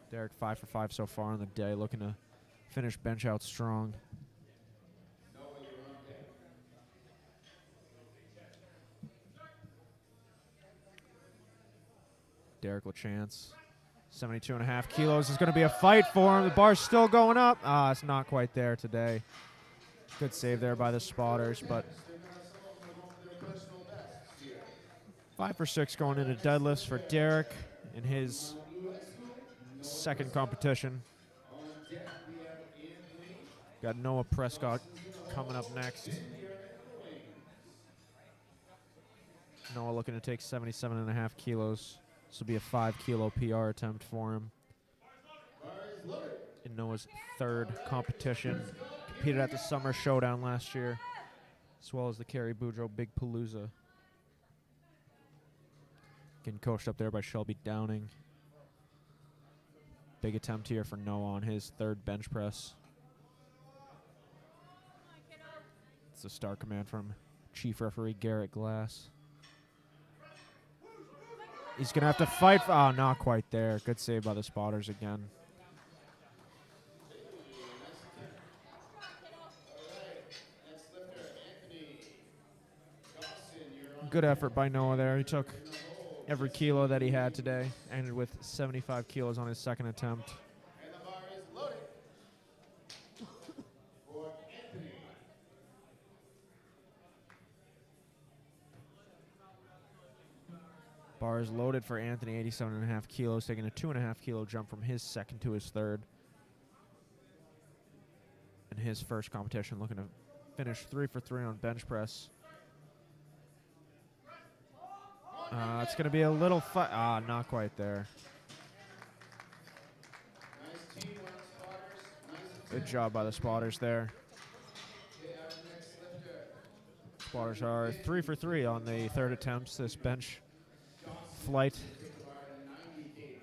Derek 5 for 5 so far on the day, looking to finish bench out strong. Derek LaChance, 72.5 kilos. Is going to be a fight for him. The bar's still going up. It's not quite there today. Good save there by the spotters, but 5 for 6 going into deadlifts for Derek in his second competition. Got Noah Prescott coming up next. Noah looking to take 77.5 kilos. This will be a 5 kilo PR attempt for him. In Noah's third competition. Competed at the Summer Showdown last year, as well as the Kerry Boudreaux Big Palooza. Getting coached up there by Shelby Downing. Big attempt here for Noah on his third bench press. It's a star command from Chief Referee Garrett Glass. He's going to have to fight. Not quite there. Good save by the spotters again. Good effort by Noah there. He took every kilo that he had today. Ended with 75 kilos on his second attempt. And the bar is loaded for Anthony. Bar is loaded for Anthony, 87.5 kilos, taking a 2.5 kilo jump from his second to his third. In his first competition, looking to finish 3 for 3 on bench press. It's going to be a little fight. Not quite there. Nice teamwork, spotters. Nice Good job by the spotters there. Okay, our next lifter. Spotters are 3 for 3 on the third attempts. This bench flight. Take the bar to 90 kg.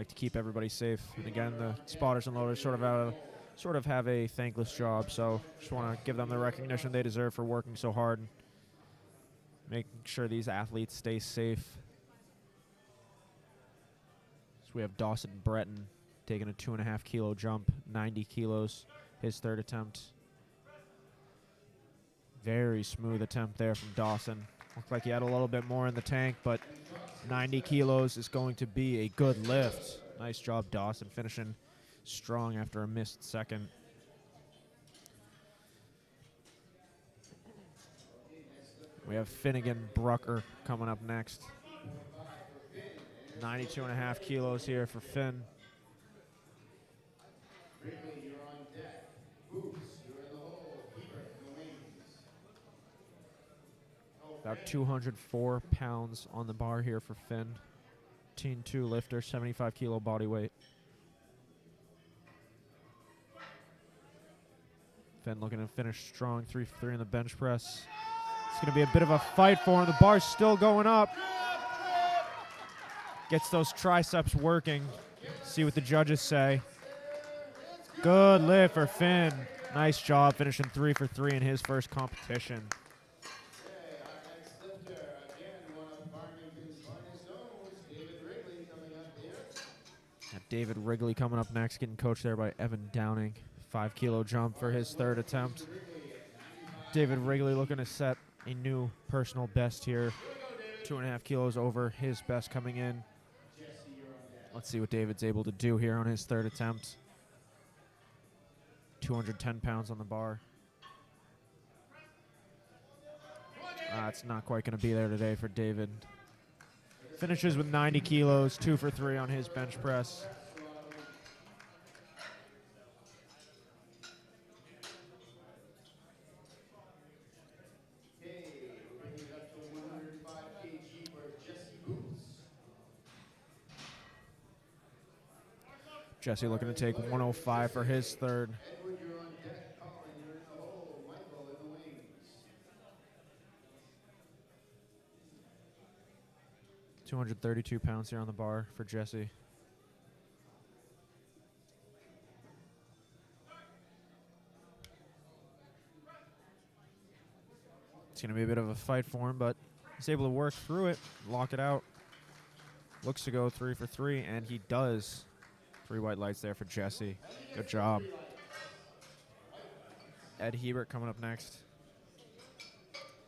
like to keep everybody safe. And again, the spotters and loaders sort of have a thankless job. So just want to give them the recognition they deserve for working so hard, and making sure these athletes stay safe. So we have Dawson Breton taking a 2.5 kilo jump, 90 kilos, his third attempt. Very smooth attempt there from Dawson. Looked like he had a little bit more in the tank, but 90 kilos is going to be a good lift. Nice job, Dawson, finishing strong after a missed second. We have Finnegan Brucker coming up next. 92.5 kilos here for Finn. Wrigley, you're on deck. Boots, you're in the hole. Hebert in the wings. About 204 pounds on the bar here for Finn. Teen 2 lifter, 75 kilo body weight. Finn looking to finish strong, 3 for 3 in the bench press. It's going to be a bit of a fight for him. The bar's still going up. Gets those triceps working. See what the judges say. Good lift for Finn. Nice job finishing 3 for 3 in his first competition. Okay, our next lifter, again, one of Farmington's finest stones, David Wrigley coming up here. David Wrigley coming up next, getting coached there by Evan Downing. 5 kilo jump for his third attempt. David Wrigley looking to set a new personal best here. 2.5 kilos over his best coming in. Let's see what David's able to do here on his third attempt. 210 pounds on the bar. It's not quite going to be there today for David. Finishes with 90 kilos, 2 for 3 on his bench press. Okay, we're bringing it up to 105 kg for Jesse Boots. Jesse looking to take 105 for his third. Edward, you're on deck. Colin, you're in the hole. Michael in the wings. 232 pounds here on the bar for Jesse. It's going to be a bit of a fight for him, but he's able to work through it, lock it out. Looks to go 3 for 3, and he does. 3 white lights there for Jesse. Good job. Ed Hebert coming up next.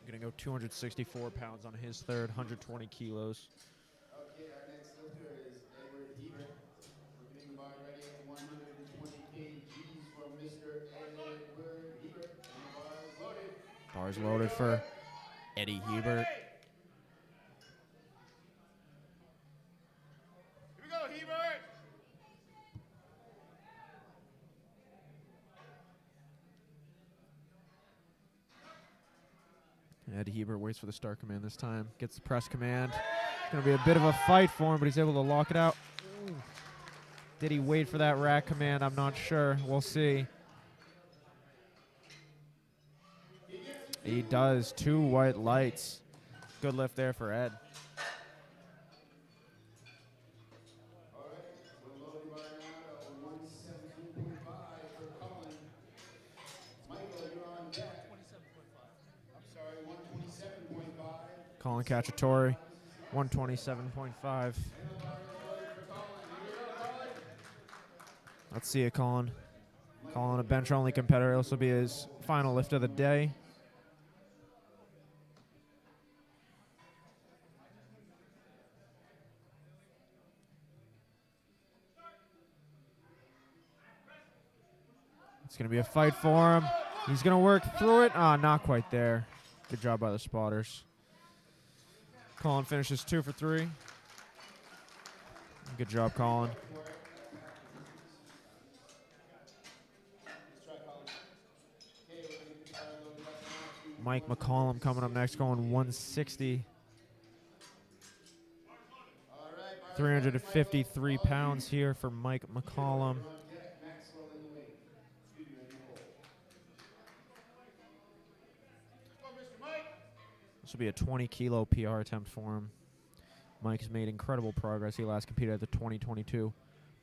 Going to go 264 pounds on his third, 120 kilos. Okay, our next lifter is Edward Hebert. We're getting the bar ready at 120 kgs for Mr. Edward Hebert. And the bar is loaded. Bars loaded for Eddie Hebert. Here we go, Hebert! Ed Hebert waits for the start command this time. Gets the press command. It's going to be a bit of a fight for him, but he's able to lock it out. Ooh. Did he wait for that rack command? I'm not sure. We'll see. He does. 2 white lights. Good lift there for Ed. All right, we're loading bar now to 117.5 for Colin. Michael, you're on deck. 27.5. I'm sorry, 127.5. Colin Cacciatore, 127.5. And the bar is loaded for Colin. Here we go, Colin. Let's see it, Colin. Colin, a bench-only competitor. This will be his final lift of the day. It's going to be a fight for him. He's going to work through it. Not quite there. Good job by the spotters. Colin finishes 2 for 3. Good job, Colin. Mike McCollum coming up next, going 160. 353 pounds here for Mike McCollum. This will be a 20 kilo PR attempt for him. Mike has made incredible progress. He last competed at the 2022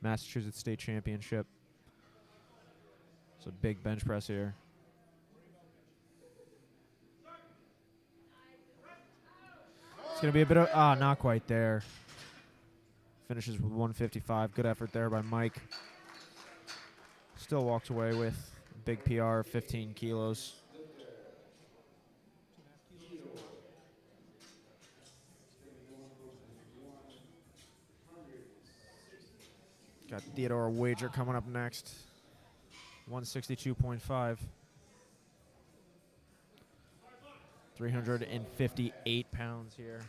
Massachusetts State Championship. It's a big bench press here. It's going to be a bit of, not quite there. Finishes with 155. Good effort there by Mike. Still walks away with a big PR, 15 kilos. Got Theodore Wager coming up next. 162.5. 358 pounds here.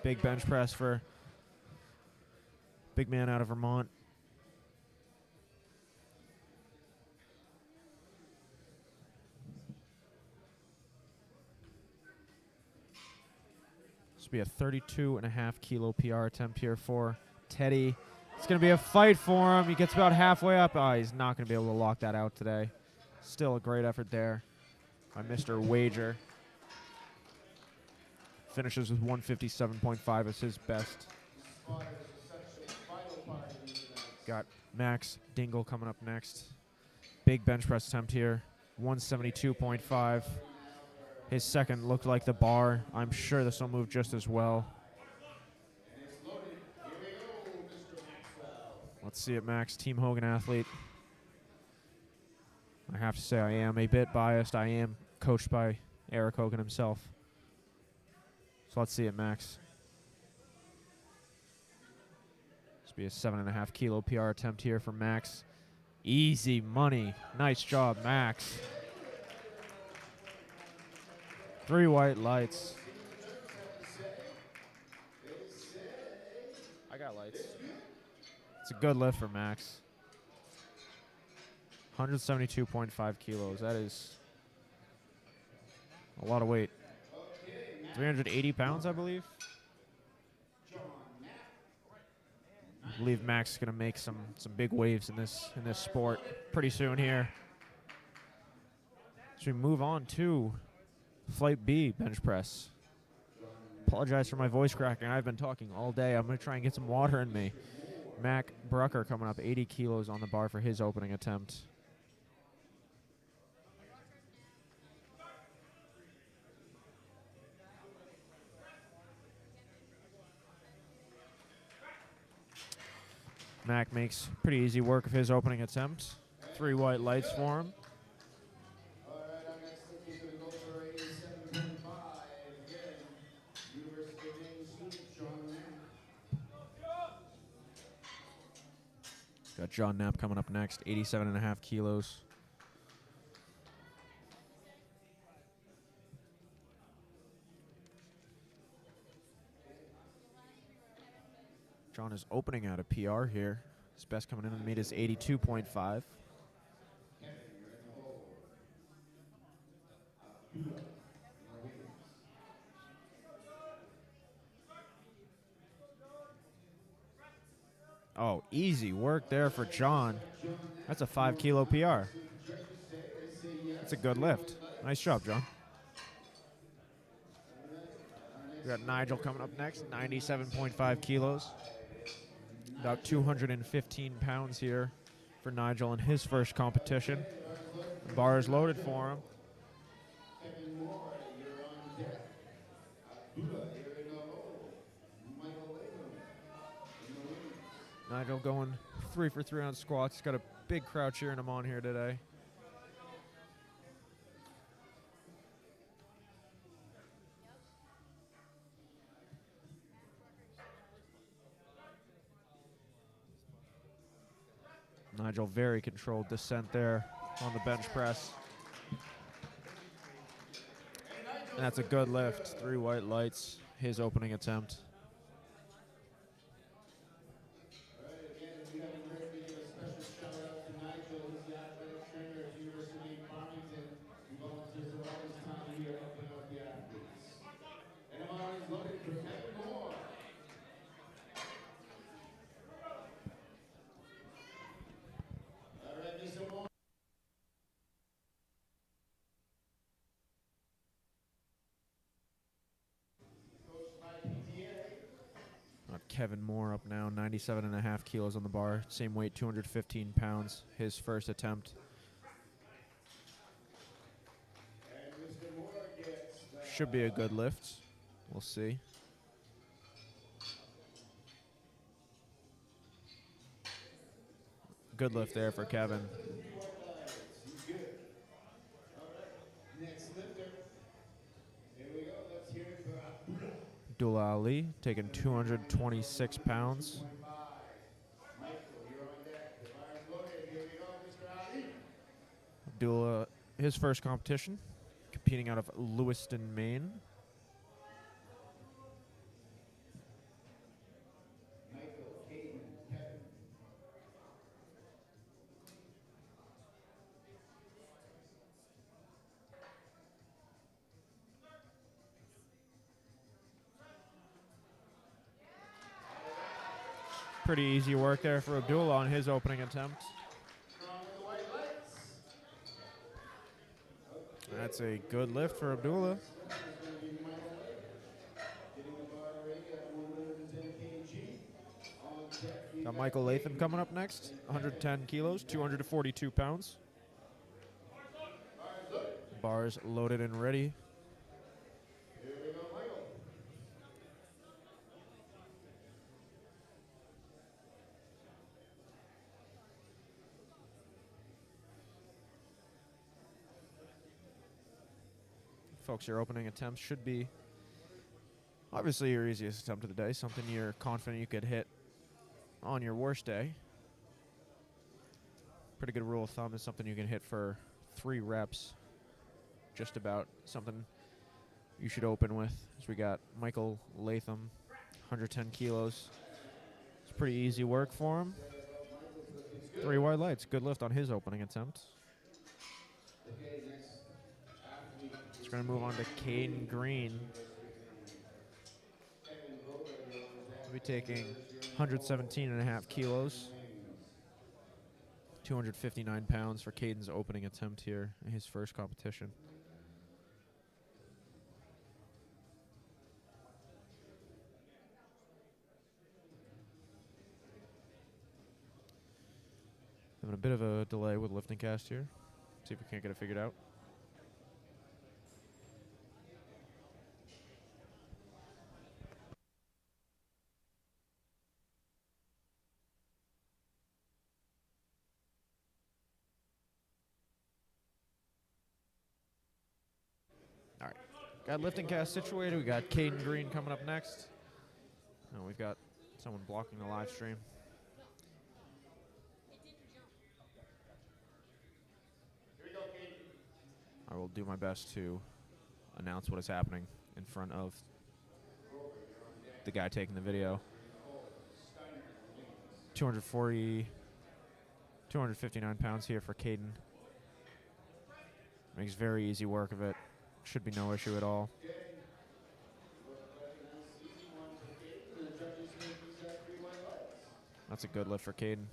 Big bench press for big man out of Vermont. This will be a 32.5 kilo PR attempt here for Teddy. It's going to be a fight for him. He gets about halfway up. Oh, he's not going to be able to lock that out today. Still a great effort there by Mr. Wager. Finishes with 157.5 as his best. Got Max Dingle coming up next. Big bench press attempt here. 172.5. His second looked like the bar. I'm sure this will move just as well. Let's see it, Max. Team Hogan athlete. I have to say I am a bit biased. I am coached by Eric Hogan himself. So let's see it, Max. This will be a 7.5 kilo PR attempt here for Max. Easy money. Nice job, Max. 3 white lights. I got lights. It's a good lift for Max. 172.5 kilos. That is a lot of weight. 380 pounds, I believe. I believe Max is going to make some big waves in this sport pretty soon here. So we move on to Flight B bench press. Apologize for my voice cracking. I've been talking all day. I'm going to try and get some water in me. Mac Brucker coming up, 80 kilos on the bar for his opening attempt. Mac makes pretty easy work of his opening attempt. 3 white lights for him. All right, our next look is going to go for 87.5. Again, University of Maine student John Knapp. Got John Knapp coming up next, 87.5 kilos. John is opening out a PR here. His best coming in on the meet is 82.5. Oh, easy work there for John. That's a 5 kilo PR. That's a good lift. Nice job, John. We got Nigel coming up next, 97.5 kilos. About 215 pounds here for Nigel in his first competition. The bar is loaded for him. Nigel going 3 for 3 on squats. Got a big crowd cheering him on here today. Nigel, very controlled descent there on the bench press. And that's a good lift. 3 white lights, his opening attempt. All right, again, if we haven't heard, we give a special shout out to Nigel, who's the athletic trainer at University of Farmington. He volunteers all his time here helping out the athletes. And Amar is looking for Kevin Moore. All right, Mr. Moore. Coached by PTA. Kevin Moore up now, 97.5 kilos on the bar. Same weight, 215 pounds. His first attempt. Should be a good lift. We'll see. Good lift there for Kevin. Next lifter. Here we go. Let's hear it for Abdullah. Abdullah Ali taking 226 pounds. Michael, you're on deck. The fire's loaded. Here we go, Mr. Ali. Abdullah, his first competition, competing out of Lewiston, Maine. Michael, Caden, Kevin. Pretty easy work there for Abdullah on his opening attempt. Strong with the white lights. That's a good lift for Abdullah. Getting the bar ready at 110 kg. On deck, Got Michael Latham coming up next, 110 kilos, 242 pounds. Bars loaded and ready. here we go, Michael. Folks, your opening attempts should be obviously your easiest attempt of the day, something you're confident you could hit on your worst day. Pretty good rule of thumb is something you can hit for 3 reps. Just about something you should open with. As we got Michael Latham, 110 kilos. It's pretty easy work for him. 3 wide lights, good lift on his opening attempt. Okay, next athlete. We're going to move on to Caden Green. He'll be taking 117.5 kilos. 259 pounds for Caden's opening attempt here in his first competition. Having a bit of a delay with lifting cast here. See if we can't get it figured out. All right, got lifting cast situated. We got Caden Green coming up next. And we've got someone blocking the live stream. I will do my best to announce what is happening in front of the guy taking the video. 259 pounds here for Caden. Makes very easy work of it. Should be no issue at all. That's a good lift for Caden.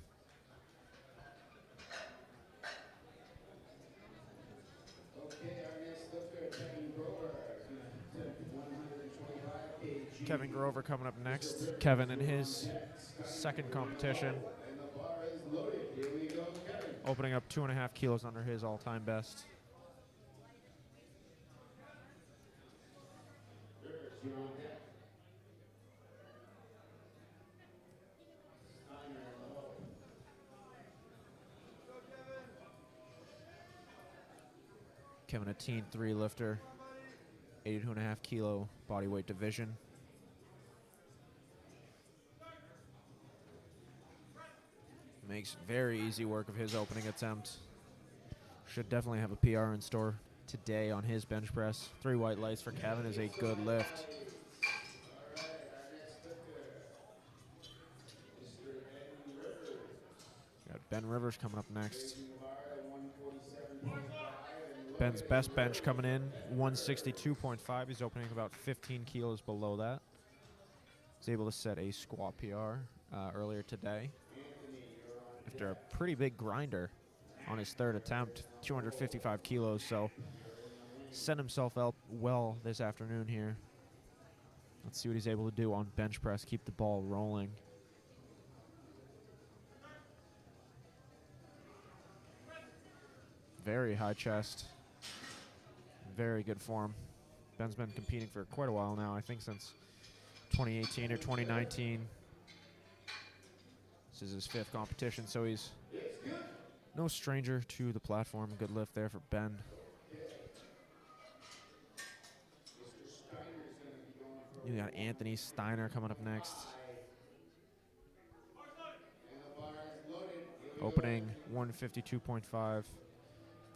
Kevin Grover coming up next. Kevin in his second competition. Opening up 2.5 kilos under his all-time best. Kevin, a teen 3 lifter, 82.5 kilo body weight division. Makes very easy work of his opening attempt. Should definitely have a PR in store today on his bench press. 3 white lights for Kevin is a good lift. Got Ben Rivers coming up next. Ben's best bench coming in, 162.5. He's opening about 15 kilos below that. He's able to set a squat PR earlier today after a pretty big grinder on his third attempt, 255 kilos. So set himself up well this afternoon here Let's see what he's able to do on bench press, keep the ball rolling. Very high chest. Very good form. Ben's been competing for quite a while now, I think since 2018 or 2019. This is his 5th competition, so he's no stranger to the platform. Good lift there for Ben. You got Anthony Steiner coming up next. Opening 152.5,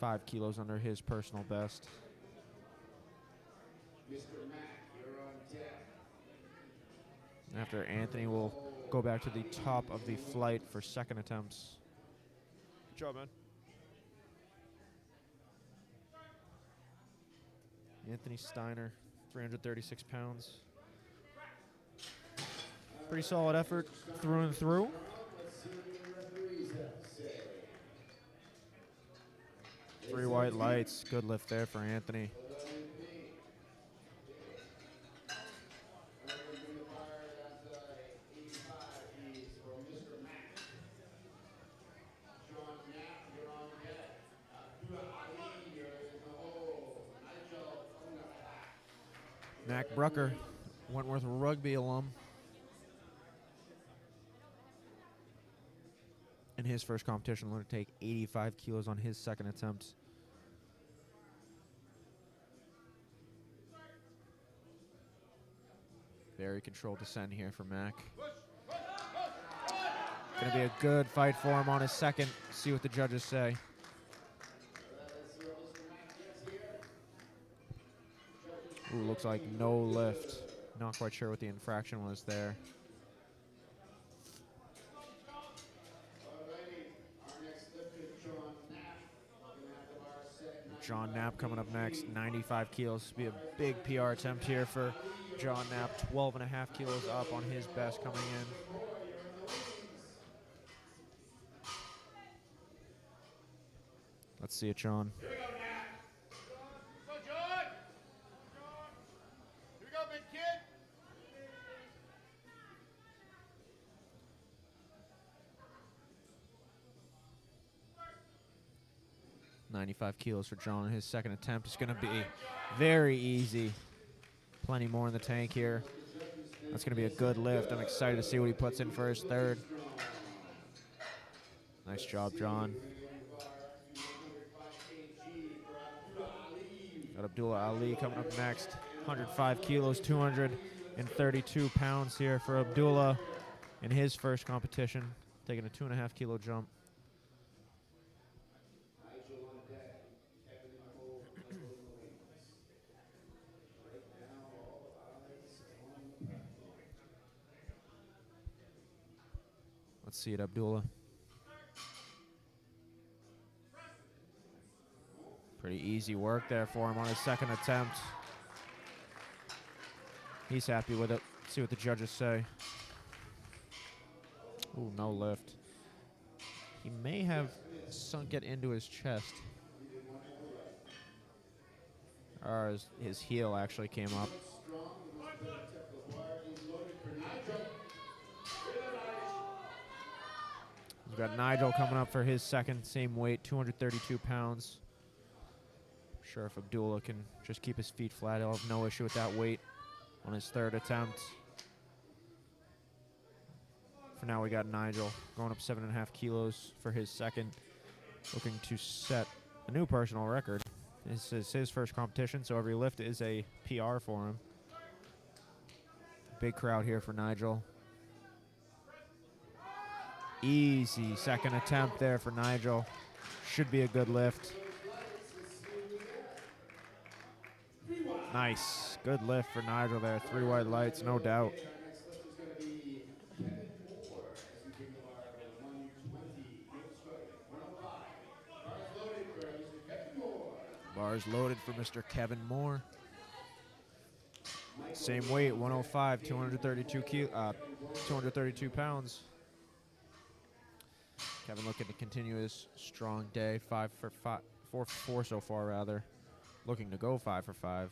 5 kilos under his personal best. After Anthony will go back to the top of the flight for second attempts. Good job, man. Anthony Steiner, 336 pounds. Pretty solid effort through and through. Three white lights. Good lift there for Anthony. Mac Brucker, Wentworth Rugby alum. In his first competition, learned to take 85 kilos on his second attempt. Very controlled descent here for Mac. Gonna be a good fight for him on his second. See what the judges say. Ooh, looks like no lift. Not quite sure what the infraction was there. John Knapp coming up next, 95 kilos. This will be a big PR attempt here for John Knapp. 12.5 kilos up on his best coming in. Let's see it, John. Here we go, Nat. Go, John. Here we go, big kid. 95 kilos for John in his second attempt. It's going to be very easy. Plenty more in the tank here. That's going to be a good lift. I'm excited to see what he puts in for his third. Nice job, John. Got Abdullah Ali coming up next. 105 kilos, 232 pounds here for Abdullah in his first competition. Taking a 2.5 kilo jump. Let's see it, Abdullah. Pretty easy work there for him on his second attempt. He's happy with it. Let's see what the judges say. Ooh, no lift. He may have sunk it into his chest. Or his heel actually came up. We've got Nigel coming up for his second, same weight, 232 pounds. I'm sure if Abdullah can just keep his feet flat, he'll have no issue with that weight on his third attempt. For now, we got Nigel going up 7.5 kilos for his second, looking to set a new personal record. This is his first competition, so every lift is a PR for him. Big crowd here for Nigel. Easy second attempt there for Nigel. Should be a good lift. Nice. Good lift for Nigel there. 3 white lights, no doubt. Bars loaded for Mr. Kevin Moore. Same weight, 105, 232 pounds. Kevin looking to continue his strong day. 4 for 4 so far, rather. Looking to go 5 for 5.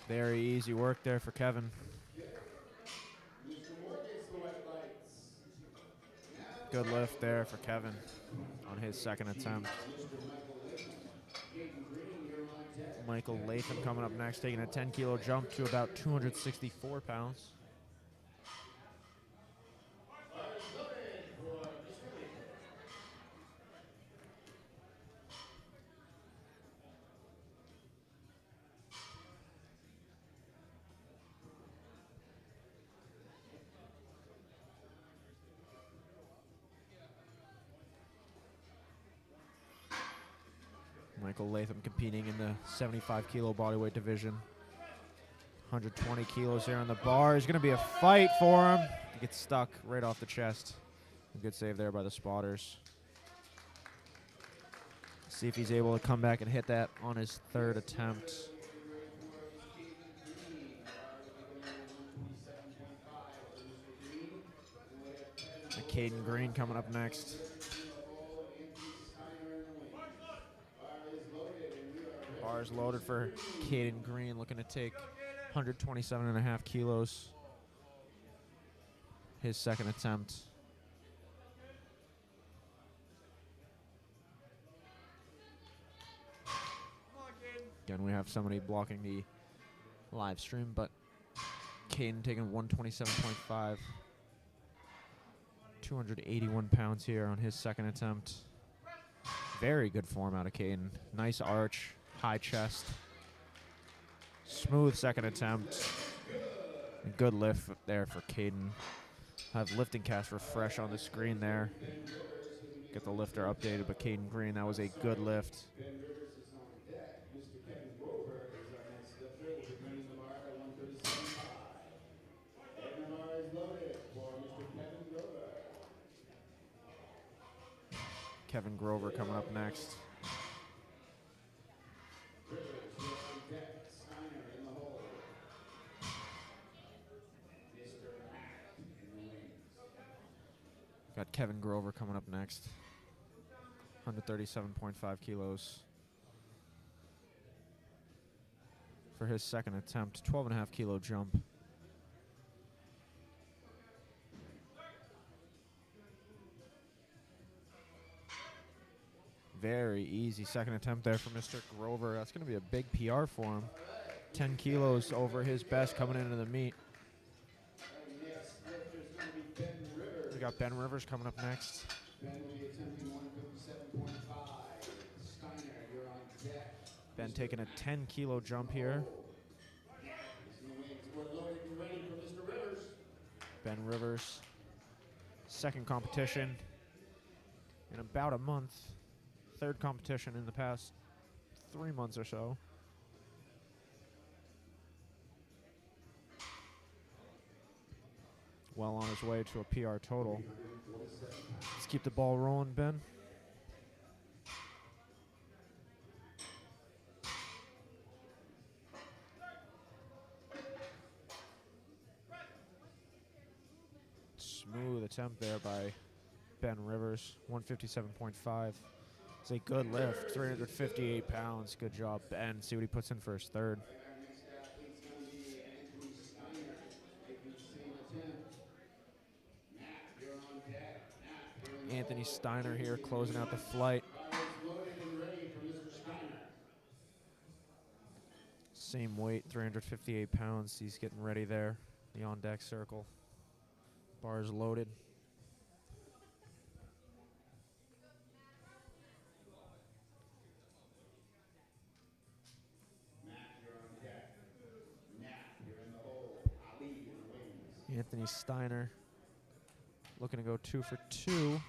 Very easy work there for Kevin. Mr. Moore gets the white lights. Good lift there for Kevin on his second attempt. Mr. Michael Latham. Caden Green, you're on deck. Michael Latham coming up next, taking a 10-kilo jump to about 264 pounds. Michael Latham competing in the 75-kilo bodyweight division. 120 kilos here on the bar. It's going to be a fight for him. He gets stuck right off the chest. A good save there by the spotters. See if he's able to come back and hit that on his third attempt. Caden Green coming up next. Bars loaded for Caden Green, looking to take 127.5 kilos. His second attempt. Again, we have somebody blocking the live stream, but Caden taking 127.5. 281 pounds here on his second attempt. Very good form out of Caden. Nice arch, high chest. Smooth second attempt. And good lift there for Caden. Have lifting cast refresh on the screen there. Get the lifter updated, but Caden Green, that was a good lift. Mr. Kevin Grover is our next lifter. We'll be bringing the bar at 137.5. And the bar is loaded for Mr. Kevin Grover. Kevin Grover coming up next. Rivers, you're on deck. Steiner in the hole. Mr. Mack in the wings. Got Kevin Grover coming up next. 137.5 kilos. For his second attempt, 12.5 kilo jump. Very easy second attempt there for Mr. Grover. That's going to be a big PR for him. 10 kilos over his best coming into the meet. Next lifter is going to be Ben Rivers. We got Ben Rivers coming up next. Ben will be attempting 157.5. Steiner, you're on deck. Ben taking a 10 kilo jump here. In the wings, we're loaded and ready for Mr. Rivers. Ben Rivers, second competition in about a month. Third competition in the past 3 months or so. Well on his way to a PR total. Let's keep the ball rolling, Ben. Smooth attempt there by Ben Rivers, 157.5. It's a good lift, 358 pounds. Good job, Ben. See what he puts in for his third. Our next athlete's going to be Anthony Steiner, making the same attempt. Matt, you're on deck. Matt, you're in the Anthony hole. Steiner here closing out the flight. Bar is loaded and ready for Mr. Steiner. Same weight, 358 pounds. He's getting ready there. The on-deck circle. Bars loaded. Matt, you're on deck. Matt, you're in the hole. Ali in the wings. Anthony Steiner looking to go 2 for 2.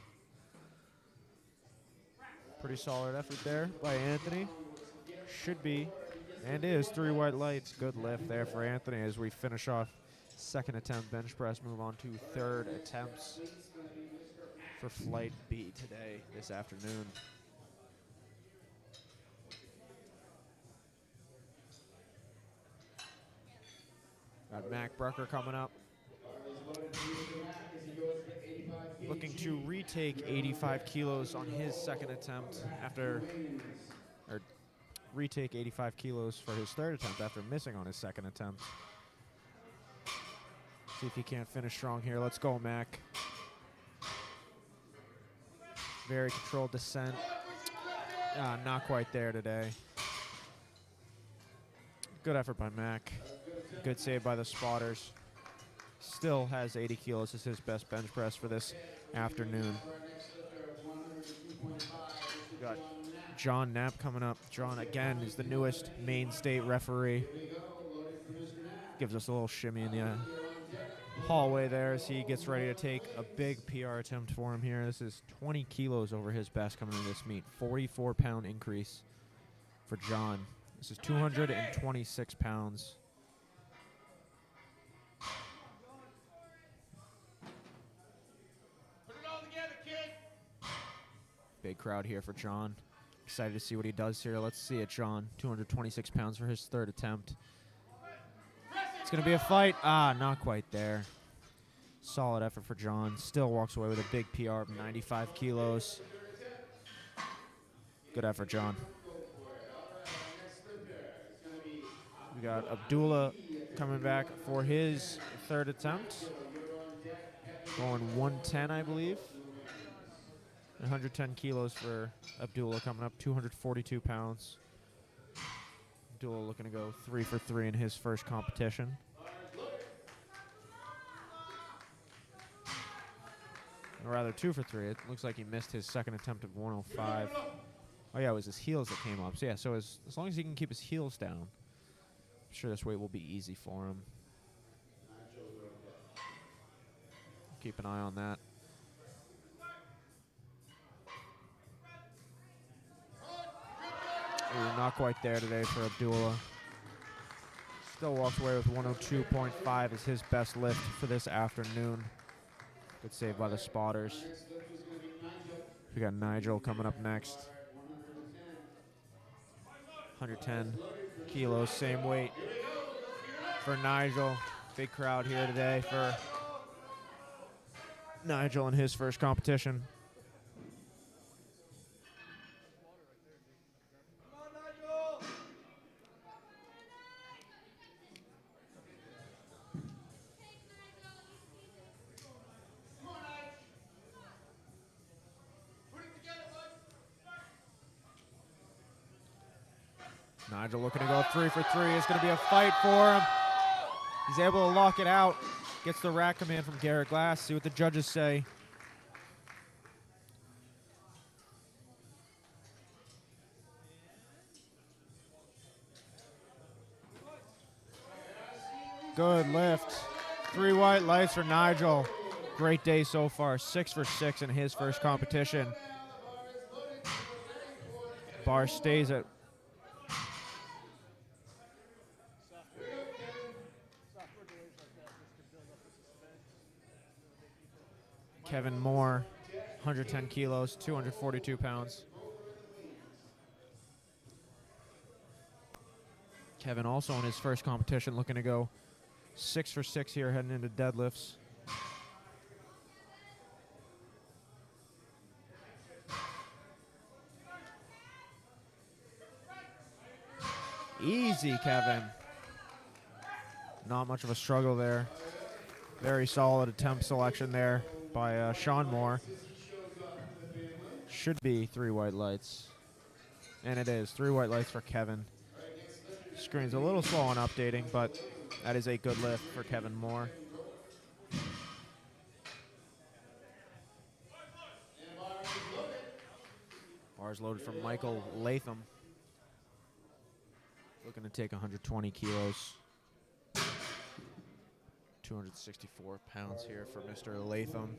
Pretty solid effort there by Anthony. Should be and is 3 white lights. Good lift there for Anthony as we finish off second attempt bench press. Move on to third attempts for flight B today, this afternoon. Got Mac Brucker coming up. Looking to retake 85 kilos on his second attempt after, or retake 85 kilos for his third attempt after missing on his second attempt. See if he can't finish strong here. Let's go, Mac. Very controlled descent. Not quite there today. Good effort by Mac. Good save by the spotters. Still has 80 kilos as his best bench press for this afternoon. We got John Knapp coming up. John, again, is the newest Maine State referee. Gives us a little shimmy in the hallway there as he gets ready to take a big PR attempt for him here. This is 20 kilos over his best coming into this meet. 44-pound increase for John. This is 226 pounds. Put it all together, kid. Big crowd here for John. Excited to see what he does here. Let's see it, John. 226 pounds for his third attempt. It's going to be a fight. Not quite there. Solid effort for John. Still walks away with a big PR of 95 kilos. Good effort, John. We got Abdullah coming back for his third attempt. Going 110, I believe. 110 kilos for Abdullah coming up, 242 pounds. Abdullah looking to go 3 for 3 in his first competition. Or rather, 2 for 3. It looks like he missed his second attempt of 105. Oh, yeah, it was his heels that came up. So, yeah, so as long as he can keep his heels down, I'm sure this weight will be easy for him. Keep an eye on that. Ooh, not quite there today for Abdullah. Still walks away with 102.5 as his best lift for this afternoon. Good save by the spotters. We got Nigel coming up next. 110 kilos, same weight for Nigel. Big crowd here today for Nigel in his first competition. Nigel looking to go 3 for 3. It's going to be a fight for him. He's able to lock it out. Gets the rack command from Garrett Glass. See what the judges say. Good lift. 3 white lights for Nigel. Great day so far. 6 for 6 in his first competition. Bar stays at Kevin Moore, 110 kilos, 242 pounds. Kevin also in his first competition looking to go 6 for 6 here heading into deadlifts. Easy, Kevin. Not much of a struggle there. Very solid attempt selection there by Sean Moore. Should be 3 white lights. And it is. 3 white lights for Kevin. Screen's a little slow on updating, but that is a good lift for Kevin Moore. Bars loaded from Michael Latham. Looking to take 120 kilos. 264 pounds here for Mr. Latham.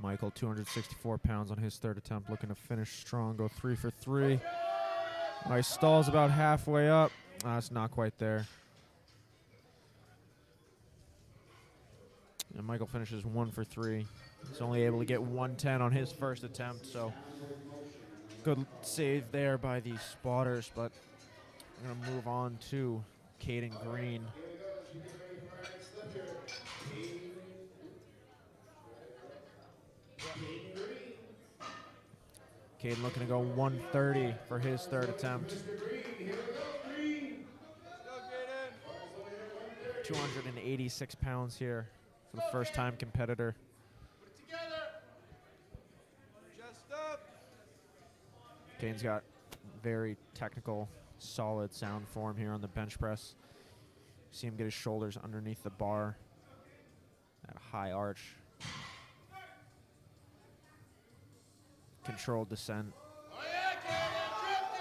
Michael, 264 pounds on his third attempt, looking to finish strong, go 3 for 3. Nice stalls about halfway up. It's not quite there. And Michael finishes 1 for 3. He's only able to get 110 on his first attempt, so good save there by the spotters, but we're going to move on to Caden Green. Caden looking to go 130 for his third attempt. 286 pounds here for the first time competitor. Caden's got very technical, solid sound form here on the bench press. See him get his shoulders underneath the bar. That high arch. Controlled descent.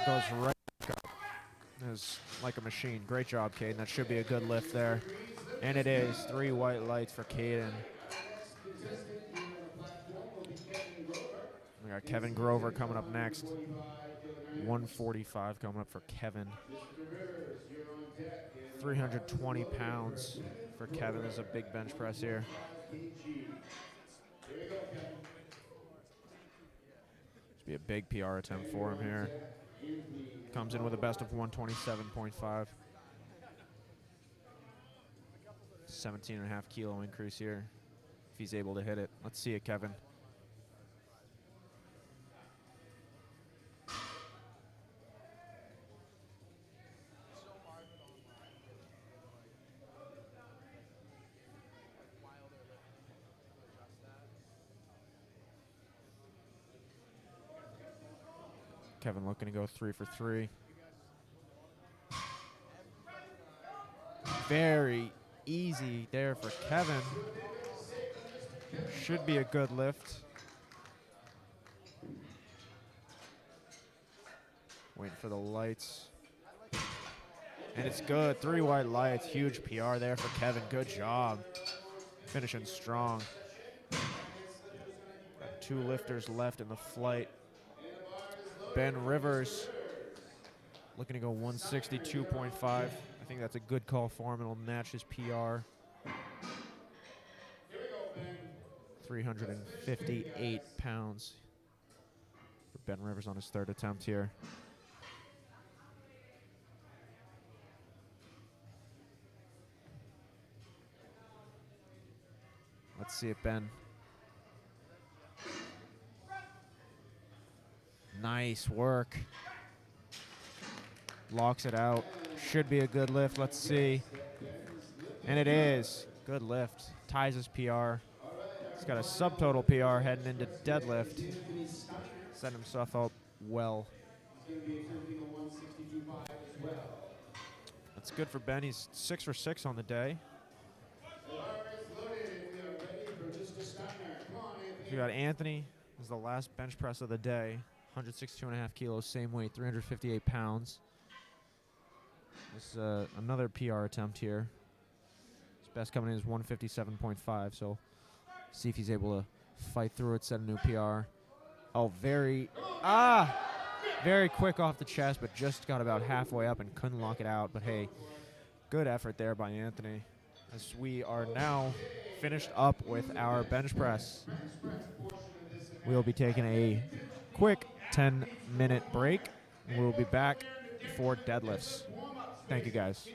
Goes right back up. Is like a machine. Great job, Caden. That should be a good lift there. And it is. 3 white lights for Caden. We got Kevin Grover coming up next. 145 coming up for Kevin. 320 pounds for Kevin. This is a big bench press here. This be a big PR attempt for him here. Comes in with a best of 127.5. 17.5 kilo increase here if he's able to hit it. Let's see it, Kevin. Kevin looking to go 3 for 3. Very easy there for Kevin. Should be a good lift. Waiting for the lights. And it's good. 3 white lights. Huge PR there for Kevin. Good job. Finishing strong. Got 2 lifters left in the flight. Ben Rivers looking to go 162.5. I think that's a good call for him. It'll match his PR. 358 pounds for Ben Rivers on his third attempt here. Let's see it, Ben. Nice work. Locks it out. Should be a good lift. Let's see. And it is. Good lift. Ties his PR. He's got a subtotal PR heading into deadlift. Set himself up well. That's good for Ben. He's 6 for 6 on the day. We got Anthony. This is the last bench press of the day. 162.5 kilos, same weight, 358 pounds. This is another PR attempt here. His best coming in is 157.5, so see if he's able to fight through it, set a new PR. Oh, very quick off the chest, but just got about halfway up and couldn't lock it out. But hey, good effort there by Anthony. As we are now finished up with our bench press. We'll be taking a quick 10-minute break. We'll be back for deadlifts. Thank you, guys.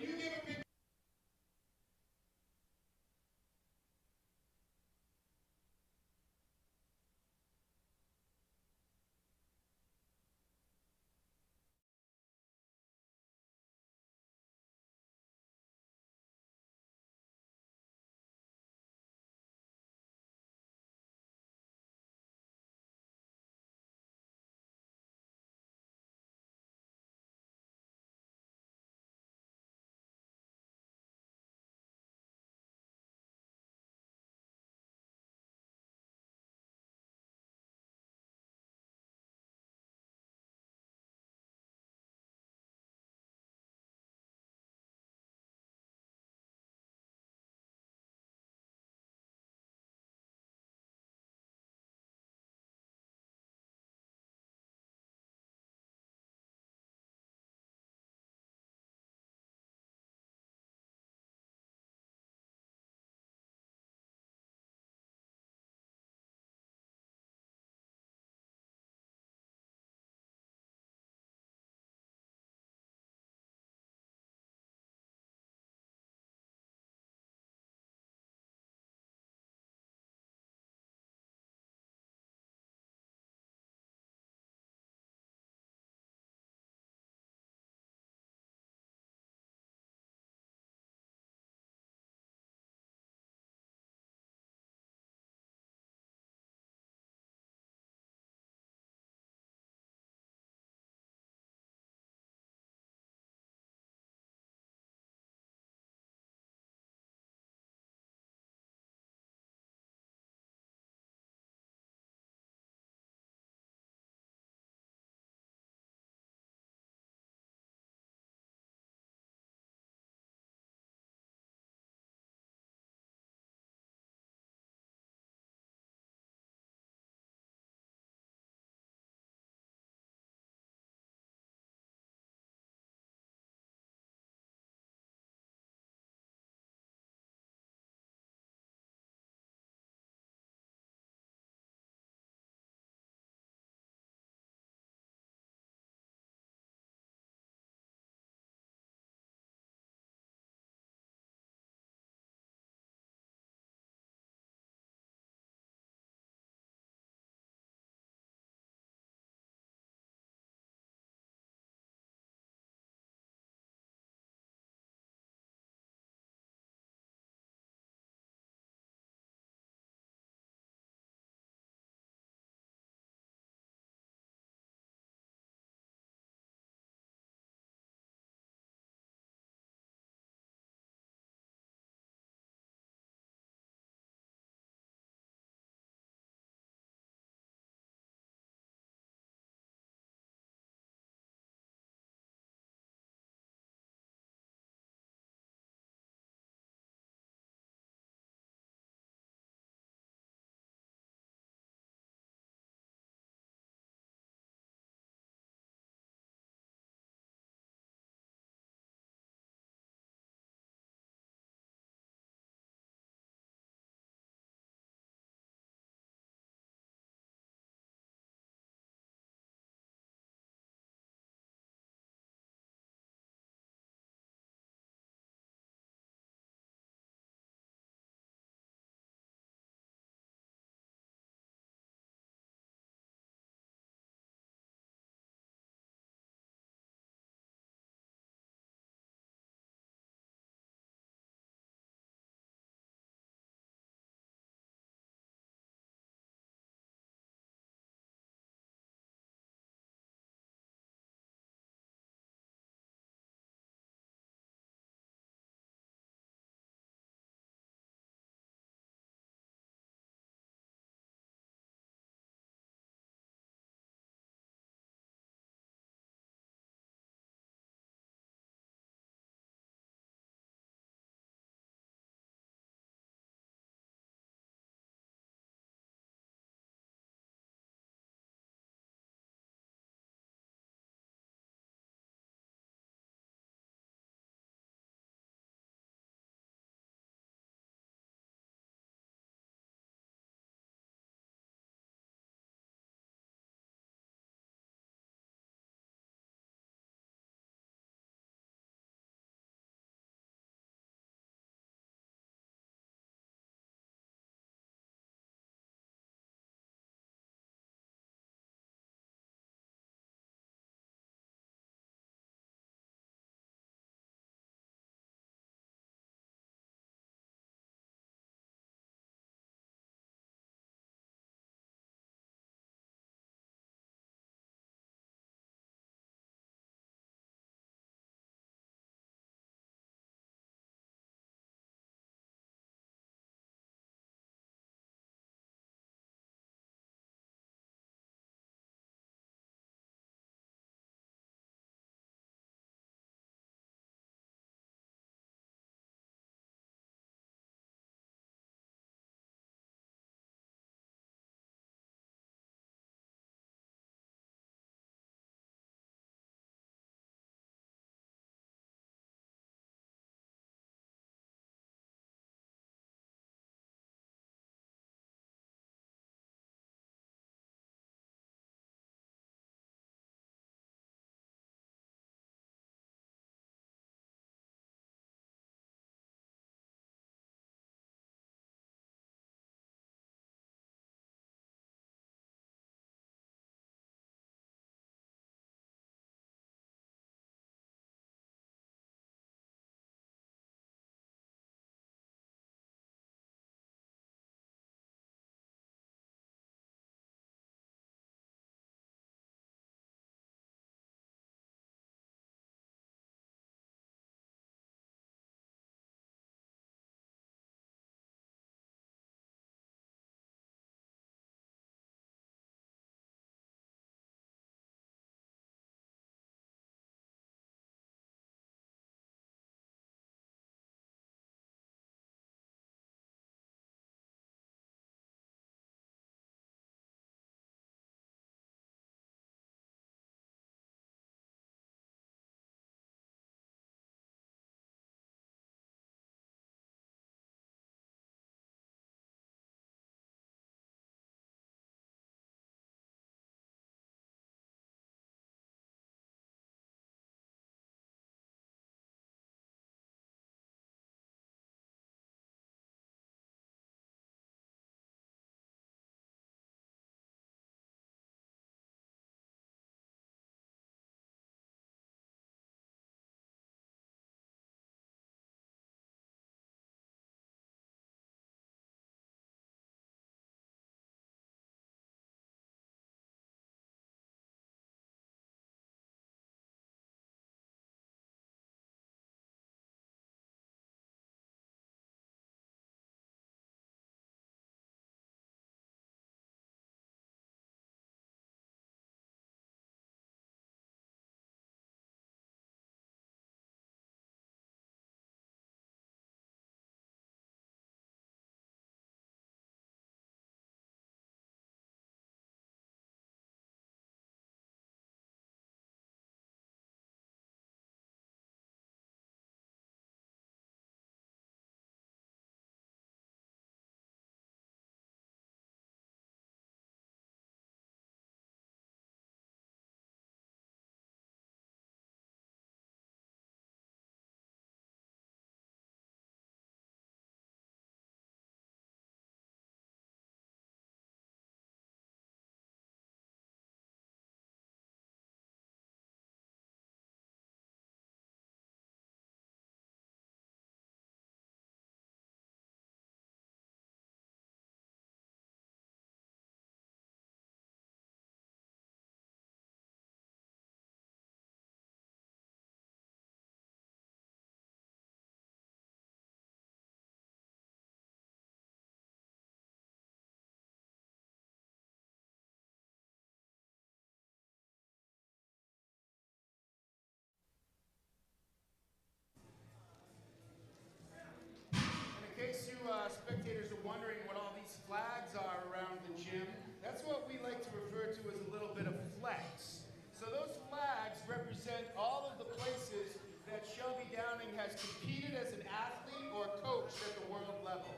spectators are wondering what all these flags are around the gym, that's what we like to refer to as a little bit of flex. So those flags represent all of the places that Shelby Downing has competed as an athlete or coached at the world level.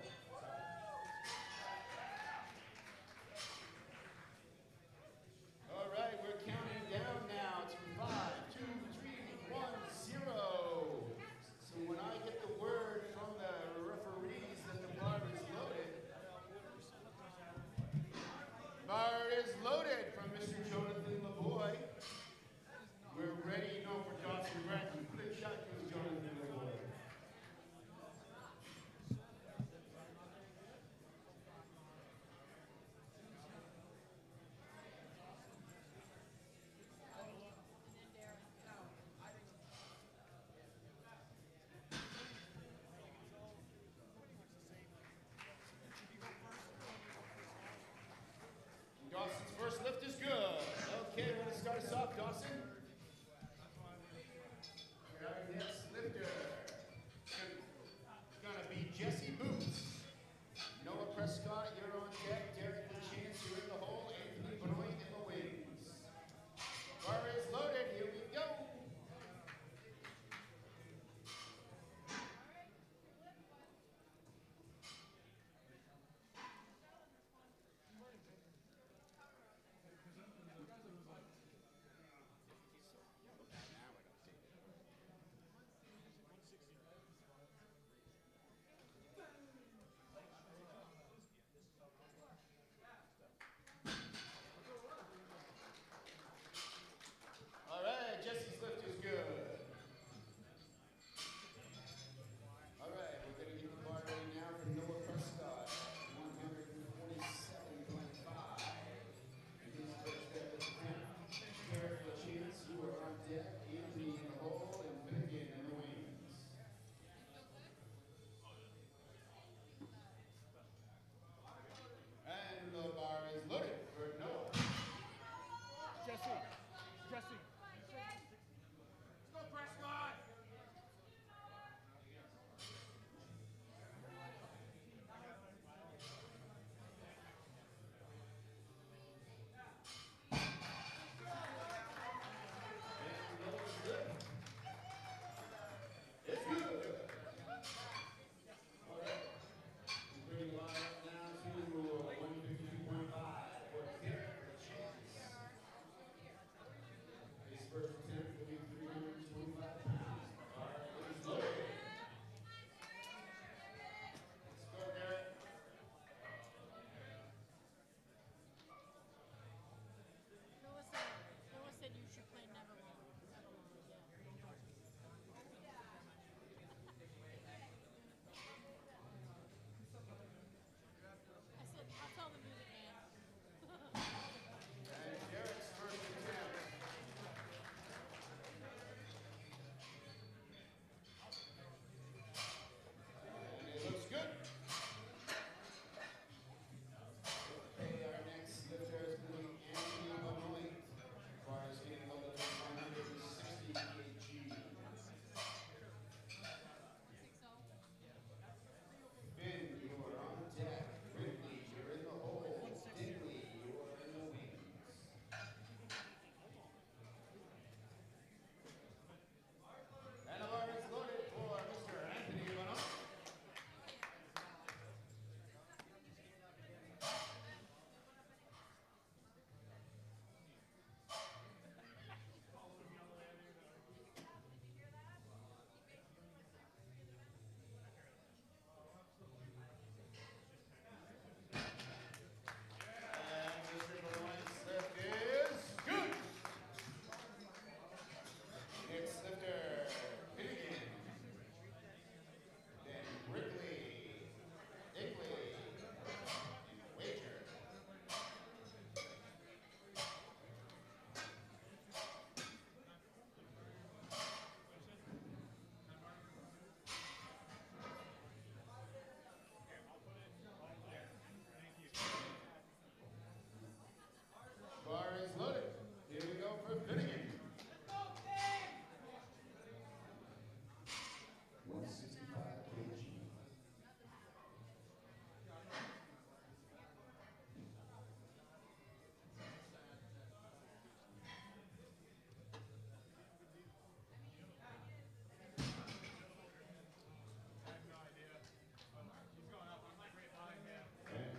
All right, we're counting down now to 5, 2, 3, 1, 0. So when I get the word from the referees that the bar is loaded, bar is loaded from Mr. Jonathan Lavoie.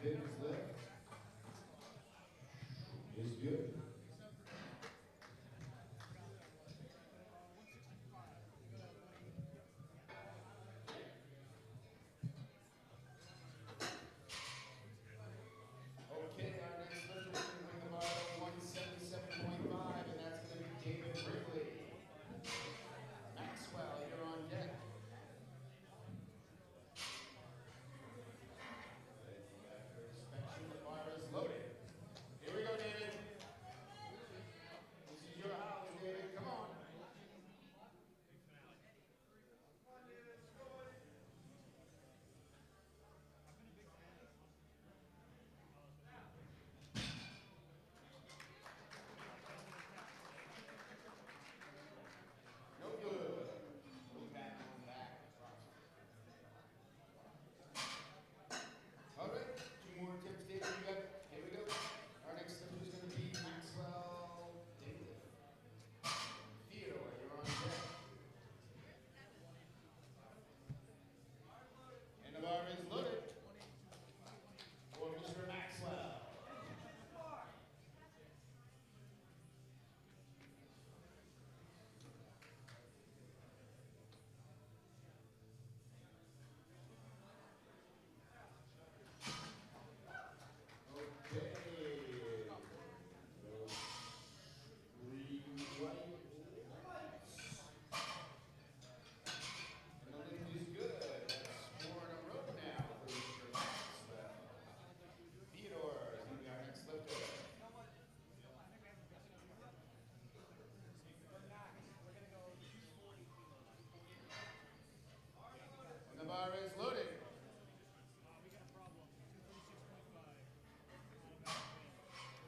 Vin's lift is good. Okay, our next lifter is going to bring the bar to 177.5, and that's going to be David Wrigley. Maxwell, you're on deck. After inspection, the bar is loaded. Here we go, David. This is your house, David. Come on. No good. Move back on back. All right, 2 more tips, David. You got it. Here we go. Our next lifter is going to be Maxwell David. Theodore, you're on deck. And the bar is loaded for Mr. Maxwell. Okay. Those 3 white lights. And the lift is good. That's 4 in a row now for Mr. Maxwell. Theodore is going to be our next lifter. And the bar is loaded.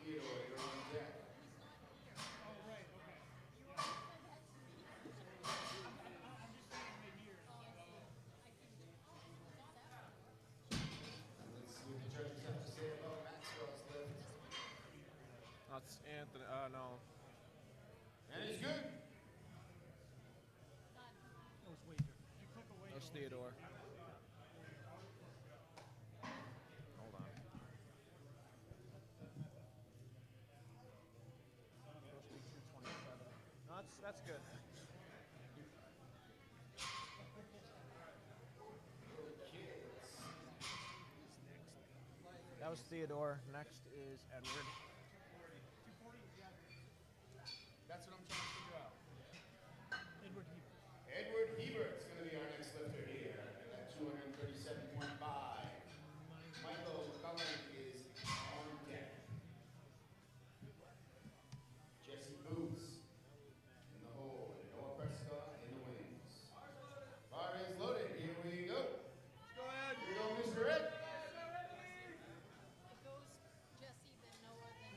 Theodore, you're on deck. Let's see what the judges have to say about Maxwell's lift. That's Anthony. No. And he's good. That's Theodore. Hold on. No, that's good. That was Theodore. Next is Edward. That's what I'm trying to figure out. Edward Hebert's going to be our next lifter here at 237.5. Michael McCullen is on deck. Jesse Boots in the hole. Noah Prescott in the wings. Bar is loaded. Here we go. Go ahead. Here we go, Mr. Ed. It goes Jesse, then Noah, then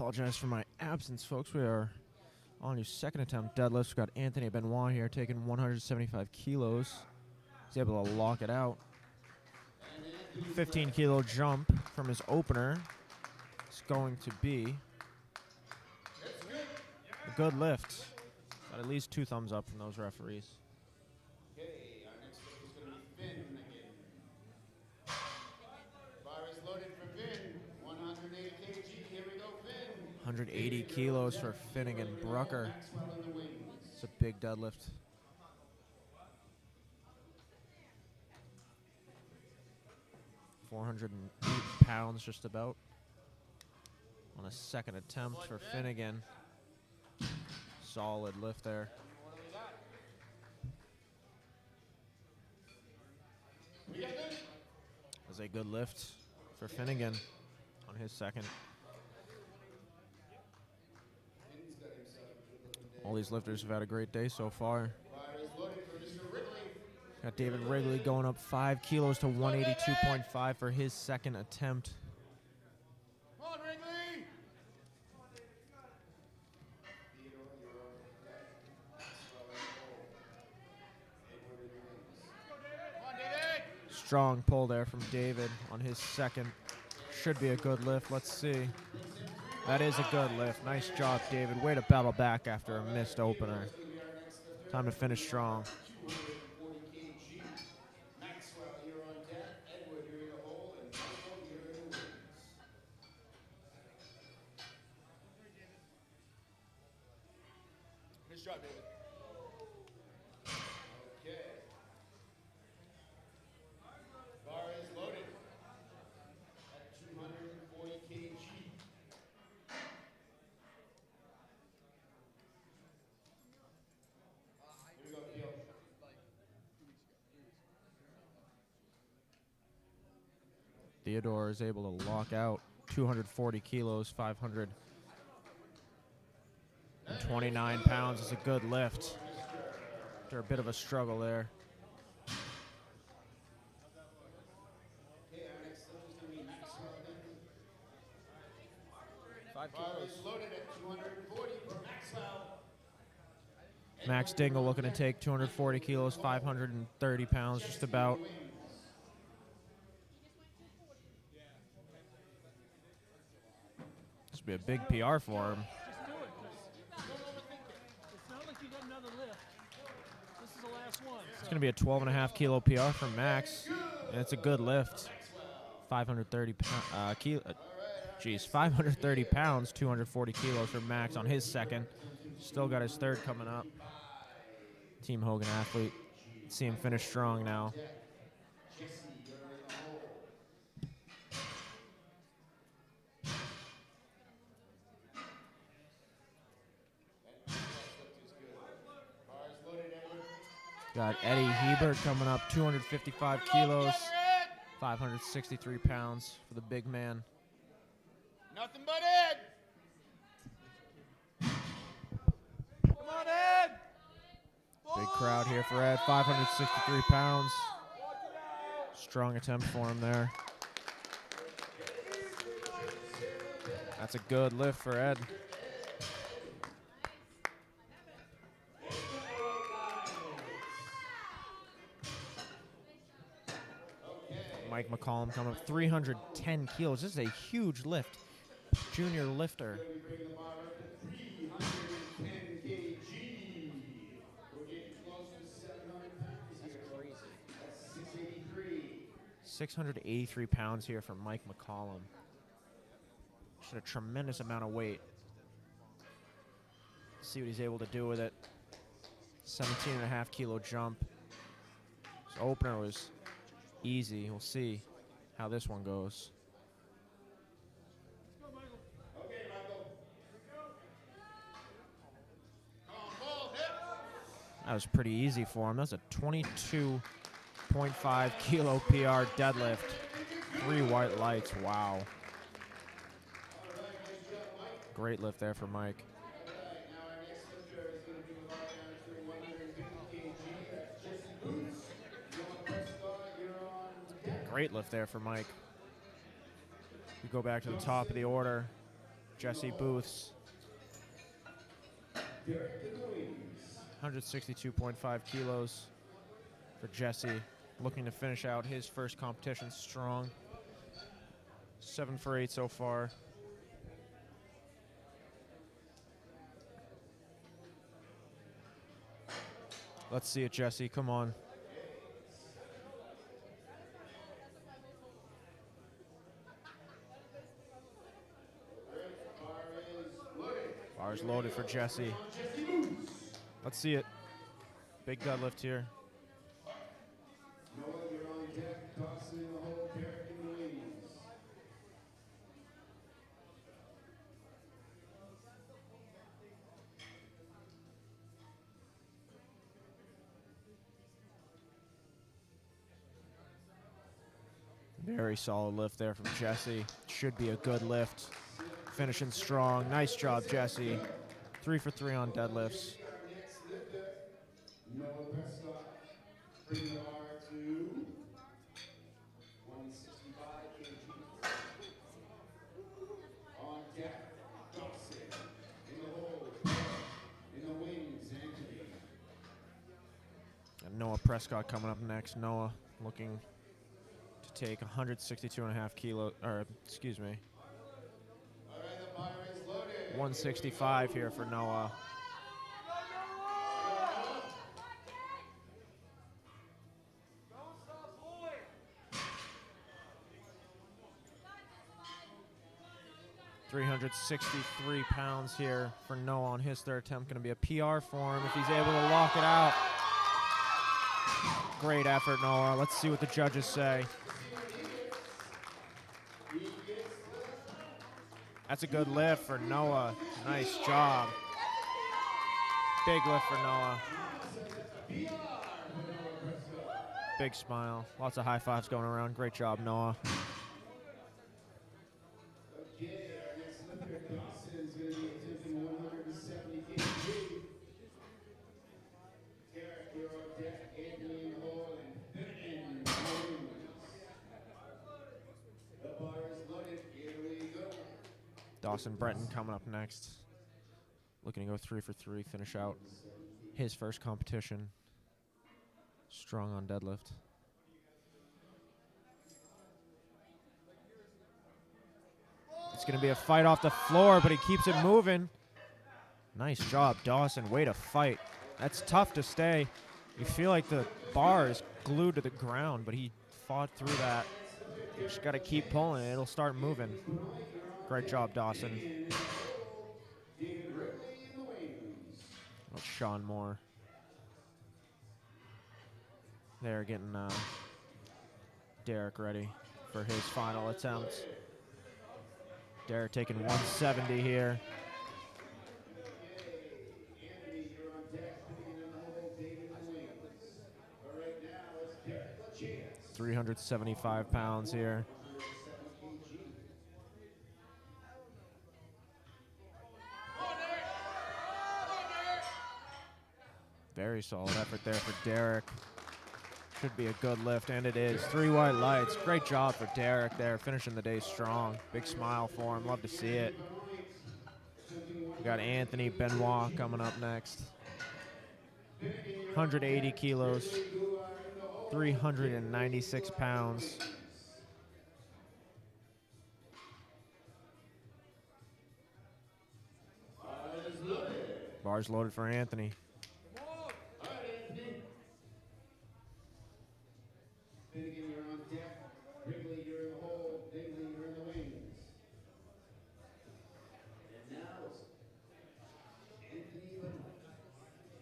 Apologize for my absence, folks. We are on your second attempt deadlifts. We've got Anthony Benoit here taking 175 kilos. He's able to lock it out. 15 kilo jump from his opener. It's going to be a good lift. Got at least 2 thumbs up from those referees. Okay, our next lift is going to be Finn again. Bar is loaded for Finn. 180 kg. Here we go, Finn. 180 kilos for Finnegan Brucker. Maxwell in the wings. It's a big deadlift. £408 just about on a second attempt for Finnegan. Solid lift there. Was a good lift for Finnegan on his second. All these lifters have had a great day so far. Got David Wrigley going up 5 kilos to 182.5 for his second attempt. Come on, Wrigley! Come on, David! Strong pull there from David on his second. Should be a good lift. Let's see. That is a good lift. Nice job, David. Way to battle back after a missed opener. Time to finish strong. 240 kg. Maxwell, you're on deck. Edward, you're in the hole. And Michael, you're in the wings. Nice job, David. Okay. Bar is loaded at 240 kg. Here we go, Theo. Theodore is able to lock out 240 kilos, 529 pounds is a good lift. After a bit of a struggle there. Okay, our next lift is going to be Maxwell again. 5 Bar kilos. is loaded at 240 for Maxwell. Max Dingle looking to take 240 kilos, 530 pounds just about. This would be a big PR for him. Just do it, 'cause don't overthink it. It's not like you got another lift. This is the last one. It's going to be a 12.5 kilo PR from Max, and it's a good lift. 530 530 pounds, 240 kilos for Max on his second. Still got his third coming up. Team Hogan athlete. See him finish strong now. Got Eddie Hebert coming up, 255 kilos, 563 pounds for the big man. Nothing but Ed. Come on, Ed! Big crowd here for Ed, 563 pounds. Strong attempt for him there. That's a good lift for Ed. Mike McCollum coming up 310 kilos. This is a huge lift. Junior lifter. We bring the bar up to 310 kg. We're getting close to 700 pounds here. That's crazy. That's 683. 683 pounds here for Mike McCollum. Just a tremendous amount of weight. See what he's able to do with it. 17.5 kilo jump. His opener was easy. We'll see how this one goes. Okay, Michael. Come on, pull, hip. That was pretty easy for him. That's a 22.5 kilo PR deadlift. 3 white lights. Wow. Great lift there for Mike. All right, now our next lifter is going to bring the bar down to 150 kg. That's Jesse Boots. You're on press start. You're on deck. Great lift there for Mike. We go back to the top of the order. Jesse Booths. 162.5 kilos for Jesse. Looking to finish out his first competition strong. 7 for 8 so far. Let's see it, Jesse. Come on. Bars loaded for Jesse. Let's see it. Big deadlift here. Noah, you're on deck, tossing in the hole, Derek in the wings. Very solid lift there from Jesse. Should be a good lift. Finishing strong. Nice job, Jesse. 3 for 3 on deadlifts. Our next lifter, Noah Prescott, bring the bar to 165 kg. On deck, Dawson. In the hole, in the wings, Anthony. And Noah Prescott coming up next. Noah looking to take 162.5 kilos, or excuse me, All right, the bar is loaded. 165 here for Noah. £363 here for Noah on his third attempt. Going to be a PR for him if he's able to lock it out. Great effort, Noah. Let's see what the judges say. That's a good lift for Noah. Nice job. Big lift for Noah. Big smile. Lots of high fives going around. Great job, Noah. Okay, our next lifter, Dawson, is going to be attempting 170 kg. Derek, you're on deck, Anthony in the hole, and in the wings. The bar is loaded. Here we go. Dawson Brenton coming up next. Looking to go 3 for 3, finish out his first competition. Strong on deadlift. It's going to be a fight off the floor, but he keeps it moving. Nice job, Dawson. Way to fight. That's tough to stay. You feel like the bar is glued to the ground, but he fought through that. You just got to keep pulling. It'll start moving. Great job, Dawson. That's Sean Moore. They're getting Derek ready for his final attempt. Derek taking 170 here. Anthony, you're on deck, putting in the hole, David in the wings. All right, now it's Derek Lachance. 375 pounds here. 170 kg. Very solid effort there for Derek. Should be a good lift, and it is. 3 white lights. Great job for Derek there, finishing the day strong. Big smile for him. Love to see it. We got Anthony Benoit coming up next. 180 kilos, 396 pounds. Bars loaded for Anthony. Finnegan, you're on deck. Wrigley, you're in the hole. Dingley, you're in the wings. And now it's Anthony Lemon.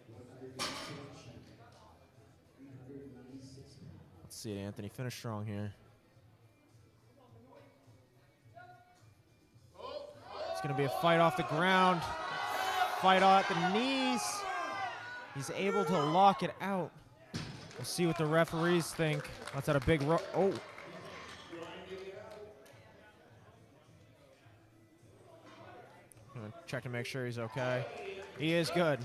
396 pounds. Let's see it, Anthony. Finish strong here. It's going to be a fight off the ground. Fight at the knees. He's able to lock it out. We'll see what the referees think. That's at a big oh. Gonna check to make sure he's okay. He is good.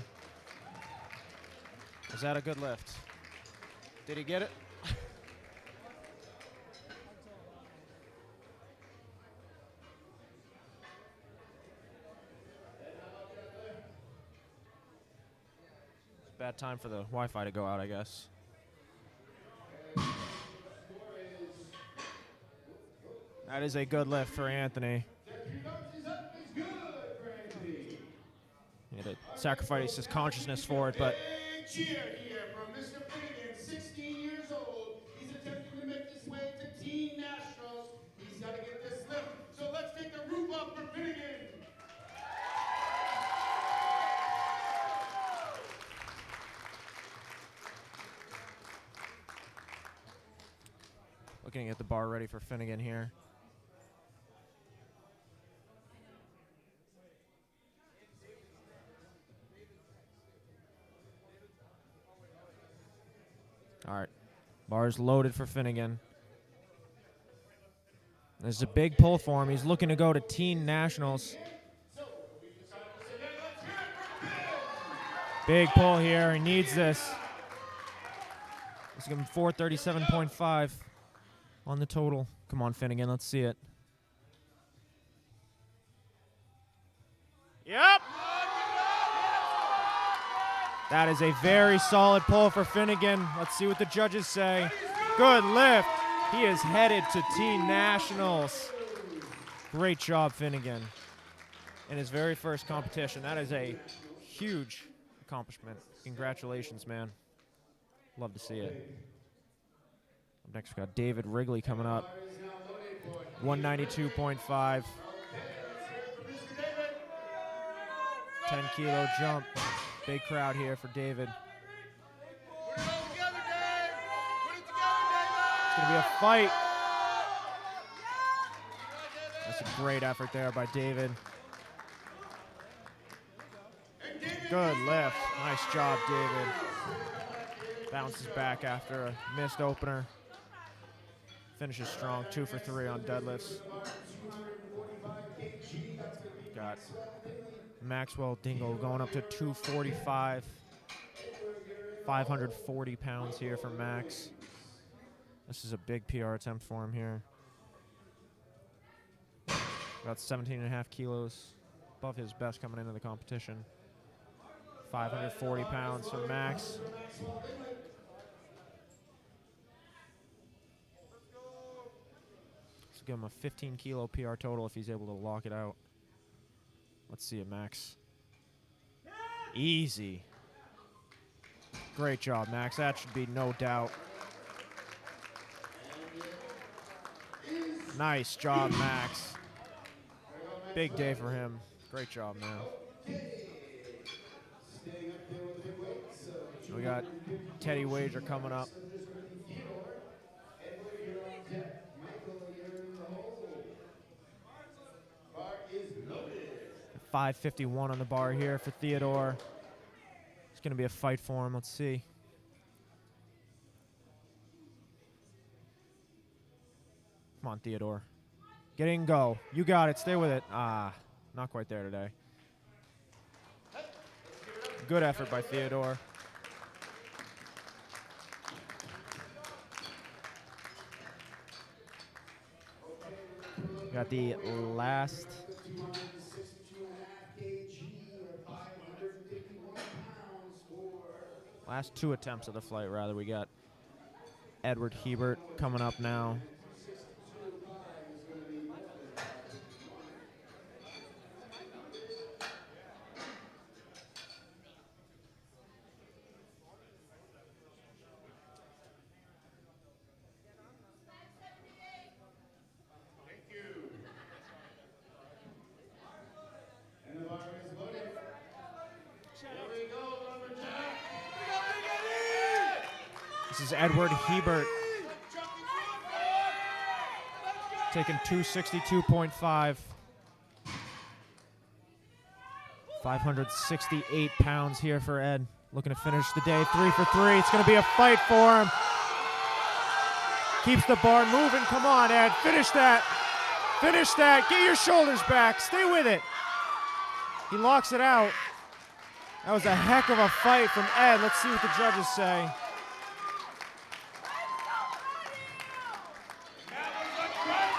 Was that a good lift? Did he get it? got time for the Wi-Fi to go out, I guess. That is a good lift for Anthony. He had to sacrifice his consciousness for it, but Big cheer here from Mr. Finnegan, 16 years old. He's attempting to make his way to Teen Nationals. He's got to get this lift. So let's take a roof up for Finnegan. looking at the bar ready for Finnegan here. All right, bar's loaded for Finnegan. This is a big pull for him. He's looking to go to Teen Nationals. Big pull here. He needs this. Let's give him 437.5 on the total. Come on, Finnegan. Let's see it. Yep. That is a very solid pull for Finnegan. Let's see what the judges say. Good lift. He is headed to Teen Nationals. Great job, Finnegan. In his very first competition. That is a huge accomplishment. Congratulations, man. Love to see it. Up next, we got David Wrigley coming up. 192.5. 10-kilo jump. Big crowd here for David. It's going to be a fight. That's a great effort there by David. Good lift. Nice job, David. Bounces back after a missed opener. Finishes strong, 2 for 3 on deadlifts. Got Maxwell Dingle going up to 245. 540 pounds here for Max. This is a big PR attempt for him here. About 17.5 kilos above his best coming into the competition. 540 pounds for Max. Let's give him a 15-kilo PR total if he's able to lock it out. Let's see it, Max. Easy. Great job, Max. That should be no doubt. Nice job, Max. Big day for him. Great job, man. We got Teddy Wager coming up. 551 on the bar here for Theodore. It's going to be a fight for him. Let's see. Come on, Theodore. Get in, go. You got it. Stay with it. Ah, not quite there today. Good effort by Theodore. Got the last 2 attempts of the flight, rather. We got Edward Hebert coming up now. This is Edward Hebert taking 262.5. 568 pounds here for Ed. Looking to finish the day 3 for 3. It's going to be a fight for him. Keeps the bar moving. Come on, Ed. Finish that. Finish that. Get your shoulders back. Stay with it. He locks it out. That was a heck of a fight from Ed. Let's see what the judges say.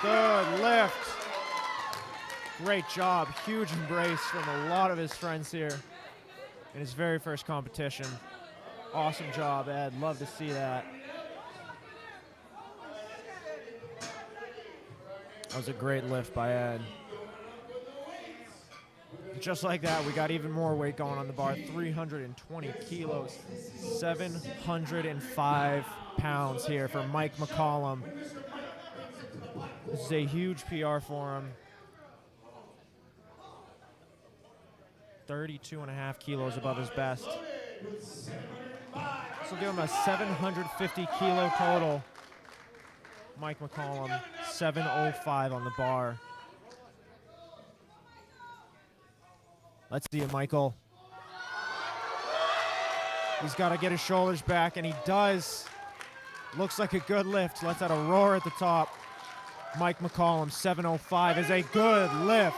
Good lift. Great job. Huge embrace from a lot of his friends here in his very first competition. Awesome job, Ed. Love to see that. That was a great lift by Ed. Just like that, we got even more weight going on the bar. 320 kilos, 705 pounds here for Mike McCollum. This is a huge PR for him. 32.5 kilos above his best. This will give him a 750 kilo total. Mike McCollum, 705 on the bar. Let's see it, Michael. He's got to get his shoulders back, and he does. Looks like a good lift. Let's add a roar at the top. Mike McCollum, 705 is a good lift.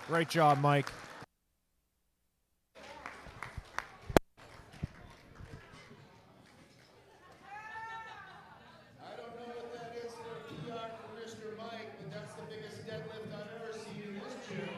Great job, Mike. I don't know what that is for a PR for Mr. Mike, but that's the biggest deadlift I've ever seen in this gym.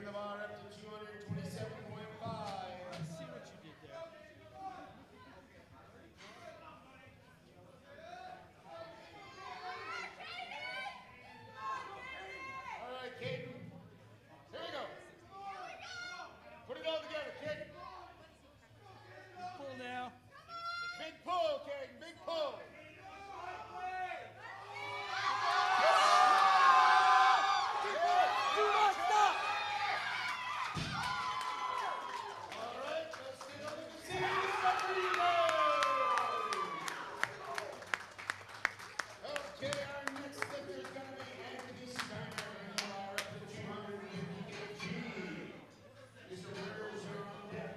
Bring the bar up to 227.5. Let's see what you did there. All right, Caden. Here we go. Put it all together, kid. Pull now. Big pull, Caden. Big pull. Do not stop. All right, let's get over to see Sabrina. Okay, our next lifter is going to be Anthony Steiner. Bring the bar up to 250 kg. Mr. Rivers, you're on deck.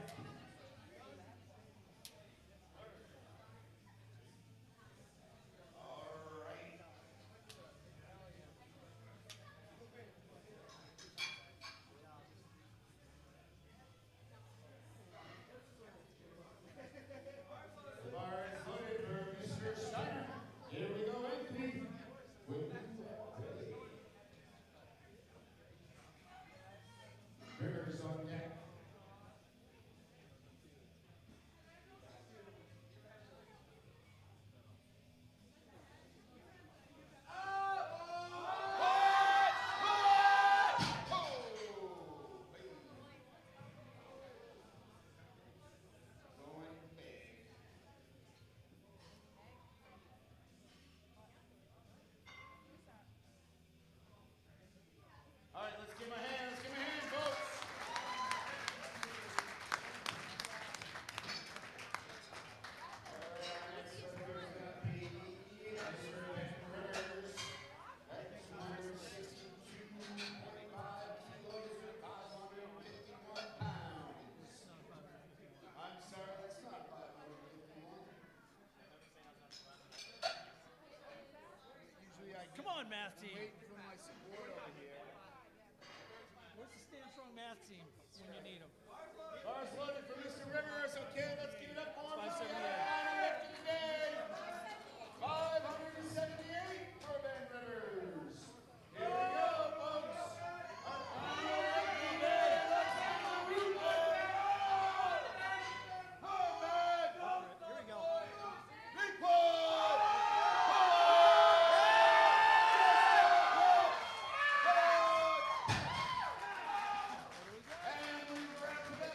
All right. The bar is loaded for Mr. Steiner. Here we go, Anthony. Rivers on deck. Going big. All right, let's give him a hand. Let's give him a hand, folks. All right, our next lifter is going to be Mr. Ben Rivers at 262.5 kilos or 551 pounds. I'm sorry, that's not 551. Usually I Come on, math team. waiting for my support over here. Where's the Stand Strong math team when you need them? Bars loaded for Mr. Rivers. Okay, let's give it up for him. 578. Today. 578 for Ben Rivers. Here we go, folks. Our final ranking today. Let's have a replay. Oh, man. Here we go. Big pull. And we wrap it up.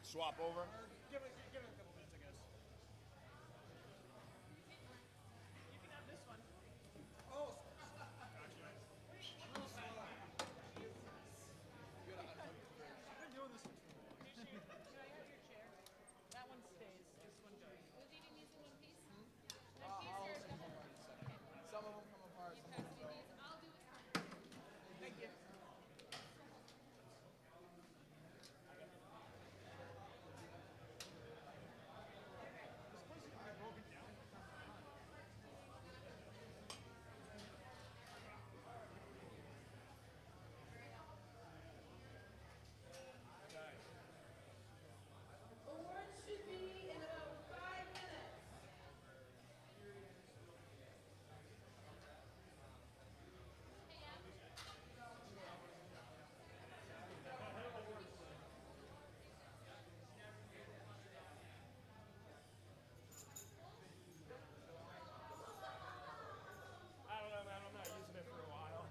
swap over. Give it a couple minutes, I guess. You can have this one. Oh, I've been doing this for too long. Can I have your chair? That one stays. This one goes. Was eating these in one piece? One piece or a couple? Some of them come apart. You pass me these. I'll do it. Thank you. Awards should be in about 5 minutes. I don't know, man. I'm not using it for a while.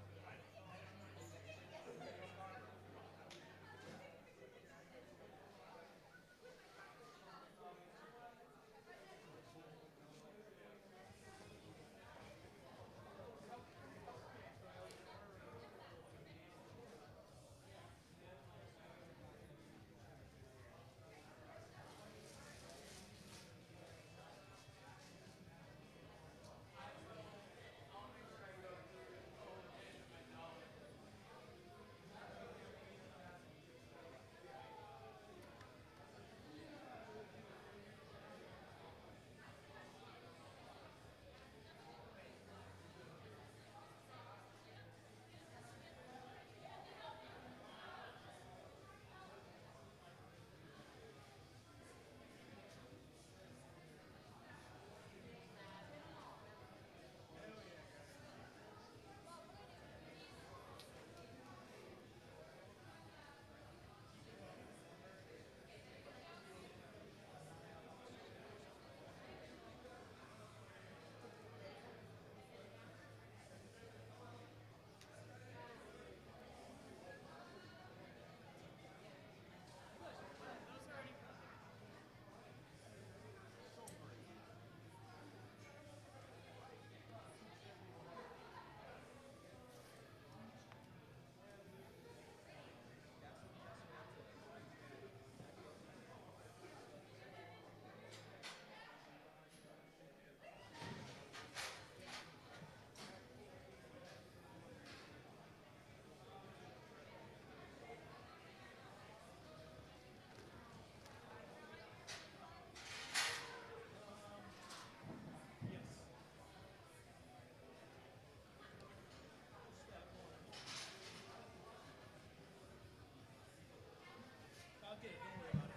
Okay, don't worry about it.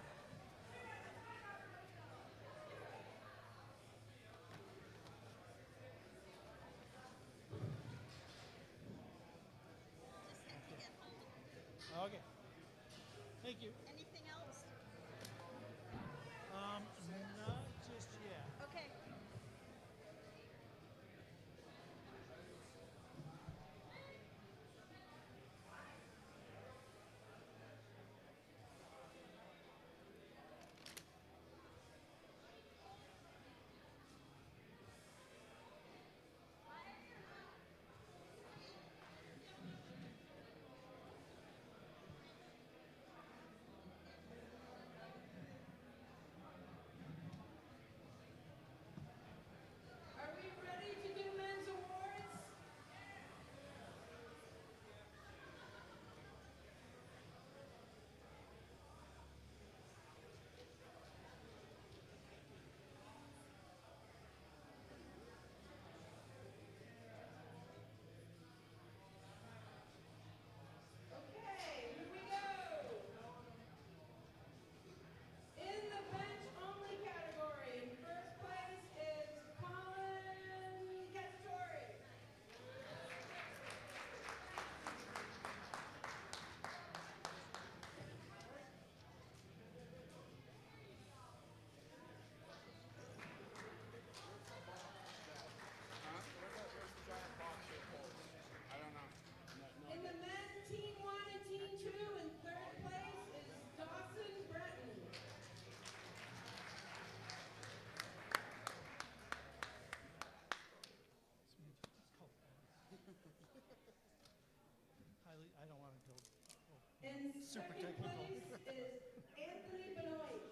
Okay. Thank you. Anything else? Not just yet. Okay. In Super second technical. place is Anthony Benoit.